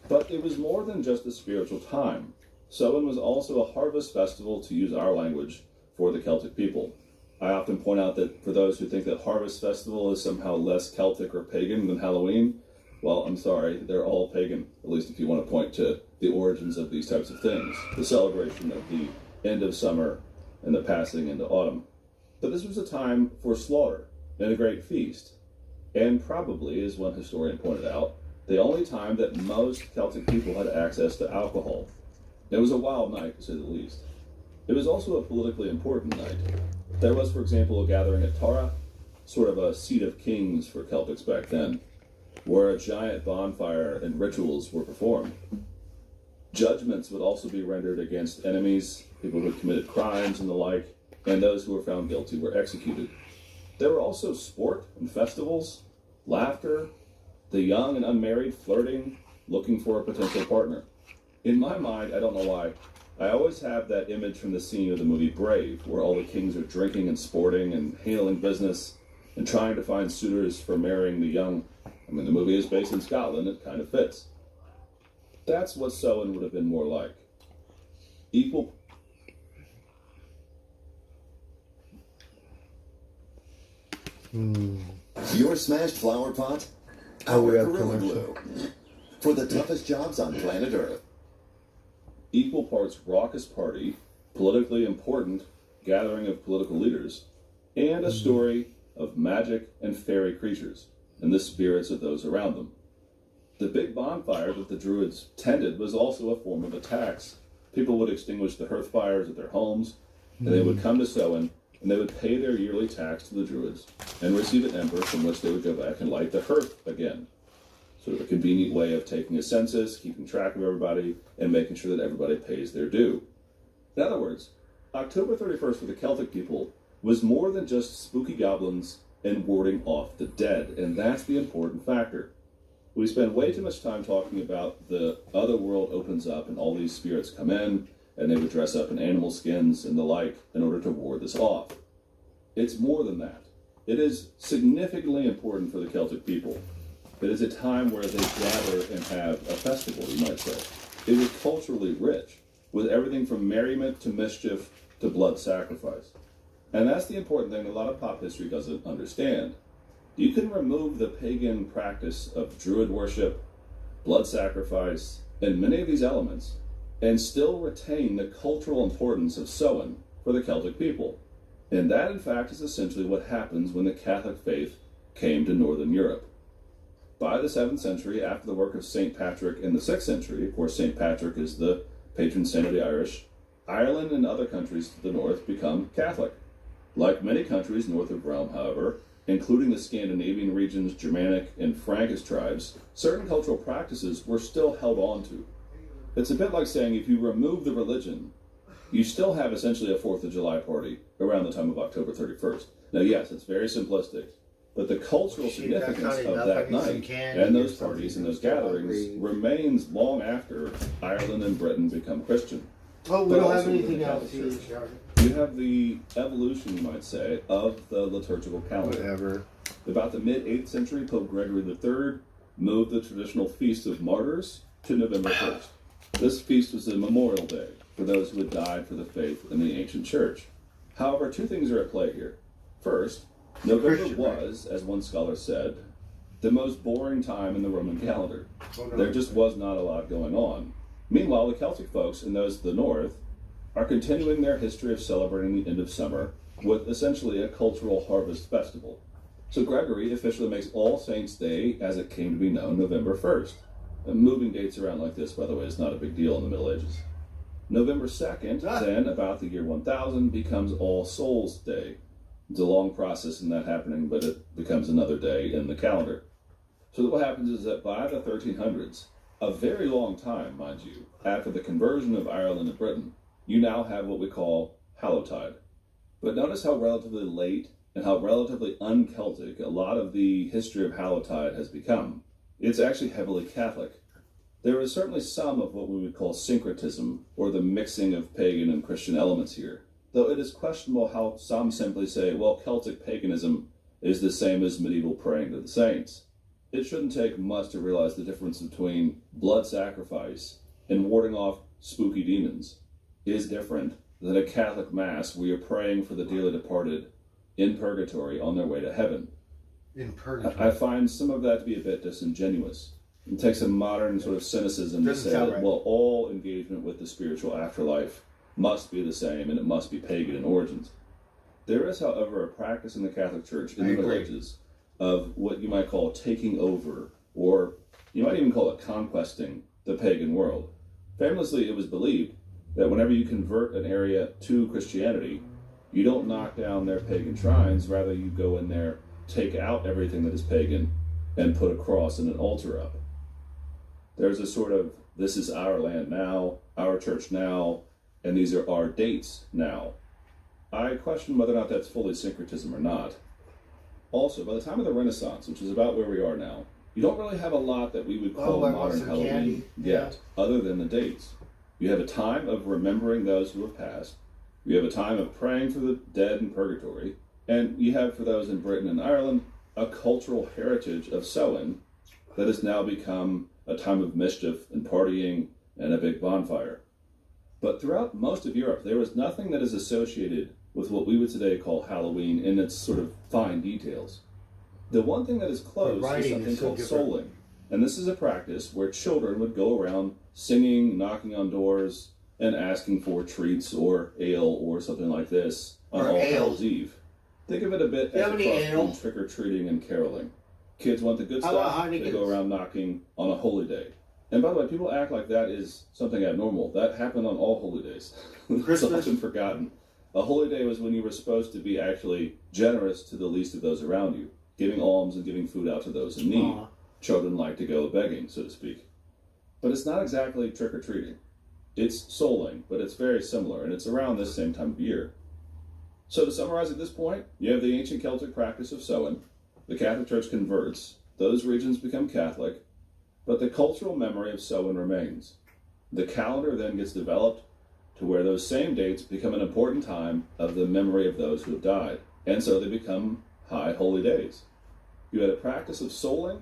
But it was more than just a spiritual time. Samhain was also a harvest festival, to use our language, for the Celtic people. I often point out that for those who think that Harvest Festival is somehow less Celtic or pagan than Halloween, well, I'm sorry, they're all pagan, at least if you want to point to the origins of these types of things, the celebration of the end of summer and the passing into autumn. But this was a time for slaughter and a great feast, and probably, as one historian pointed out, the only time that most Celtic people had access to alcohol. It was a wild night, to say the least. It was also a politically important night. There was, for example, a gathering at Tara, sort of a seat of kings for Celtics back then, where a giant bonfire and rituals were performed. Judgments would also be rendered against enemies, people who had committed crimes and the like, and those who were found guilty were executed. There were also sport and festivals, laughter, the young and unmarried flirting, looking for a potential partner. In my mind, I don't know why, I always have that image from the scene of the movie Brave, where all the kings are drinking and sporting and handling business and trying to find suitors for marrying the young. I mean, the movie is based in Scotland, it kind of fits. That's what Samhain would have been more like. Equal. Your smashed flower pot? Oh, we have Gorilla commercial. Glue. For the toughest jobs on planet Earth. Equal parts raucous party, politically important gathering of political leaders, and a story of magic and fairy creatures and the spirits of those around them. The big bonfire that the Druids tended was also a form of a tax. People would extinguish the hearth fires at their homes, and they would come to Samhain, and they would pay their yearly tax to the Druids and receive an ember from which they would go back and light the hearth again. Sort of a convenient way of taking a census, keeping track of everybody, and making sure that everybody pays their due. In other words, October 31st for the Celtic people was more than just spooky goblins and warding off the dead, and that's the important factor. We spend way too much time talking about the other world opens up and all these spirits come in, and they would dress up in animal skins and the like in order to ward this off. It's more than that. It is significantly important for the Celtic people. It is a time where they gather and have a festival, you might say. It was culturally rich, with everything from merriment to mischief to blood sacrifice. And that's the important thing a lot of pop history doesn't understand. You can remove the pagan practice of druid worship, blood sacrifice, and many of these elements, and still retain the cultural importance of Samhain for the Celtic people. And that, in fact, is essentially what happens when the Catholic faith came to Northern Europe. By the 7th century, after the work of St. Patrick in the 6th century, of course St. Patrick is the patron saint of the Irish, Ireland and other countries to the north become Catholic. Like many countries north of Rome, however, including the Scandinavian regions, Germanic, and Frankish tribes, certain cultural practices were still held on to. It's a bit like saying if you remove the religion, you still have essentially a 4th of July party around the time of October 31st. Now, yes, it's very simplistic, but the cultural significance of that night and those parties and those gatherings remains long after Ireland and Britain become Christian. Oh, we don't have anything else. You have the evolution, you might say, of the liturgical calendar. Whatever. About the mid-8th century, Pope Gregory III moved the traditional Feast of Martyrs to November 1st. This feast was a memorial day for those who had died for the faith in the ancient church. However, two things are at play here. First, November was, as one scholar said, the most boring time in the Roman calendar. There just was not a lot going on. Meanwhile, the Celtic folks and those to the north are continuing their history of celebrating the end of summer with essentially a cultural harvest festival. So Gregory officially makes All Saints' Day, as it came to be known, November 1st. Moving dates around like this, by the way, is not a big deal in the Middle Ages. November 2nd, then, about the year 1000, becomes All Souls' Day. It's a long process in that happening, but it becomes another day in the calendar. So what happens is that by the 1300s, a very long time, mind you, after the conversion of Ireland and Britain, you now have what we call Hallowtide. But notice how relatively late and how relatively un-Celtic a lot of the history of Hallowtide has become. It's actually heavily Catholic. There is certainly some of what we would call syncretism, or the mixing of pagan and Christian elements here, though it is questionable how some simply say, well, Celtic paganism is the same as medieval praying to the saints. It shouldn't take much to realize the difference between blood sacrifice and warding off spooky demons is different than a Catholic Mass where you're praying for the dearly departed in purgatory on their way to heaven. In purgatory. I find some of that to be a bit disingenuous. It takes a modern sort of cynicism to say that, right. well, all engagement with the spiritual afterlife must be the same and it must be pagan in origins. There is, however, a practice in the Catholic Church in the Middle Ages of what you might call taking over, or you might even call it conquesting the pagan world. Famously, it was believed that whenever you convert an area to Christianity, you don't knock down their pagan shrines, rather you go in there, take out everything that is pagan, and put a cross and an altar up. There's a sort of, this is our land now, our church now, and these are our dates now. I question whether or not that's fully syncretism or not. Also, by the time of the Renaissance, which is about where we are now, you don't really have a lot that we would call modern Halloween yet, other than the dates. You have a time of remembering those who have passed, you have a time of praying for the dead in purgatory, and you have, for those in Britain and Ireland, a cultural heritage of Samhain that has now become a time of mischief and partying and a big bonfire. But throughout most of Europe, there was nothing that is associated with what we would today call Halloween in its sort of fine details. The one thing that is close is something called souling. And this is a practice where children would go around singing, knocking on doors, and asking for treats or ale or something like this on All Hallows Eve. Think of it a bit as a cross between trick-or-treating and caroling. Kids want the good stuff, they go around knocking on a holy day. And by the way, people act like that is something abnormal. That happened on all holy days. It's often forgotten. A holy day was when you were supposed to be actually generous to the least of those around you, giving alms and giving food out to those in need. Children like to go begging, so to speak. But it's not exactly trick-or-treating. It's souling, but it's very similar, and it's around this same time of year. So to summarize at this point, you have the ancient Celtic practice of Samhain. The Catholic Church converts. Those regions become Catholic. But the cultural memory of Samhain remains. The calendar then gets developed to where those same dates become an important time of the memory of those who have died. And so they become high holy days. You had a practice of souling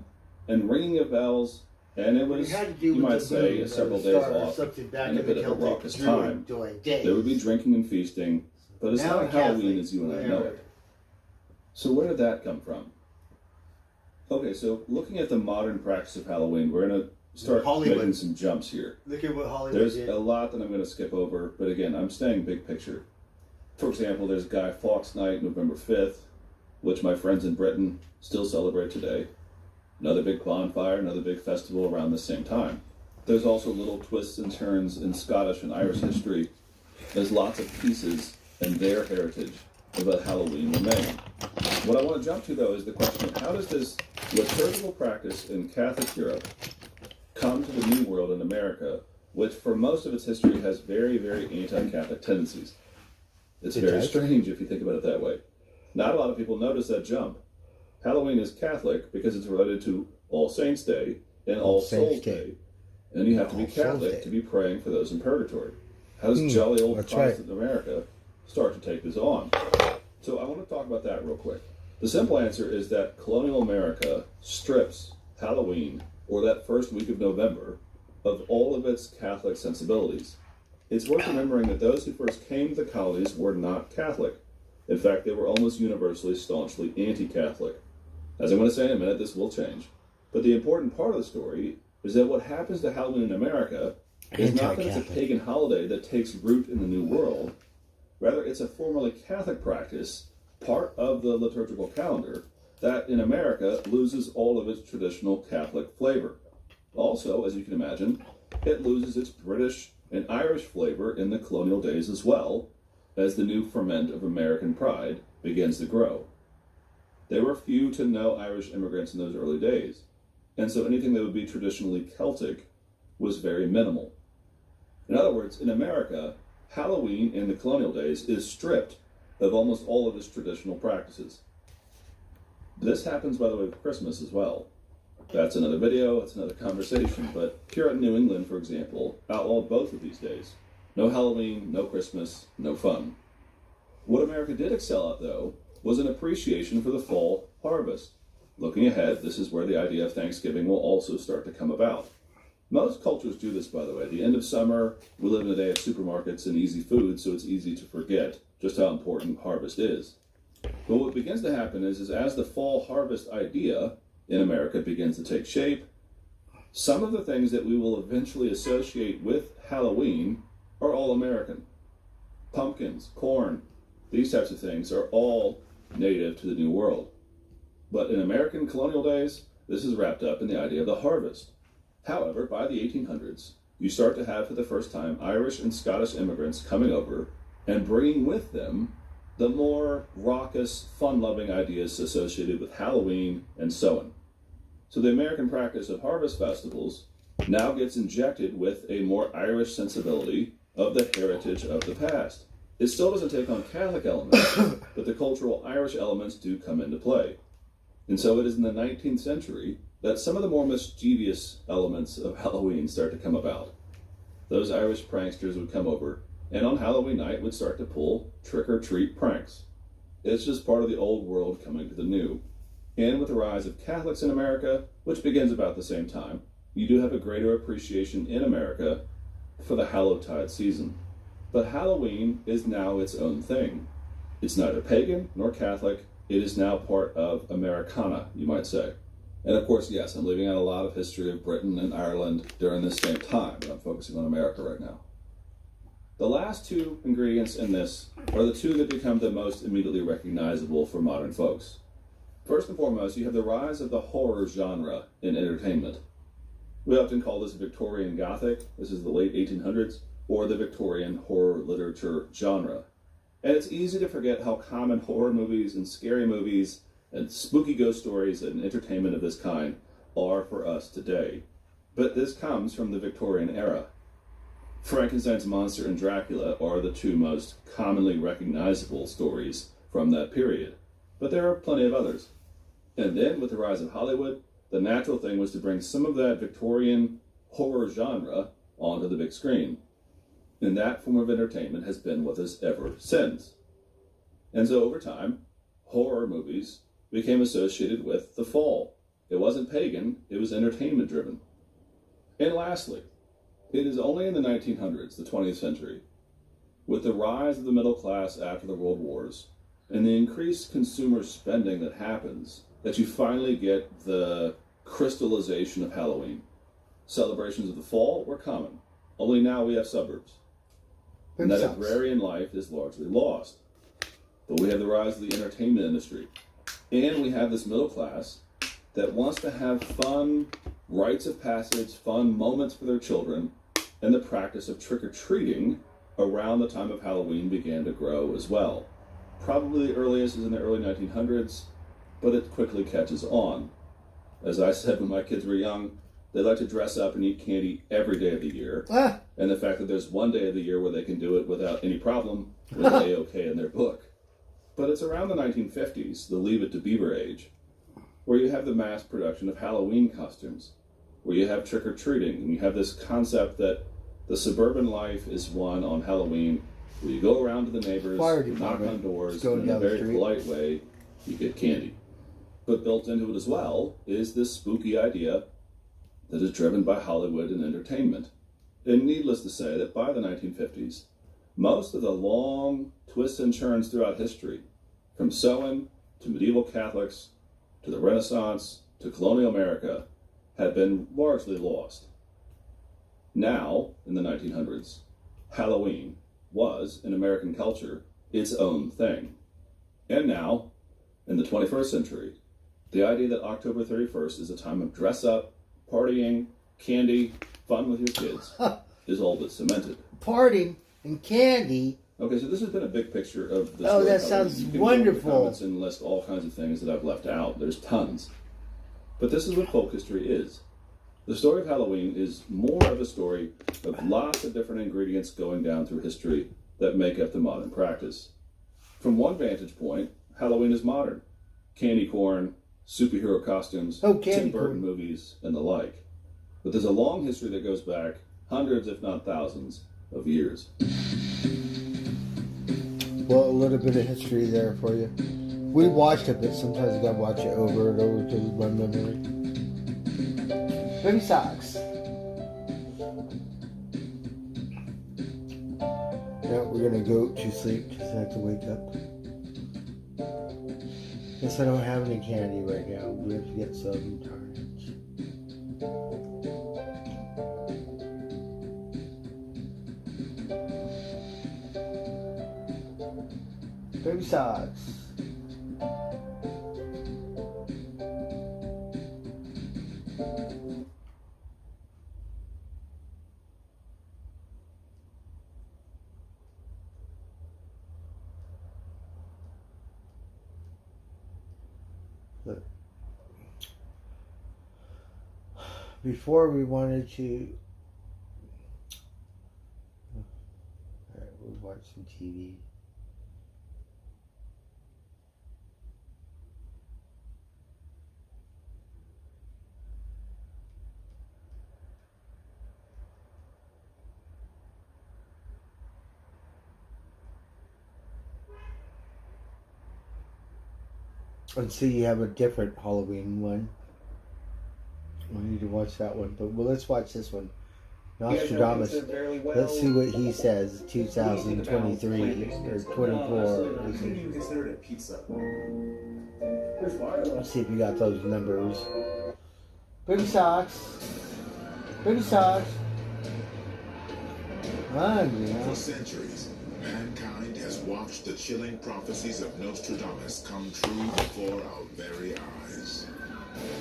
and ringing of bells, and it was, you might say, several days off and a bit of a raucous time. There would be drinking and feasting, but it's not Halloween as you and I know it. So where did that come from? Okay, so looking at the modern practice of Halloween, we're going to start making some jumps here. Look at what Hollywood There's did. a lot that I'm going to skip over, but again, I'm staying big picture. For example, there's Guy Fawkes Night, November 5th, which my friends in Britain still celebrate today. Another big bonfire, another big festival around the same time. There's also little twists and turns in Scottish and Irish history. There's lots of pieces in their heritage about Halloween remain. What I want to jump to, though, is the question of how does this liturgical practice in Catholic Europe come to the New World in America, which for most of its history has very, very anti-Catholic tendencies. It's very strange if you think about it that way. Not a lot of people notice that jump. Halloween is Catholic because it's related to All Saints' Day and All Souls' Day. And you have to be Catholic to be praying for those in purgatory. How does jolly old Protestant America start to take this on? So I want to talk about that real quick. The simple answer is that colonial America strips Halloween, or that first week of November, of all of its Catholic sensibilities. It's worth remembering that those who first came to the colonies were not Catholic. In fact, they were almost universally staunchly anti-Catholic. As I'm going to say in a minute, this will change. But the important part of the story is that what happens to Halloween in America is not that it's a pagan holiday that takes root in the New World. Rather, it's a formerly Catholic practice, part of the liturgical calendar, that in America loses all of its traditional Catholic flavor. Also, as you can imagine, it loses its British and Irish flavor in the colonial days as well, as the new ferment of American pride begins to grow. There were few to no Irish immigrants in those early days, and so anything that would be traditionally Celtic was very minimal. In other words, in America, Halloween in the colonial days is stripped of almost all of its traditional practices. This happens, by the way, with Christmas as well. That's another video, that's another conversation, but here in New England, for example, outlawed both of these days. No Halloween, no Christmas, no fun. What America did excel at, though, was an appreciation for the fall harvest. Looking ahead, this is where the idea of Thanksgiving will also start to come about. Most cultures do this, by the way. The end of summer, we live in a day of supermarkets and easy food, so it's easy to forget just how important harvest is. But what begins to happen is as the fall harvest idea in America begins to take shape, some of the things that we will eventually associate with Halloween are all American. Pumpkins, corn, these types of things are all native to the New World. But in American colonial days, this is wrapped up in the idea of the harvest. However, by the 1800s, you start to have for the first time Irish and Scottish immigrants coming over and bringing with them the more raucous, fun-loving ideas associated with Halloween and so on. So the American practice of harvest festivals now gets injected with a more Irish sensibility of the heritage of the past. It still doesn't take on Catholic elements, but the cultural Irish elements do come into play. And so it is in the 19th century that some of the more mischievous elements of Halloween start to come about. Those Irish pranksters would come over, and on Halloween night would start to pull trick-or-treat pranks. It's just part of the old world coming to the new. And with the rise of Catholics in America, which begins about the same time, you do have a greater appreciation in America for the Hallowtide season. But Halloween is now its own thing. It's neither pagan nor Catholic. It is now part of Americana, you might say. And of course, yes, I'm leaving out a lot of history of Britain and Ireland during this same time, but I'm focusing on America right now. The last two ingredients in this are the two that become the most immediately recognizable for modern folks. First and foremost, you have the rise of the horror genre in entertainment. We often call this Victorian Gothic, this is the late 1800s, or the Victorian horror literature genre. And it's easy to forget how common horror movies and scary movies and spooky ghost stories and entertainment of this kind are for us today. But this comes from the Victorian era. Frankenstein's monster and Dracula are the two most commonly recognizable stories from that period. But there are plenty of others. And then, with the rise of Hollywood, the natural thing was to bring some of that Victorian horror genre onto the big screen. And that form of entertainment has been with us ever since. And so over time, horror movies became associated with the fall. It wasn't pagan, it was entertainment driven. And lastly, it is only in the 1900s, the 20th century, with the rise of the middle class after the World Wars and the increased consumer spending that happens, that you finally get the crystallization of Halloween. Celebrations of the fall were common, only now we have suburbs. And that agrarian life is largely lost. But we have the rise of the entertainment industry. And we have this middle class that wants to have fun rites of passage, fun moments for their children, and the practice of trick-or-treating around the time of Halloween began to grow as well. Probably the earliest is in the early 1900s, but it quickly catches on. As I said when my kids were young, they like to dress up and eat candy every day of the year. And the fact that there's one day of the year where they can do it without any problem was A-OK in their book. But it's around the 1950s, the Leave It to Beaver age, where you have the mass production of Halloween costumes, where you have trick-or-treating, and you have this concept that the suburban life is one on Halloween, where you go around to the neighbors, you knock on doors, and in a very polite way, you get candy. But built into it as well is this spooky idea that is driven by Hollywood and entertainment. And needless to say that by the 1950s, most of the long twists and turns throughout history, from Samhain to medieval Catholics to the Renaissance to colonial America, had been largely lost. Now, in the 1900s, Halloween was, in American culture, its own thing. And now, in the 21st century, the idea that October 31st is a time of dress up, partying, candy, fun with your kids is all but cemented. Partying and candy? Okay, so this has been a big picture of the Oh, that sounds wonderful. And list all kinds of things that I've left out. There's tons. But this is what folk history is. The story of Halloween is more of a story of lots of different ingredients going down through history that make up the modern practice. From one vantage point, Halloween is modern. Candy corn, superhero costumes, Tim Burton movies, and the like. But there's a long history that goes back hundreds, if not thousands, of years. Well, a little bit of history there for you. We watched it, but sometimes you gotta watch it over and over to my memory. Baby socks. Now we're gonna go to sleep because I have to wake up. Guess I don't have any candy right now. We have to get some. Baby socks. Look. Before we wanted to alright, we'll watch some TV. And see, you have a different Halloween one. We need to watch that one, but well, let's watch this one. Nostradamus. Let's see what he says. 2023 or 24. Could you consider it a pizza? Let's see if you got those numbers. Baby socks. Baby socks. For centuries, mankind has watched the chilling prophecies of Nostradamus come true before our very eyes.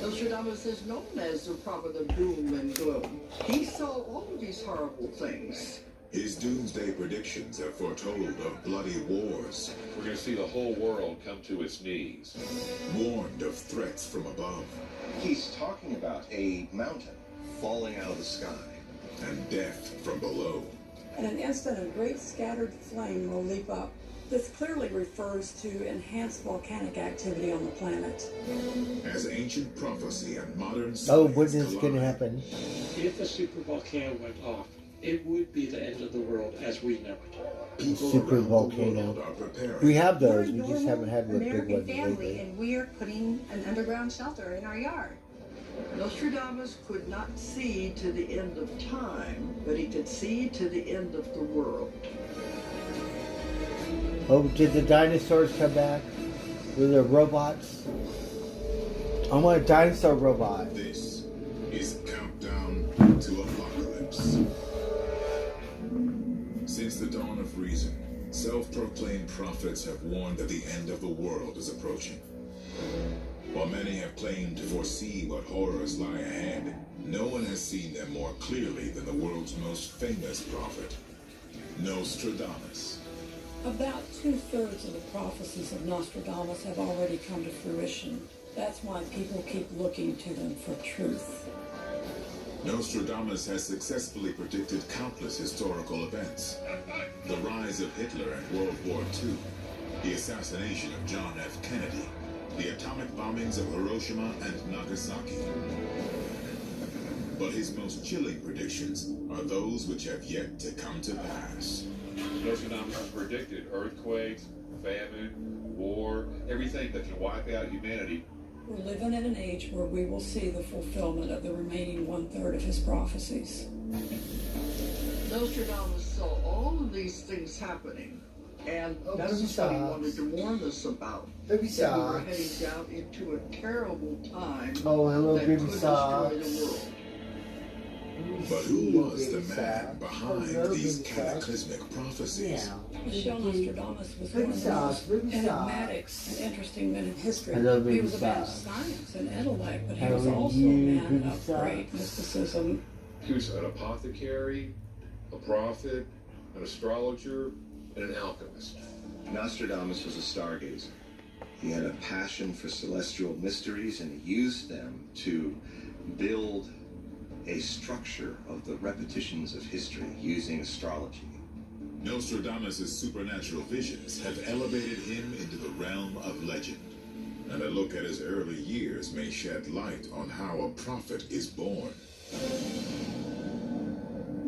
Nostradamus is known as the prophet of doom and gloom. He saw all of these horrible things. His doomsday predictions have foretold of bloody wars. We're going to see the whole world come to its knees. Warned of threats from above. He's talking about a mountain falling out of the sky. And death from below. In an instant, a great scattered flame will leap up. This clearly refers to enhanced volcanic activity on the planet. As ancient prophecy and modern Oh, when is this going to happen? If a supervolcano went off, it would be the end of the world as we know it. Super volcano. We have those. We just haven't had one big American ones family, lately. and we are putting an underground shelter in our yard. Nostradamus could not see to the end of time, but he could see to the end of the world. Oh, did the dinosaurs come back? Were there robots? I want a dinosaur robot. This is Countdown to Apocalypse. Since the dawn of reason, self-proclaimed prophets have warned that the end of the world is approaching. While many have claimed to foresee what horrors lie ahead, no one has seen them more clearly than the world's most famous prophet, Nostradamus. About 2/3 of the prophecies of Nostradamus have already come to fruition. That's why people keep looking to them for truth. Nostradamus has successfully predicted countless historical events. The rise of Hitler and World War II, the assassination of John F. Kennedy, the atomic bombings of Hiroshima and Nagasaki. But his most chilling predictions are those which have yet to come to pass. Nostradamus has predicted earthquakes, famine, war, everything that can wipe out humanity. We're living in an age where we will see the fulfillment of the remaining 1/3 of his prophecies. Nostradamus saw all of these things happening, and that's what he wanted to warn us about. Baby That we were socks. heading down into a terrible time Oh, hello, that baby could socks. destroy the world. But who was the man behind these cataclysmic prophecies? Michelle Nostradamus was one of the most enigmatic and interesting men in history. Hello, He baby was a man of socks. science and intellect, but he How was are also a you, man baby of great mysticism. He was an apothecary, a prophet, an astrologer, and an alchemist. Nostradamus was a stargazer. He had a passion for celestial mysteries, and he used them to build a structure of the repetitions of history using astrology. Nostradamus' supernatural visions have elevated him into the realm of legend. And a look at his early years may shed light on how a prophet is born.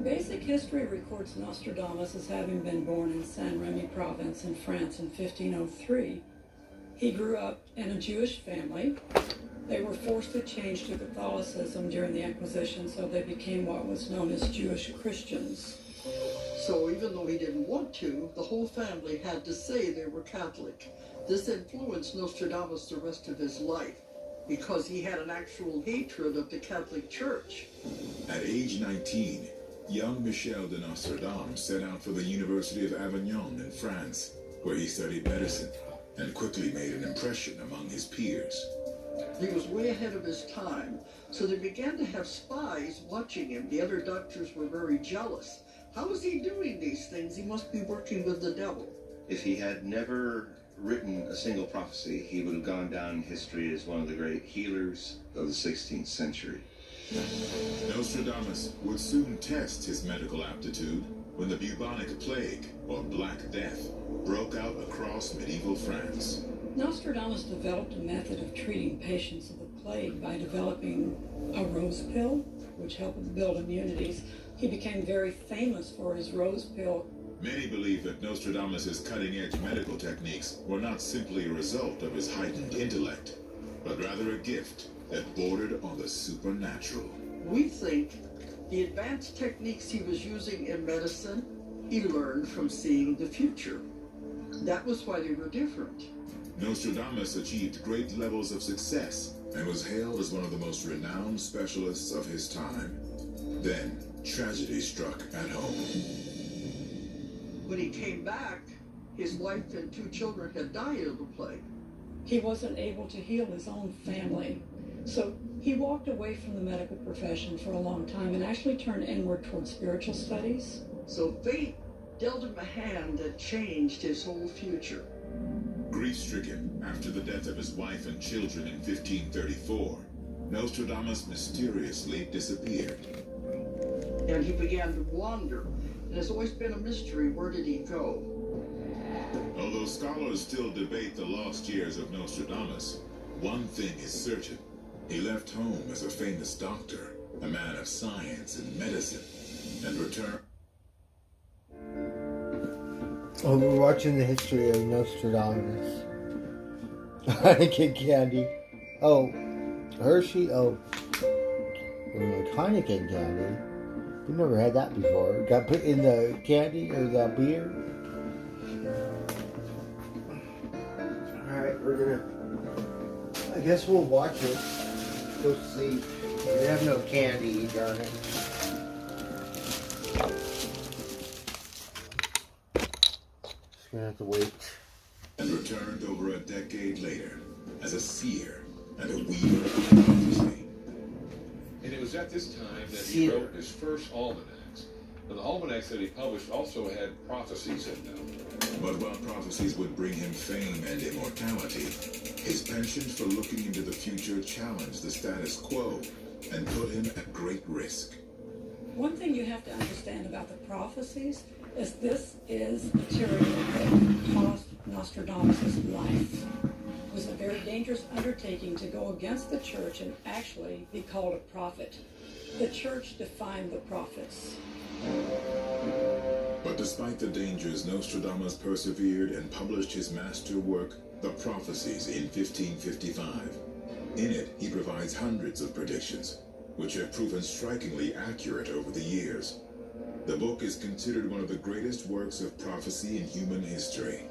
Basic history records Nostradamus as having been born in Saint-Remy province in France in 1503. He grew up in a Jewish family. They were forced to change to Catholicism during the Inquisition, so they became what was known as Jewish Christians. So even though he didn't want to, the whole family had to say they were Catholic. This influenced Nostradamus the rest of his life because he had an actual hatred of the Catholic Church. At age 19, young Michel de Nostradamus set out for the University of Avignon in France, where he studied medicine and quickly made an impression among his peers. He was way ahead of his time, so they began to have spies watching him. The other doctors were very jealous. How is he doing these things? He must be working with the devil. If he had never written a single prophecy, he would have gone down in history as one of the great healers of the 16th century. Nostradamus would soon test his medical aptitude when the bubonic plague, or Black Death, broke out across medieval France. Nostradamus developed a method of treating patients of the plague by developing a rose pill, which helped build immunities. He became very famous for his rose pill. Many believe that Nostradamus' cutting-edge medical techniques were not simply a result of his heightened intellect, but rather a gift that bordered on the supernatural. We think the advanced techniques he was using in medicine, he learned from seeing the future. That was why they were different. Nostradamus achieved great levels of success and was hailed as one of the most renowned specialists of his time. Then, tragedy struck at home. When he came back, his wife and 2 children had died of the plague. He wasn't able to heal his own family, so he walked away from the medical profession for a long time and actually turned inward towards spiritual studies. So fate dealt him a hand that changed his whole future. Grief-stricken after the death of his wife and children in 1534, Nostradamus mysteriously disappeared. And he began to wander. It has always been a mystery, where did he go? Although scholars still debate the lost years of Nostradamus, one thing is certain. He left home as a famous doctor, a man of science and medicine. and return. Oh, we're watching the history of Nostradamus. Heineken candy. Oh, Hershey. Oh, like Heineken candy. We never had that before. It got put in the candy or the beer. Alright, we're gonna. I guess we'll watch it. Go sleep. We have no candy, darn it. Just gonna have to wait. And returned over a decade later as a seer and a weaver of prophecy. And it was at this time that he wrote his first almanacs. And the almanacs that he published also had prophecies in them. But while prophecies would bring him fame and immortality, his penchant for looking into the future challenged the status quo and put him at great risk. One thing you have to understand about the prophecies is this is material that cost Nostradamus' life. It was a very dangerous undertaking to go against the church and actually be called a prophet. The church defined the prophets. But despite the dangers, Nostradamus persevered and published his master work, The Prophecies, in 1555. In it, he provides hundreds of predictions, which have proven strikingly accurate over the years. The book is considered one of the greatest works of prophecy in human history.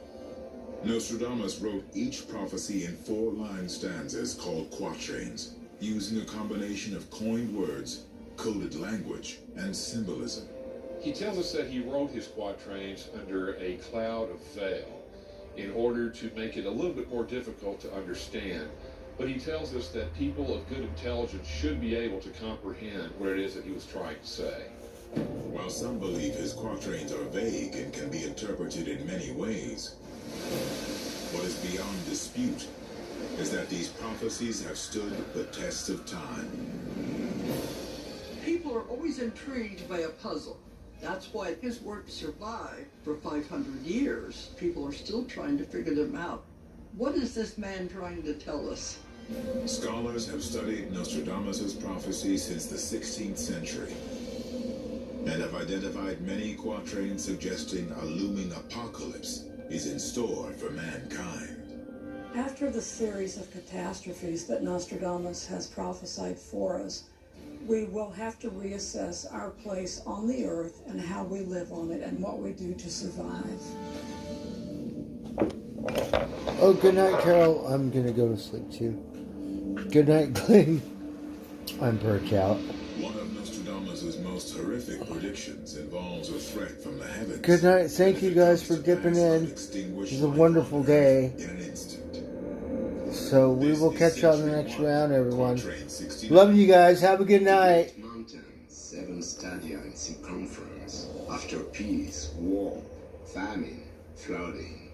Nostradamus wrote each prophecy in 4-line stanzas called quatrains, using a combination of coined words, coded language, and symbolism. He tells us that he wrote his quatrains under a cloud of veil in order to make it a little bit more difficult to understand. But he tells us that people of good intelligence should be able to comprehend what it is that he was trying to say. While some believe his quatrains are vague and can be interpreted in many ways, what is beyond dispute is that these prophecies have stood the test of time. People are always intrigued by a puzzle. That's why his work survived for 500 years. People are still trying to figure them out. What is this man trying to tell us? Scholars have studied Nostradamus' prophecies since the 16th century and have identified many quatrains suggesting a looming apocalypse is in store for mankind. After the series of catastrophes that Nostradamus has prophesied for us, we will have to reassess our place on the earth and how we live on it and what we do to survive. Oh, good night, Carol. I'm going to go to sleep too. Good night, Glenn. I'm perked out. One of Nostradamus' most horrific predictions involves a threat from the heavens. Good night. Thank you guys for dipping in. It was a wonderful day. In an instant. So we will catch you on the next round, everyone. Love you guys. Have a good night. Mountain, 7 stadia in circumference. After peace, war, famine, flooding.